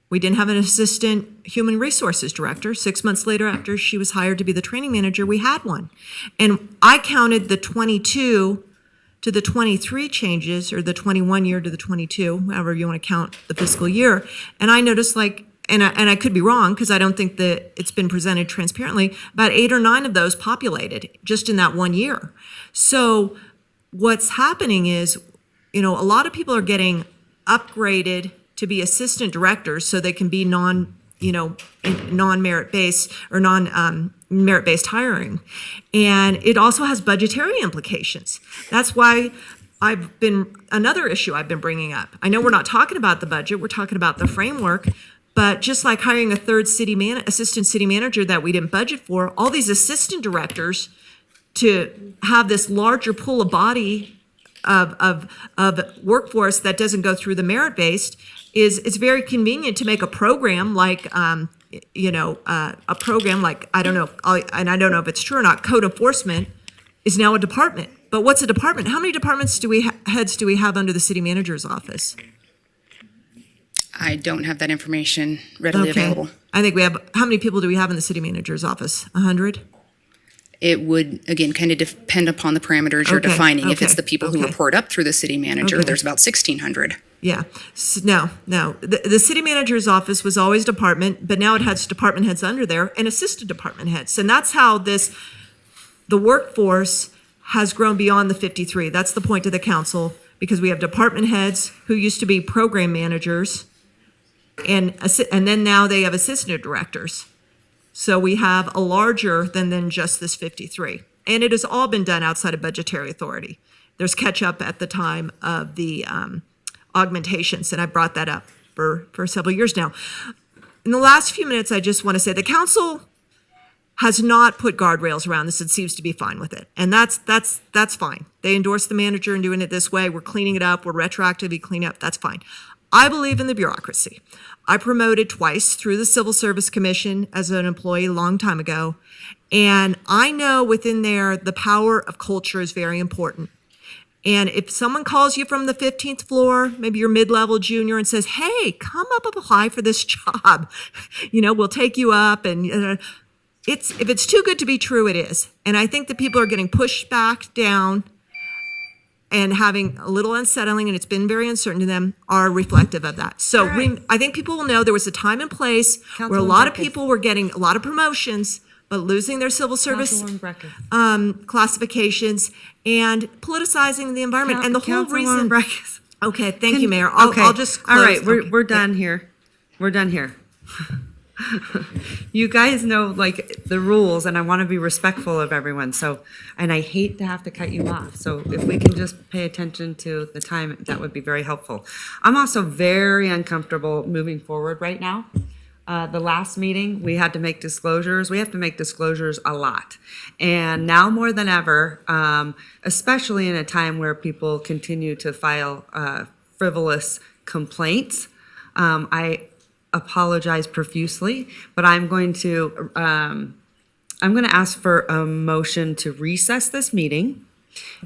We didn't have an assistant human resources director. 6 months later, after she was hired to be the training manager, we had one. And I counted the 22 to the 23 changes, or the 21 year to the 22, however you want to count the fiscal year. And I noticed, and I could be wrong because I don't think that it's been presented transparently, about 8 or 9 of those populated just in that 1 year. So what's happening is, a lot of people are getting upgraded to be assistant directors so they can be non-merit based or non-merit based hiring. And it also has budgetary implications. That's why another issue I've been bringing up. I know we're not talking about the budget, we're talking about the framework, but just like hiring a third assistant city manager that we didn't budget for, all these assistant directors to have this larger pool of body of workforce that doesn't go through the merit-based it's very convenient to make a program like, a program like, I don't know if it's true or not, code enforcement is now a department. But what's a department? How many departments heads do we have under the city manager's office? I don't have that information readily available. I think how many people do we have in the city manager's office? 100? It would, again, kind of depend upon the parameters you're defining. If it's the people who report up through the city manager, there's about 1,600. Yeah. No. The city manager's office was always department, but now it has department heads under there and assistant department heads. And that's how the workforce has grown beyond the 53. That's the point of the council, because we have department heads who used to be program managers, and then now they have assistant directors. So we have a larger than just this 53. And it has all been done outside of budgetary authority. There's catch up at the time of the augmentations, and I brought that up for several years now. In the last few minutes, I just want to say the council has not put guardrails around this and seems to be fine with it. And that's fine. They endorse the manager in doing it this way. We're cleaning it up. We're retroactively cleaning up. That's fine. I believe in the bureaucracy. I promoted twice through the Civil Service Commission as an employee a long time ago. And I know within there, the power of culture is very important. And if someone calls you from the 15th floor, maybe you're mid-level junior, and says, hey, come up and apply for this job. We'll take you up. And if it's too good to be true, it is. And I think that people are getting pushed back down and having a little unsettling, and it's been very uncertain to them, are reflective of that. So I think people will know there was a time and place where a lot of people were getting a lot of promotions, but losing their civil service classifications and politicizing the environment. And the whole reason. Okay, thank you, Mayor. I'll just close. All right, we're done here. We're done here. You guys know like the rules and I want to be respectful of everyone. So, and I hate to have to cut you off. So if we can just pay attention to the time, that would be very helpful. I'm also very uncomfortable moving forward right now. The last meeting, we had to make disclosures. We have to make disclosures a lot. And now more than ever, especially in a time where people continue to file frivolous complaints, I apologize profusely, but I'm going to ask for a motion to recess this meeting.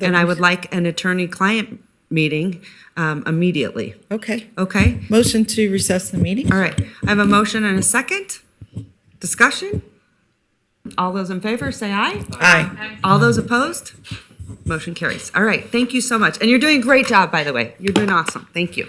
And I would like an attorney-client meeting immediately. Okay. Okay? Motion to recess the meeting? All right. I have a motion and a second. Discussion? All those in favor, say aye. Aye. All those opposed? Motion carries. All right. Thank you so much. And you're doing a great job, by the way. You're doing awesome. Thank you.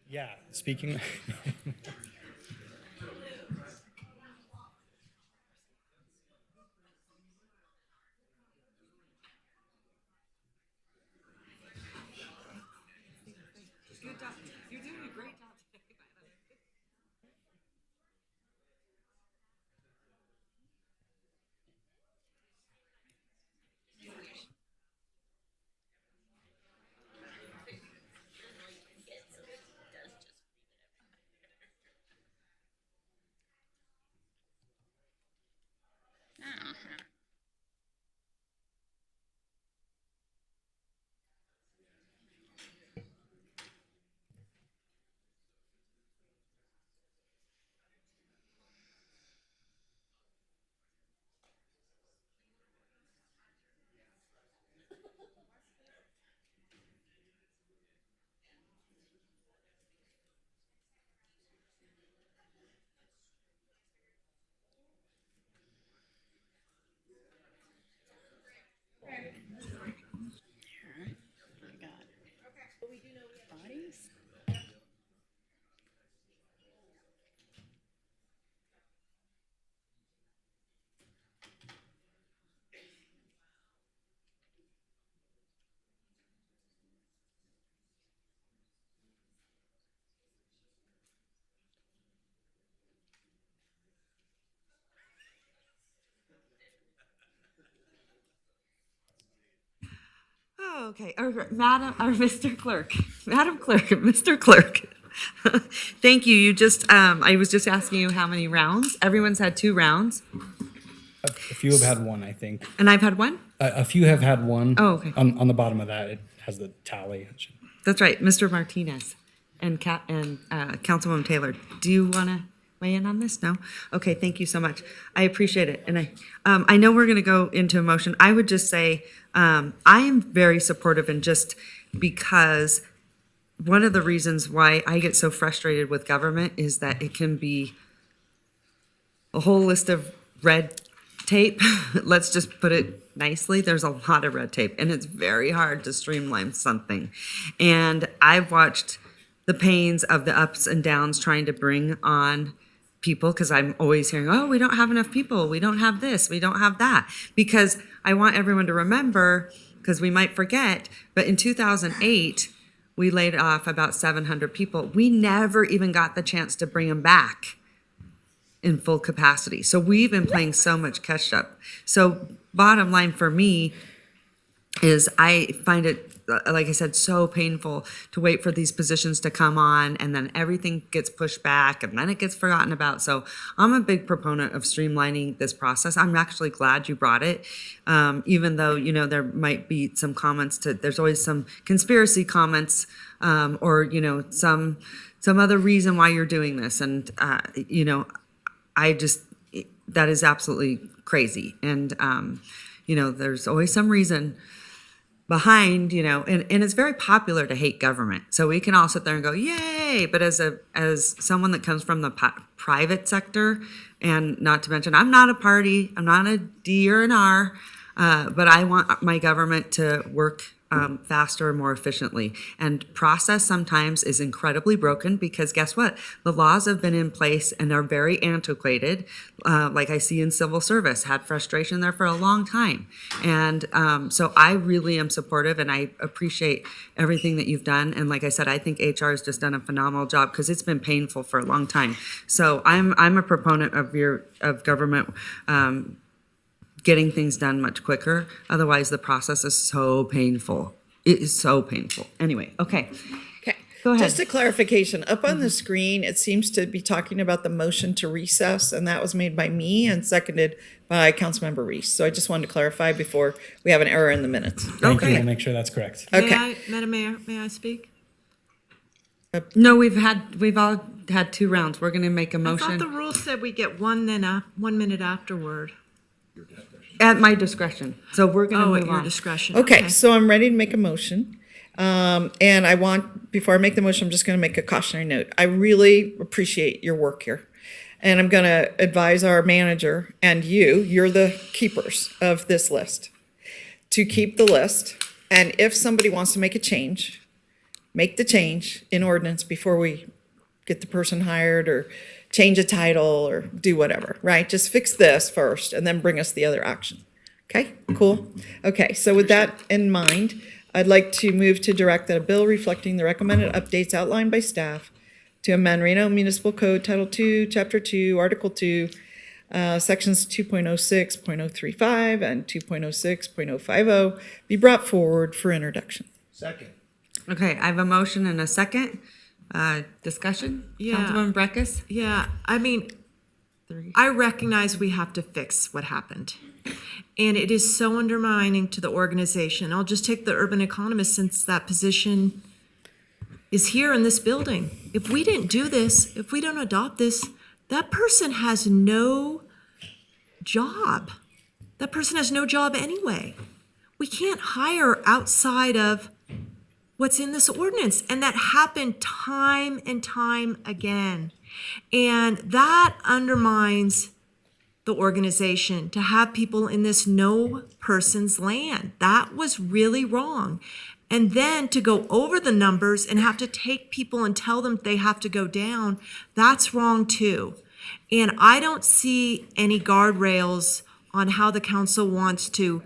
Yeah, speaking. Good job. You're doing a great job today. Oh, okay. Madam, or Mr. Clerk, Madam Clerk, Mr. Clerk. Thank you. You just, I was just asking you how many rounds. Everyone's had 2 rounds. A few have had one, I think. And I've had one? A few have had one. Oh, okay. On the bottom of that, it has the tally. That's right, Mr. Martinez and Councilwoman Taylor. Do you want to weigh in on this? No? Okay, thank you so much. I appreciate it. And I know we're going to go into a motion. I would just say I am very supportive, and just because one of the reasons why I get so frustrated with government is that it can be a whole list of red tape. Let's just put it nicely. There's a lot of red tape, and it's very hard to streamline something. And I've watched the pains of the ups and downs trying to bring on people, because I'm always hearing, oh, we don't have enough people. We don't have this. We don't have that. Because I want everyone to remember, because we might forget, but in 2008, we laid off about 700 people. We never even got the chance to bring them back in full capacity. So we've been playing so much catch up. So bottom line for me is I find it, like I said, so painful to wait for these positions to come on, and then everything gets pushed back, and then it gets forgotten about. So I'm a big proponent of streamlining this process. I'm actually glad you brought it, even though, you know, there might be some comments there's always some conspiracy comments, or, you know, some other reason why you're doing this. And, you know, that is absolutely crazy. And, you know, there's always some reason behind, you know, and it's very popular to hate government. So we can all sit there and go, yay. But as someone that comes from the private sector, and not to mention, I'm not a party, I'm not a D or an R, but I want my government to work faster and more efficiently. And process sometimes is incredibly broken, because guess what? The laws have been in place and are very antiquated. Like I see in civil service, had frustration there for a long time. And so I really am supportive, and I appreciate everything that you've done. And like I said, I think HR has just done a phenomenal job, because it's been painful for a long time. So I'm a proponent of government getting things done much quicker. Otherwise, the process is so painful. It is so painful. Anyway, okay. Okay. Go ahead. Just a clarification, up on the screen, it seems to be talking about the motion to recess, and that was made by me and seconded by Councilmember Reese. So I just wanted to clarify before we have an error in the minutes. Thank you. We'll make sure that's correct. Okay. Madam Mayor, may I speak? No, we've all had 2 rounds. We're going to make a I motion. thought the rule said we get 1 minute afterward. At my discretion. So we're going to Oh, at move your on. discretion. Okay, so I'm ready to make a motion. And I want, before I make the motion, I'm just going to make a cautionary note. I really appreciate your work here. And I'm going to advise our manager and you're the keepers of this list, to keep the list. And if somebody wants to make a change, make the change in ordinance before we get the person hired or change a title or do whatever, right? Just fix this first and then bring us the other action. Okay, cool. Okay, so with that in mind, I'd like to move to direct that a bill reflecting the recommended updates outlined by staff to amend Reno Municipal Code Title II, Chapter 2, Article 2, Sections 2.06, 0.035, and 2.06, 0.050 be brought forward for introduction. Second. Okay, I have a motion and a second. Discussion? Yeah. Councilwoman Breckus? Yeah, I mean, I recognize we have to fix what happened. And it is so undermining to the organization. I'll just take the urban economist, since that position is here in this building. If we didn't do this, if we don't adopt this, that person has no job. That person has no job anyway. We can't hire outside of what's in this ordinance. And that happened time and time again. And that undermines the organization to have people in this no person's land. That was really wrong. And then to go over the numbers and have to take people and tell them they have to go down, that's wrong too. And I don't see any guardrails on how the council wants to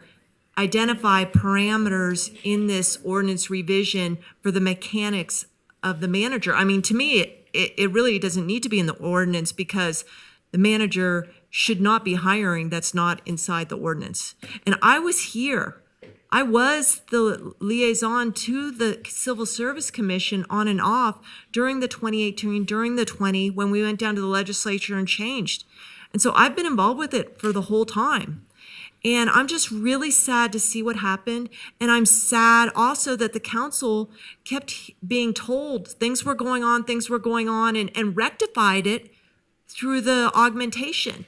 identify parameters in this ordinance revision for the mechanics of the manager. I mean, to me, it really doesn't need to be in the ordinance, because the manager should not be hiring that's not inside the ordinance. And I was here. I was the liaison to the Civil Service Commission on and off during the 2018, during the 20, when we went down to the legislature and changed. And so I've been involved with it for the whole time. And I'm just really sad to see what happened. And I'm sad also that the council kept being told things were going on, and rectified it through the augmentation.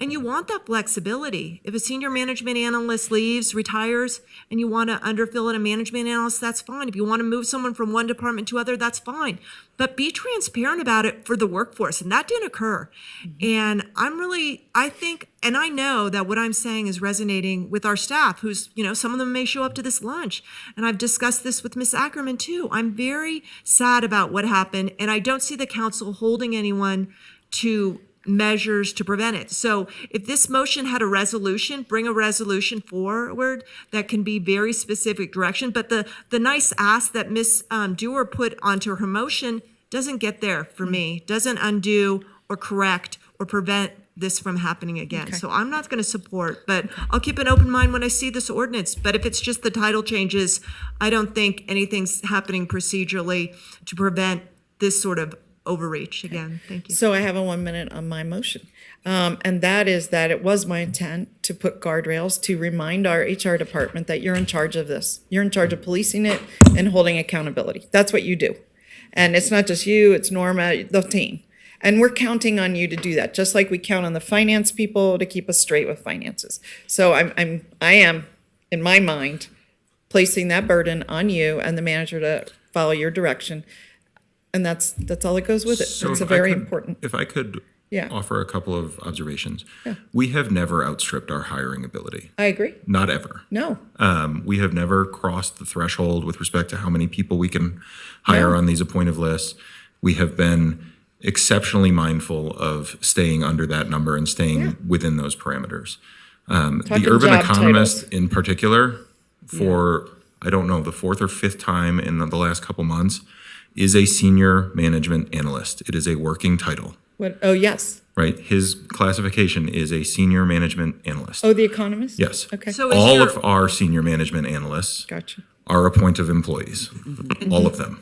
And you want that flexibility. If a senior management analyst leaves, retires, and you want to underfill at a management analyst, that's fine. If you want to move someone from one department to other, that's fine. But be transparent about it for the workforce. And that didn't occur. And I think, and I know that what I'm saying is resonating with our staff, who's, some of them may show up to this lunch. And I've discussed this with Ms. Ackerman too. I'm very sad about what happened. And I don't see the council holding anyone to measures to prevent it. So if this motion had a resolution, bring a resolution forward that can be very specific direction. But the nice ask that Ms. Dewar put onto her motion doesn't get there for me, doesn't undo or correct or prevent this from happening again. Okay. So I'm not going to support, but I'll keep an open mind when I see this ordinance. But if it's just the title changes, I don't think anything's happening procedurally to prevent this sort of overreach again. Thank you. So I have a 1 minute on my motion. And that is that it was my intent to put guardrails to remind our HR department that you're in charge of this. You're in charge of policing it and holding accountability. That's what you do. And it's not just you, it's Norma, the team. And we're counting on you to do that, just like we count on the finance people to keep us straight with finances. So I am, in my mind, placing that burden on you and the manager to follow your direction. And that's all that goes with it. So it's if a very I could- important. If I could Yeah. offer a couple of observations. Yeah. We have never outstripped our hiring ability. I agree. Not ever. No. We have never crossed the threshold with respect to how many people we can hire No. on these appointed lists. We have been exceptionally mindful of staying under that number and staying within those parameters. Talking The urban job economist titles. in particular, for, I don't know, the fourth or fifth time in the last couple months, is a senior management analyst. It is a working title, What? Oh, yes. right? His classification is a senior management analyst. Oh, the economist? Yes. Okay. So is All your- of our senior management analysts Gotcha. are appointed employees, all of them.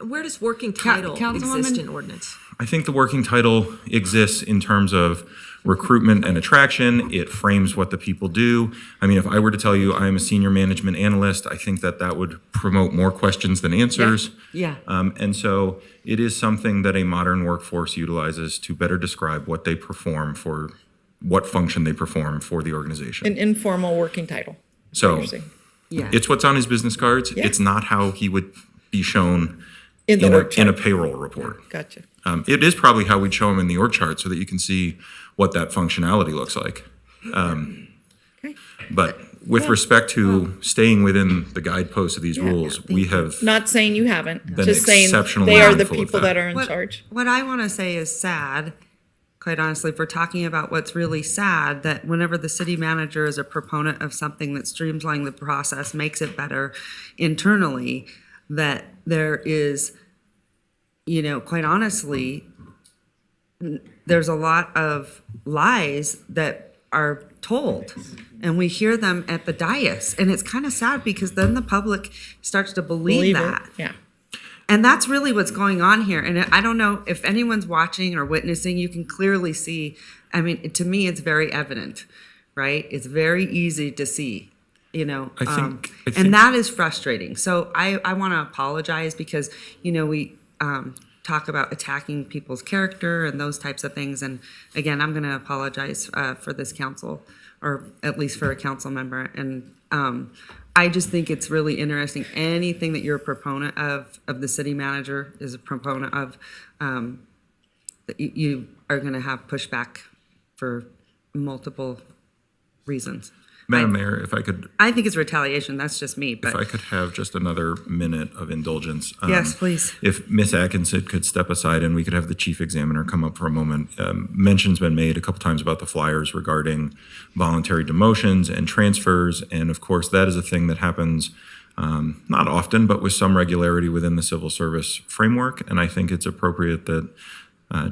Where does working title Councilwoman- exist in ordinance? I think the working title exists in terms of recruitment and attraction. It frames what the people do. I mean, if I were to tell you I'm a senior management analyst, I think that would promote more questions than answers. Yeah. And so it is something that a modern workforce utilizes to better describe what they perform for what function they perform for the organization. An informal working title. So you're saying. Yeah. it's what's on his business cards. Yeah. It's not how he would be shown In the org in a chart. payroll report. Gotcha. It is probably how we'd show him in the org chart so that you can see what that functionality looks like. But with respect to staying within the guideposts of these rules, we have Not saying you haven't, been just saying exceptionally they are the mindful of people that. that are in charge. What I want to say is sad, quite honestly, if we're talking about what's really sad, that whenever the city manager is a proponent of something that streamlines the process, makes it better internally, that there is, quite honestly, there's a lot of lies that are told, and we hear them at the dais, and it's kind of sad because then the public starts to believe it. that. Yeah. And that's really what's going on here. And I don't know if anyone's watching or witnessing, you can clearly see, I mean, to me, it's very evident, right? It's very easy to see, I think- and that is frustrating. So I want to apologize because, we talk about attacking people's character and those types of things. And again, I'm going to apologize for this council, or at least for a council member. And I just think it's really interesting. Anything that you're a proponent of the city manager is a proponent of, that you are going to have pushback for multiple reasons. Madam Mayor, if I could, I think it's retaliation. That's just me. But if I could have just another minute of indulgence. Yes, please. If Ms. Atkinson could step aside and we could have the chief examiner come up for a moment. Mention's been made a couple times about the flyers regarding voluntary demotions and transfers. And of course, that is a thing that happens not often, but with some regularity within the civil service framework. And I think it's appropriate that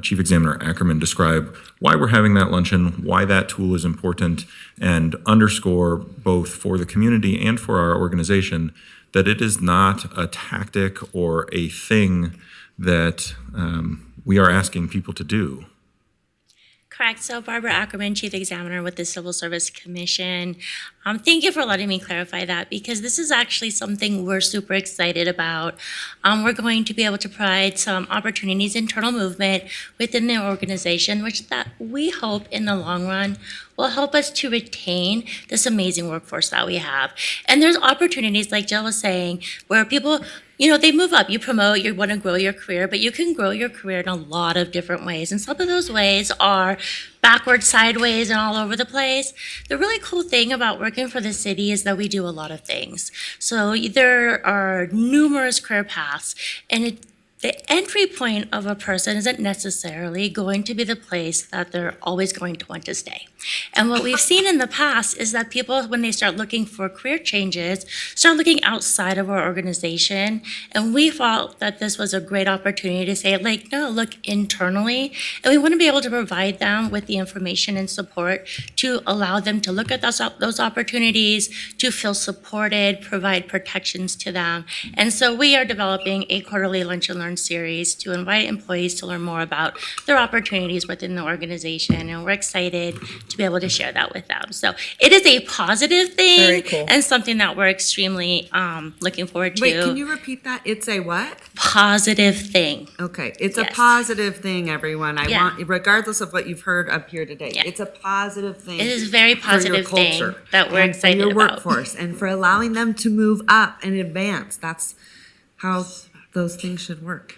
Chief Examiner Ackerman describe why we're having that luncheon, why that tool is important, and underscore both for the community and for our organization that it is not a tactic or a thing that we are asking people to do. Correct. So Barbara Ackerman, Chief Examiner with the Civil Service Commission. Thank you for letting me clarify that, because this is actually something we're super excited about. We're going to be able to provide some opportunities, internal movement within the organization, which that we hope in the long run will help us to retain this amazing workforce that we have. And there's opportunities, like Jill was saying, where people, they move up, you promote, you want to grow your career, but you can grow your career in a lot of different ways. And some of those ways are backwards, sideways, and all over the place. The really cool thing about working for the city is that we do a lot of things. So there are numerous career paths, and the entry point of a person isn't necessarily going to be the place that they're always going to want to stay. And what we've seen in the past is that people, when they start looking for career changes, start looking outside of our organization. And we felt that this was a great opportunity to say, no, look internally. And we want to be able to provide them with the information and support to allow them to look at those opportunities, to feel supported, provide protections to them. And so we are developing a quarterly Lunch and Learn series to invite employees to learn more about their opportunities within the organization. And we're excited to be able to share that with them. So it is a positive thing. Very cool. And something that we're extremely looking forward to. wait, can you repeat that? It's a what? Positive thing. Okay, it's Yes. a positive thing, everyone. I Yeah. want, regardless of what you've heard up here today, Yeah. it's a positive thing. It is a very for your positive thing culture that we're and excited for your about. workforce, and for allowing them to move up and advance. That's how those things should work.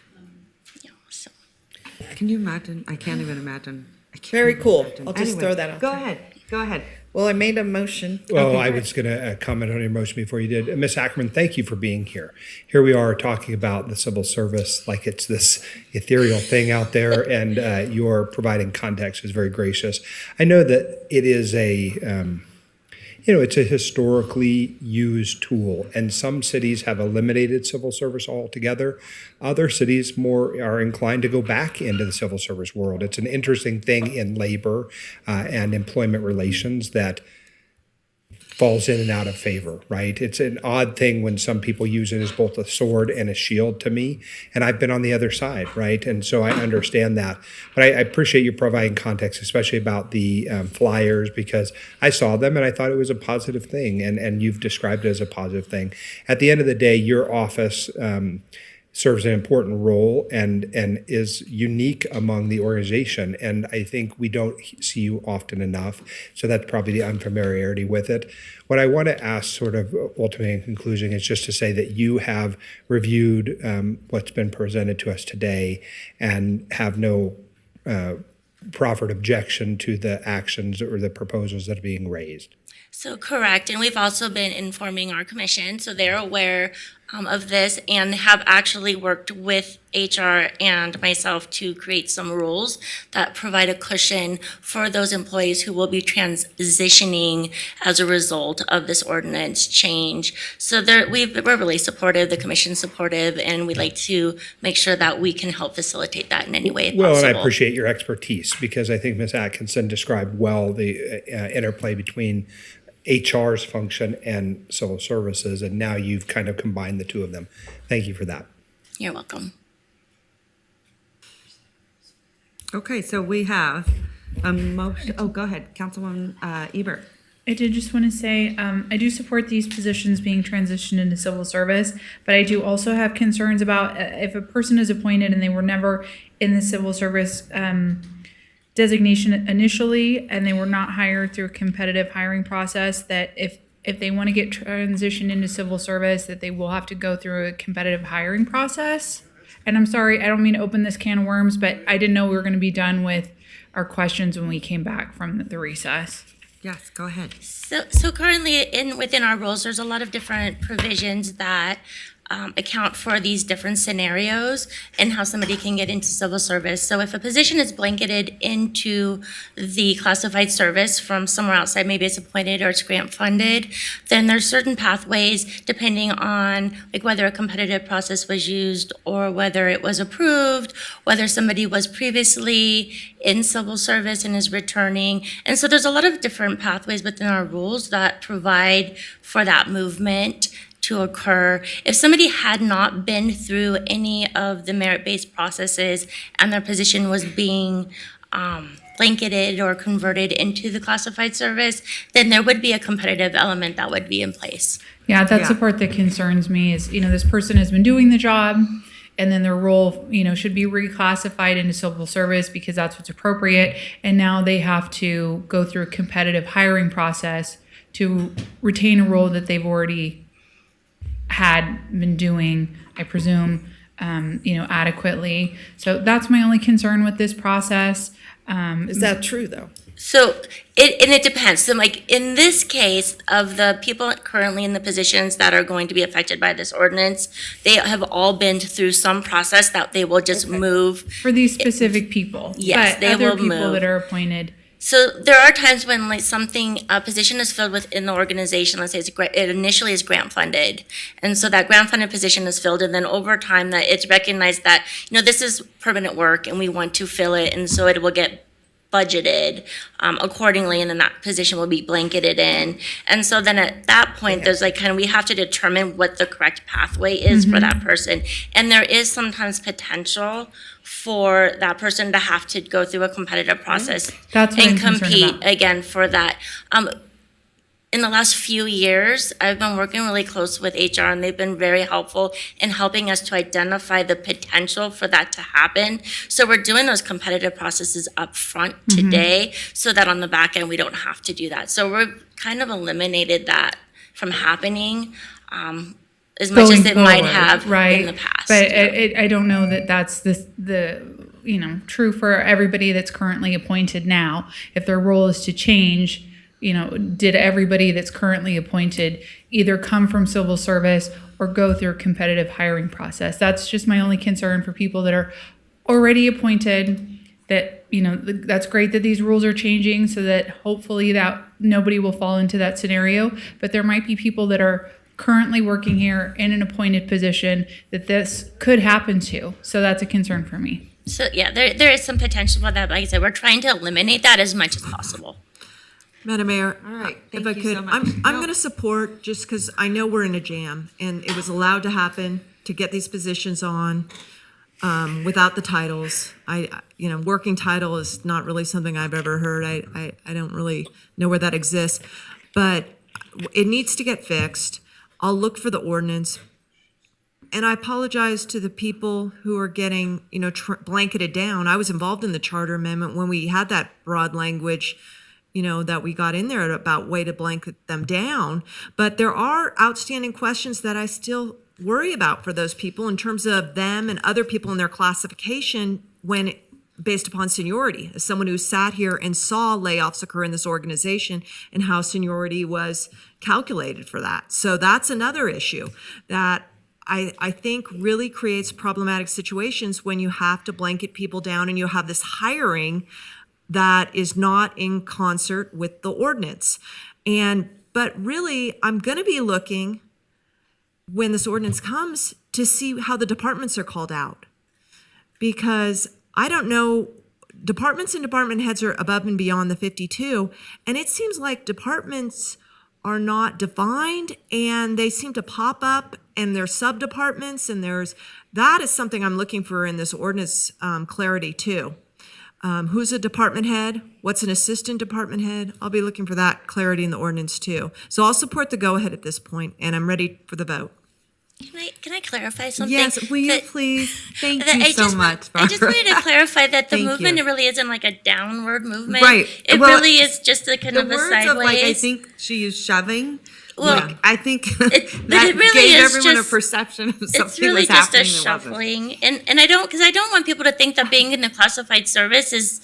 Can you imagine? I can't even imagine. Very cool. imagine. I'll just Anyway, throw that out Go there. ahead. Go ahead. Well, I made a motion. Well, Okay, I go was going to comment on your motion before you did. Ms. Ackerman, thank you for being here. Here we are talking about the civil service like it's this ethereal thing out there, and your providing context is very gracious. I know that it is it's a historically used tool, and some cities have eliminated civil service altogether. Other cities more are inclined to go back into the civil service world. It's an interesting thing in labor and employment relations that falls in and out of favor, right? It's an odd thing when some people use it as both a sword and a shield to me, and I've been on the other side, right? And so I understand that. But I appreciate you providing context, especially about the flyers, because I saw them and I thought it was a positive thing, and you've described it as a positive thing. At the end of the day, your office serves an important role and is unique among the organization. And I think we don't see you often enough. So that's probably the unfamiliarity with it. What I want to ask sort of ultimately in conclusion is just to say that you have reviewed what's been presented to us today and have no proffered objection to the actions or the proposals that are being raised. So correct, and we've also been informing our commission, so they're aware of this and have actually worked with HR and myself to create some rules that provide a cushion for those employees who will be transitioning as a result of this ordinance change. So we're really supportive, the commission's supportive, and we'd like to make sure that we can help facilitate that in any way possible. Well, and I appreciate your expertise because I think Ms. Atkinson described well the interplay between HR's function and civil services, and now you've kind of combined the two of them. Thank you for that. You're welcome. Okay, so we have a motion. Oh, go ahead, Councilwoman Ebert. I did just want to say, I do support these positions being transitioned into civil service, but I do also have concerns about if a person is appointed and they were never in the civil service designation initially and they were not hired through a competitive hiring process, that if they want to get transitioned into civil service, that they will have to go through a competitive hiring process. And I'm sorry, I don't mean to open this can of worms, but I didn't know we were going to be done with our questions when we came back from the recess. Yes, go ahead. So currently within our rules, there's a lot of different provisions that account for these different scenarios and how somebody can get into civil service. So if a position is blanketed into the classified service from somewhere outside, maybe it's appointed or it's grant funded, then there's certain pathways depending on like whether a competitive process was used or whether it was approved, whether somebody was previously in civil service and is returning. And so there's a lot of different pathways within our rules that provide for that movement to occur. If somebody had not been through any of the merit-based processes and their position was being blanketed or converted into the classified service, then there would be a competitive element that would be in place. Yeah, that's the part that concerns me is, this person has been doing the job and then their role, should be reclassified into civil service because that's what's appropriate. And now they have to go through a competitive hiring process to retain a role that they've already had been doing, I presume, adequately. So that's my only concern with this process. Is that true, though? So it depends. So like in this case of the people currently in the positions that are going to be affected by this ordinance, they have all been through some process that they will just move. For these specific people. Yes, but they other will people move. that are appointed. So there are times when like a position is filled within the organization, let's say it initially is grant funded. And so that grant funded position is filled and then over time that it's recognized that, this is permanent work and we want to fill it. And so it will get budgeted accordingly and then that position will be blanketed in. And so then at that point, there's like we have to determine what the correct pathway is for that person. And there is sometimes potential for that person to have to go through a competitive process That's what and I'm concerned compete about. again for that. In the last few years, I've been working really close with HR and they've been very helpful in helping us to identify the potential for that to happen. So we're doing those competitive processes up front today so that on the back end, we don't have to do that. So we're kind of eliminated that from happening as much as it might have in the past. But I don't know that that's the true for everybody that's currently appointed now. If their role is to change, did everybody that's currently appointed either come from civil service or go through a competitive hiring process? That's just my only concern for people that are already appointed, that, that's great that these rules are changing so that hopefully that nobody will fall into that scenario. But there might be people that are currently working here in an appointed position that this could happen to. So that's a concern for me. So yeah, there is some potential for that. But like I said, we're trying to eliminate that as much as possible. Madam Mayor, All right, if thank I you could, so much. I'm going to support, just because I know we're in a jam, and it was allowed to happen to get these positions on without the titles. Working title is not really something I've ever heard. I don't really know where that exists, but it needs to get fixed. I'll look for the ordinance, And I apologize to the people who are getting, blanketed down. I was involved in the charter amendment when we had that broad language, that we got in there about way to blanket them down. But there are outstanding questions that I still worry about for those people in terms of them and other people in their classification based upon seniority. As someone who sat here and saw layoffs occur in this organization and how seniority was calculated for that. So that's another issue that I think really creates problematic situations when you have to blanket people down and you have this hiring that is not in concert with the ordinance. But really, I'm going to be looking when this ordinance comes to see how the departments are called out. Because I don't know, departments and department heads are above and beyond the 52, and it seems like departments are not defined and they seem to pop up and there's sub-departments and that is something I'm looking for in this ordinance clarity too. Who's a department head? What's an assistant department head? I'll be looking for that clarity in the ordinance too. So I'll support the go-ahead at this point, and I'm ready for the vote. Can I clarify something? Yes, will you please? Thank you I so just much, I just wanted to clarify that the Thank movement you. really isn't like a downward movement. Right. It Well, really is just a kind the of a words sideways. of I think she used shoving. Well, I think but that it really gave is everyone just, a perception of it's something really was just a happening that wasn't. shuffling, and I don't want people to think that being in a classified service is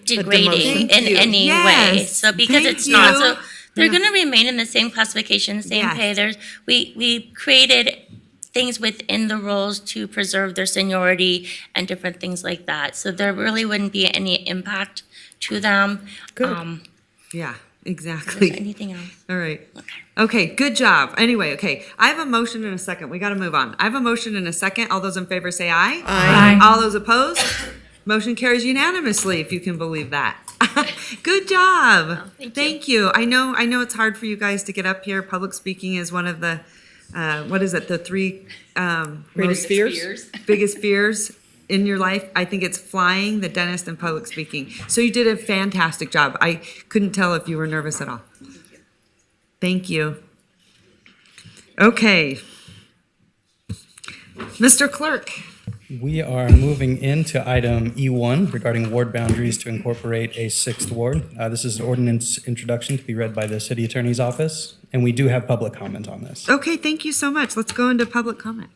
degrading in any way. Yes. So because Thank it's not, you. so they're Yeah. going to remain in the same classification, same Yes. pay. We created things within the roles to preserve their seniority and different things like that. So there really wouldn't be any impact to them. Good. Yeah, exactly. Anything else? All right. Okay, good job. Anyway, okay, I have a motion and a second. We got to move on. I have a motion and a second. All those in favor say aye. Aye. All those opposed? Motion carries unanimously, if you can believe that. Good job. Thank you. I know it's hard for you guys to get up here. Public speaking is one of the, the three Greatest fears? biggest fears in your life. I think it's flying, the dentist, and public speaking. So you did a fantastic job. I couldn't tell if you were nervous at all. Thank you. Okay. Mr. Clerk. We are moving into item E1 regarding ward boundaries to incorporate a sixth ward. This is an ordinance introduction to be read by the city attorney's office, and we do have public comment on this. Okay, thank you so much. Let's go into public comment.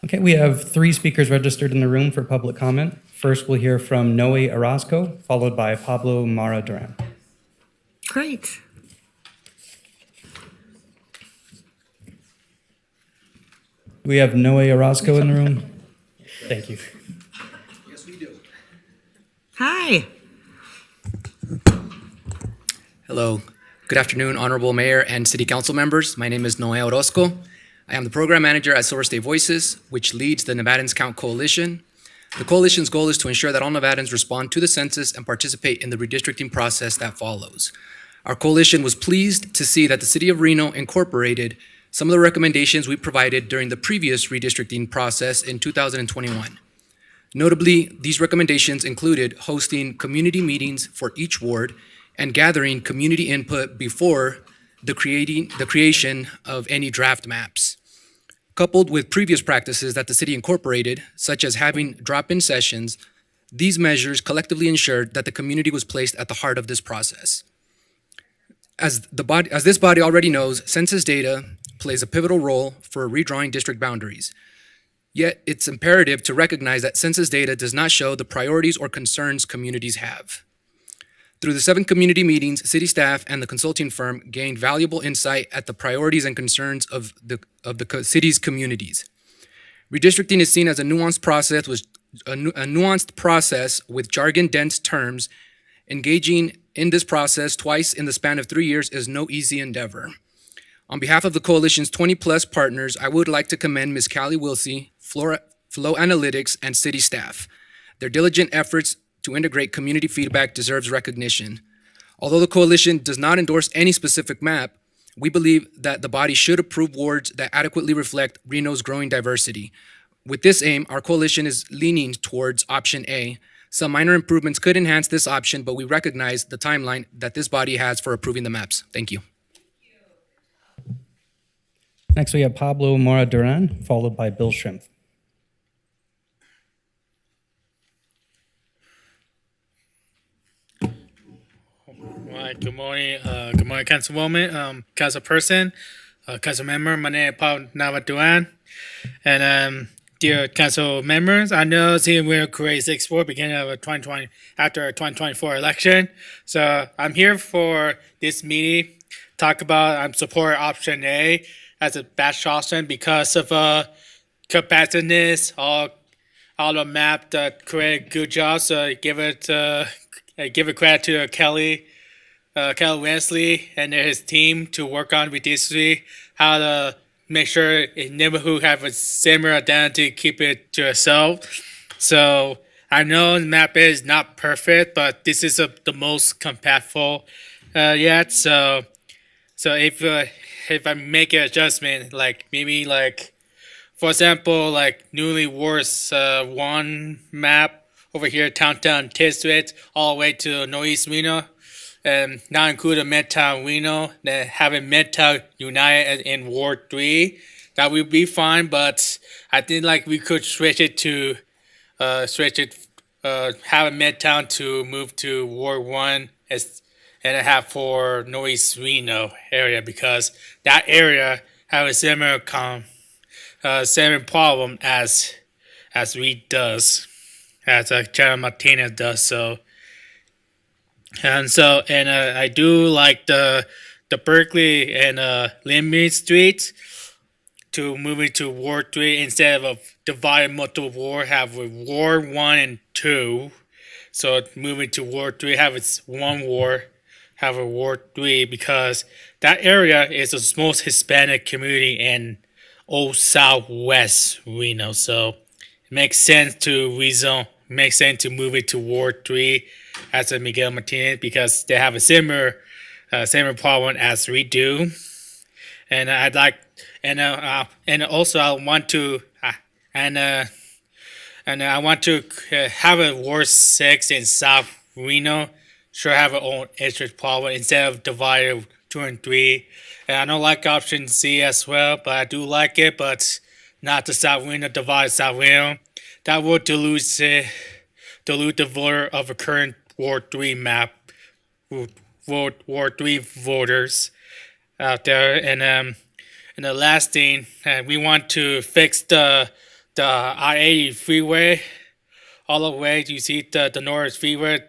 Okay, we have 3 speakers registered in the room for public comment. First, we'll hear from Noe Orozco, followed by Pablo Mara Duran. Great. We have Noe Orozco in the room. Thank you. Yes, we do. Hi. Hello. Good afternoon, Honorable Mayor and City Council members. My name is Noé Orozco. I am the Program Manager at Silver State Voices, which leads the Nevadans Count Coalition. The coalition's goal is to ensure that all Nevadans respond to the census and participate in the redistricting process that follows. Our coalition was pleased to see that the City of Reno incorporated some of the recommendations we provided during the previous redistricting process in 2021. Notably, these recommendations included hosting community meetings for each ward and gathering community input before the creation of any draft maps. Coupled with previous practices that the city incorporated, such as having drop-in sessions, these measures collectively ensured that the community was placed at the heart of this process. As this body already knows, census data plays a pivotal role for redrawing district boundaries. Yet, it's imperative to recognize that census data does not show the priorities or concerns communities have. Through the 7 community meetings, city staff and the consulting firm gained valuable insight at the priorities and concerns of the city's communities. Redistricting is seen as a nuanced process with jargon-dense terms. Engaging in this process twice in the span of 3 years is no easy endeavor. On behalf of the coalition's 20-plus partners, I would like to commend Ms. Callie Wilsey, Flow Analytics, and city staff. Their diligent efforts to integrate community feedback deserves recognition. Although the coalition does not endorse any specific map, we believe that the body should approve wards that adequately reflect Reno's growing diversity. With this aim, our coalition is leaning towards option A. Some minor improvements could enhance this option, but we recognize the timeline that this body has for approving the maps. Thank you. Next, we have Pablo Mora Duran, followed by Bill Schimpf. Right, good morning. Good morning, Councilwoman, Councilperson, Council Member. My name is Paul Nava Duran. And dear Council members, I know we're create 6-4 beginning of 2020 after 2024 election. So I'm here for this meeting. Talk about support option A as a best option because of competitiveness. All the map that create good jobs. So give it credit to Kelly Wesley and his team to work on redistricting, how to make sure a neighborhood have a similar identity, keep it to itself. So I know the map is not perfect, but this is the most compactful yet. So if I make an adjustment, like maybe like, for example, like newly worse one map over here, downtown District, all the way to Northeast Reno, and not include a Midtown Reno, then having Midtown United in Ward 3, that would be fine, but I think like we could switch it to, have a Midtown to move to Ward 1 and have for Northeast Reno area, because that area have a similar problem as Reed does, as General Martinez does. So I do like the Berkeley and Limby Street to move it to Ward 3 instead of dividing multiple ward, have Ward 1 and 2. So moving to Ward 3, have its one ward, have a Ward 3, because that area is the most Hispanic community in Old Southwest Reno. So it makes sense to rezone, makes sense to move it to Ward 3 as a Miguel Martinez, because they have a similar problem as we do. And I'd like, and also I want to, I want to have a Ward 6 in South Reno. Sure, have our own interest problem instead of divided 2 and 3. And I don't like option C as well, but I do like it, but not the South Reno, divide South Reno. That will dilute the voter of a current Ward 3 map, Ward 3 voters out there. And the last thing, we want to fix the I-80 freeway all the way. You see the North Freeway.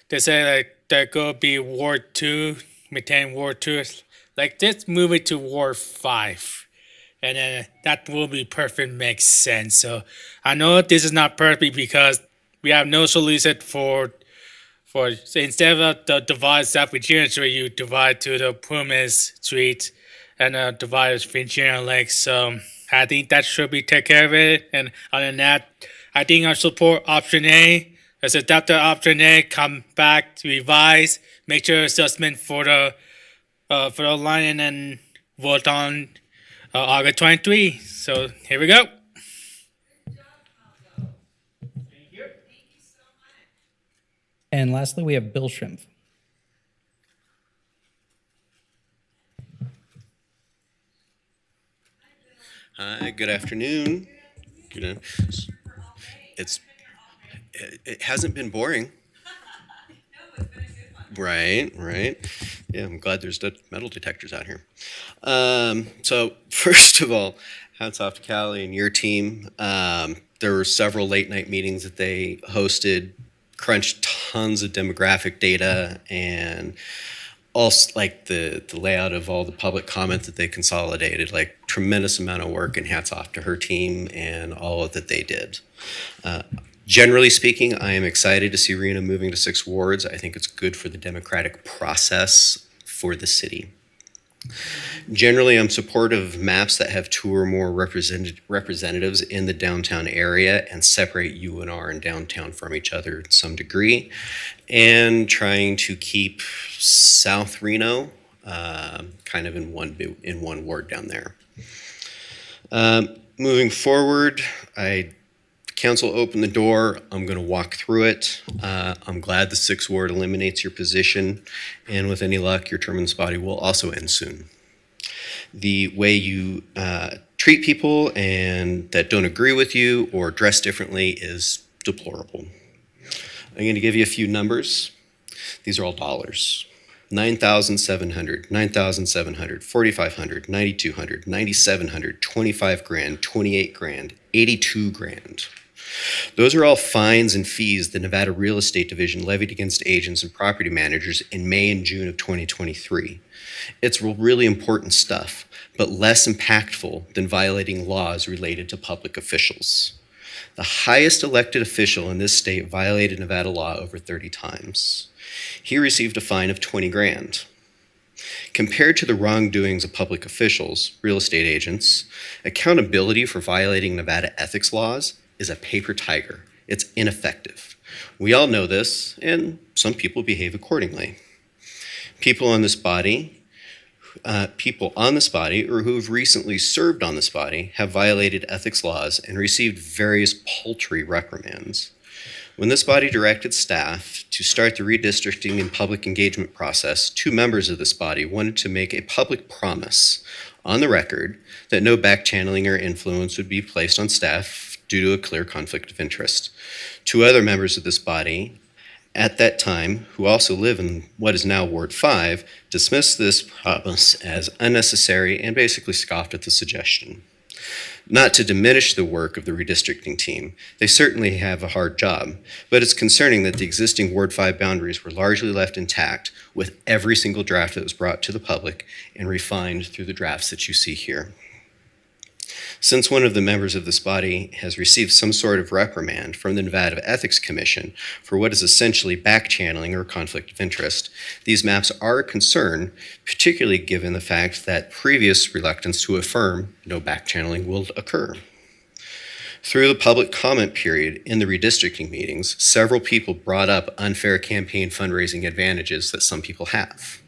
They say like that go be Ward 2, maintain Ward 2. Like just move it to Ward 5. And then that will be perfect, makes sense. So I know this is not perfect because we have no solution for so instead of the divide South Virginia Street, you divide to the Pumas Street and divide Virginia Lake. So I think that should be take care of it. And other than that, I think I support option A. Let's adopt the option A, come back, revise, make sure adjustment for the line, and then vote on August 23. So here we go. And lastly, we have Bill Schimpf. Hi, good afternoon. It hasn't been boring. Right. Yeah, I'm glad there's metal detectors out here. So first of all, hats off to Callie and your team. There were several late night meetings that they hosted, crunched tons of demographic data, and also like the layout of all the public comment that they consolidated, like tremendous amount of work, and hats off to her team and all of that they did. Generally speaking, I am excited to see Reno moving to 6 wards. I think it's good for the democratic process for the city. Generally, I'm supportive of maps that have 2 or more representatives in the downtown area and separate UNR and downtown from each other to some degree, and trying to keep South Reno kind of in one ward down there. Moving forward, Council opened the door. I'm going to walk through it. I'm glad the 6th ward eliminates your position, and with any luck, your term in this body will also end soon. The way you treat people and that don't agree with you or dress differently is deplorable. I'm going to give you a few numbers. These are all dollars. 9,700, 9,700, 4,500, 9,200, 9,700, 25 grand, 28 grand, 82 grand. Those are all fines and fees the Nevada Real Estate Division levied against agents and property managers in May and June of 2023. It's really important stuff, but less impactful than violating laws related to public officials. The highest elected official in this state violated Nevada law over 30 times. He received a fine of 20 grand. Compared to the wrongdoings of public officials, real estate agents, accountability for violating Nevada ethics laws is a paper tiger. It's ineffective. We all know this, and some people behave accordingly. People on this body or who have recently served on this body have violated ethics laws and received various paltry reprimands. When this body directed staff to start the redistricting and public engagement process, 2 members of this body wanted to make a public promise on the record that no back-channeling or influence would be placed on staff due to a clear conflict of interest. 2 other members of this body at that time, who also live in what is now Ward 5, dismissed this promise as unnecessary and basically scoffed at the suggestion. Not to diminish the work of the redistricting team, they certainly have a hard job, but it's concerning that the existing Ward 5 boundaries were largely left intact with every single draft that was brought to the public and refined through the drafts that you see here. Since one of the members of this body has received some sort of reprimand from the Nevada Ethics Commission for what is essentially back-channeling or conflict of interest, these maps are a concern, particularly given the fact that previous reluctance to affirm no back-channeling will occur. Through the public comment period in the redistricting meetings, several people brought up unfair campaign fundraising advantages that some people have.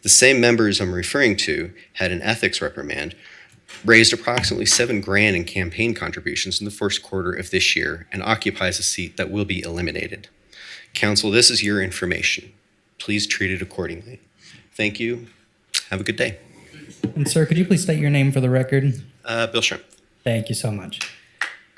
The same members I'm referring to had an ethics reprimand, raised approximately 7 grand in campaign contributions in the first quarter of this year, and occupies a seat that will be eliminated. Council, this is your information. Please treat it accordingly. Thank you. Have a good day. And sir, could you please state your name for the record? Bill Shrimp. Thank you so much.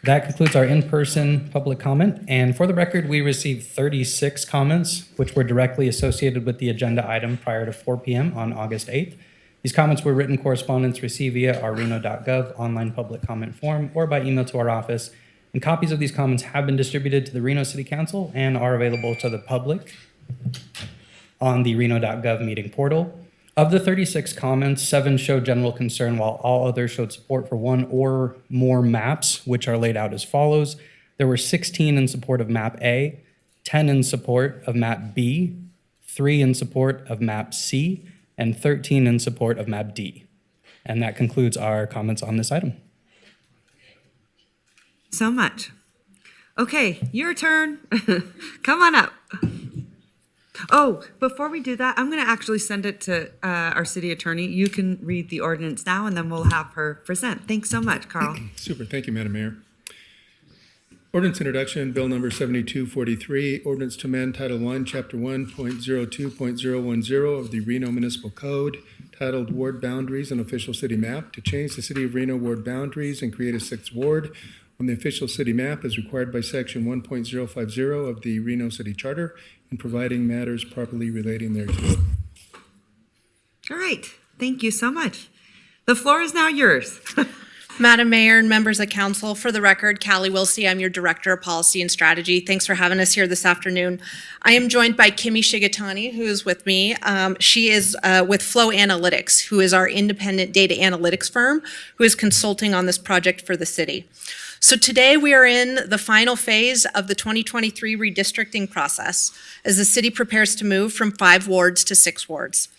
That concludes our in-person public comment. And for the record, we received 36 comments, which were directly associated with the agenda item prior to 4 p.m. on August 8th. These comments were written correspondence received via our reno.gov online public comment form or by email to our office. And copies of these comments have been distributed to the Reno City Council and are available to the public on the reno.gov meeting portal. Of the 36 comments, 7 showed general concern, while all others showed support for 1 or more maps, which are laid out as follows. There were 16 in support of map A, 10 in support of map B, 3 in support of map C, and 13 in support of map D. And that concludes our comments on this item. So much. Okay, your turn. Come on up. Oh, before we do that, I'm going to actually send it to our city attorney. You can read the ordinance now, and then we'll have her present. Thanks so much, Carl. Super. Thank you, Madam Mayor. Ordinance introduction, bill number 7243, ordinance to amend Title 1, Chapter 1.02.010 of the Reno Municipal Code, titled Ward Boundaries and Official City Map, to change the City of Reno ward boundaries and create a 6th ward on the official city map as required by Section 1.050 of the Reno City Charter, and providing matters properly relating thereto. All right. Thank you so much. The floor is now yours. Madam Mayor and members of council, for the record, Callie Wilsey, I'm your Director of Policy and Strategy. Thanks for having us here this afternoon. I am joined by Kimmy Shigatani, who is with me. She is with Flow Analytics, who is our independent data analytics firm, who is consulting on this project for the city. So today we are in the final phase of the 2023 redistricting process as the city prepares to move from 5 wards to 6 wards.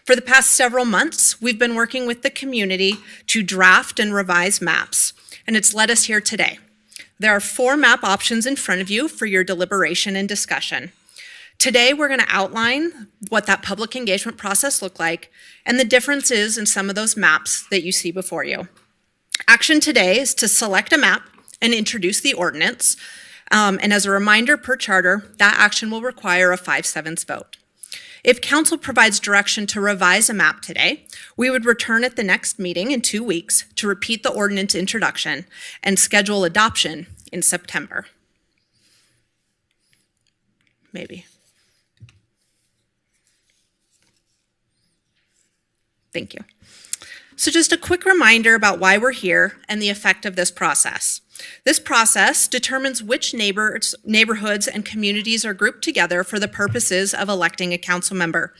For the past several months, we've been working with the community to draft and revise maps, and it's led us here today. There are 4 map options in front of you for your deliberation and discussion. Today, we're going to outline what that public engagement process looked like and the differences in some of those maps that you see before you. Action today is to select a map and introduce the ordinance. And as a reminder per charter, that action will require a 5/7 vote. If council provides direction to revise a map today, we would return at the next meeting in 2 weeks to repeat the ordinance introduction and schedule adoption in September. Maybe. Thank you. So just a quick reminder about why we're here and the effect of this process. This process determines which neighborhoods and communities are grouped together for the purposes of electing a council member.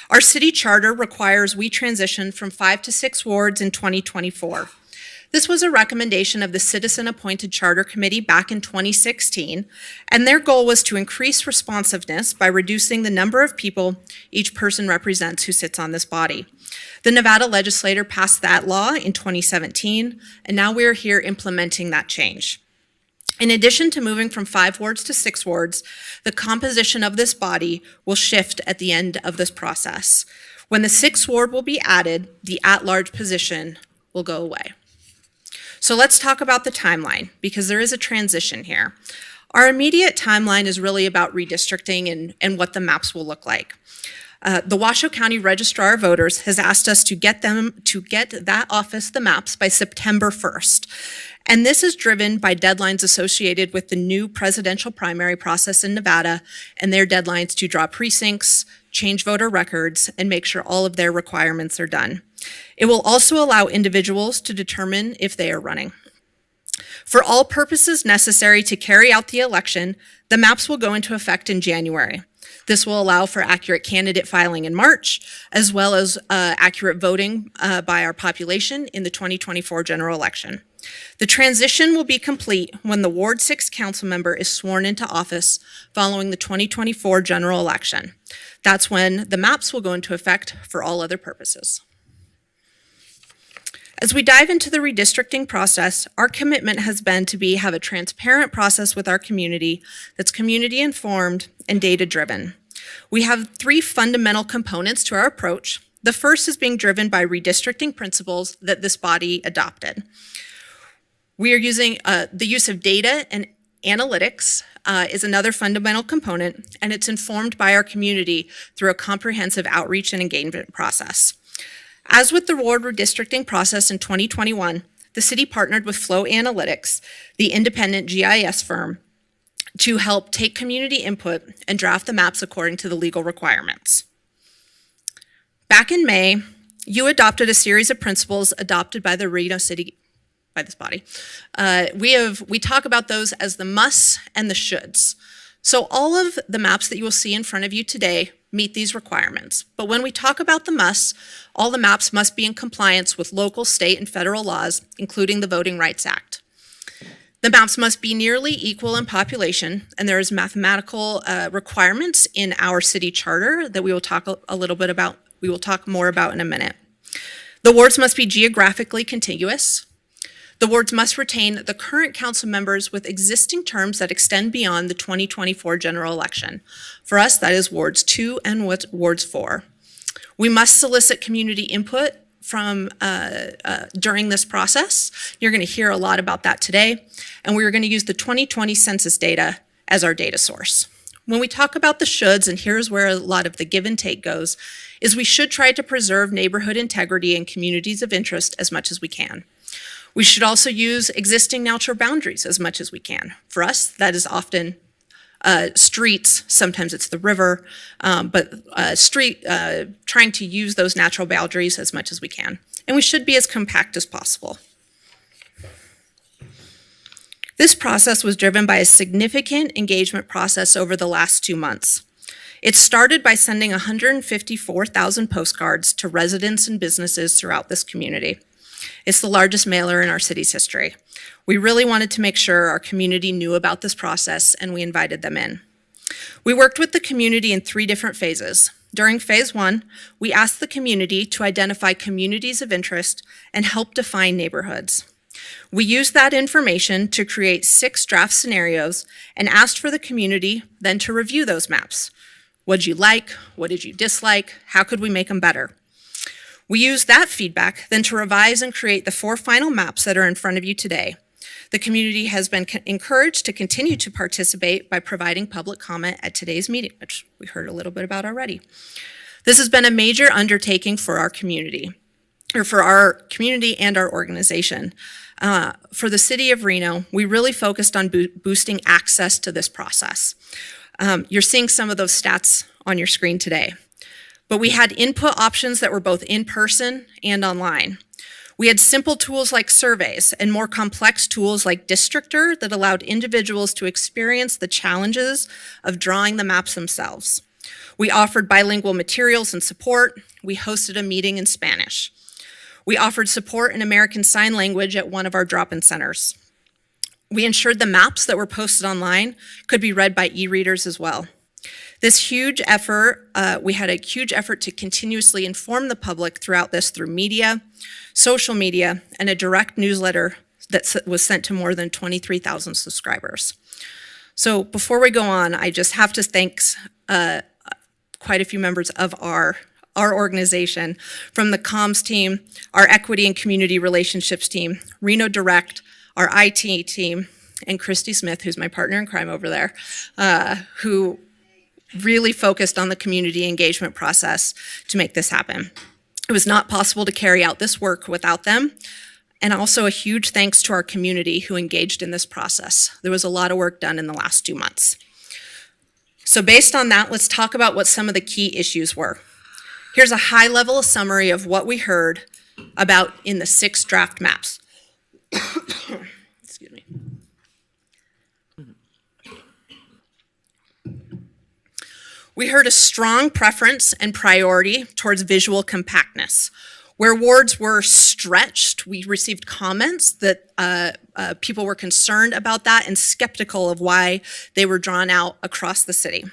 Our city charter requires we transition from 5 to 6 wards in 2024. This was a recommendation of the Citizen-Appointed Charter Committee back in 2016, and their goal was to increase responsiveness by reducing the number of people each person represents who sits on this body. The Nevada legislature passed that law in 2017, and now we are here implementing that change. In addition to moving from 5 wards to 6 wards, the composition of this body will shift at the end of this process. When the 6th ward will be added, the at-large position will go away. So let's talk about the timeline, because there is a transition here. Our immediate timeline is really about redistricting and what the maps will look like. The Washoe County Registrar of Voters has asked us to get that office the maps by September 1st. And this is driven by deadlines associated with the new presidential primary process in Nevada and their deadlines to draw precincts, change voter records, and make sure all of their requirements are done. It will also allow individuals to determine if they are running. For all purposes necessary to carry out the election, the maps will go into effect in January. This will allow for accurate candidate filing in March, as well as accurate voting by our population in the 2024 general election. The transition will be complete when the Ward 6 council member is sworn into office following the 2024 general election. That's when the maps will go into effect for all other purposes. As we dive into the redistricting process, our commitment has been to have a transparent process with our community that's community informed and data driven. We have 3 fundamental components to our approach. The first is being driven by redistricting principles that this body adopted. We are using the use of data and analytics is another fundamental component, and it's informed by our community through a comprehensive outreach and engagement process. As with the ward redistricting process in 2021, the city partnered with Flow Analytics, the independent GIS firm, to help take community input and draft the maps according to the legal requirements. Back in May, you adopted a series of principles adopted by the Reno City, by this body. We talk about those as the musts and the shoulds. So all of the maps that you will see in front of you today meet these requirements. But when we talk about the musts, all the maps must be in compliance with local, state, and federal laws, including the Voting Rights Act. The maps must be nearly equal in population, and there is mathematical requirements in our city charter that we will talk more about in a minute. The wards must be geographically contiguous. The wards must retain the current council members with existing terms that extend beyond the 2024 general election. For us, that is wards 2 and wards 4. We must solicit community input from during this process. You're going to hear a lot about that today, and we're going to use the 2020 census data as our data source. When we talk about the shoulds, and here's where a lot of the give and take goes, is we should try to preserve neighborhood integrity and communities of interest as much as we can. We should also use existing natural boundaries as much as we can. For us, that is often streets, sometimes it's the river, but trying to use those natural boundaries as much as we can. And we should be as compact as possible. This process was driven by a significant engagement process over the last 2 months. It started by sending 154,000 postcards to residents and businesses throughout this community. It's the largest mailer in our city's history. We really wanted to make sure our community knew about this process, and we invited them in. We worked with the community in 3 different phases. During phase 1, we asked the community to identify communities of interest and help define neighborhoods. We used that information to create 6 draft scenarios and asked for the community then to review those maps. What did you like? What did you dislike? How could we make them better? We used that feedback then to revise and create the 4 final maps that are in front of you today. The community has been encouraged to continue to participate by providing public comment at today's meeting, which we heard a little bit about already. This has been a major undertaking for our community, and our organization. For the city of Reno, we really focused on boosting access to this process. You're seeing some of those stats on your screen today. But we had input options that were both in person and online. We had simple tools like surveys and more complex tools like Districtor that allowed individuals to experience the challenges of drawing the maps themselves. We offered bilingual materials and support. We hosted a meeting in Spanish. We offered support in American Sign Language at one of our drop-in centers. We ensured the maps that were posted online could be read by e-readers as well. This huge effort, we had a huge effort to continuously inform the public throughout this through media, social media, and a direct newsletter that was sent to more than 23,000 subscribers. So before we go on, I just have to thank quite a few members of our organization, from the comms team, our equity and community relationships team, Reno Direct, our IT team, and Christy Smith, who's my partner in crime over there, who really focused on the community engagement process to make this happen. It was not possible to carry out this work without them. And also a huge thanks to our community who engaged in this process. There was a lot of work done in the last 2 months. So based on that, let's talk about what some of the key issues were. Here's a high-level summary of what we heard about in the 6 draft maps. Excuse me. We heard a strong preference and priority towards visual compactness. Where wards were stretched, we received comments that people were concerned about that and skeptical of why they were drawn out across the city.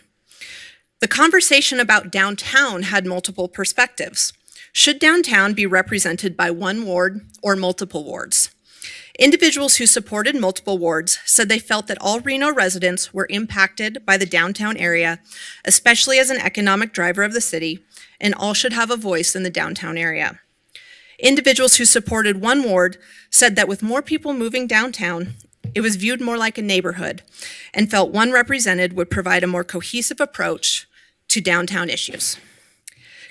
The conversation about downtown had multiple perspectives. Should downtown be represented by one ward or multiple wards? Individuals who supported multiple wards said they felt that all Reno residents were impacted by the downtown area, especially as an economic driver of the city, and all should have a voice in the downtown area. Individuals who supported one ward said that with more people moving downtown, it was viewed more like a neighborhood and felt one represented would provide a more cohesive approach to downtown issues.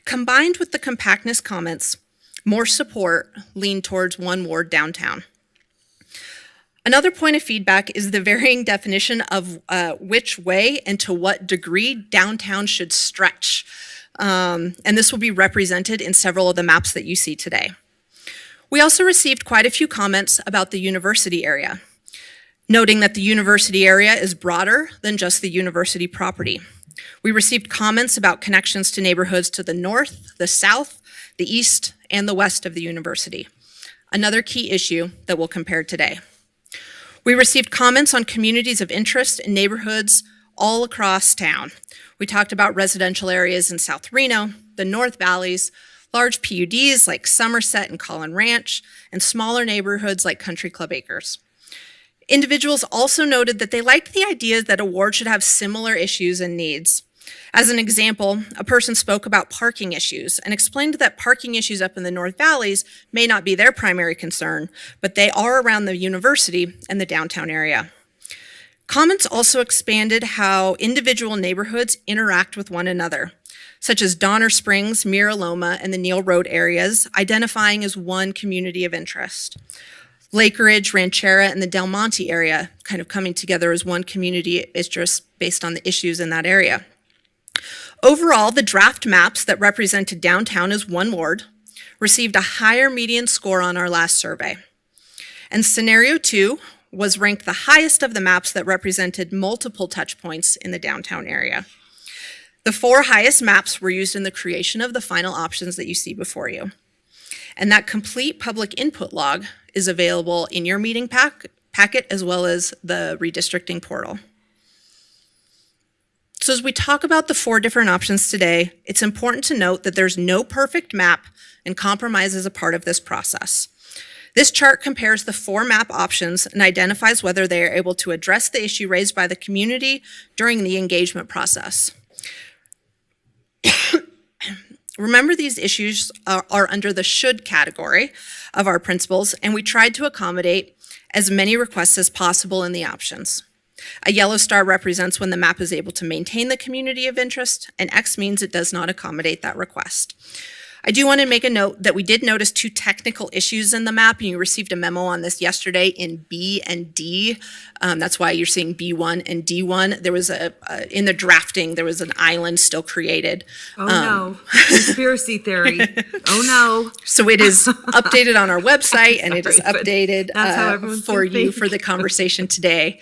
Combined with the compactness comments, more support leaned towards one ward downtown. Another point of feedback is the varying definition of which way and to what degree downtown should stretch. And this will be represented in several of the maps that you see today. We also received quite a few comments about the university area, noting that the university area is broader than just the university property. We received comments about connections to neighborhoods to the north, the south, the east, and the west of the university. Another key issue that we'll compare today. We received comments on communities of interest in neighborhoods all across town. We talked about residential areas in South Reno, the North Valleys, large PUDs like Somerset and Collin Ranch, and smaller neighborhoods like Country Club Acres. Individuals also noted that they liked the idea that a ward should have similar issues and needs. As an example, a person spoke about parking issues and explained that parking issues up in the North Valleys may not be their primary concern, but they are around the university and the downtown area. Comments also expanded how individual neighborhoods interact with one another, such as Donner Springs, Mira Loma, and the Neal Road areas, identifying as one community of interest. Lake Ridge, Ranchera, and the Del Monte area kind of coming together as one community interest based on the issues in that area. Overall, the draft maps that represented downtown as one ward received a higher median score on our last survey. And scenario 2 was ranked the highest of the maps that represented multiple touch points in the downtown area. The 4 highest maps were used in the creation of the final options that you see before you. And that complete public input log is available in your meeting packet as well as the redistricting portal. So as we talk about the 4 different options today, it's important to note that there's no perfect map and compromise is a part of this process. This chart compares the 4 map options and identifies whether they are able to address the issue raised by the community during the engagement process. Remember, these issues are under the should category of our principles, and we tried to accommodate as many requests as possible in the options. A yellow star represents when the map is able to maintain the community of interest, and X means it does not accommodate that request. I do want to make a note that we did notice 2 technical issues in the map, and you received a memo on this yesterday in B and D. That's why you're seeing B1 and D1. There was in the drafting, there was an island still created. Oh no, conspiracy theory. Oh no. So it is updated on our website, and it is Sorry, but updated that's how everyone's for gonna you think. for the conversation today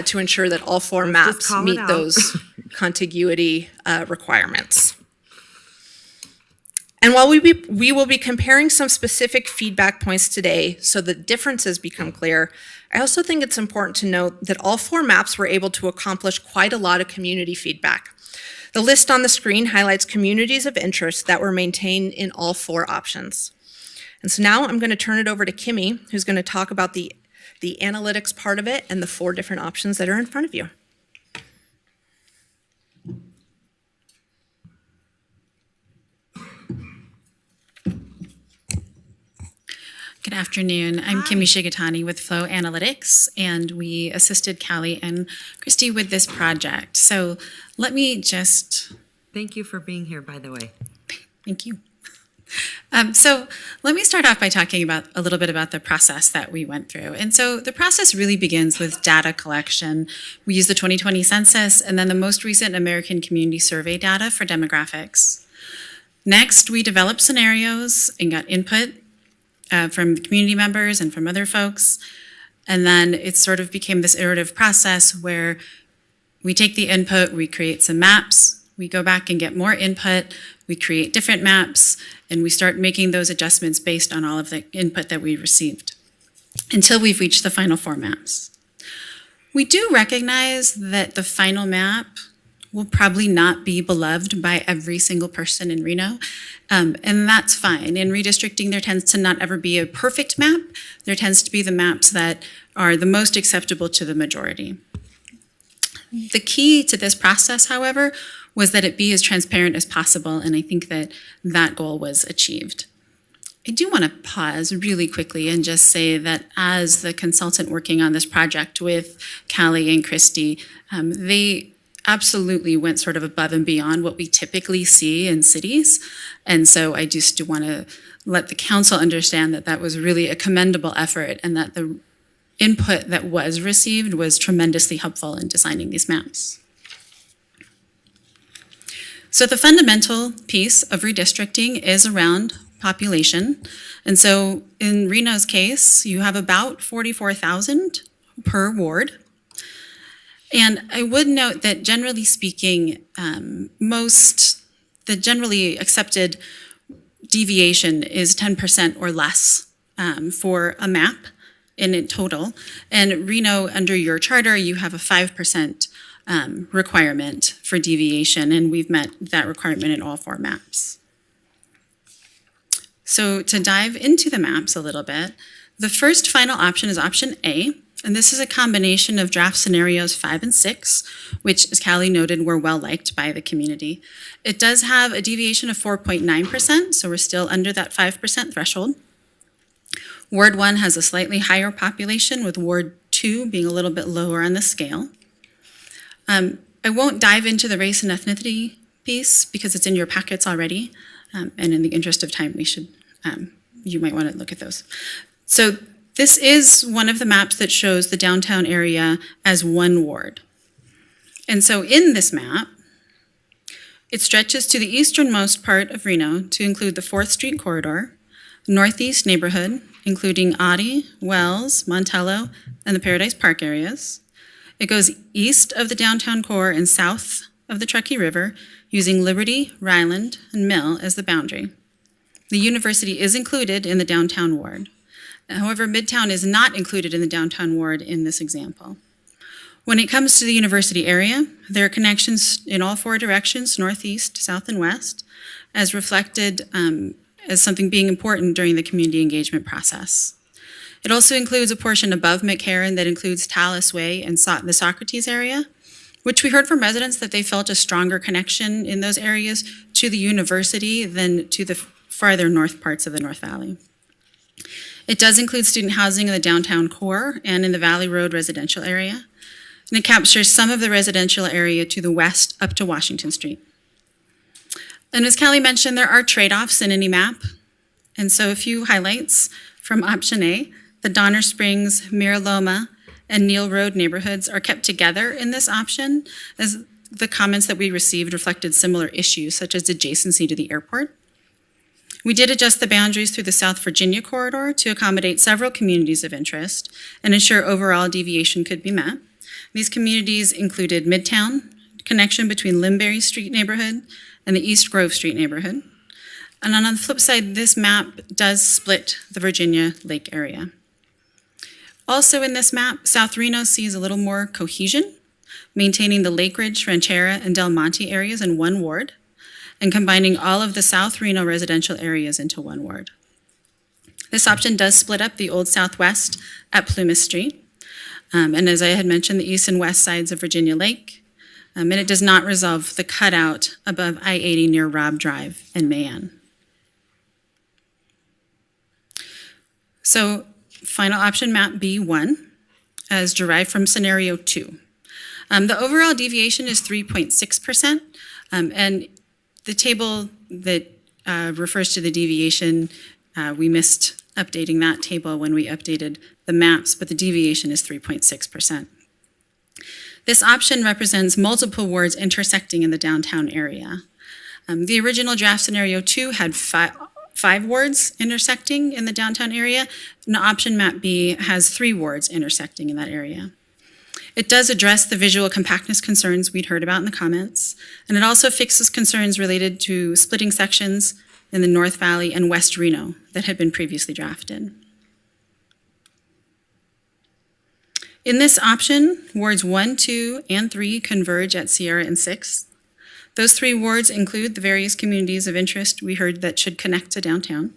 to ensure that all 4 just maps call it meet out. those contiguity requirements. And while we will be comparing some specific feedback points today so the differences become clear, I also think it's important to note that all 4 maps were able to accomplish quite a lot of community feedback. The list on the screen highlights communities of interest that were maintained in all 4 options. And so now I'm going to turn it over to Kimmy, who's going to talk about the analytics part of it and the 4 different options that are in front of you. Good afternoon. I'm Kimmy Shigatani with Flow Analytics, and we assisted Callie and Christy with this project. So let me just... Thank you for being here, by the way. Thank you. So let me start off by talking about a little bit about the process that we went through. And so the process really begins with data collection. We use the 2020 census and then the most recent American Community Survey data for demographics. Next, we developed scenarios and got input from community members and from other folks. And then it sort of became this iterative process where we take the input, we create some maps, we go back and get more input, we create different maps, and we start making those adjustments based on all of the input that we received until we've reached the final 4 maps. We do recognize that the final map will probably not be beloved by every single person in Reno, and that's fine. In redistricting, there tends to not ever be a perfect map. There tends to be the maps that are the most acceptable to the majority. The key to this process, however, was that it be as transparent as possible, and I think that that goal was achieved. I do want to pause really quickly and just say that as the consultant working on this project with Callie and Christy, they absolutely went sort of above and beyond what we typically see in cities. And so I just want to let the council understand that that was really a commendable effort and that the input that was received was tremendously helpful in designing these maps. So the fundamental piece of redistricting is around population. And so in Reno's case, you have about 44,000 per ward. And I would note that generally speaking, the generally accepted deviation is 10% or less for a map in total. And Reno, under your charter, you have a 5% requirement for deviation, and we've met that requirement in all 4 maps. So to dive into the maps a little bit, the first final option is option A. And this is a combination of draft scenarios 5 and 6, which, as Callie noted, were well liked by the community. It does have a deviation of 4.9%, so we're still under that 5% threshold. Ward 1 has a slightly higher population, with Ward 2 being a little bit lower on the scale. I won't dive into the race and ethnicity piece because it's in your packets already, and in the interest of time, you might want to look at those. So this is one of the maps that shows the downtown area as 1 ward. And so in this map, it stretches to the easternmost part of Reno to include the 4th Street corridor, northeast neighborhood, including Audie, Wells, Montello, and the Paradise Park areas. It goes east of the downtown core and south of the Truckee River, using Liberty, Ryland, and Mill as the boundary. The university is included in the downtown ward. However, Midtown is not included in the downtown ward in this example. When it comes to the university area, there are connections in all 4 directions, northeast, south, and west, as reflected as something being important during the community engagement process. It also includes a portion above McCarran that includes Tallis Way and the Socrates area, which we heard from residents that they felt a stronger connection in those areas to the university than to the farther north parts of the North Valley. It does include student housing in the downtown core and in the Valley Road residential area. And it captures some of the residential area to the west up to Washington Street. And as Callie mentioned, there are trade-offs in any map. And so a few highlights from option A: the Donner Springs, Mira Loma, and Neal Road neighborhoods are kept together in this option, as the comments that we received reflected similar issues, such as adjacency to the airport. We did adjust the boundaries through the South Virginia corridor to accommodate several communities of interest and ensure overall deviation could be met. These communities included Midtown, connection between Limberry Street neighborhood and the East Grove Street neighborhood. And on the flip side, this map does split the Virginia Lake area. Also in this map, South Reno sees a little more cohesion, maintaining the Lake Ridge, Ranchera, and Del Monte areas in one ward, and combining all of the South Reno residential areas into one ward. This option does split up the Old Southwest at Plymouth Street, and as I had mentioned, the east and west sides of Virginia Lake, and it does not resolve the cutout above I-80 near Robb Drive in Mayan. So, final option, map B1, as derived from scenario 2. The overall deviation is 3.6%, and the table that refers to the deviation, we missed updating that table when we updated the maps, but the deviation is 3.6%. This option represents multiple wards intersecting in the downtown area. The original draft scenario 2 had five wards intersecting in the downtown area, and option map B has 3 wards intersecting in that area. It does address the visual compactness concerns we'd heard about in the comments, and it also fixes concerns related to splitting sections in the North Valley and West Reno that had been previously drafted. In this option, wards 1, 2, and 3 converge at Sierra and 6th. Those 3 wards include the various communities of interest we heard that should connect to downtown.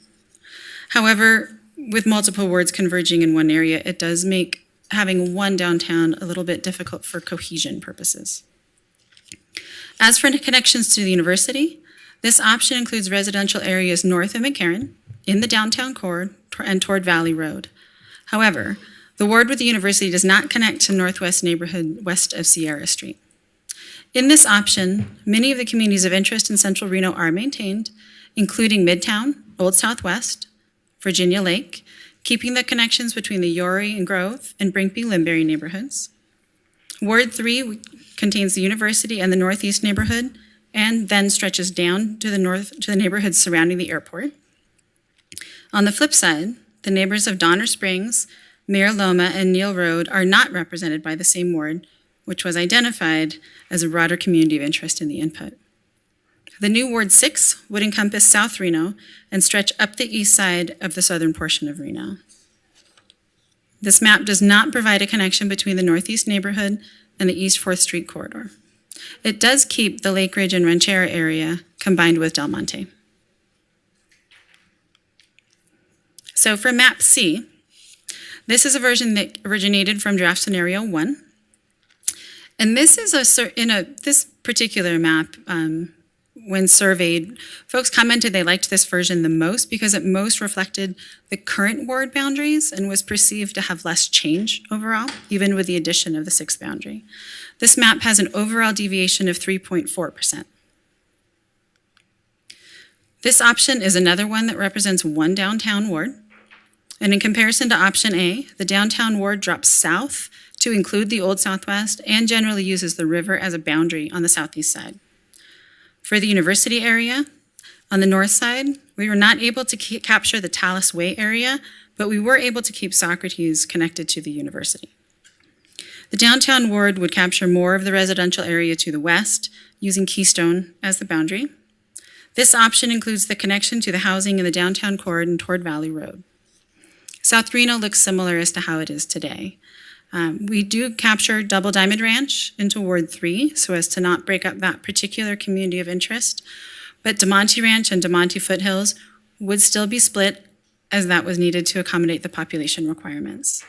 However, with multiple wards converging in one area, it does make having one downtown a little bit difficult for cohesion purposes. As for connections to the university, this option includes residential areas north of McCarran, in the downtown core, and toward Valley Road. However, the ward with the university does not connect to northwest neighborhood west of Sierra Street. In this option, many of the communities of interest in central Reno are maintained, including Midtown, Old Southwest, Virginia Lake, keeping the connections between the Yory and Grove and Brinkby-Limberry neighborhoods. Ward 3 contains the university and the northeast neighborhood, and then stretches down to the north to the neighborhoods surrounding the airport. On the flip side, the neighbors of Donner Springs, Mira Loma, and Neal Road are not represented by the same ward, which was identified as a broader community of interest in the input. The new Ward 6 would encompass South Reno and stretch up the east side of the southern portion of Reno. This map does not provide a connection between the northeast neighborhood and the East 4th Street corridor. It does keep the Lake Ridge and Ranchera area combined with Del Monte. So for map C, this is a version that originated from draft scenario 1. And this is this particular map, when surveyed, folks commented they liked this version the most because it most reflected the current ward boundaries and was perceived to have less change overall, even with the addition of the 6th boundary. This map has an overall deviation of 3.4%. This option is another one that represents one downtown ward. And in comparison to option A, the downtown ward drops south to include the Old Southwest and generally uses the river as a boundary on the southeast side. For the university area, on the north side, we were not able to capture the Talus Way area, but we were able to keep Socrates connected to the university. The downtown ward would capture more of the residential area to the west, using Keystone as the boundary. This option includes the connection to the housing in the downtown core and toward Valley Road. South Reno looks similar as to how it is today. We do capture Double Diamond Ranch into Ward 3 so as to not break up that particular community of interest, but DeMonte Ranch and DeMonte Foothills would still be split as that was needed to accommodate the population requirements.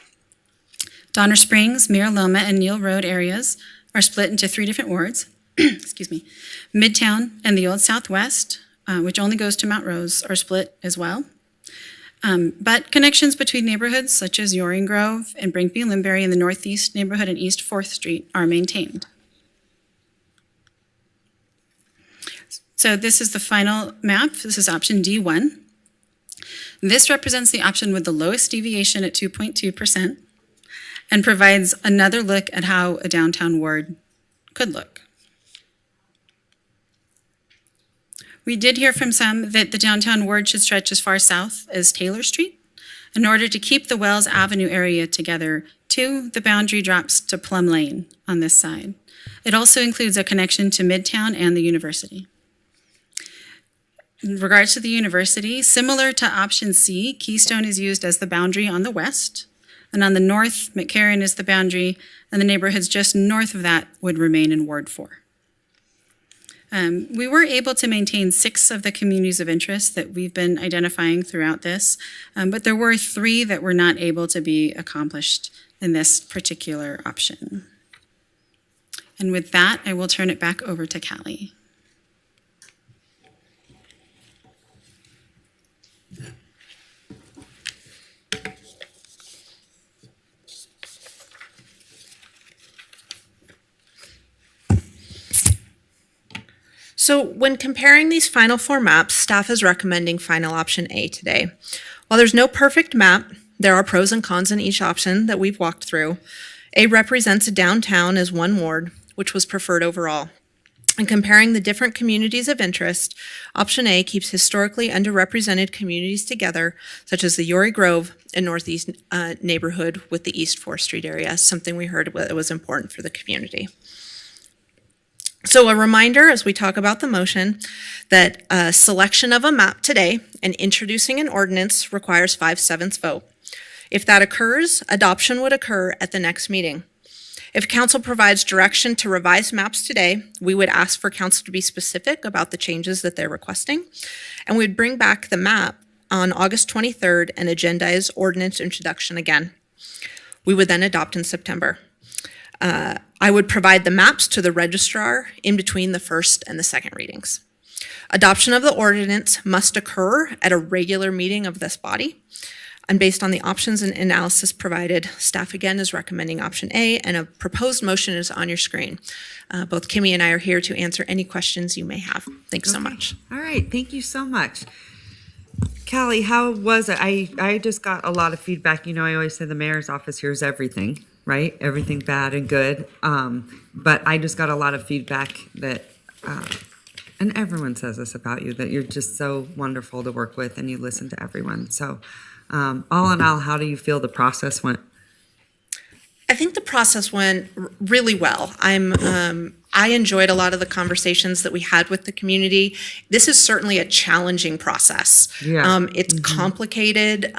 Donner Springs, Mira Loma, and Neal Road areas are split into 3 different wards. Excuse me. Midtown and the Old Southwest, which only goes to Mount Rose, are split as well. But connections between neighborhoods such as Yoring Grove and Brinkby and Limberry in the northeast neighborhood and East 4th Street are maintained. So this is the final map. This is option D1. This represents the option with the lowest deviation at 2.2% and provides another look at how a downtown ward could look. We did hear from some that the downtown ward should stretch as far south as Taylor Street in order to keep the Wells Avenue area together too. The boundary drops to Plum Lane on this side. It also includes a connection to Midtown and the university. In regards to the university, similar to option C, Keystone is used as the boundary on the west, and on the north, McCarran is the boundary, and the neighborhoods just north of that would remain in Ward 4. We were able to maintain 6 of the communities of interest that we've been identifying throughout this, but there were 3 that were not able to be accomplished in this particular option. And with that, I will turn it back over to Callie. So when comparing these final 4 maps, staff is recommending final option A today. While there's no perfect map, there are pros and cons in each option that we've walked through. A represents a downtown as one ward, which was preferred overall. And comparing the different communities of interest, option A keeps historically underrepresented communities together, such as the Yoring Grove and Northeast neighborhood with the East 4th Street area, something we heard was important for the community. So a reminder as we talk about the motion that selection of a map today and introducing an ordinance requires 5/7 vote. If that occurs, adoption would occur at the next meeting. If council provides direction to revise maps today, we would ask for council to be specific about the changes that they're requesting, and we'd bring back the map on August 23rd and agendize ordinance introduction again. We would then adopt in September. I would provide the maps to the registrar in between the first and the second readings. Adoption of the ordinance must occur at a regular meeting of this body. And based on the options and analysis provided, staff again is recommending option A, and a proposed motion is on your screen. Both Kimmy and I are here to answer any questions you may have. Thanks so much. All right, thank you so much. Callie, how was it? I just got a lot of feedback. You know, I always say the mayor's office hears everything, right? Everything bad and good. But I just got a lot of feedback that, and everyone says this about you, that you're just so wonderful to work with and you listen to everyone. So all in all, how do you feel the process went? I think the process went really well. I enjoyed a lot of the conversations that we had with the community. This is certainly a challenging process. Yeah. It's complicated.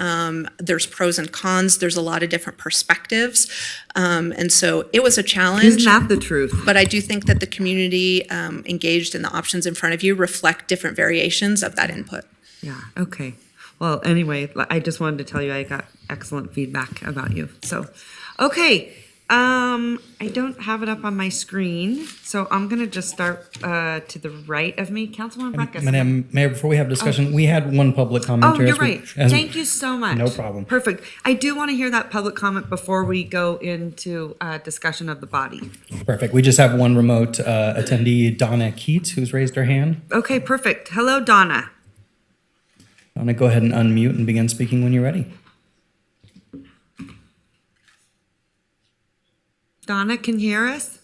There's pros and cons. There's a lot of different perspectives. And so it was a challenge. Isn't that the truth? But I do think that the community engaged in the options in front of you reflect different variations of that input. Yeah, okay. Well, anyway, I just wanted to tell you I got excellent feedback about you. So, okay. I don't have it up on my screen, so I'm going to just start to the right of me. Councilwoman Breckes. Madam Mayor, before we have discussion, we had one public commenter. Oh, you're right. Thank you so much. No problem. Perfect. I do want to hear that public comment before we go into discussion of the body. Perfect. We just have one remote attendee, Donna Keats, who's raised her hand. Okay, perfect. Hello, Donna. Donna, go ahead and unmute and begin speaking when you're ready. Donna, can you hear us?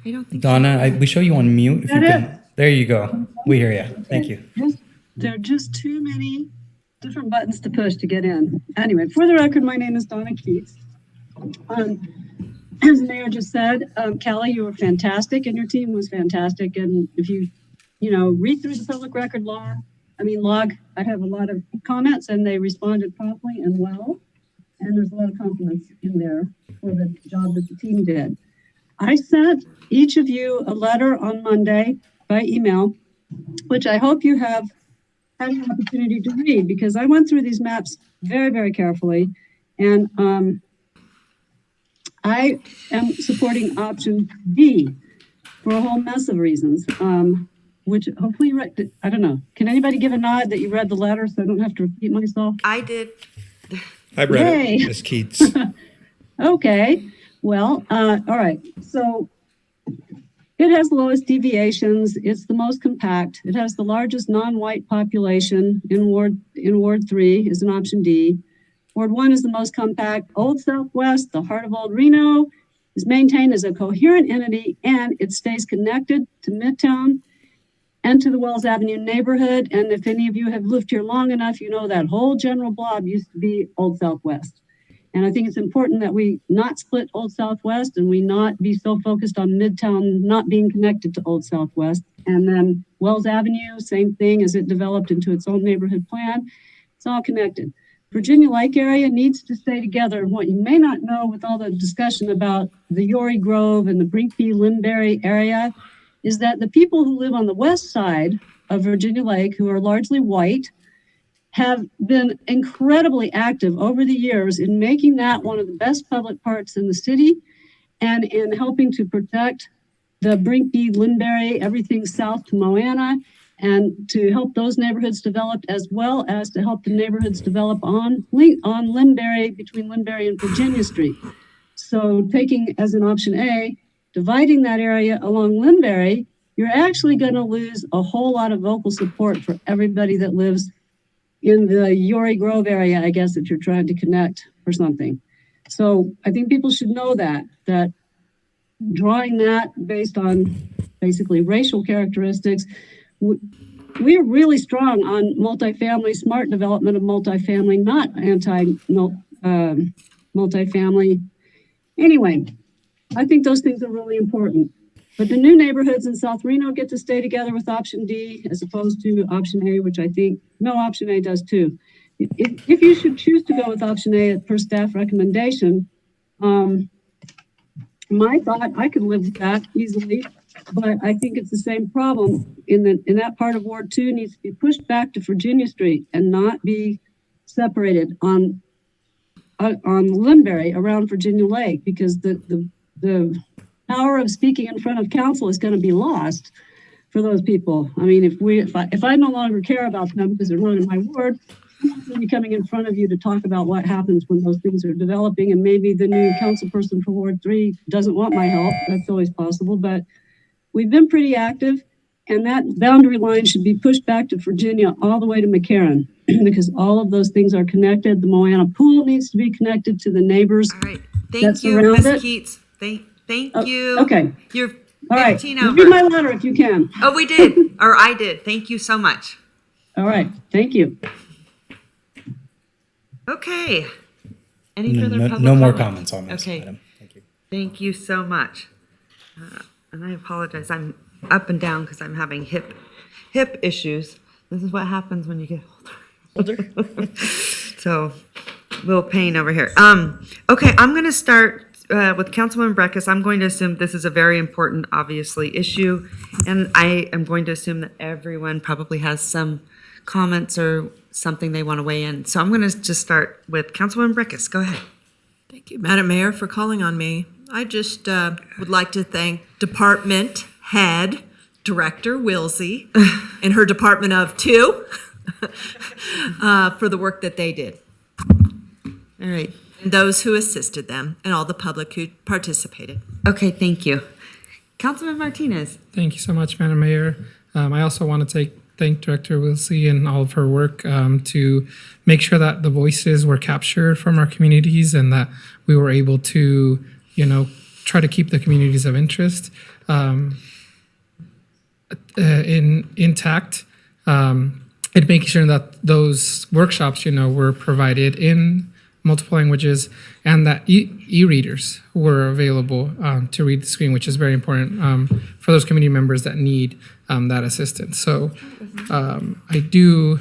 I don't think Donna, we show you on mute. If you can. There you go. We hear you. Thank you. There are just too many different buttons to push to get in. Anyway, for the record, my name is Donna Keats. As the mayor just said, Callie, you were fantastic and your team was fantastic. And if you read through the public record log, I have a lot of comments and they responded promptly and well. And there's a lot of compliments in there for the job that the team did. I sent each of you a letter on Monday by email, which I hope you have had an opportunity to read, because I went through these maps very, very carefully. And I am supporting option B for a whole mess of reasons, which hopefully you read. I don't know. Can anybody give a nod that you read the letter so I don't have to repeat myself? I did. I read Yay. it, Ms. Keats. Okay. Well, all right. So it has the lowest deviations. It's the most compact. It has the largest non-white population in Ward 3 is an option D. Ward 1 is the most compact. Old Southwest, the heart of Old Reno, is maintained as a coherent entity, and it stays connected to Midtown and to the Wells Avenue neighborhood. And if any of you have lived here long enough, you know that whole general blob used to be Old Southwest. And I think it's important that we not split Old Southwest and we not be so focused on Midtown not being connected to Old Southwest. And then Wells Avenue, same thing as it developed into its own neighborhood plan. It's all connected. Virginia Lake area needs to stay together. And what you may not know with all the discussion about the Yory Grove and the Brinkby-Linbury area is that the people who live on the west side of Virginia Lake, who are largely white, have been incredibly active over the years in making that one of the best public parks in the city and in helping to protect the Brinkby-Linbury, everything south to Moana, and to help those neighborhoods develop, as well as to help the neighborhoods develop on Linbury, between Linbury and Virginia Street. So taking as an option A, dividing that area along Linbury, you're actually going to lose a whole lot of vocal support for everybody that lives in the Yory Grove area, I guess, if you're trying to connect or something. So I think people should know that drawing that based on basically racial characteristics, we're really strong on multifamily, smart development of multifamily, not multifamily. Anyway, I think those things are really important. But the new neighborhoods in South Reno get to stay together with option D as opposed to option A, which I think, no, option A does too. If you should choose to go with option A per staff recommendation, my thought, I could live with that easily, but I think it's the same problem in that part of Ward 2 needs to be pushed back to Virginia Street and not be separated on Linbury around Virginia Lake, because the power of speaking in front of council is going to be lost for those people. I mean, if I no longer care about them because they're not in my ward, I'm not going to be coming in front of you to talk about what happens when those things are developing. And maybe the new council person for Ward 3 doesn't want my help. That's always possible. But we've been pretty active, and that boundary line should be pushed back to Virginia all the way to McCarran because all of those things are connected. The Moana Pool needs to be connected to the neighbors. All right. Thank you, Ms. Keats. Thank you. Okay. You're 15 over. Read my letter if you can. Oh, we did. Or I did. Thank you so much. All right. Thank you. Okay. Any further public No more comment? comments on this Okay. item. Thank you. Thank you so much. And I apologize. I'm up and down because I'm having hip issues. This is what happens when you get older. So, little pain over here. Okay, I'm going to start with Councilman Breckus. I'm going to assume this is a very important, obviously, issue, and I am going to assume that everyone probably has some comments or something they want to weigh in. So I'm going to just start with Councilman Breckus. Go ahead. Thank you, Madam Mayor, for calling on me. I just would like to thank Department Head Director Wilsey and her Department of 2 for the work that they did. All right. And those who assisted them and all the public who participated. Okay, thank you. Councilman Martinez. Thank you so much, Madam Mayor. I also want to thank Director Wilsey and all of her work to make sure that the voices were captured from our communities and that we were able to, try to keep the communities of interest intact, and making sure that those workshops, were provided in multiple languages and that e-readers were available to read the screen, which is very important for those community members that need that assistance. So I do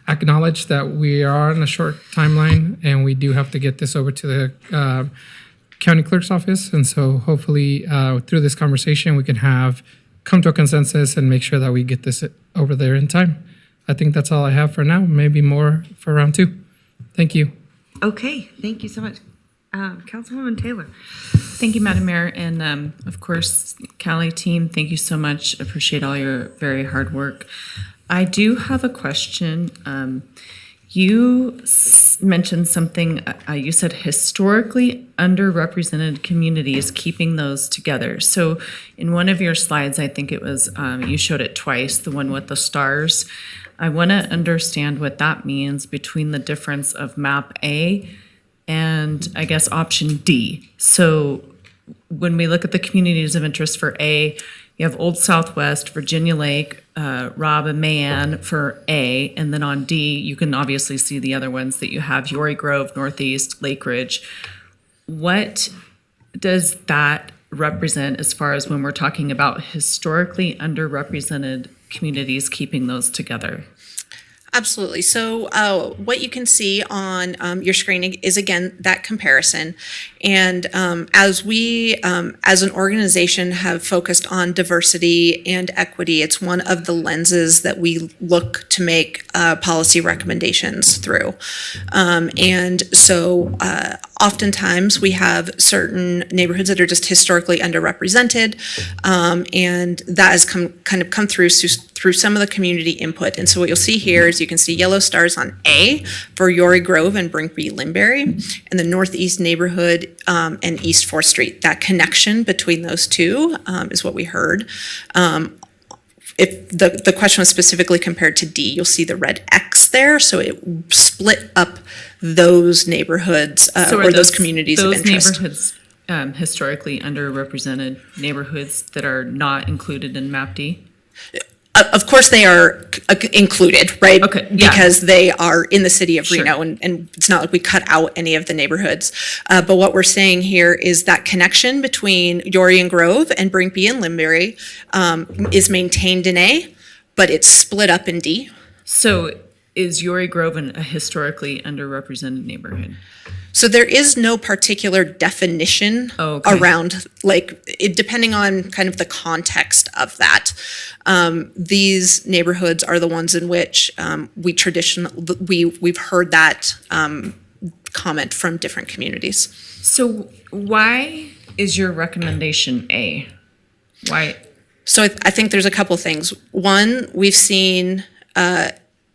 acknowledge that we are on a short timeline and we do have to get this over to the county clerk's office. And so hopefully through this conversation, we can come to a consensus and make sure that we get this over there in time. I think that's all I have for now, maybe more for round 2. Thank you. Okay, thank you so much. Councilwoman Taylor. Thank you, Madam Mayor, and of course, Cali team, thank you so much. Appreciate all your very hard work. I do have a question. You mentioned something, you said historically underrepresented communities, keeping those together. So in one of your slides, I think it was, you showed it twice, the one with the stars. I want to understand what that means between the difference of map A and I guess option D. So when we look at the communities of interest for A, you have Old Southwest, Virginia Lake, Robb and Mayan for A, and then on D, you can obviously see the other ones that you have, Yory Grove, Northeast, Lake Ridge. What does that represent as far as when we're talking about historically underrepresented communities, keeping those together? Absolutely. So what you can see on your screen is, again, that comparison. And as we, as an organization, have focused on diversity and equity, it's one of the lenses that we look to make policy recommendations through. And so oftentimes we have certain neighborhoods that are just historically underrepresented, and that has kind of come through some of the community input. And so what you'll see here is you can see yellow stars on A for Yory Grove and Brinkby Limberry, and the Northeast neighborhood and East 4th Street. That connection between those two is what we heard. If the question was specifically compared to D, you'll see the red X there. So it split up those neighborhoods or those communities of interest. Those neighborhoods historically underrepresented neighborhoods that are not included in map D? Of course, they are included, right? Okay, yeah. Because they are in the city of Sure. Reno, and it's not like we cut out any of the neighborhoods. But what we're saying here is that connection between Yory and Grove and Brinkby and Limberry is maintained in A, but it's split up in D. So is Yory Grove a historically underrepresented neighborhood? So there is no particular definition around, like, it, depending on kind of the context of that. These neighborhoods are the ones in which we've heard that comment from different communities. So why is your recommendation A? Why? So I think there's a couple things. One, we've seen.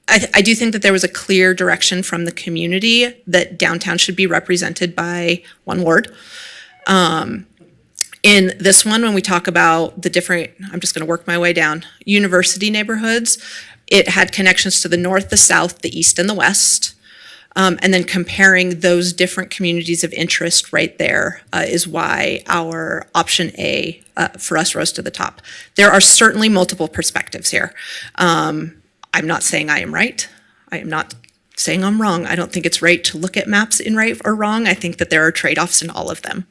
I do think that there was a clear direction from the community that downtown should be represented by one ward. In this one, when we talk about the different, I'm just going to work my way down, university neighborhoods, it had connections to the north, the south, the east, and the west. And then comparing those different communities of interest right there is why our option A for us rose to the top. There are certainly multiple perspectives here. I'm not saying I am right. I am not saying I'm wrong. I don't think it's right to look at maps in right or wrong. I think that there are trade-offs in all of them.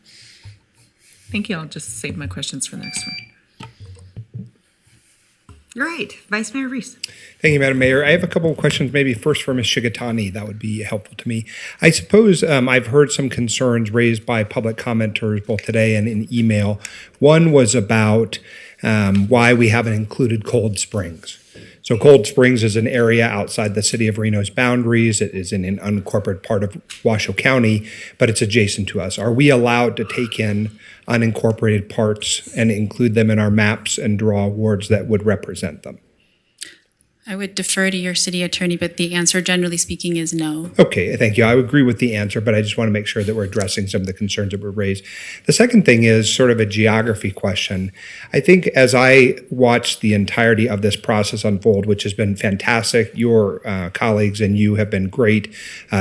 Thank you. I'll just save my questions for the next one. Great. Vice Mayor Reese. Thank you, Madam Mayor. I have a couple of questions, maybe first for Ms. Shigatani. That would be helpful to me. I suppose I've heard some concerns raised by public commenters both today and in email. One was about why we haven't included Cold Springs. So Cold Springs is an area outside the city of Reno's boundaries. It is in an unincorporated part of Washoe County, but it's adjacent to us. Are we allowed to take in unincorporated parts and include them in our maps and draw wards that would represent them? I would defer to your city attorney, but the answer, generally speaking, is no. Okay, thank you. I agree with the answer, but I just want to make sure that we're addressing some of the concerns that were raised. The second thing is sort of a geography question. I think as I watched the entirety of this process unfold, which has been fantastic, your colleagues and you have been great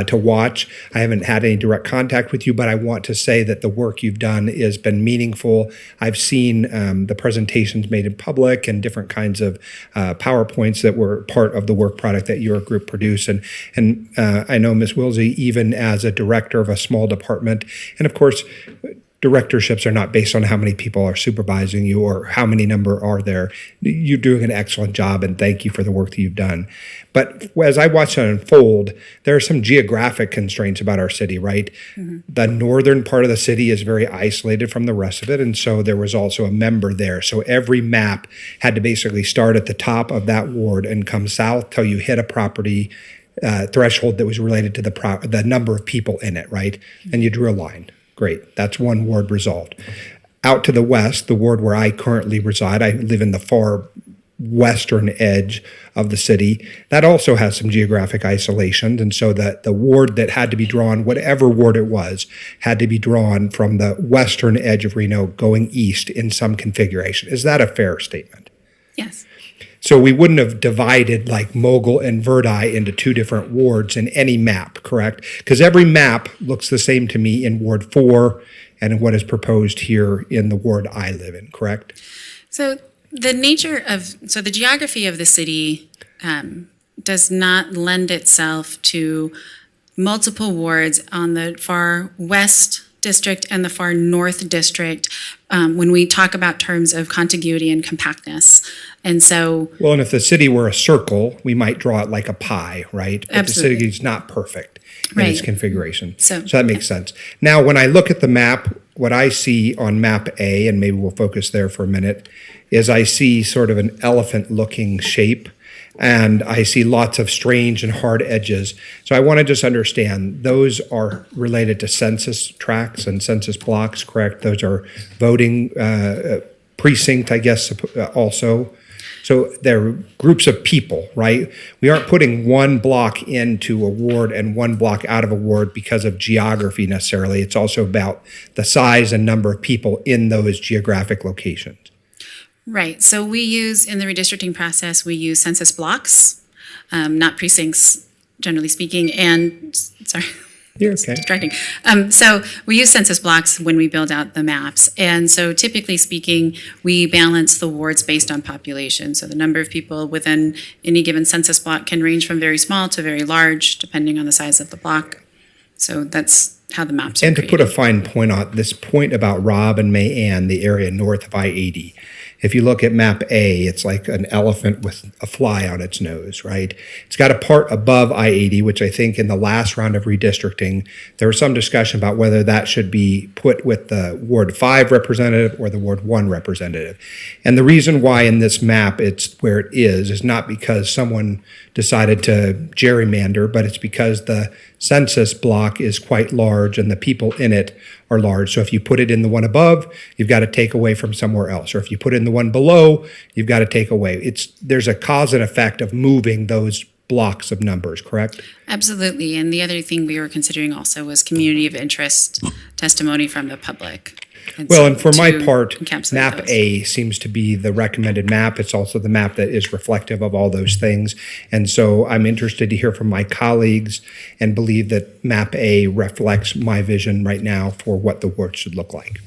to watch. I haven't had any direct contact with you, but I want to say that the work you've done has been meaningful. I've seen the presentations made in public and different kinds of PowerPoints that were part of the work product that your group produced. And I know Ms. Wilsey, even as a director of a small department, and of course, directorships are not based on how many people are supervising you or how many number are there. You're doing an excellent job, and thank you for the work that you've done. But as I watch it unfold, there are some geographic constraints about our city, right? Mm-hmm. The northern part of the city is very isolated from the rest of it, and so there was also a member there. So every map had to basically start at the top of that ward and come south till you hit a property threshold that was related to the number of people in it, right? And you drew a line. Great. That's one ward resolved. Out to the west, the ward where I currently reside, I live in the far western edge of the city. That also has some geographic isolation. And so the ward that had to be drawn, whatever ward it was, had to be drawn from the western edge of Reno going east in some configuration. Is that a fair statement? Yes. So we wouldn't have divided like Mogul and Verdi into two different wards in any map, correct? Because every map looks the same to me in Ward 4 and in what is proposed here in the ward I live in, correct? So the geography of the city does not lend itself to multiple wards on the far west district and the far north district when we talk about terms of contiguity and compactness. And so, well, and if the city were a circle, we might draw it like a pie, right? But absolutely. The city is not perfect in its configuration. So that makes sense. Now, when I look at the map, what I see on map A, and maybe we'll focus there for a minute, is I see sort of an elephant-looking shape, and I see lots of strange and hard edges. So I want to just understand, those are related to census tracts and census blocks, correct? Those are voting precinct, I guess, also. So they're groups of people, right? We aren't putting one block into a ward and one block out of a ward because of geography necessarily. It's also about the size and number of people in those geographic locations. right. So we use, in the redistricting process, we use census blocks, not precincts, generally speaking. And, sorry. You're okay. Distracting. So we use census blocks when we build out the maps. And so typically speaking, we balance the wards based on population. So the number of people within any given census block can range from very small to very large, depending on the size of the block. So that's how the maps are And to created. put a fine point on this point about Robb and May Ann, the area north of I-80, if you look at map A, it's like an elephant with a fly on its nose, right? It's got a part above I-80, which I think in the last round of redistricting, there was some discussion about whether that should be put with the Ward 5 representative or the Ward 1 representative. And the reason why in this map it's where it is not because someone decided to gerrymander, but it's because the census block is quite large and the people in it are large. So if you put it in the one above, you've got to take away from somewhere else. Or if you put it in the one below, you've got to take away. There's a cause and effect of moving those blocks of numbers, correct? Absolutely. And the other thing we were considering also was community of interest testimony from the public. Well, and for my to part, encapsulate map those. A seems to be the recommended map. It's also the map that is reflective of all those things. And so I'm interested to hear from my colleagues and believe that map A reflects my vision right now for what the ward should look like.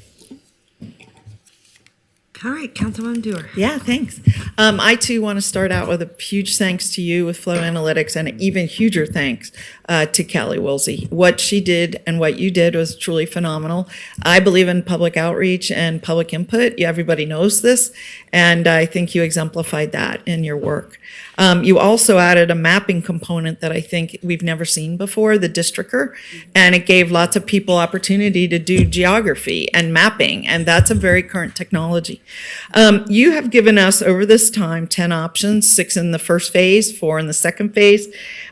All right, Councilwoman Dewar. Yeah, thanks. I too want to start out with a huge thanks to you with Flow Analytics and an even huger thanks to Callie Wilsey. What she did and what you did was truly phenomenal. I believe in public outreach and public input. Everybody knows this, and I think you exemplified that in your work. You also added a mapping component that I think we've never seen before, the Districtor, and it gave lots of people opportunity to do geography and mapping, and that's a very current technology. You have given us over this time 10 options, 6 in the first phase, 4 in the second phase,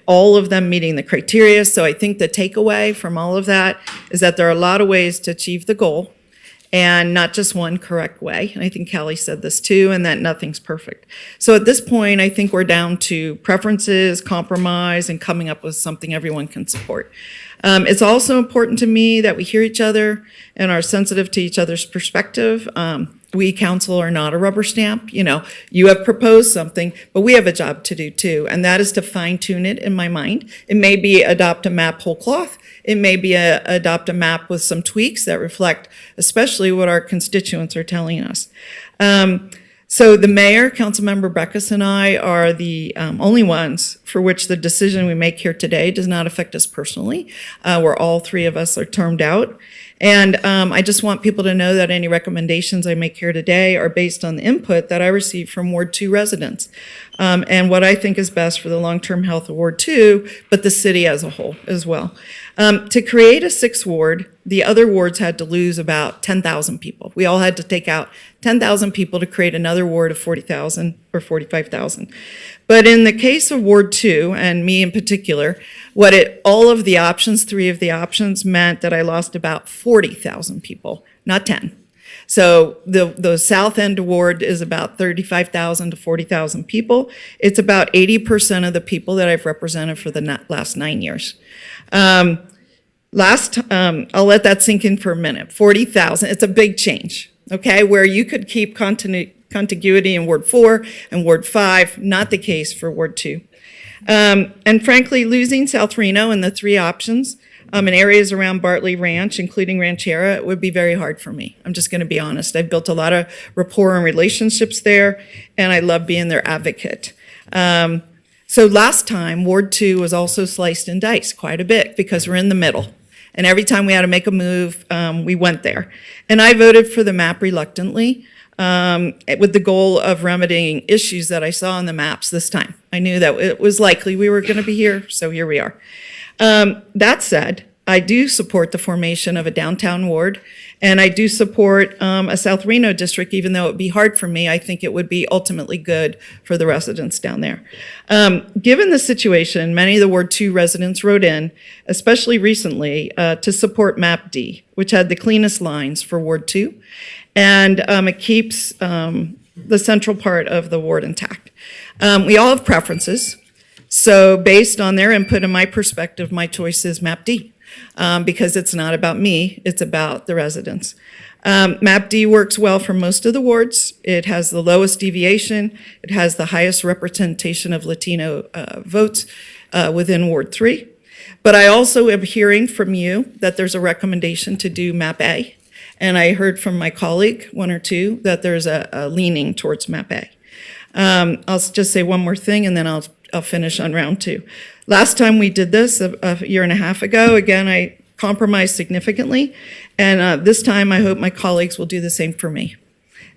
all of them meeting the criteria. So I think the takeaway from all of that is that there are a lot of ways to achieve the goal, and not just one correct way. And I think Callie said this too, and that nothing's perfect. So at this point, I think we're down to preferences, compromise, and coming up with something everyone can support. It's also important to me that we hear each other and are sensitive to each other's perspective. We council are not a rubber stamp. You know, you have proposed something, but we have a job to do too, and that is to fine tune it in my mind. It may be adopt a map whole cloth. It may be adopt a map with some tweaks that reflect especially what our constituents are telling us. So the mayor, Councilmember Breckus, and I are the only ones for which the decision we make here today does not affect us personally, where all 3 of us are termed out. And I just want people to know that any recommendations I make here today are based on the input that I received from Ward 2 residents and what I think is best for the long-term health of Ward 2, but the city as a whole as well. To create a 6th ward the other wards had to lose about 10,000 people. We all had to take out 10,000 people to create another ward of 40,000 or 45,000. But in the case of Ward 2, and me in particular, all of the options, 3 of the options, meant that I lost about 40,000 people, not 10. So the south end ward is about 35,000 to 40,000 people. It's about 80% of the people that I've represented for the last 9 years. I'll let that sink in for a minute. 40,000, it's a big change, okay? Where you could keep contiguity in Ward 4 and Ward 5, not the case for Ward 2. And frankly, losing South Reno and the 3 options in areas around Bartley Ranch, including Ranchera, it would be very hard for me. I'm just going to be honest. I've built a lot of rapport and relationships there, and I love being their advocate. So last time, Ward 2 was also sliced and diced quite a bit because we're in the middle. And every time we had to make a move, we went there. And I voted for the map reluctantly with the goal of remedying issues that I saw on the maps this time. I knew that it was likely we were going to be here, so here we are. That said, I do support the formation of a downtown ward, and I do support a South Reno district, even though it would be hard for me. I think it would be ultimately good for the residents down there. Given the situation, many of the Ward 2 residents wrote in, especially recently, to support Map D, which had the cleanest lines for Ward 2, and it keeps the central part of the ward intact. We all have preferences. So based on their input and my perspective, my choice is Map D, because it's not about me, it's about the residents. Map D works well for most of the wards. It has the lowest deviation. It has the highest representation of Latino votes within Ward 3. But I also am hearing from you that there's a recommendation to do Map A. And I heard from my colleague, 1 or 2, that there's a leaning towards Map A. I'll just say one more thing, and then I'll finish on round 2. Last time we did this, a year and a half ago, again, I compromised significantly. And this time, I hope my colleagues will do the same for me.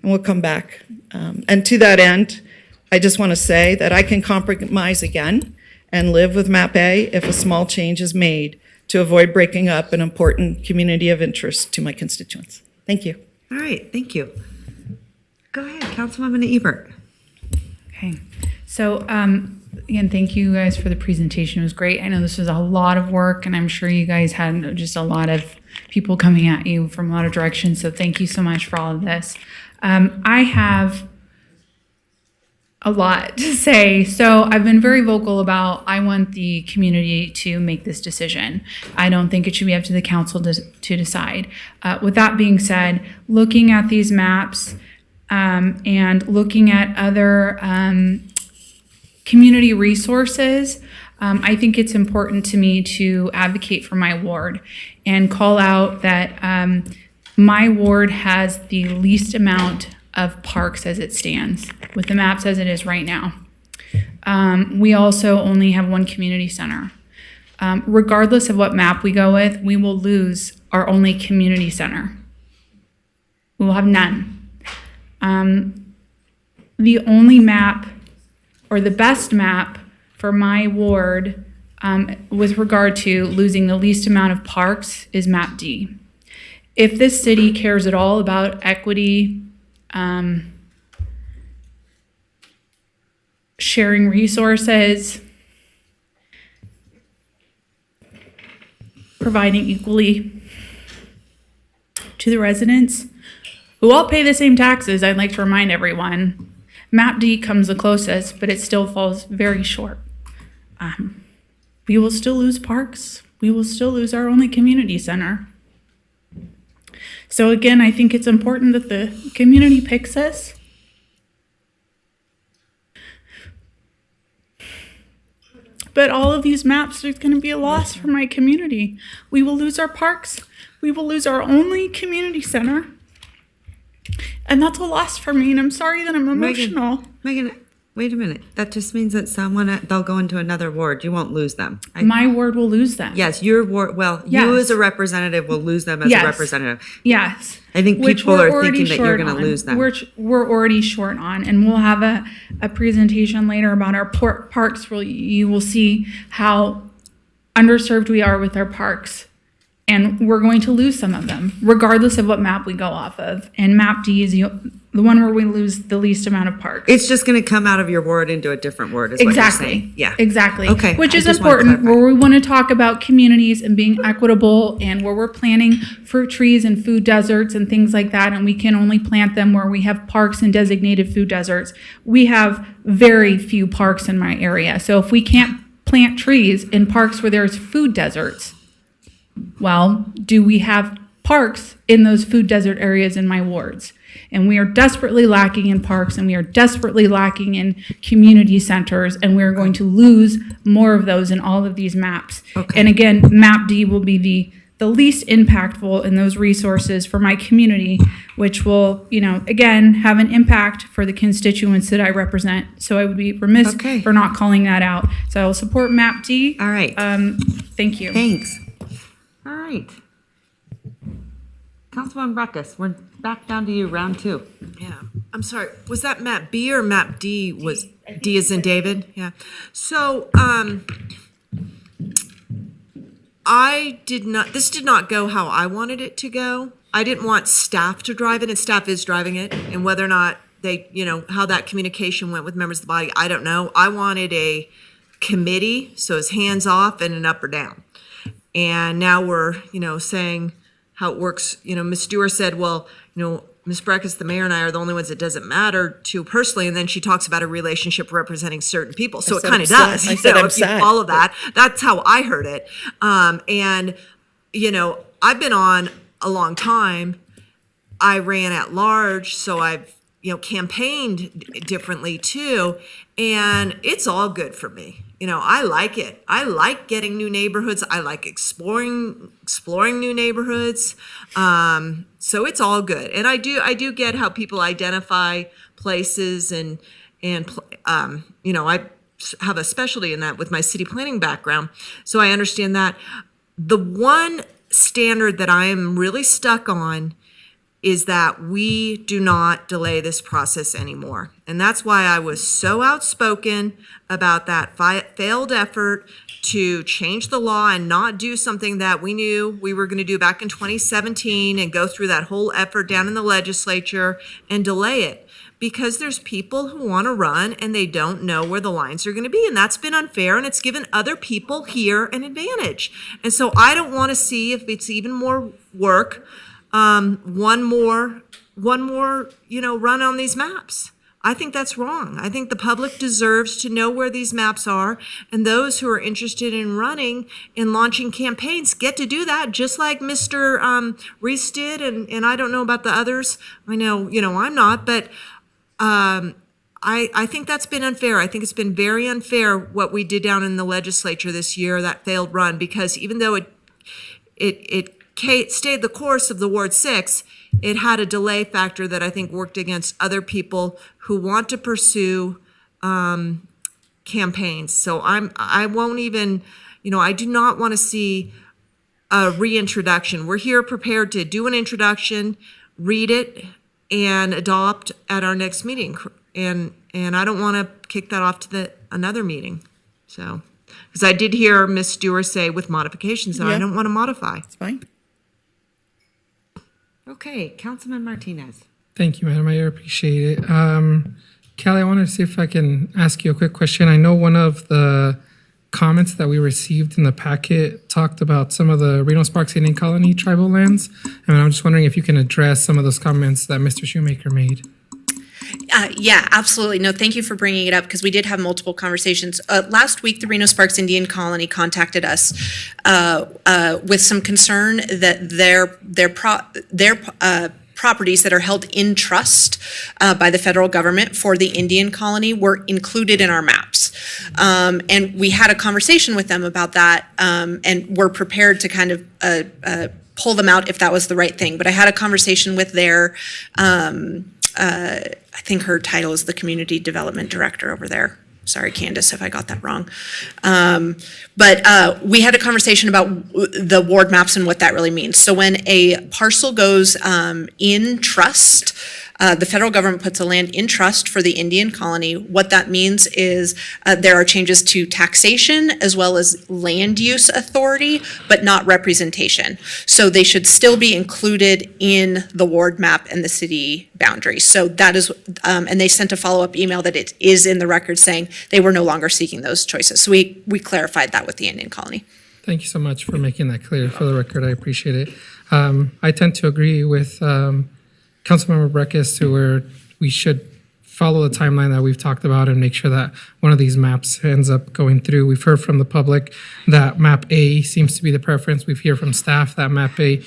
And we'll come back. And to that end, I just want to say that I can compromise again and live with Map A if a small change is made to avoid breaking up an important community of interest to my constituents. Thank you. All right, thank you. Go ahead, Councilwoman Ebert. Okay. So, again, thank you guys for the presentation. It was great. I know this was a lot of work, and I'm sure you guys had just a lot of people coming at you from a lot of directions. So thank you so much for all of this. I have a lot to say. So I've been very vocal about I want the community to make this decision. I don't think it should be up to the council to decide. With that being said, looking at these maps and looking at other community resources, I think it's important to me to advocate for my ward and call out that my ward has the least amount of parks as it stands with the maps as it is right now. We also only have 1 community center. Regardless of what map we go with, we will lose our only community center. We will have none. The only map, or the best map for my ward with regard to losing the least amount of parks is Map D. If this city cares at all about equity, sharing resources, providing equally to the residents who all pay the same taxes, I'd like to remind everyone, Map D comes the closest, but it still falls very short. We will still lose parks. We will still lose our only community center. So again, I think it's important that the community picks us. But all of these maps, there's going to be a loss for my community. We will lose our parks. We will lose our only community center. And that's a loss for me, and I'm sorry that I'm emotional. Megan, wait a minute. That just means that they'll go into another ward. You won't lose them. My ward will lose them. Yes, your ward, you as a representative will lose them as a representative. Yes. I think people are thinking that you're going to lose them. We're already short on, and we'll have a presentation later about our parks where you will see how underserved we are with our parks. And we're going to lose some of them, regardless of what map we go off of. And map D is the one where we lose the least amount of parks. It's just going to come out of your ward into a different ward, is what you're Exactly. saying. Yeah. Exactly. Okay. Which I is just wanted to important, clarify. where we want to talk about communities and being equitable, and where we're planting fruit trees and food deserts and things like that. And we can only plant them where we have parks and designated food deserts. We have very few parks in my area. So if we can't plant trees in parks where there's food deserts, well, do we have parks in those food desert areas in my wards? And we are desperately lacking in parks, and we are desperately lacking in community centers, and we're going to lose more of those in all of these maps. And again, map D will be the least impactful in those resources for my community, which will, again, have an impact for the constituents that I represent. So I would be remiss for not calling that out. So I will support map D. All right. Thank you. Thanks. All right. Councilman Ruckus, we're back down to you, round 2. Yeah, I'm sorry, was that map B or map D? Was D as in David? Yeah. So, this did not go how I wanted it to go. I didn't want staff to drive it, and staff is driving it, and whether or not they, how that communication went with members of the body, I don't know. I wanted a committee, so it's hands off and an up or down. And now we're, saying how it works. Ms. Stewart said, well, Ms. Breckus, the mayor, and I are the only ones it doesn't matter to personally. And then she talks about a relationship representing certain people. So it kind of does. I said I'm if you sad. follow that, that's how I heard it. And, I've been on a long time. I ran at large, so I've, campaigned differently too. And it's all good for me. I like it. I like getting new neighborhoods. I like exploring new neighborhoods. So it's all good. And I do get how people identify places and I have a specialty in that with my city planning background. So I understand that. The one standard that I am really stuck on is that we do not delay this process anymore. And that's why I was so outspoken about that failed effort to change the law and not do something that we knew we were going to do back in 2017 and go through that whole effort down in the legislature and delay it. Because there's people who want to run and they don't know where the lines are going to be. And that's been unfair, and it's given other people here an advantage. And so I don't want to see, if it's even more work, one more, run on these maps. I think that's wrong. I think the public deserves to know where these maps are, and those who are interested in running and launching campaigns get to do that, just like Mr. Reese did, and I don't know about the others. I know, I'm not, but I think that's been unfair. I think it's been very unfair what we did down in the legislature this year, that failed run, because even though it stayed the course of the Ward 6, it had a delay factor that I think worked against other people who want to pursue campaigns. So I won't even, I do not want to see a reintroduction. We're here prepared to do an introduction, read it, and adopt at our next meeting. And I don't want to kick that off to another meeting. So, because I did hear Ms. Stewart say with modifications, and I don't want to modify. It's fine. Okay, Councilman Martinez. Thank you, Madam Mayor. Appreciate it. Callie, I wanted to see if I can ask you a quick question. I know one of the comments that we received in the packet talked about some of the Reno Sparks Indian Colony tribal lands. And I'm just wondering if you can address some of those comments that Mr. Shoemaker made. Yeah, absolutely. No, thank you for bringing it up, because we did have multiple conversations. Last week, the Reno Sparks Indian Colony contacted us with some concern that their properties that are held in trust by the federal government for the Indian colony were included in our maps. And we had a conversation with them about that, and we're prepared to kind of pull them out if that was the right thing. But I had a conversation with their I think her title is the Community Development Director over there. Sorry, Candace, if I got that wrong. But we had a conversation about the ward maps and what that really means. So when a parcel goes in trust, The federal government puts a land in trust for the Indian colony. What that means is there are changes to taxation as well as land use authority, but not representation. So they should still be included in the ward map and the city boundaries. So that is, and they sent a follow-up email that it is in the record saying they were no longer seeking those choices. So we clarified that with the Indian colony. Thank you so much for making that clear for the record. I appreciate it. I tend to agree with Councilmember Breckus to where we should follow the timeline that we've talked about and make sure that one of these maps ends up going through. We've heard from the public that map A seems to be the preference. We've heard from staff that map A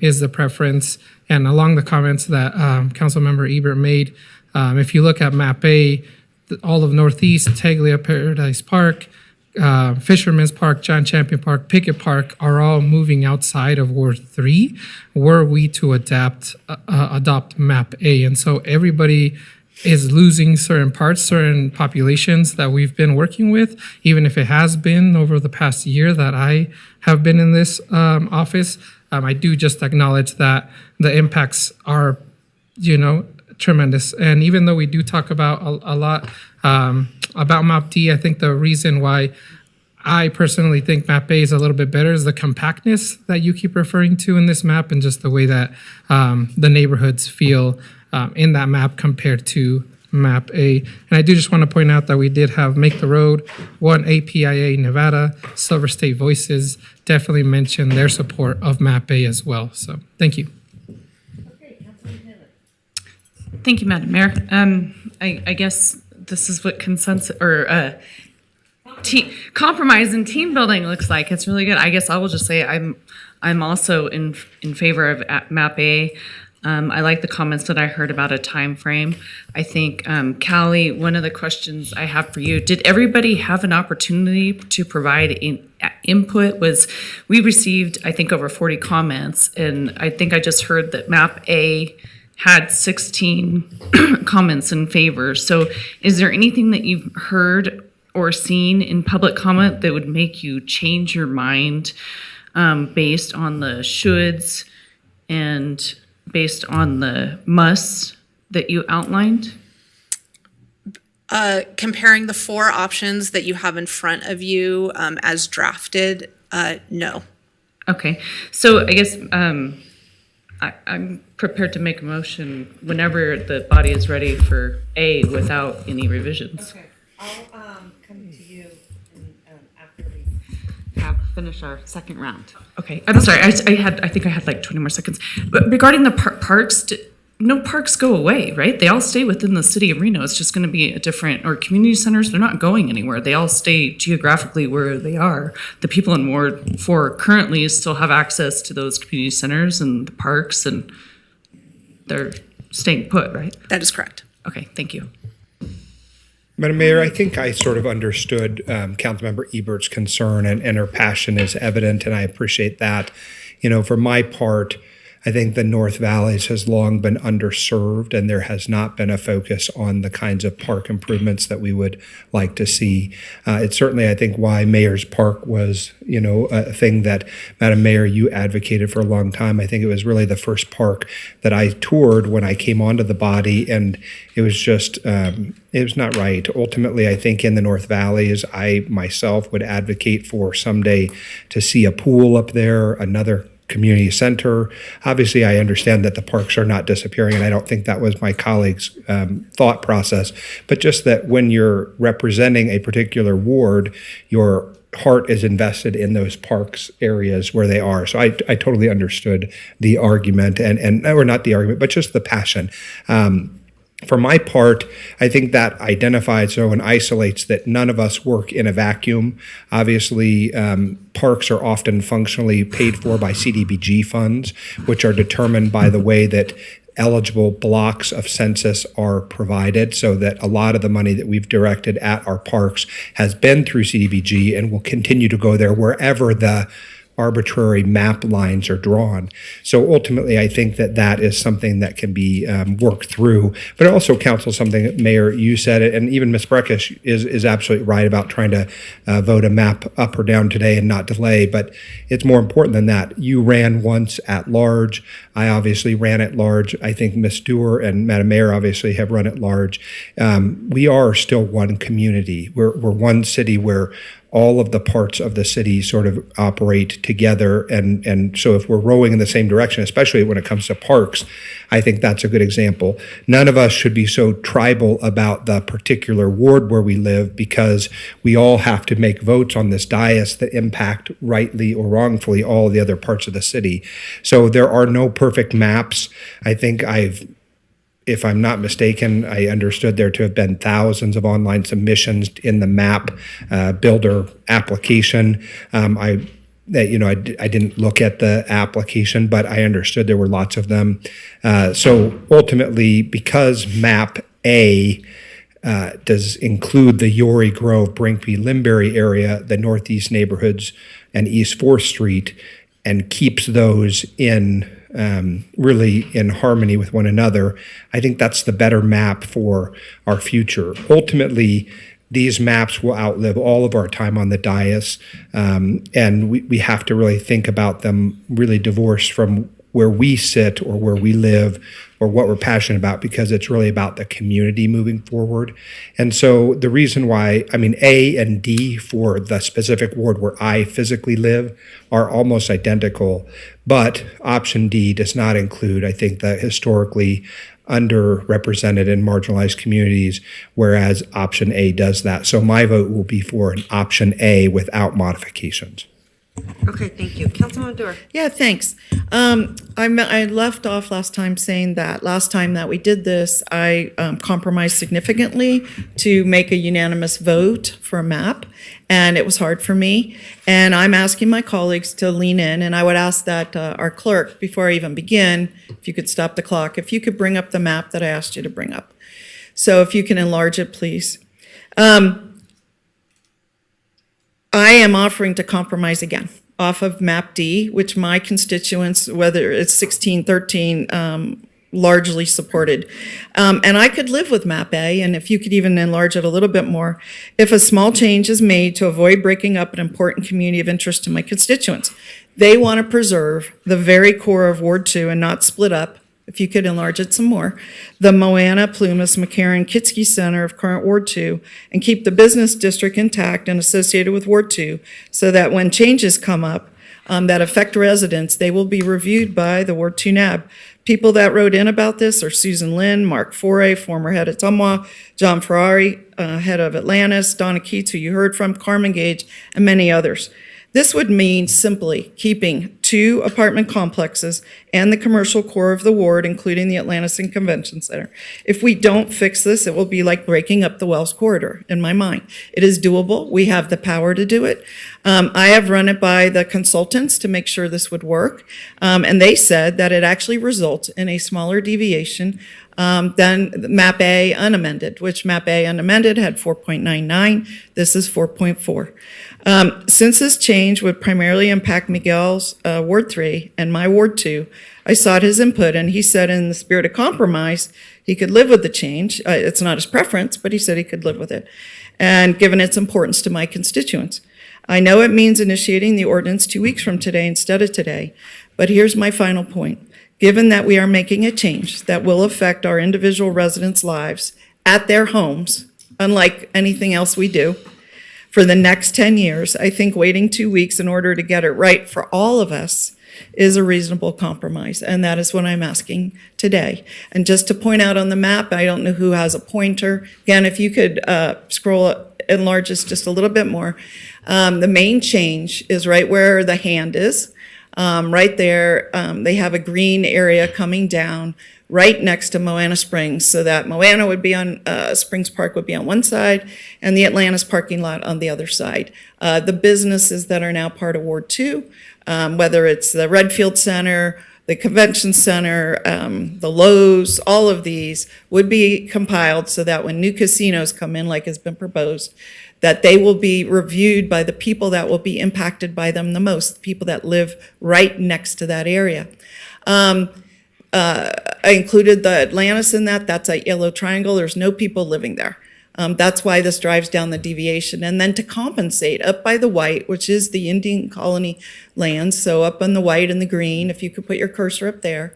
is the preference. And along the comments that Councilmember Ebert made, if you look at map A, all of Northeast, Taglia, Paradise Park, Fisherman's Park, John Champion Park, Pickett Park are all moving outside of Ward 3 were we to adopt map A. And so everybody is losing certain parts, certain populations that we've been working with, even if it has been over the past year that I have been in this office. I do just acknowledge that the impacts are, tremendous. And even though we do talk about a lot about map D, I think the reason why I personally think map A is a little bit better is the compactness that you keep referring to in this map and just the way that the neighborhoods feel in that map compared to map A. And I do just want to point out that we did have Make the Road, One APIA Nevada, Silver State Voices definitely mentioned their support of map A as well. So thank you. Thank you, Madam Mayor. I guess this is what consensus or compromise and team building looks like. It's really good. I guess I will just say I'm also in favor of map A. I like the comments that I heard about a time frame. I think, Callie, one of the questions I have for you, did everybody have an opportunity to provide input? We received, I think, over 40 comments, and I think I just heard that map A had 16 comments in favor. So is there anything that you've heard or seen in public comment that would make you change your mind based on the shoulds and based on the musts that you outlined? Comparing the four options that you have in front of you as drafted, no. Okay, so I guess I'm prepared to make a motion whenever the body is ready for A without any revisions. Okay, I'll come to you after we have finished our second round. Okay, I'm sorry. I think I had like 20 more seconds. But regarding the parks, no parks go away, right? They all stay within the city of Reno. It's just going to be a different, or community centers, they're not going anywhere. They all stay geographically where they are. The people in Ward 4 currently still have access to those community centers and the parks, and they're staying put, right? That is correct. Okay, thank you. Madam Mayor, I think I sort of understood Councilmember Ebert's concern, and her passion is evident, and I appreciate that. For my part, I think the North Valleys has long been underserved, and there has not been a focus on the kinds of park improvements that we would like to see. It's certainly, I think, why Mayor's Park was, a thing that, Madam Mayor, you advocated for a long time. I think it was really the first park that I toured when I came onto the body, and it was just, it was not right. Ultimately, I think in the North Valleys, I myself would advocate for someday to see a pool up there, another community center. Obviously, I understand that the parks are not disappearing, and I don't think that was my colleague's thought process, but just that when you're representing a particular ward, your heart is invested in those parks areas where they are. So I totally understood the argument, or not the argument, but just the passion. For my part, I think that identifies and isolates that none of us work in a vacuum. Obviously, parks are often functionally paid for by CDBG funds, which are determined by the way that eligible blocks of census are provided, so that a lot of the money that we've directed at our parks has been through CDBG and will continue to go there wherever the arbitrary map lines are drawn. So ultimately, I think that that is something that can be worked through. But also, Council, something that Mayor, you said it, and even Ms. Breckish is absolutely right about trying to vote a map up or down today and not delay. But it's more important than that. You ran once at large. I obviously ran at large. I think Ms. Dewar and Madam Mayor obviously have run at large. We are still one community. We're one city where all of the parts of the city sort of operate together. And so if we're rowing in the same direction, especially when it comes to parks, I think that's a good example. None of us should be so tribal about the particular ward where we live, because we all have to make votes on this dais that impact, rightly or wrongfully, all the other parts of the city. So there are no perfect maps. I think if I'm not mistaken, I understood there to have been thousands of online submissions in the map builder application. I didn't look at the application, but I understood there were lots of them. So ultimately, because map A does include the Yory Grove, Brinkby, Limberry area, the northeast neighborhoods, and East 4th Street, and keeps those in really in harmony with one another, I think that's the better map for our future. Ultimately, these maps will outlive all of our time on the dais, and we have to really think about them really divorced from where we sit or where we live or what we're passionate about, because it's really about the community moving forward. And so the reason why, A and D for the specific ward where I physically live are almost identical, but option D does not include, I think, the historically underrepresented and marginalized communities, whereas option A does that. So my vote will be for an option A without modifications. Okay, thank you. Councilwoman Dewar. Yeah, thanks. I left off last time saying that last time that we did this, I compromised significantly to make a unanimous vote for a map, and it was hard for me. And I'm asking my colleagues to lean in, and I would ask that our clerk, before I even begin, if you could stop the clock, if you could bring up the map that I asked you to bring up. So if you can enlarge it, please. I am offering to compromise again off of map D, which my constituents, whether it's 1613, largely supported. And I could live with map A, and if you could even enlarge it a little bit more, if a small change is made to avoid breaking up an important community of interest to my constituents. They want to preserve the very core of Ward 2 and not split up. If you could enlarge it some more, the Moana, Plumas, McCarran, Kitsky Center of current Ward 2, and keep the business district intact and associated with Ward 2, so that when changes come up that affect residents, they will be reviewed by the Ward 2 NAB. People that wrote in about this are Susan Lynn, Mark Foray, former head of Tumwa, John Ferrari, head of Atlantis, Donna Keats, who you heard from, Carmen Gage, and many others. This would mean simply keeping 2 apartment complexes and the commercial core of the ward, including the Atlantis and Convention Center. If we don't fix this, it will be like breaking up the Wells Corridor, in my mind. It is doable. We have the power to do it. I have run it by the consultants to make sure this would work, and they said that it actually results in a smaller deviation than map A unamended, which map A unamended had 4.99. This is 4.4. Since this change would primarily impact Miguel's Ward 3 and my Ward 2, I sought his input, and he said in the spirit of compromise, he could live with the change. It's not his preference, but he said he could live with it, and given its importance to my constituents. I know it means initiating the ordinance 2 weeks from today instead of today, but here's my final point. Given that we are making a change that will affect our individual residents' lives at their homes, unlike anything else we do, for the next 10 years, I think waiting 2 weeks in order to get it right for all of us is a reasonable compromise, and that is what I'm asking today. And just to point out on the map, I don't know who has a pointer. Again, if you could enlarge this just a little bit more. The main change is right where the hand is. Right there, they have a green area coming down right next to Moana Springs, so that Moana would be on, Springs Park would be on one side, and the Atlantis parking lot on the other side. The businesses that are now part of Ward 2, whether it's the Redfield Center, the Convention Center, the Lowe's, all of these would be compiled so that when new casinos come in, like has been proposed, that they will be reviewed by the people that will be impacted by them the most, the people that live right next to that area. I included the Atlantis in that. That's a yellow triangle. There's no people living there. That's why this drives down the deviation. And then to compensate, up by the white, which is the Indian colony lands, so up on the white and the green, if you could put your cursor up there,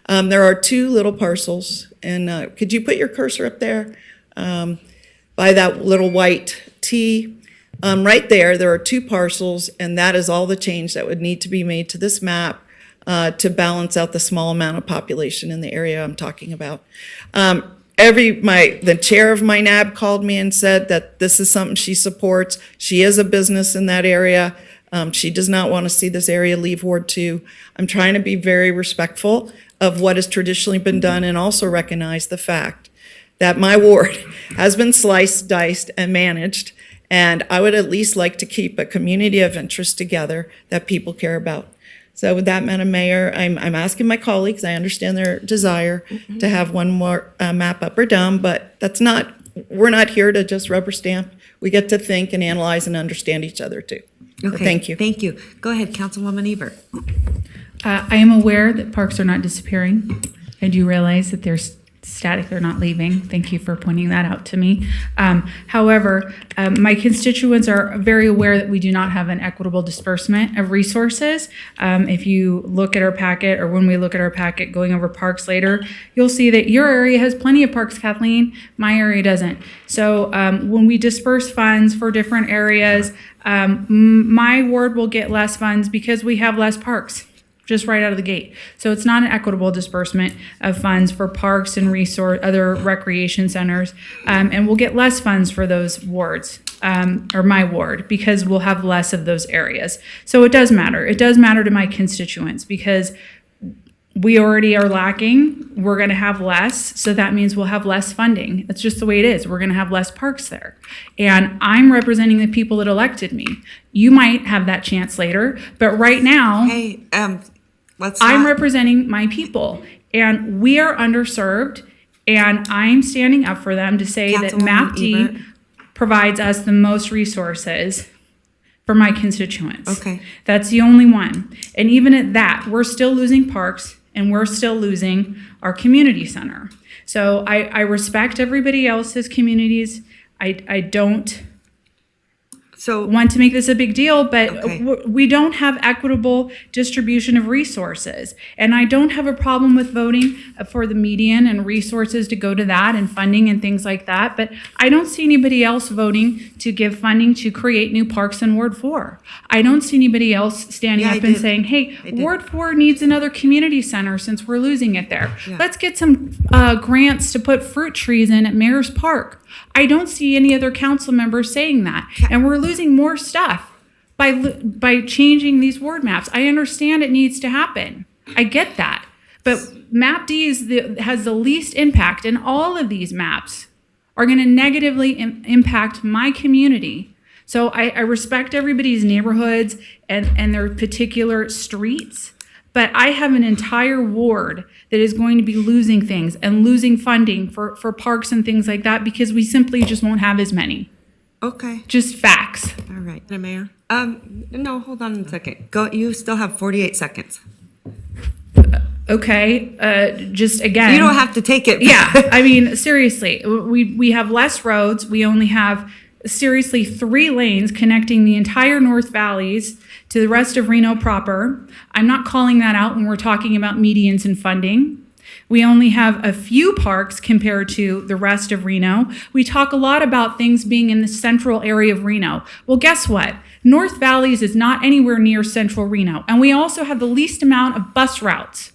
there are two little parcels. And could you put your cursor up there? By that little white T. Right there are two parcels, and that is all the change that would need to be made to this map to balance out the small amount of population in the area I'm talking about. The chair of my NAB called me and said that this is something she supports. She is a business in that area. She does not want to see this area leave Ward 2. I'm trying to be very respectful of what has traditionally been done and also recognize the fact that my ward has been sliced, diced, and managed, and I would at least like to keep a community of interest together that people care about. So with that, Madam Mayor, I'm asking my colleagues, I understand their desire to have one more map up or down, but we're not here to just rubber stamp. We get to think and analyze and understand each other too. So Okay, thank you. Thank you. Go ahead, Councilwoman Ebert. I am aware that parks are not disappearing. I do realize that they're static, they're not leaving. Thank you for pointing that out to me. However, my constituents are very aware that we do not have an equitable disbursement of resources. If you look at our packet, or when we look at our packet going over parks later, you'll see that your area has plenty of parks, Kathleen. My area doesn't. So when we disperse funds for different areas, my ward will get less funds because we have less parks, just right out of the gate. So it's not an equitable disbursement of funds for parks and other recreation centers. And we'll get less funds for those wards, or my ward, because we'll have less of those areas. So it does matter. It does matter to my constituents because we already are lacking. We're going to have less. So that means we'll have less funding. That's just the way it is. We're going to have less parks there. And I'm representing the people that elected me. You might have that chance later, but right now, I'm representing my people, and we are underserved, and I'm standing up for them to say that MAPD provides us the most resources for my constituents. Okay. That's the only one. And even at that, we're still losing parks, and we're still losing our community center. So I respect everybody else's communities. I don't want to make this a big deal, but we don't have equitable distribution of resources. And I don't have a problem with voting for the median and resources to go to that and funding and things like that. But I don't see anybody else voting to give funding to create new parks in Ward 4. I don't see anybody else standing up and saying, hey, Ward 4 needs another community center since we're losing it there. Yeah. Let's get some grants to put fruit trees in at Mayor's Park. I don't see any other council members saying that. And we're losing more stuff by changing these ward maps. I understand it needs to happen. I get that. But MAPD has the least impact, and all of these maps are going to negatively impact my community. So I respect everybody's neighborhoods and their particular streets. But I have an entire ward that is going to be losing things and losing funding for parks and things like that because we simply just won't have as many. Okay. Just facts. All right. Madam Mayor? No, hold on a second. Go. You still have 48 seconds. Okay, just again. You don't have to take it. Yeah, I mean, seriously, we have less roads. We only have, seriously, 3 lanes connecting the entire North Valleys to the rest of Reno proper. I'm not calling that out when we're talking about medians and funding. We only have a few parks compared to the rest of Reno. We talk a lot about things being in the central area of Reno. Well, guess what? North Valleys is not anywhere near central Reno. And we also have the least amount of bus routes.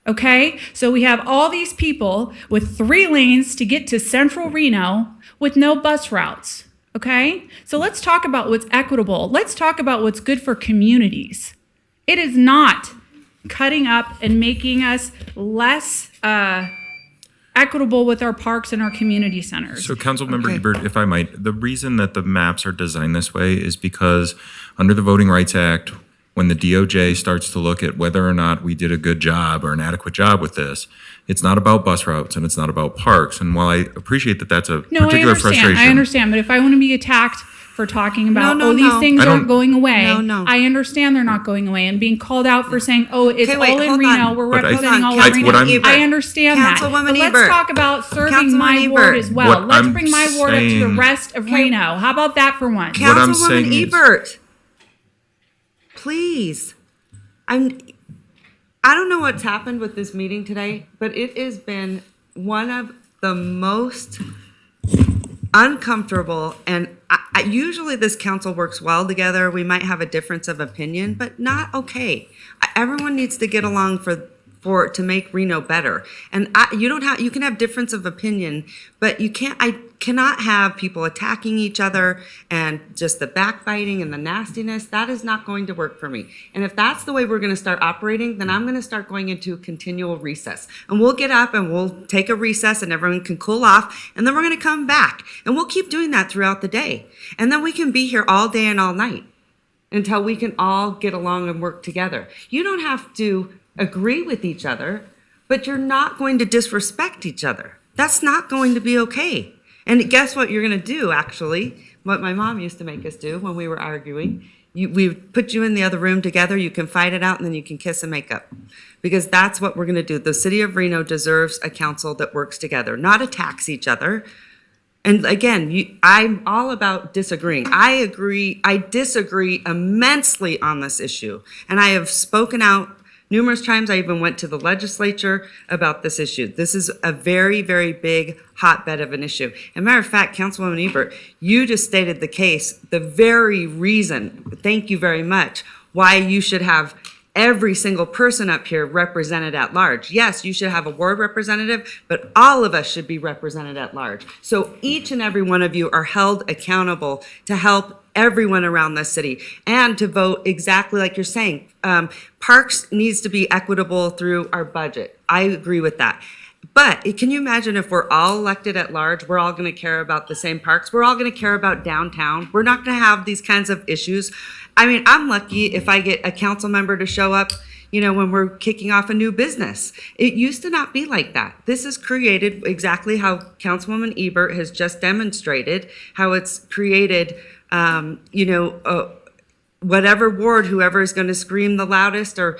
Okay? So we have all these people with 3 lanes to get to central Reno with no bus routes. Okay? So let's talk about what's equitable. Let's talk about what's good for communities. It is not cutting up and making us less equitable with our parks and our community centers. So Councilmember Ebert, if I might, the reason that the maps are designed this way is because under the Voting Rights Act, when the DOJ starts to look at whether or not we did a good job or an adequate job with this, it's not about bus routes and it's not about parks. And while I appreciate that that's a particular frustration. I understand. But if I want to be attacked for talking about, No, these no. things I aren't don't- going away. No. I understand they're not going away, and being called out for saying, it's Okay, wait, all in hold Reno, on. we're But I- representing all Hold on, of Reno. what I'm- I understand that. Councilwoman But let's Ebert. talk about serving Councilwoman my ward Ebert. as well. What Let's I'm bring my ward up to the saying- rest of Reno. How about that for once? What I'm Councilwoman saying is- Ebert, please. I don't know what's happened with this meeting today, but it has been one of the most uncomfortable, and usually this council works well together. We might have a difference of opinion, but not okay. Everyone needs to get along to make Reno better. And you can have difference of opinion, but I cannot have people attacking each other and just the backbiting and the nastiness. That is not going to work for me. And if that's the way we're going to start operating, then I'm going to start going into a continual recess. And we'll get up and we'll take a recess and everyone can cool off, and then we're going to come back. And we'll keep doing that throughout the day. And then we can be here all day and all night until we can all get along and work together. You don't have to agree with each other, but you're not going to disrespect each other. That's not going to be okay. And guess what you're going to do, actually? What my mom used to make us do when we were arguing. We put you in the other room together, you can fight it out, and then you can kiss and make up. Because that's what we're going to do. The city of Reno deserves a council that works together, not attacks each other. And again, I'm all about disagreeing. I disagree immensely on this issue. And I have spoken out numerous times. I even went to the legislature about this issue. This is a very, very big hotbed of an issue. As a matter of fact, Councilwoman Ebert, you just stated the case, the very reason, thank you very much, why you should have every single person up here represented at large. Yes, you should have a ward representative, but all of us should be represented at large. So each and every one of you are held accountable to help everyone around this city and to vote exactly like you're saying. Parks needs to be equitable through our budget. I agree with that. But can you imagine if we're all elected at large, we're all going to care about the same parks, we're all going to care about downtown, we're not going to have these kinds of issues. I mean, I'm lucky if I get a council member to show up, when we're kicking off a new business. It used to not be like that. This is created exactly how Councilwoman Ebert has just demonstrated, how it's created, whatever ward, whoever is going to scream the loudest or,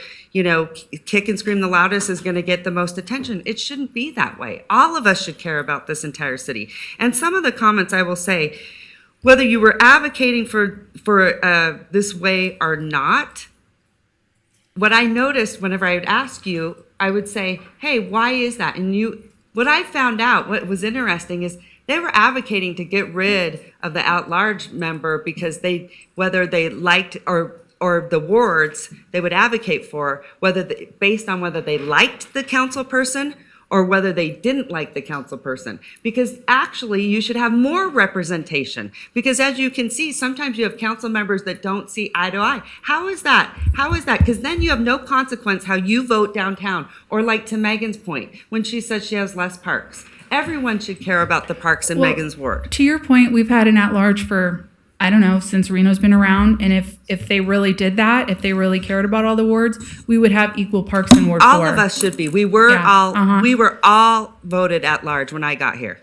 kick and scream the loudest is going to get the most attention. It shouldn't be that way. All of us should care about this entire city. And some of the comments I will say, whether you were advocating for this way or not, what I noticed whenever I would ask you, I would say, hey, why is that? And what I found out, what was interesting is they were advocating to get rid of the at-large member because whether they liked or the wards they would advocate for, based on whether they liked the council person or whether they didn't like the council person. Because actually, you should have more representation. Because as you can see, sometimes you have council members that don't see eye to eye. How is that? Because then you have no consequence how you vote downtown. Or like to Megan's point, when she says she has less parks. Everyone should care about the parks in Megan's ward. To your point, we've had an at-large for, I don't know, since Reno's been around. And if they really did that, if they really cared about all the wards, we would have equal parks in Ward 4. All of us should be. We were all voted at large when I got here.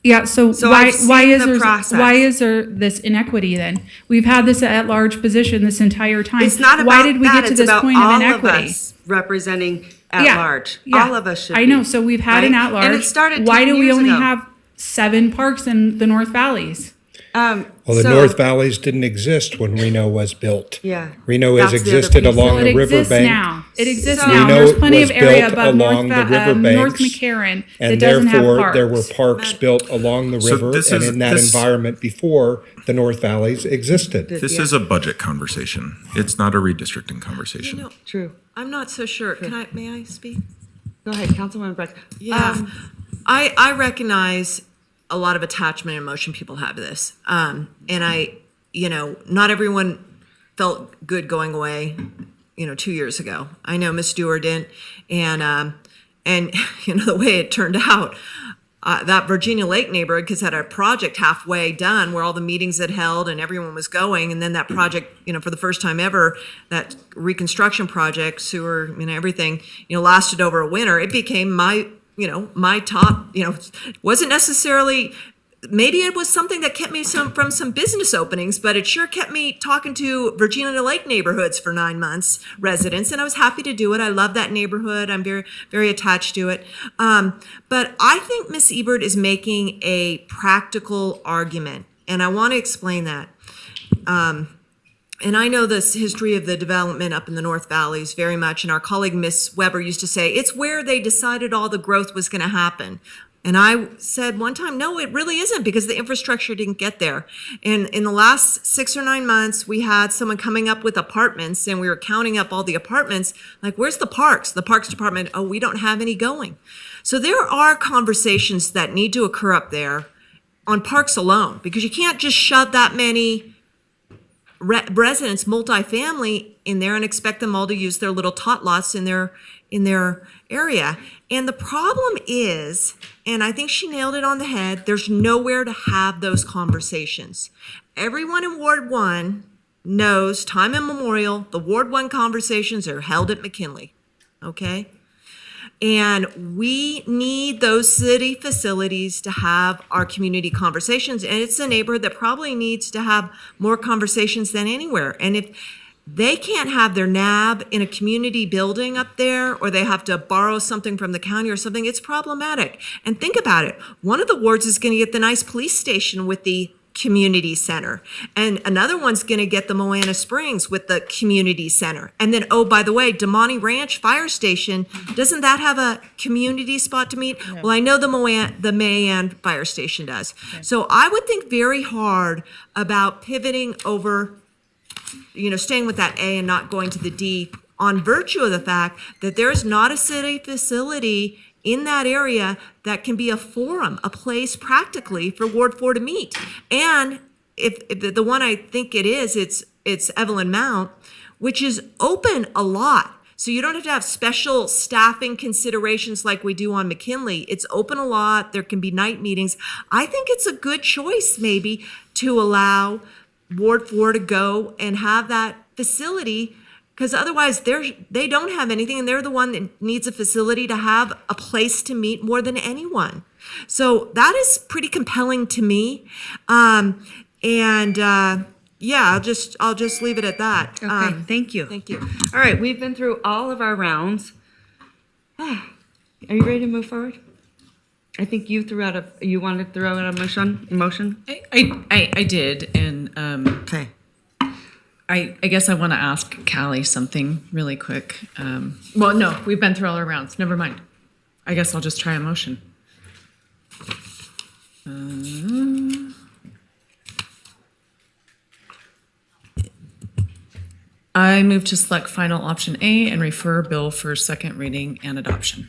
Yeah, so I've seen why is there process. this inequity then? We've had this at-large position this entire time. It's not about why did we that. get to It's this about point of all inequity? of us representing at large. Yeah, all of us should I be, know. So we've had an right? at-large. And it started Why 10 do we years only ago. have 7 parks in the North Valleys? Well, the North Valleys didn't exist when Reno was built. Yeah. Reno has That's the other existed piece. along Well, the it exists riverbank. now. It exists Reno now. There's plenty was of area built above along the North riverbanks, McCarran that and doesn't have therefore parks. there were parks built along the So river this and is- in that this- environment before the North Valleys existed. This is a budget conversation. It's not a redistricting conversation. True. I'm not so sure. May I speak? Go ahead, Councilwoman Breck. Yeah, I recognize a lot of attachment and emotion people have to this. And not everyone felt good going away, 2 years ago. I know Ms. Stewart didn't. And the way it turned out, that Virginia Lake neighborhood has had a project halfway done where all the meetings had held and everyone was going. And then that project, for the first time ever, that reconstruction project, sewer, everything, lasted over a winter. It became my top, wasn't necessarily maybe it was something that kept me from some business openings, but it sure kept me talking to Virginia Lake neighborhoods for 9 months, residents, and I was happy to do it. I love that neighborhood. I'm very, very attached to it. But I think Ms. Ebert is making a practical argument, and I want to explain that. And I know this history of the development up in the North Valleys very much, and our colleague Ms. Weber used to say, it's where they decided all the growth was going to happen. And I said one time, no, it really isn't, because the infrastructure didn't get there. And in the last 6 or 9 months, we had someone coming up with apartments, and we were counting up all the apartments, like, where's the parks? The parks department, oh, we don't have any going. So there are conversations that need to occur up there on parks alone, because you can't just shove that many residents, multifamily, in there and expect them all to use their little tot lots in their area. And the problem is, and I think she nailed it on the head, there's nowhere to have those conversations. Everyone in Ward 1 knows, time immemorial, the Ward 1 conversations are held at McKinley, okay? And we need those city facilities to have our community conversations. And it's a neighborhood that probably needs to have more conversations than anywhere. And if they can't have their NAB in a community building up there, or they have to borrow something from the county or something, it's problematic. And think about it. One of the wards is going to get the nice police station with the community center. And another one's going to get the Moana Springs with the community center. And then, oh, by the way, Damani Ranch Fire Station, doesn't that have a community spot to meet? No. Well, I know the Mayan Fire Station does. Okay. So I would think very hard about pivoting over, staying with that A and not going to the D, on virtue of the fact that there's not a city facility in that area that can be a forum, a place practically for Ward 4 to meet. And if the one I think it is, it's Evelyn Mount, which is open a lot. So you don't have to have special staffing considerations like we do on McKinley. It's open a lot. There can be night meetings. I think it's a good choice maybe to allow Ward 4 to go and have that facility, because otherwise they don't have anything, and they're the one that needs a facility to have a place to meet more than anyone. So that is pretty compelling to me. Yeah, I'll just leave it at that. Okay, thank you. Thank you. All right, we've been through all of our rounds. Are you ready to move forward? I think you wanted to throw out a motion? I did, and okay. I guess I want to ask Callie something really quick. Well, no, we've been through all our rounds. Never mind. I guess I'll just try a motion. I move to select final option A and refer bill for second reading and adoption.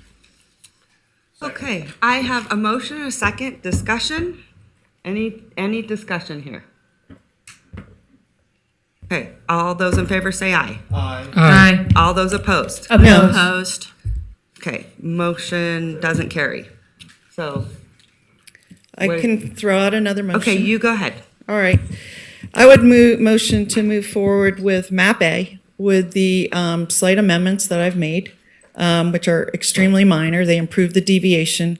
Okay, I have a motion and a second. Discussion? Any discussion here? Okay, all those in favor say aye. Aye. Aye. All those opposed? Opposed. Okay, motion doesn't carry. So. I can throw out another motion. Okay, you go ahead. All right. I would motion to move forward with MAP A with the slight amendments that I've made, which are extremely minor. They improve the deviation,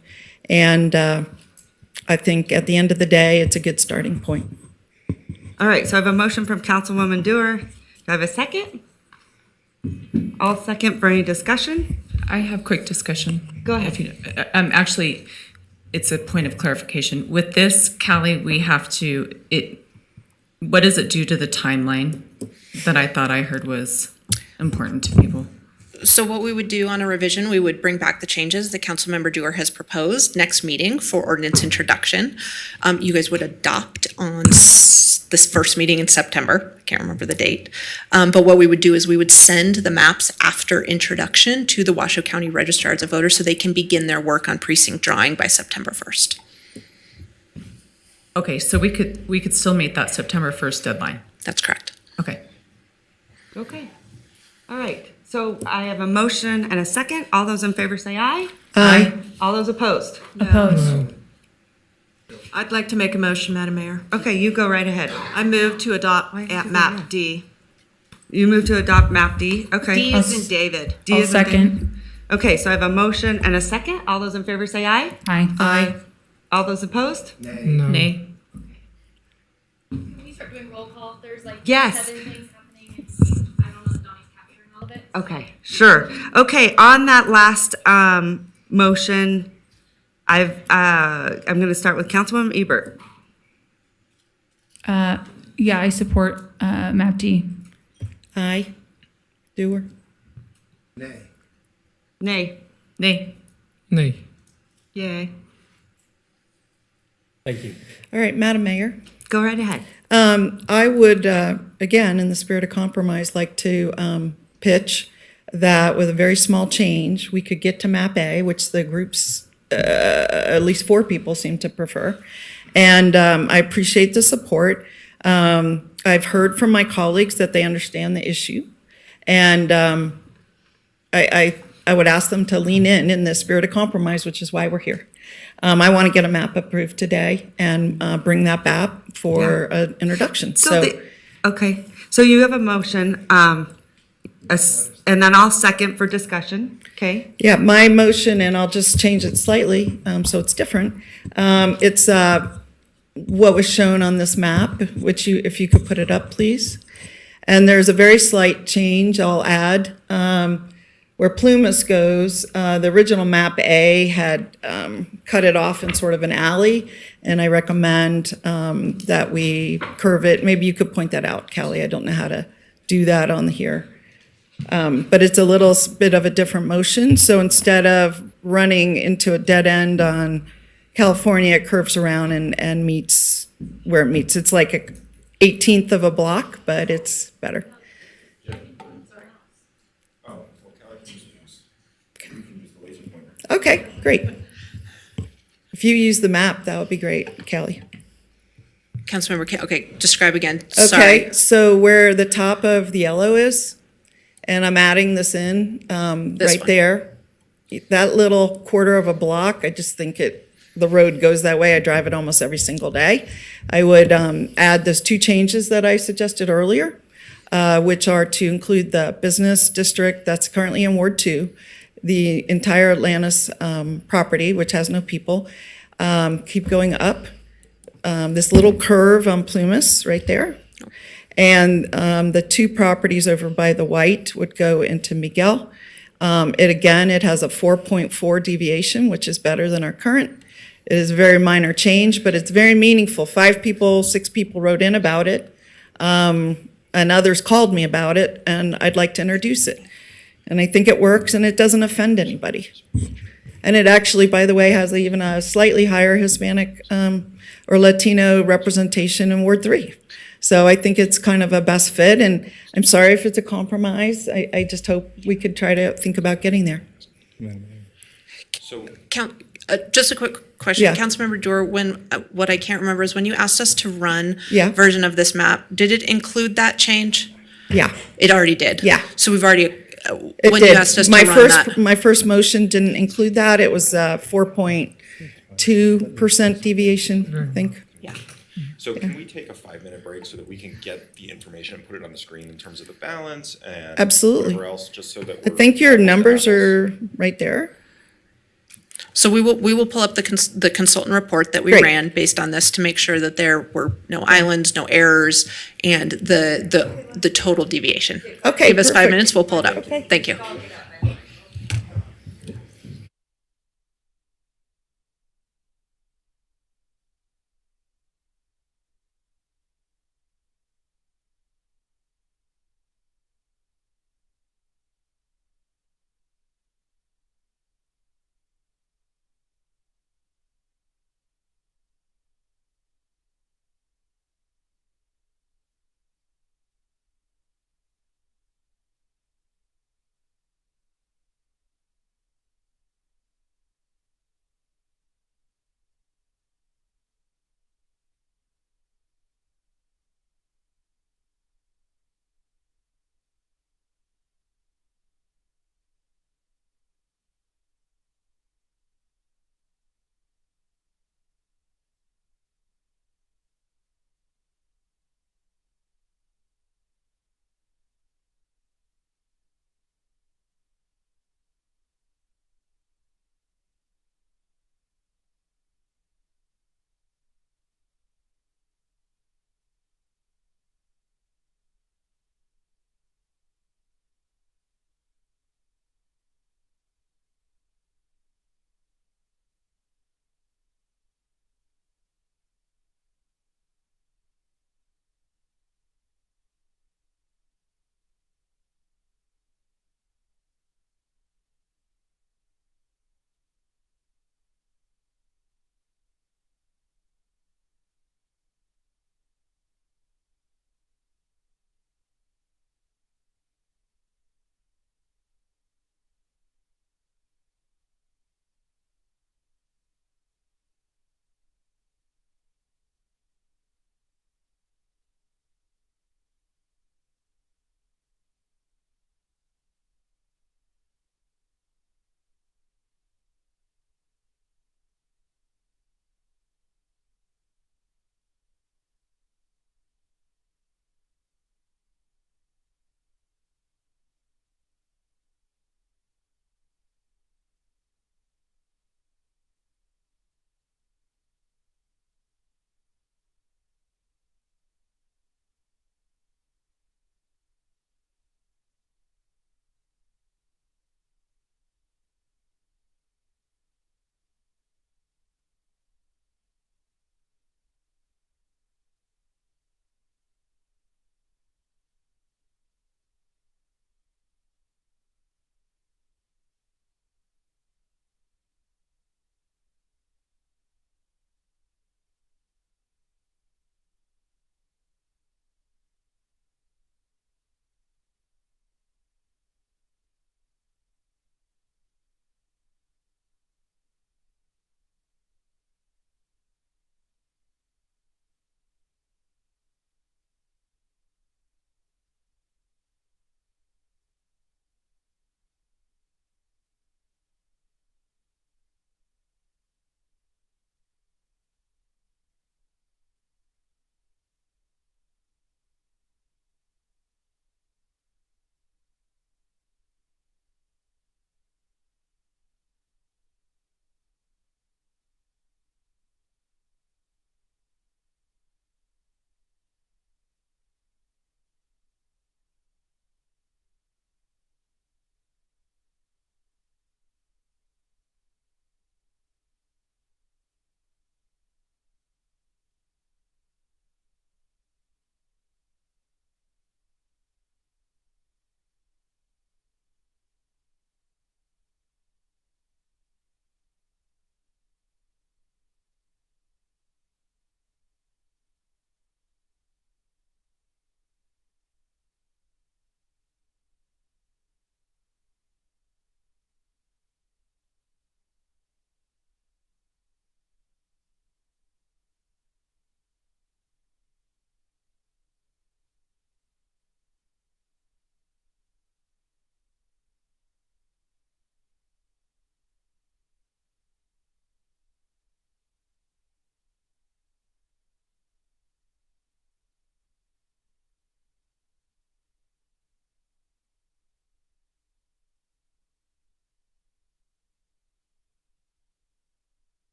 and I think at the end of the day, it's a good starting point. All right, so I have a motion from Councilwoman Dewar. Do I have a second? I'll second for any discussion. I have quick discussion. Go ahead. If you, actually, it's a point of clarification. With this, Callie, we have to, what does it do to the timeline that I thought I heard was important to people? So what we would do on a revision, we would bring back the changes that Councilmember Dewar has proposed next meeting for ordinance introduction. You guys would adopt on this first meeting in September. I can't remember the date. But what we would do is we would send the maps after introduction to the Washoe County Register as a voter so they can begin their work on precinct drawing by September 1st. Okay, so we could still meet that September 1st deadline. That's correct. Okay. Okay. All right. So I have a motion and a second. All those in favor say aye. Aye. All those opposed? Opposed. I'd like to make a motion, Madam Mayor. Okay, you go right ahead. I move to adopt at MAP D. You move to adopt MAP D? Okay. D is in David. D I'll is in David. second. Okay, so I have a motion and a second. All those in favor say aye. Aye. Aye. All those opposed? No. Nay. Can we start doing roll call? There's like Yes. 7 things happening. I don't know if Donnie's capturing all of it. Okay, sure. Okay, on that last motion, I'm going to start with Councilwoman Ebert. Yeah, I support map D. Aye. Doer. Nay. Nay. Nay. Yay. Thank you. All right, Madam Mayor. Go right ahead. I would, again, in the spirit of compromise, like to pitch that with a very small change, we could get to map A, which the groups, at least 4 people seem to prefer. And I appreciate the support. I've heard from my colleagues that they understand the issue. And I would ask them to lean in the spirit of compromise, which is why we're here. I want to get a map approved today and bring that back for an introduction. Okay, so you have a motion, and then I'll second for discussion, okay? Yeah, my motion, and I'll just change it slightly, so it's different. It's what was shown on this map, which if you could put it up, please. And there's a very slight change I'll add. Where Plumas goes, the original map A had cut it off in sort of an alley, and I recommend that we curve it. Maybe you could point that out, Callie. I don't know how to do that on here. But it's a little bit of a different motion. So instead of running into a dead end on California, it curves around and meets where it meets. It's like a 18th of a block, but it's better. Okay, great. If you use the map, that would be great, Kelly. Councilmember, okay, describe again. Okay, Sorry. so where the top of the yellow is, and I'm adding this in right one. there. That little quarter of a block, I just think the road goes that way. I drive it almost every single day. I would add those 2 changes that I suggested earlier, which are to include the business district that's currently in Ward 2, the entire Atlantis property, which has no people, keep going up. This little curve on Plumas right there. And the 2 properties over by the white would go into Miguel. It has a 4.4 deviation, which is better than our current. It is a very minor change, but it's very meaningful. 6 people wrote in about it, and others called me about it, and I'd like to introduce it. And I think it works, and it doesn't offend anybody. And it actually, by the way, has even a slightly higher Hispanic or Latino representation in Ward 3. So I think it's kind of a best fit, and I'm sorry if it's a compromise. I just hope we could try to think about getting there. So, Just a quick question. Yeah. Councilmember Doer, what I can't remember is when you asked us to run Yeah. version of this map, did it include that change? Yeah. It already did? Yeah. So we've already, It when did. you asked us to run that? My first motion didn't include that. It was 4.2% deviation, I think. Yeah. So can we take a 5-minute break so that we can get the information and put it on the screen in terms of the balance and Absolutely. whatever else, just so that I think your numbers are right there. So we will pull up the consultant report that we Great. ran based on this to make sure that there were no islands, no errors, and the total deviation. Okay, Give us 5 perfect. minutes, we'll pull it up. Okay. Thank you.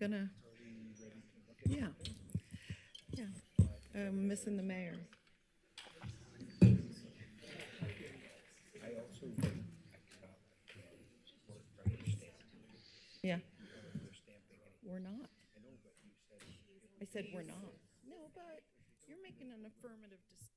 gonna, yeah. Yeah, I'm missing the mayor. Yeah. We're not. I said we're not. No, but you're making an affirmative decision.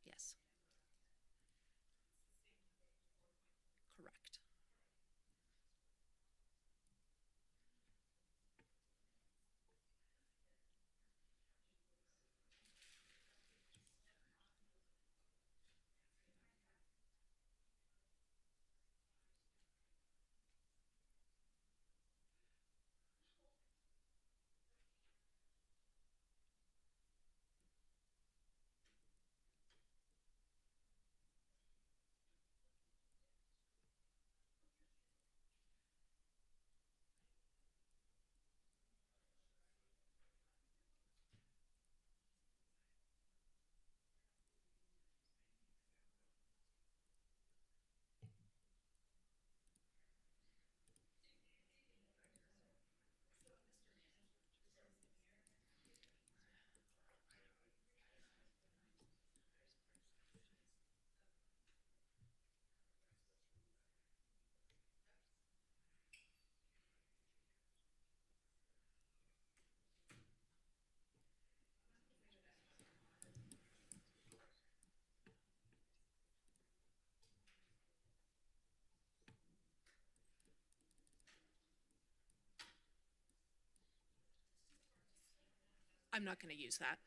Yes. Yes. Correct. I'm not going to use that.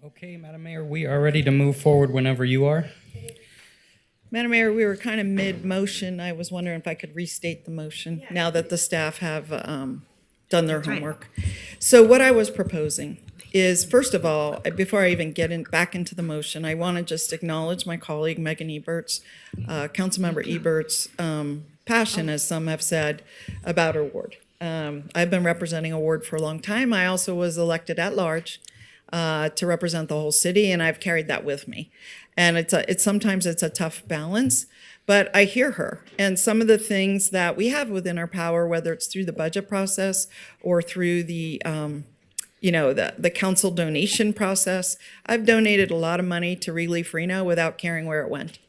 Okay, Madam Mayor, we are ready to move forward whenever you are. Madam Mayor, we were kind of mid-motion. I was wondering if I could restate the motion now that the staff have done their homework. So what I was proposing is, first of all, before I even get back into the motion, I want to just acknowledge my colleague Megan Ebert's, Councilmember Ebert's passion, as some have said, about her ward. I've been representing a ward for a long time. I also was elected at large to represent the whole city, and I've carried that with me. And it's sometimes it's a tough balance, but I hear her. And some of the things that we have within our power, whether it's through the budget process or through the the council donation process, I've donated a lot of money to Relief Reno without caring where it went.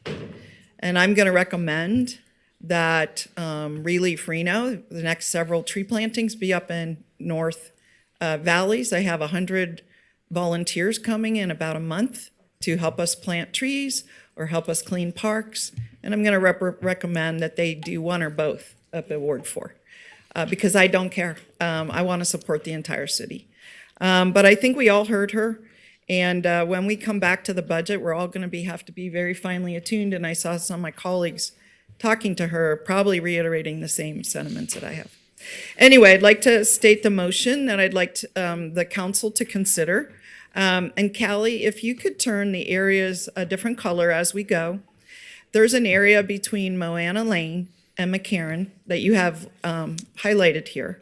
And I'm going to recommend that Relief Reno, the next several tree plantings be up in North Valleys. I have 100 volunteers coming in about a month to help us plant trees or help us clean parks. And I'm going to recommend that they do one or both up at Ward 4 because I don't care. I want to support the entire city. But I think we all heard her. And when we come back to the budget, we're all going to have to be very finely attuned. And I saw some of my colleagues talking to her, probably reiterating the same sentiments that I have. Anyway, I'd like to state the motion that I'd like the council to consider. And Callie, if you could turn the areas a different color as we go. There's an area between Moana Lane and McCarran that you have highlighted here.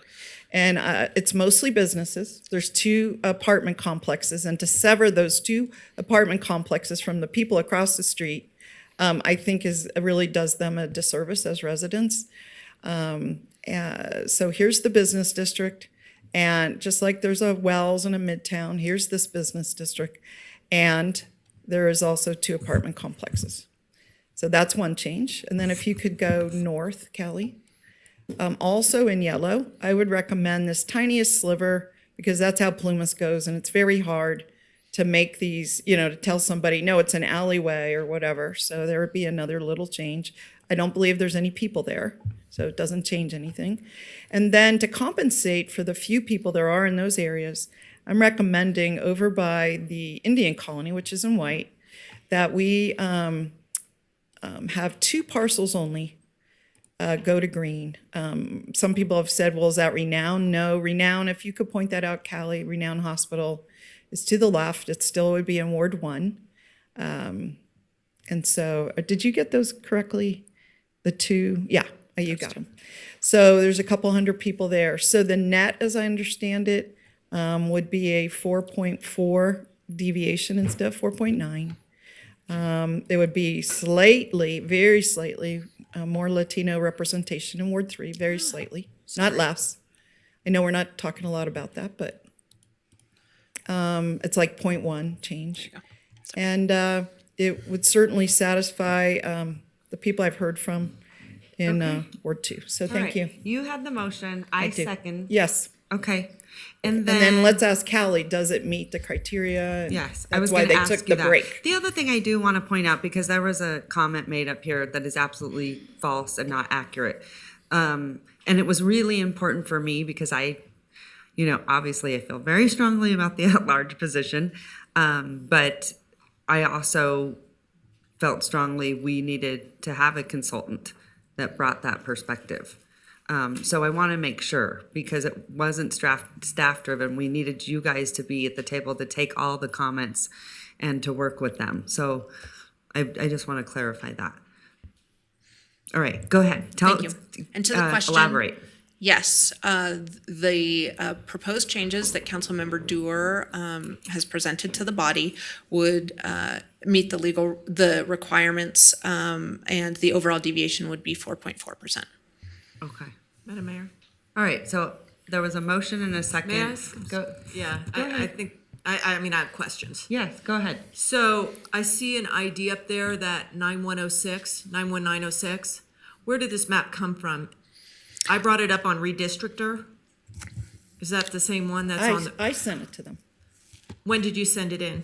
And it's mostly businesses. There's 2 apartment complexes. And to sever those 2 apartment complexes from the people across the street, I think really does them a disservice as residents. So here's the business district. And just like there's a Wells and a Midtown, here's this business district. And there is also 2 apartment complexes. So that's one change. And then if you could go north, Kelly. Also in yellow, I would recommend this tiniest sliver because that's how Plumas goes. And it's very hard to make these, to tell somebody, no, it's an alleyway or whatever. So there would be another little change. I don't believe there's any people there, so it doesn't change anything. And then to compensate for the few people there are in those areas, I'm recommending over by the Indian colony, which is in white, that we have 2 parcels only go to green. Some people have said, well, is that Renown? No, Renown, if you could point that out, Callie, Renown Hospital is to the left. It still would be in Ward 1. And so did you get those correctly? The 2? Yeah, you got them. So there's a couple hundred people there. So the net, as I understand it, would be a 4.4 deviation instead of 4.9. There would be slightly, very slightly, more Latino representation in Ward 3, very slightly, not less. I know we're not talking a lot about that, but it's like 0.1 change. And it would certainly satisfy the people I've heard from in Ward 2. So thank you. You had the motion. I do. second. Yes. Okay. And then let's ask Callie, does it meet the criteria? And yes, that's I was why going to they ask took you the that. break. The other thing I do want to point out, because there was a comment made up here that is absolutely false and not accurate. And it was really important for me because obviously I feel very strongly about the at-large position. But I also felt strongly we needed to have a consultant that brought that perspective. So I want to make sure, because it wasn't staff-driven, we needed you guys to be at the table to take all the comments and to work with them. So I just want to clarify that. All right, go ahead. Thank you. And to the question. Elaborate. Yes, the proposed changes that Councilmember Dewar has presented to the body would meet the requirements, and the overall deviation would be 4.4%. Okay. Madam Mayor? All right, so there was a motion and a second. May I ask? Go. Yeah, Go I ahead. think, I mean, I have questions. Yes, go ahead. So I see an ID up there that 91906. Where did this map come from? I brought it up on Redistrictor. Is that the same one that's on the? I sent it to them. When did you send it in?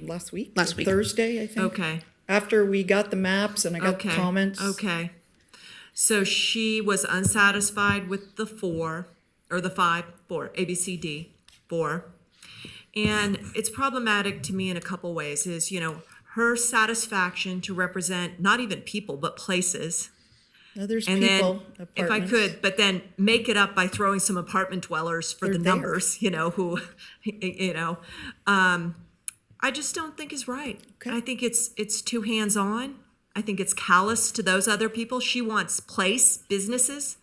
Last week. Last week. Thursday, I think. Okay. After we got the maps and I got the comments. Okay. So she was unsatisfied with the 4, A, B, C, D, 4. And it's problematic to me in a couple ways is, her satisfaction to represent not even people, but places. No, there's And people, then, if I apartments. could, but then make it up by throwing some apartment dwellers for They're the there. numbers, who, I just don't think is right. Okay. I think it's too hands-on. I think it's callous to those other people. She wants businesses,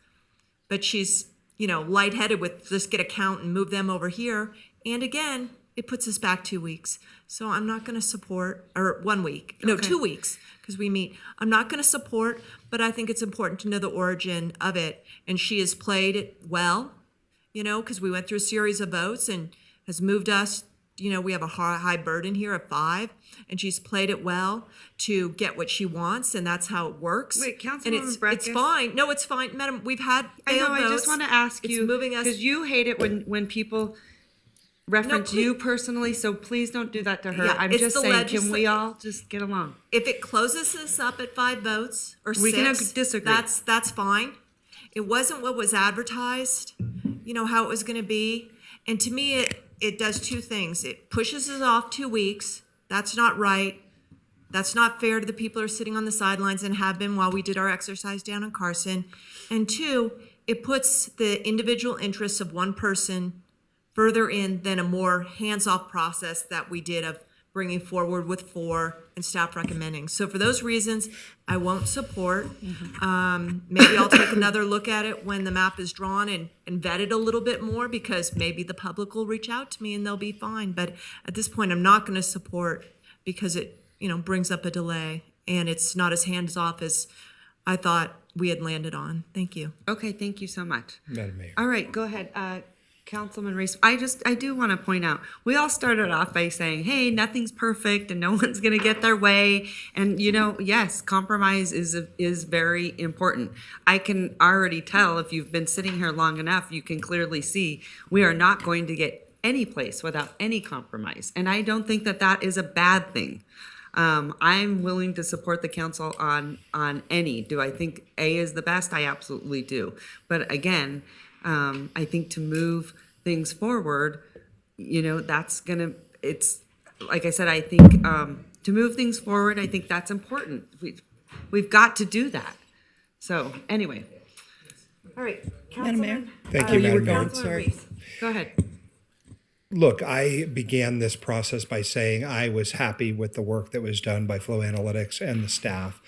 but she's, lightheaded with just get a count and move them over here. And again, it puts us back 2 weeks. So I'm not going to support, or 1 week, no, 2 weeks, because we meet. I'm not going to support, but I think it's important to know the origin of it. And she has played it well, because we went through a series of votes and has moved us. We have a high burden here of 5, and she's played it well to get what she wants, and that's how it works. Wait, and Councilwoman it's fine. No, it's fine, Madam. We've had I know, failed I just votes. want to ask you, It's moving us. because you hate it when people reference No, you personally, so please don't do that to her. Yeah, I'm it's just the saying, can we legisla- all just get along? If it closes us up at 5 votes or 6, We can disagree. That's fine. It wasn't what was advertised, how it was going to be. And to me, it does 2 things. It pushes us off 2 weeks. That's not right. That's not fair to the people who are sitting on the sidelines and have been while we did our exercise down in Carson. And 2, it puts the individual interests of one person further in than a more hands-off process that we did of bringing forward with 4 and staff recommending. So for those reasons, I won't support. Maybe I'll take another look at it when the map is drawn and vet it a little bit more, because maybe the public will reach out to me and they'll be fine. But at this point, I'm not going to support, because it brings up a delay and it's not as hands-off as I thought we had landed on. Thank you. Okay, thank you so much. Madam Mayor. All right, go ahead. Councilman Reese, I do want to point out, we all started off by saying, hey, nothing's perfect and no one's going to get their way. And, yes, compromise is very important. I can already tell, if you've been sitting here long enough, you can clearly see we are not going to get any place without any compromise. And I don't think that is a bad thing. I'm willing to support the council on any. Do I think A is the best? I absolutely do. But again, I think to move things forward, it's, like I said, I think to move things forward, I think that's important. We've got to do that. So anyway. All right. Madam Mayor? Councilman. Thank you, Madam Mayor. Councilman Reese, go ahead. Look, I began this process by saying I was happy with the work that was done by Flow Analytics and the staff,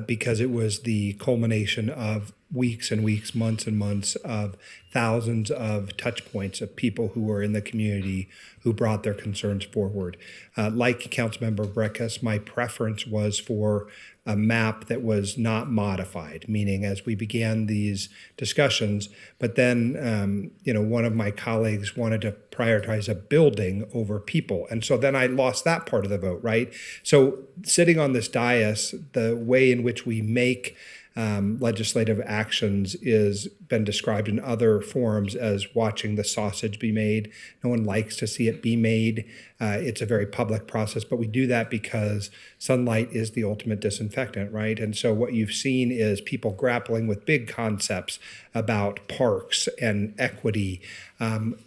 because it was the culmination of weeks and weeks, months and months of thousands of touch points of people who were in the community who brought their concerns forward. Like Councilmember Breckus, my preference was for a map that was not modified, meaning as we began these discussions, but then, one of my colleagues wanted to prioritize a building over people. And so then I lost that part of the vote, right? So sitting on this dais, the way in which we make legislative actions is been described in other forums as watching the sausage be made. No one likes to see it be made. It's a very public process, but we do that because sunlight is the ultimate disinfectant, right? And so what you've seen is people grappling with big concepts about parks and equity,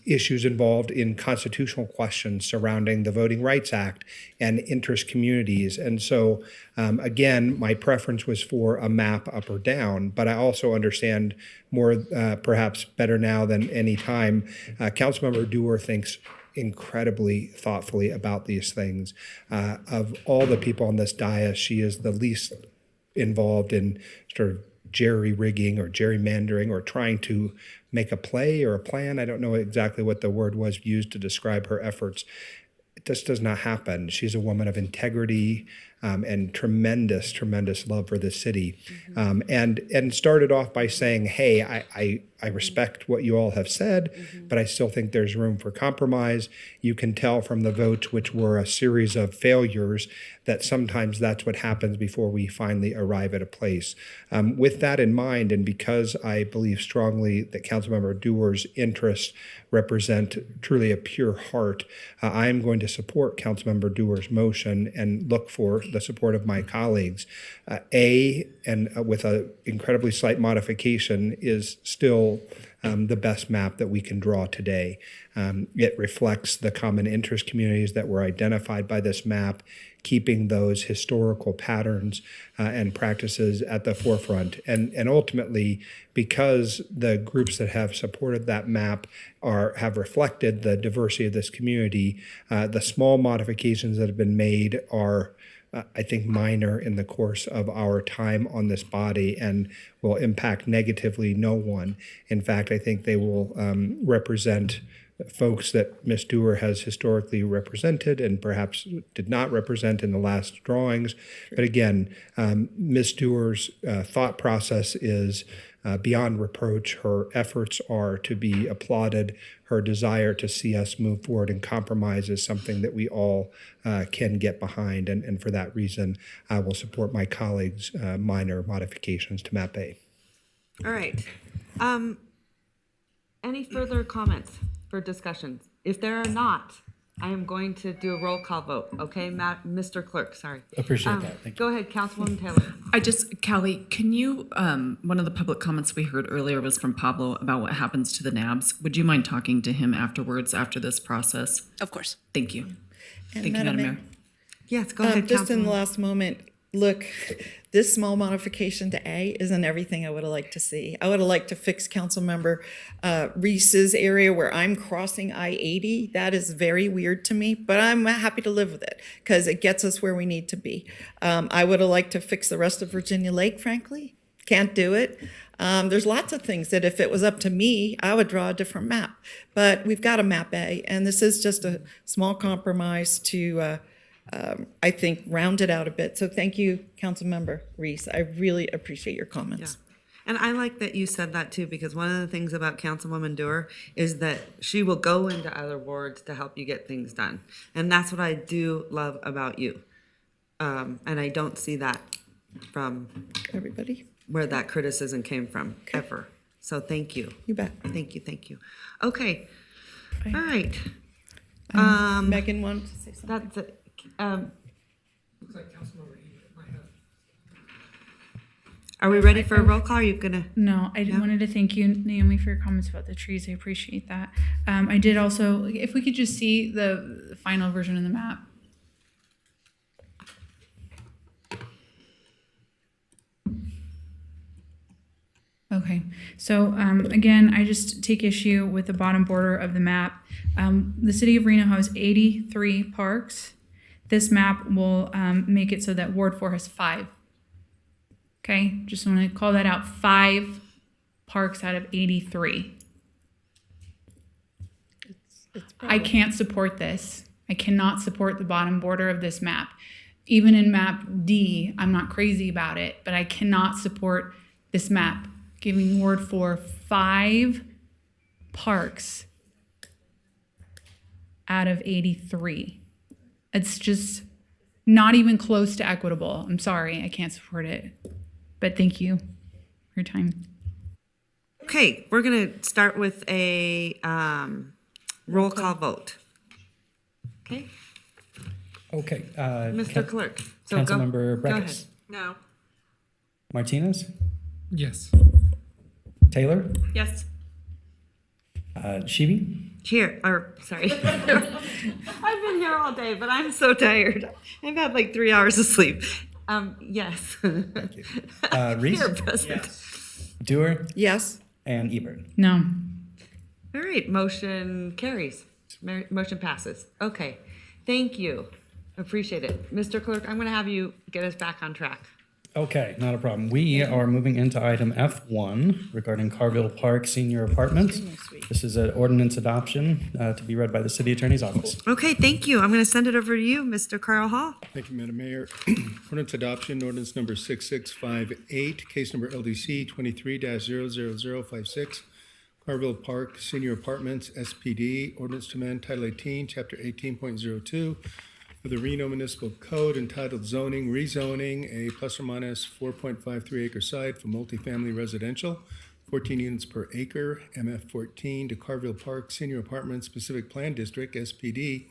issues involved in constitutional questions surrounding the Voting Rights Act and interest communities. And so, again, my preference was for a map up or down, but I also understand more, perhaps better now than any time, Councilmember Dewar thinks incredibly thoughtfully about these things. Of all the people on this dais, she is the least involved in sort of jerry-rigging or gerrymandering or trying to make a play or a plan. I don't know exactly what the word was used to describe her efforts. It just does not happen. She's a woman of integrity and tremendous, tremendous love for the city. And started off by saying, hey, I respect what you all have said, but I still think there's room for compromise. You can tell from the votes, which were a series of failures, that sometimes that's what happens before we finally arrive at a place. With that in mind, and because I believe strongly that Councilmember Dewar's interests represent truly a pure heart, I am going to support Councilmember Dewar's motion and look for the support of my colleagues. And with an incredibly slight modification, is still the best map that we can draw today. It reflects the common interest communities that were identified by this map, keeping those historical patterns and practices at the forefront. And ultimately, because the groups that have supported that map have reflected the diversity of this community, the small modifications that have been made are I think, minor in the course of our time on this body and will impact negatively no one. In fact, I think they will represent folks that Ms. Dewar has historically represented and perhaps did not represent in the last drawings. But again, Ms. Dewar's thought process is beyond reproach. Her efforts are to be applauded. Her desire to see us move forward and compromise is something that we all can get behind. And for that reason, I will support my colleagues' minor modifications to Map A. All right. Any further comments for discussions? If there are not, I am going to do a roll call vote. Okay, Mr. Clerk, sorry. Appreciate that. Thank you. Go ahead, Councilwoman Taylor. Callie, can you, one of the public comments we heard earlier was from Pablo about what happens to the NABs. Would you mind talking to him afterwards, after this process? Of course. Thank you. And Thank you, Madam Mayor. Yes, go ahead, Just in the Councilwoman. last moment, look, this small modification to A isn't everything I would have liked to see. I would have liked to fix Councilmember Reese's area where I'm crossing I-80. That is very weird to me, but I'm happy to live with it because it gets us where we need to be. I would have liked to fix the rest of Virginia Lake, frankly. Can't do it. There's lots of things that if it was up to me, I would draw a different map. But we've got a map A, and this is just a small compromise to I think, round it out a bit. So thank you, Councilmember Reese. I really appreciate your comments. And I like that you said that too, because one of the things about Councilwoman Dewar is that she will go into other wards to help you get things done. And that's what I do love about you. And I don't see that from everybody where that criticism came from, ever. So thank you. You bet. Thank you, thank you. Okay. All right. Megan wanted to say something. That's it. Looks like Councilmember might have. Are we ready for a roll call? Are you gonna? No, I wanted to thank you, Naomi, for your comments about the trees. I appreciate that. I did also, if we could just see the final version of the map. Okay, so again, I just take issue with the bottom border of the map. The city of Reno has 83 parks. This map will make it so that Ward 4 has 5. Okay, just want to call that out. 5 parks out of 83. I can't support this. I cannot support the bottom border of this map. Even in map D, I'm not crazy about it, but I cannot support this map giving Ward 4 5 parks out of 83. It's just not even close to equitable. I'm sorry, I can't support it. But thank you for your time. Okay, we're gonna start with a roll call vote. Okay, Okay. Mr. Clerk. So Councilmember go ahead. Breckus. No. Martinez. Yes. Taylor. Yes. Shivi. Here, or sorry. I've been here all day, but I'm so tired. I've had like 3 hours of sleep. Yes. Thank you. Reese. Here, President. Dewar. Yes. And Ebert. No. All right, motion carries. Motion passes. Okay, thank you. Appreciate it. Mr. Clerk, I'm going to have you get us back on track. Okay, not a problem. We are moving into item F1 regarding Carville Park Senior Apartments. This is an ordinance adoption to be read by the City Attorney's Office. Okay, thank you. I'm going to send it over to you, Mr. Carl Hall. Thank you, Madam Mayor. Ordinance adoption, ordinance number 6658, case number LDC 23-00056, Carville Park Senior Apartments, SPD, ordinance to amend Title 18, Chapter 18.02 of the Reno Municipal Code entitled Zoning, Rezoning a plus or minus 4.53 acre site for multifamily residential, 14 units per acre, MF 14 to Carville Park Senior Apartments Specific Plan District, SPD.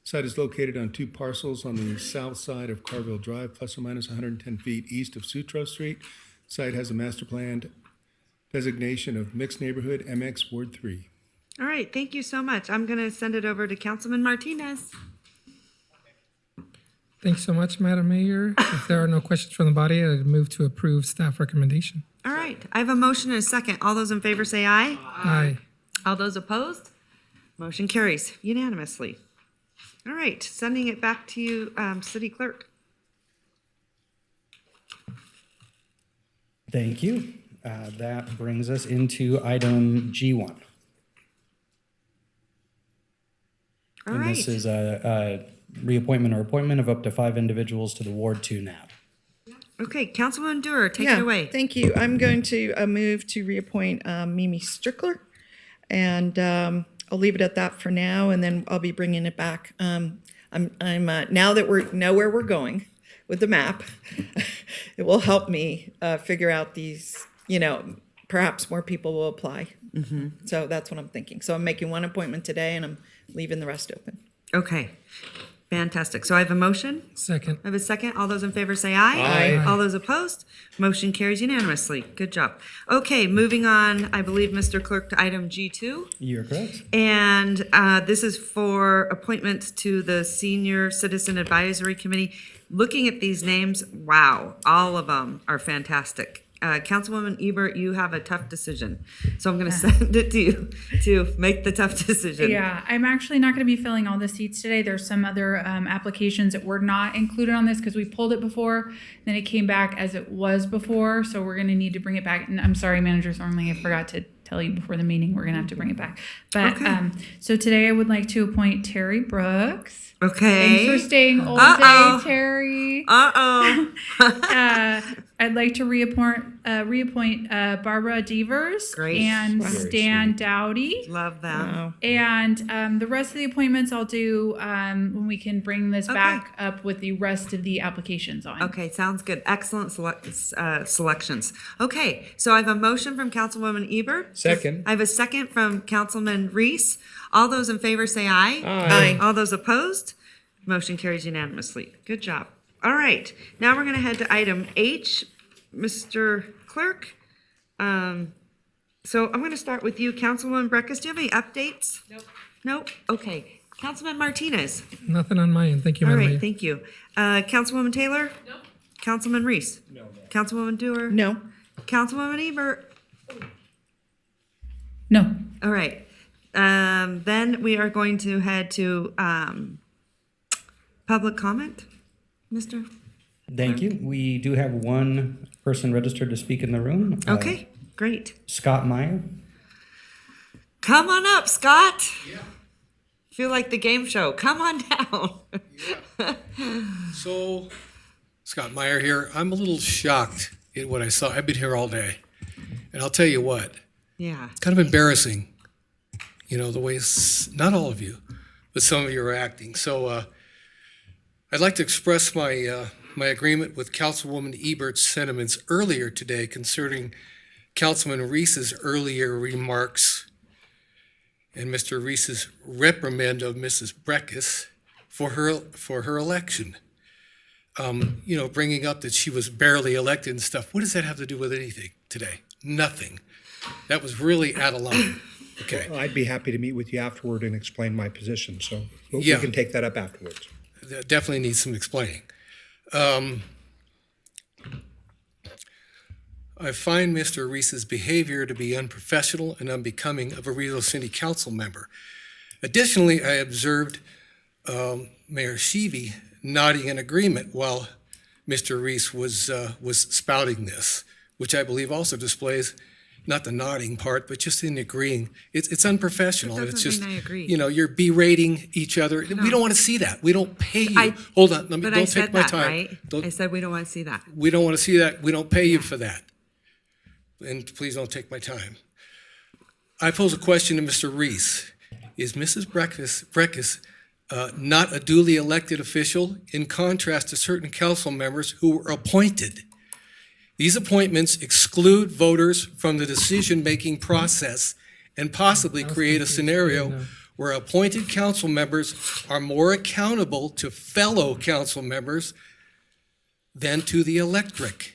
Site is located on 2 parcels on the south side of Carville Drive, plus or minus 110 feet east of Sutro Street. Site has a master planned designation of mixed neighborhood, MX Ward 3. All right, thank you so much. I'm going to send it over to Councilman Martinez. Thanks so much, Madam Mayor. If there are no questions from the body, I'd move to approve staff recommendation. All right, I have a motion and a second. All those in favor say aye. Aye. All those opposed? Motion carries unanimously. All right, sending it back to you, City Clerk. Thank you. That brings us into item G1. All And right. this is a reappointment or appointment of up to 5 individuals to the Ward 2 NAB. Okay, Councilwoman Dewar, take Yeah, it away. Thank you. I'm going to move to reappoint Mimi Strickler, and I'll leave it at that for now, and then I'll be bringing it back. I'm now that we know where we're going with the map, it will help me figure out these. Perhaps more people will apply. So that's what I'm thinking. So I'm making one appointment today, and I'm leaving the rest open. Okay, fantastic. So I have a motion. Second. I have a second. All those in favor say aye. Aye. All those opposed? Motion carries unanimously. Good job. Okay, moving on, I believe, Mr. Clerk, to item G2. You're correct. And this is for appointments to the Senior Citizen Advisory Committee. Looking at these names, wow, all of them are fantastic. Councilwoman Ebert, you have a tough decision. So I'm going to send it to you to make the tough decision. Yeah, I'm actually not going to be filling all the seats today. There's some other applications that were not included on this because we pulled it before, then it came back as it was before. So we're going to need to bring it back. And I'm sorry, Manager Thornley, I forgot to tell you before the meeting, we're going to have to bring it back. But so today I would like to appoint Terry Brooks. Okay. Thanks for staying all day, Terry. I'd like to reappoint Barbara Devers Great. and Wow. Stan Dowdy. Love them. And the rest of the appointments I'll do when we can bring this back up with the rest of the applications on. Okay, sounds good. Excellent selections. Okay, so I have a motion from Councilwoman Ebert. Second. I have a second from Councilman Reese. All those in favor say aye. Aye. All those opposed? Motion carries unanimously. Good job. All right, now we're going to head to item H, Mr. Clerk. So I'm going to start with you, Councilwoman Breckus. Do you have any updates? Nope. Okay. Councilman Martinez. Nothing on my end. Thank you, All Madam right, Mayor. thank you. Councilwoman Taylor? No. Councilman Reese? No. Councilwoman Dewar? No. Councilwoman Ebert? No. All right. Then we are going to head to public comment, Mr. Thank you. We do have one person registered to speak in the room. Okay, great. Scott Meyer. Come on up, Scott. Yeah. Feel like the game show. Come on down. So, Scott Meyer here. I'm a little shocked at what I saw. I've been here all day. And I'll tell you what, Yeah. it's kind of embarrassing, the way, not all of you, but some of you are acting. So I'd like to express my agreement with Councilwoman Ebert's sentiments earlier today concerning Councilman Reese's earlier remarks and Mr. Reese's reprimand of Mrs. Breckus for her election. Bringing up that she was barely elected and stuff. What does that have to do with anything today? Nothing. That was really out of line. Okay. Well, I'd be happy to meet with you afterward and explain my position, so we Yeah. can take that up afterwards. That definitely needs some explaining. I find Mr. Reese's behavior to be unprofessional and unbecoming of a Reno City Council member. Additionally, I observed Mayor Sheevy nodding in agreement while Mr. Reese was spouting this, which I believe also displays not the nodding part, but just in agreeing. It's unprofessional. That And it's doesn't just, mean I agree. you're berating each other. We don't want to see that. We don't pay you. Hold on, let me, But don't I take said my that, time. right? I said we don't want to see that. We don't want to see that. We don't pay you for that. And please don't take my time. I pose a question to Mr. Reese. Is Mrs. Breckus not a duly elected official in contrast to certain council members who were appointed? These appointments exclude voters from the decision-making process and possibly create a scenario where appointed council members are more accountable to fellow council members than to the electorate.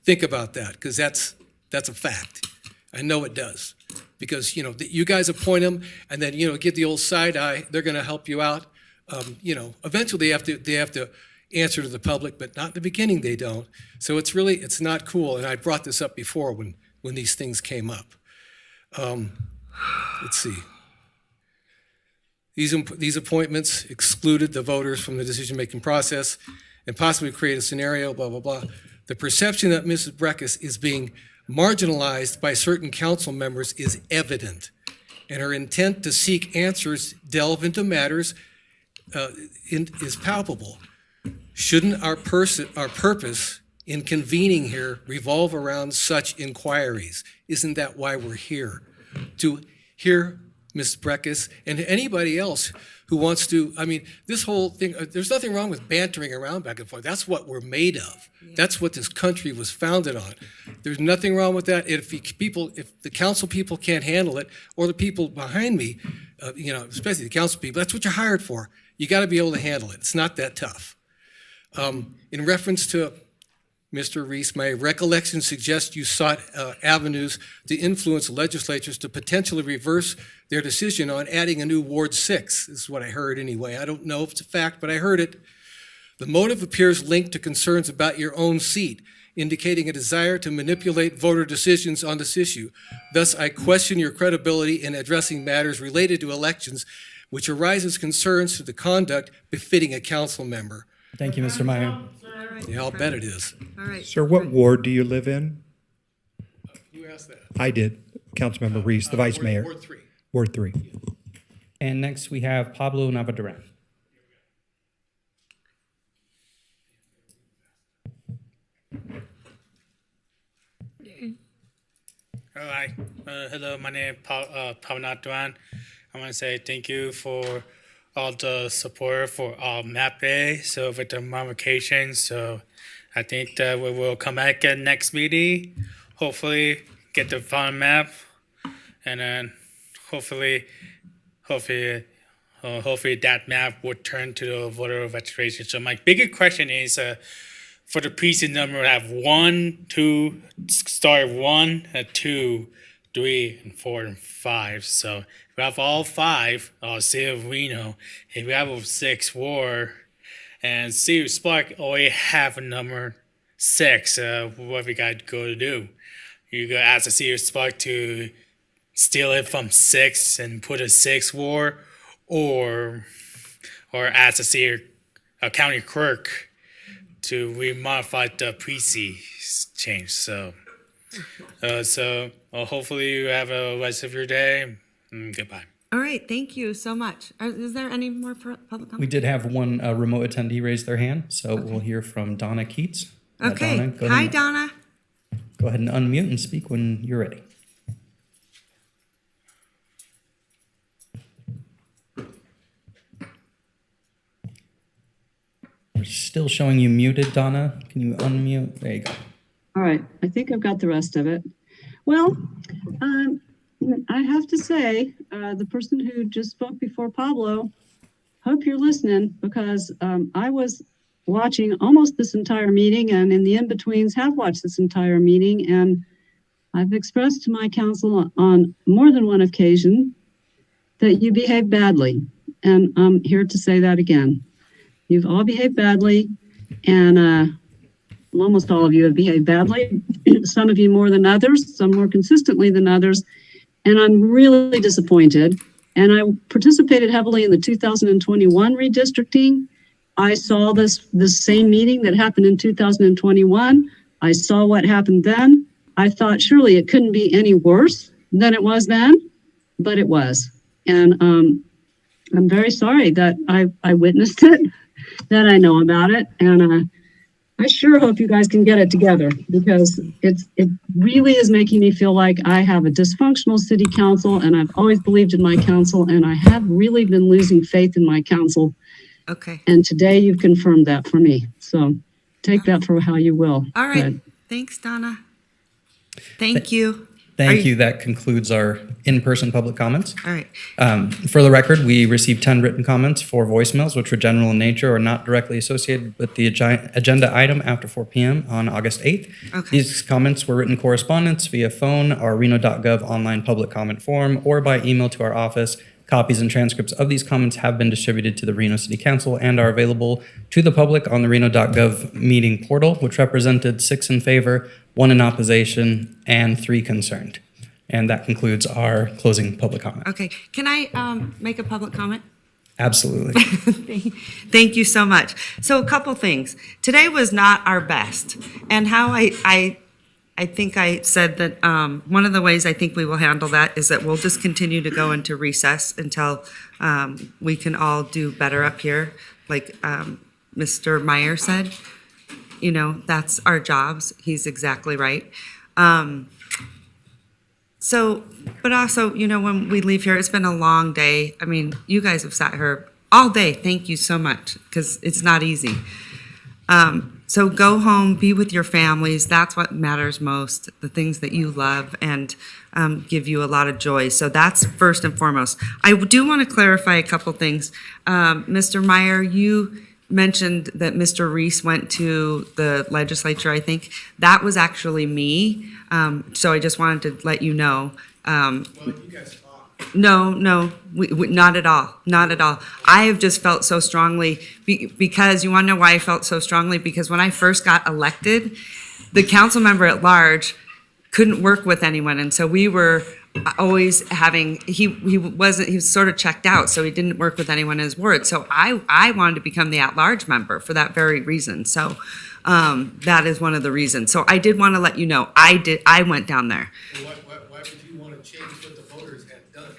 Think about that, because that's a fact. I know it does. Because, you guys appoint them and then, get the old side eye. They're going to help you out. Eventually they have to answer to the public, but not in the beginning they don't. So it's not cool. And I brought this up before when these things came up. Let's see. These appointments excluded the voters from the decision-making process and possibly create a scenario, blah, blah, blah. The perception that Mrs. Breckus is being marginalized by certain council members is evident, and her intent to seek answers, delve into matters, is palpable. Shouldn't our purpose in convening here revolve around such inquiries? Isn't that why we're here? To hear Ms. Breckus and anybody else who wants to, I mean, this whole thing, there's nothing wrong with bantering around back and forth. That's what we're made of. That's what this country was founded on. There's nothing wrong with that. If the council people can't handle it, or the people behind me, especially the council people, that's what you're hired for. You got to be able to handle it. It's not that tough. In reference to Mr. Reese, my recollection suggests you sought avenues to influence legislatures to potentially reverse their decision on adding a new Ward 6. This is what I heard anyway. I don't know if it's a fact, but I heard it. The motive appears linked to concerns about your own seat, indicating a desire to manipulate voter decisions on this issue. Thus, I question your credibility in addressing matters related to elections, which arises concerns to the conduct befitting a council member. Thank you, Mr. Meyer. Yeah, I'll bet it is. All right. Sir, what ward do you live in? Who asked that? I did. Councilmember Reese, the Vice Mayor. Ward 3. Ward 3. And next we have Pablo Navaduran. All right. Hello, my name is Pablo Duran. I want to say thank you for all the support for map day. So with the modifications, so I think that we will come back at next meeting. Hopefully, get the final map, and then hopefully that map would turn to the voter registration. So my bigger question is, for the precinct number, I have 1, 2, start 1, 2, 3, and 4, and 5. So if we have all 5, City of Reno, if we have a 6 ward, and City of Spark already have a number 6, what we got to go to do? You go ask the City of Spark to steal it from 6 and put a 6 ward, or ask the city, county clerk to remodify the precinct change. So hopefully you have a rest of your day. Goodbye. All right, thank you so much. Is there any more public comment? We did have one remote attendee raise their hand, so we'll hear from Donna Keats. Okay, Donna, go hi ahead Donna. Go ahead and unmute and speak when you're ready. We're still showing you muted, Donna. Can you unmute? There you go. All right, I think I've got the rest of it. Well, I have to say, the person who just spoke before Pablo, hope you're listening, because I was watching almost this entire meeting, and in the in-betweens have watched this entire meeting, and I've expressed to my council on more than one occasion that you behave badly, and I'm here to say that again. You've all behaved badly, and almost all of you have behaved badly. Some of you more than others, some more consistently than others, and I'm really disappointed. And I participated heavily in the 2021 redistricting. I saw this same meeting that happened in 2021. I saw what happened then. I thought surely it couldn't be any worse than it was then, but it was. And I'm very sorry that I witnessed it, that I know about it. And I sure hope you guys can get it together, because it really is making me feel like I have a dysfunctional city council, and I've always believed in my council, and I have really been losing faith in my council. Okay. And today you've confirmed that for me. So take that for how you will. All right. But Thanks, Donna. Thank you. Thank you. That concludes our in-person public comments. All right. For the record, we received 10 written comments, 4 voicemails, which were general in nature or not directly associated with the agenda item after 4 p.m. on August 8th. Okay. These comments were written correspondence via phone, our Reno.gov online public comment form, or by email to our office. Copies and transcripts of these comments have been distributed to the Reno City Council and are available to the public on the Reno.gov meeting portal, which represented 6 in favor, 1 in opposition, and 3 concerned. And that concludes our closing public comment. Okay. Can I make a public comment? Absolutely. Thank you so much. So a couple things. Today was not our best. And how I think I said that one of the ways I think we will handle that is that we'll just continue to go into recess until we can all do better up here. Like Mr. Meyer said, you know, that's our jobs. He's exactly right. So, but also, you know, when we leave here, it's been a long day. I mean, you guys have sat here all day. Thank you so much, because it's not easy. So go home, be with your families. That's what matters most, the things that you love and give you a lot of joy. So that's first and foremost. I do want to clarify a couple things. Mr. Meyer, you mentioned that Mr. Reese went to the legislature, I think. That was actually me. So I just wanted to let you know. No, we, not at all, not at all. I have just felt so strongly, because you want to know why I felt so strongly? Because when I first got elected, the council member at large couldn't work with anyone, and so we were always having, he was sort of checked out, so he didn't work with anyone in his ward. So I wanted to become the at-large member for that very reason. So that is one of the reasons. So I did want to let you know, I went down there. Why would you want to change what the voters had done?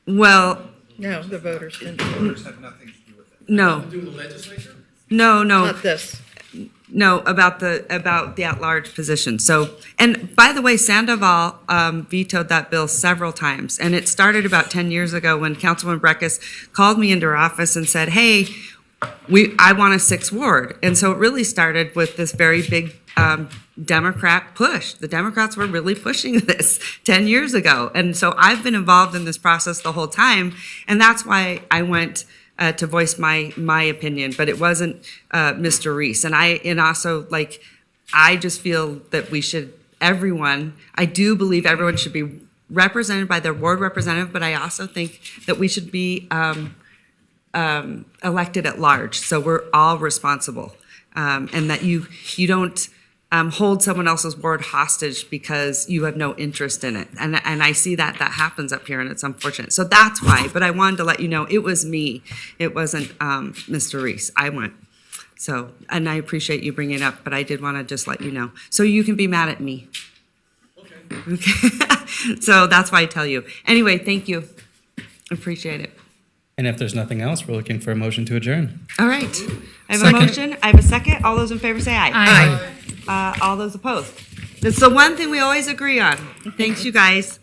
Well, No, the voters didn't. Voters had nothing to do with it. No. Nothing to do with the legislature? No. Not this. No, about the at-large position. So, and by the way, Sandoval vetoed that bill several times. And it started about 10 years ago when Councilman Breckus called me into her office and said, hey, I want a sixth ward. And so it really started with this very big Democrat push. The Democrats were really pushing this 10 years ago. And so I've been involved in this process the whole time. And that's why I went to voice my opinion, but it wasn't Mr. Reese. And also, like, I just feel that we should, I do believe everyone should be represented by their ward representative, but I also think that we should be elected at large, so we're all responsible. And that you don't hold someone else's ward hostage because you have no interest in it. And I see that happens up here, and it's unfortunate. So that's why, but I wanted to let you know, it was me. It wasn't Mr. Reese. I went. So, and I appreciate you bringing it up, but I did want to just let you know. So you can be mad at me. Okay. So that's why I tell you. Anyway, thank you. Appreciate it. And if there's nothing else, we're looking for a motion to adjourn. All right. I have Second. a motion. I have a second. All those in favor say aye. Aye. All those opposed. That's the one thing we always agree on. Thanks, you guys.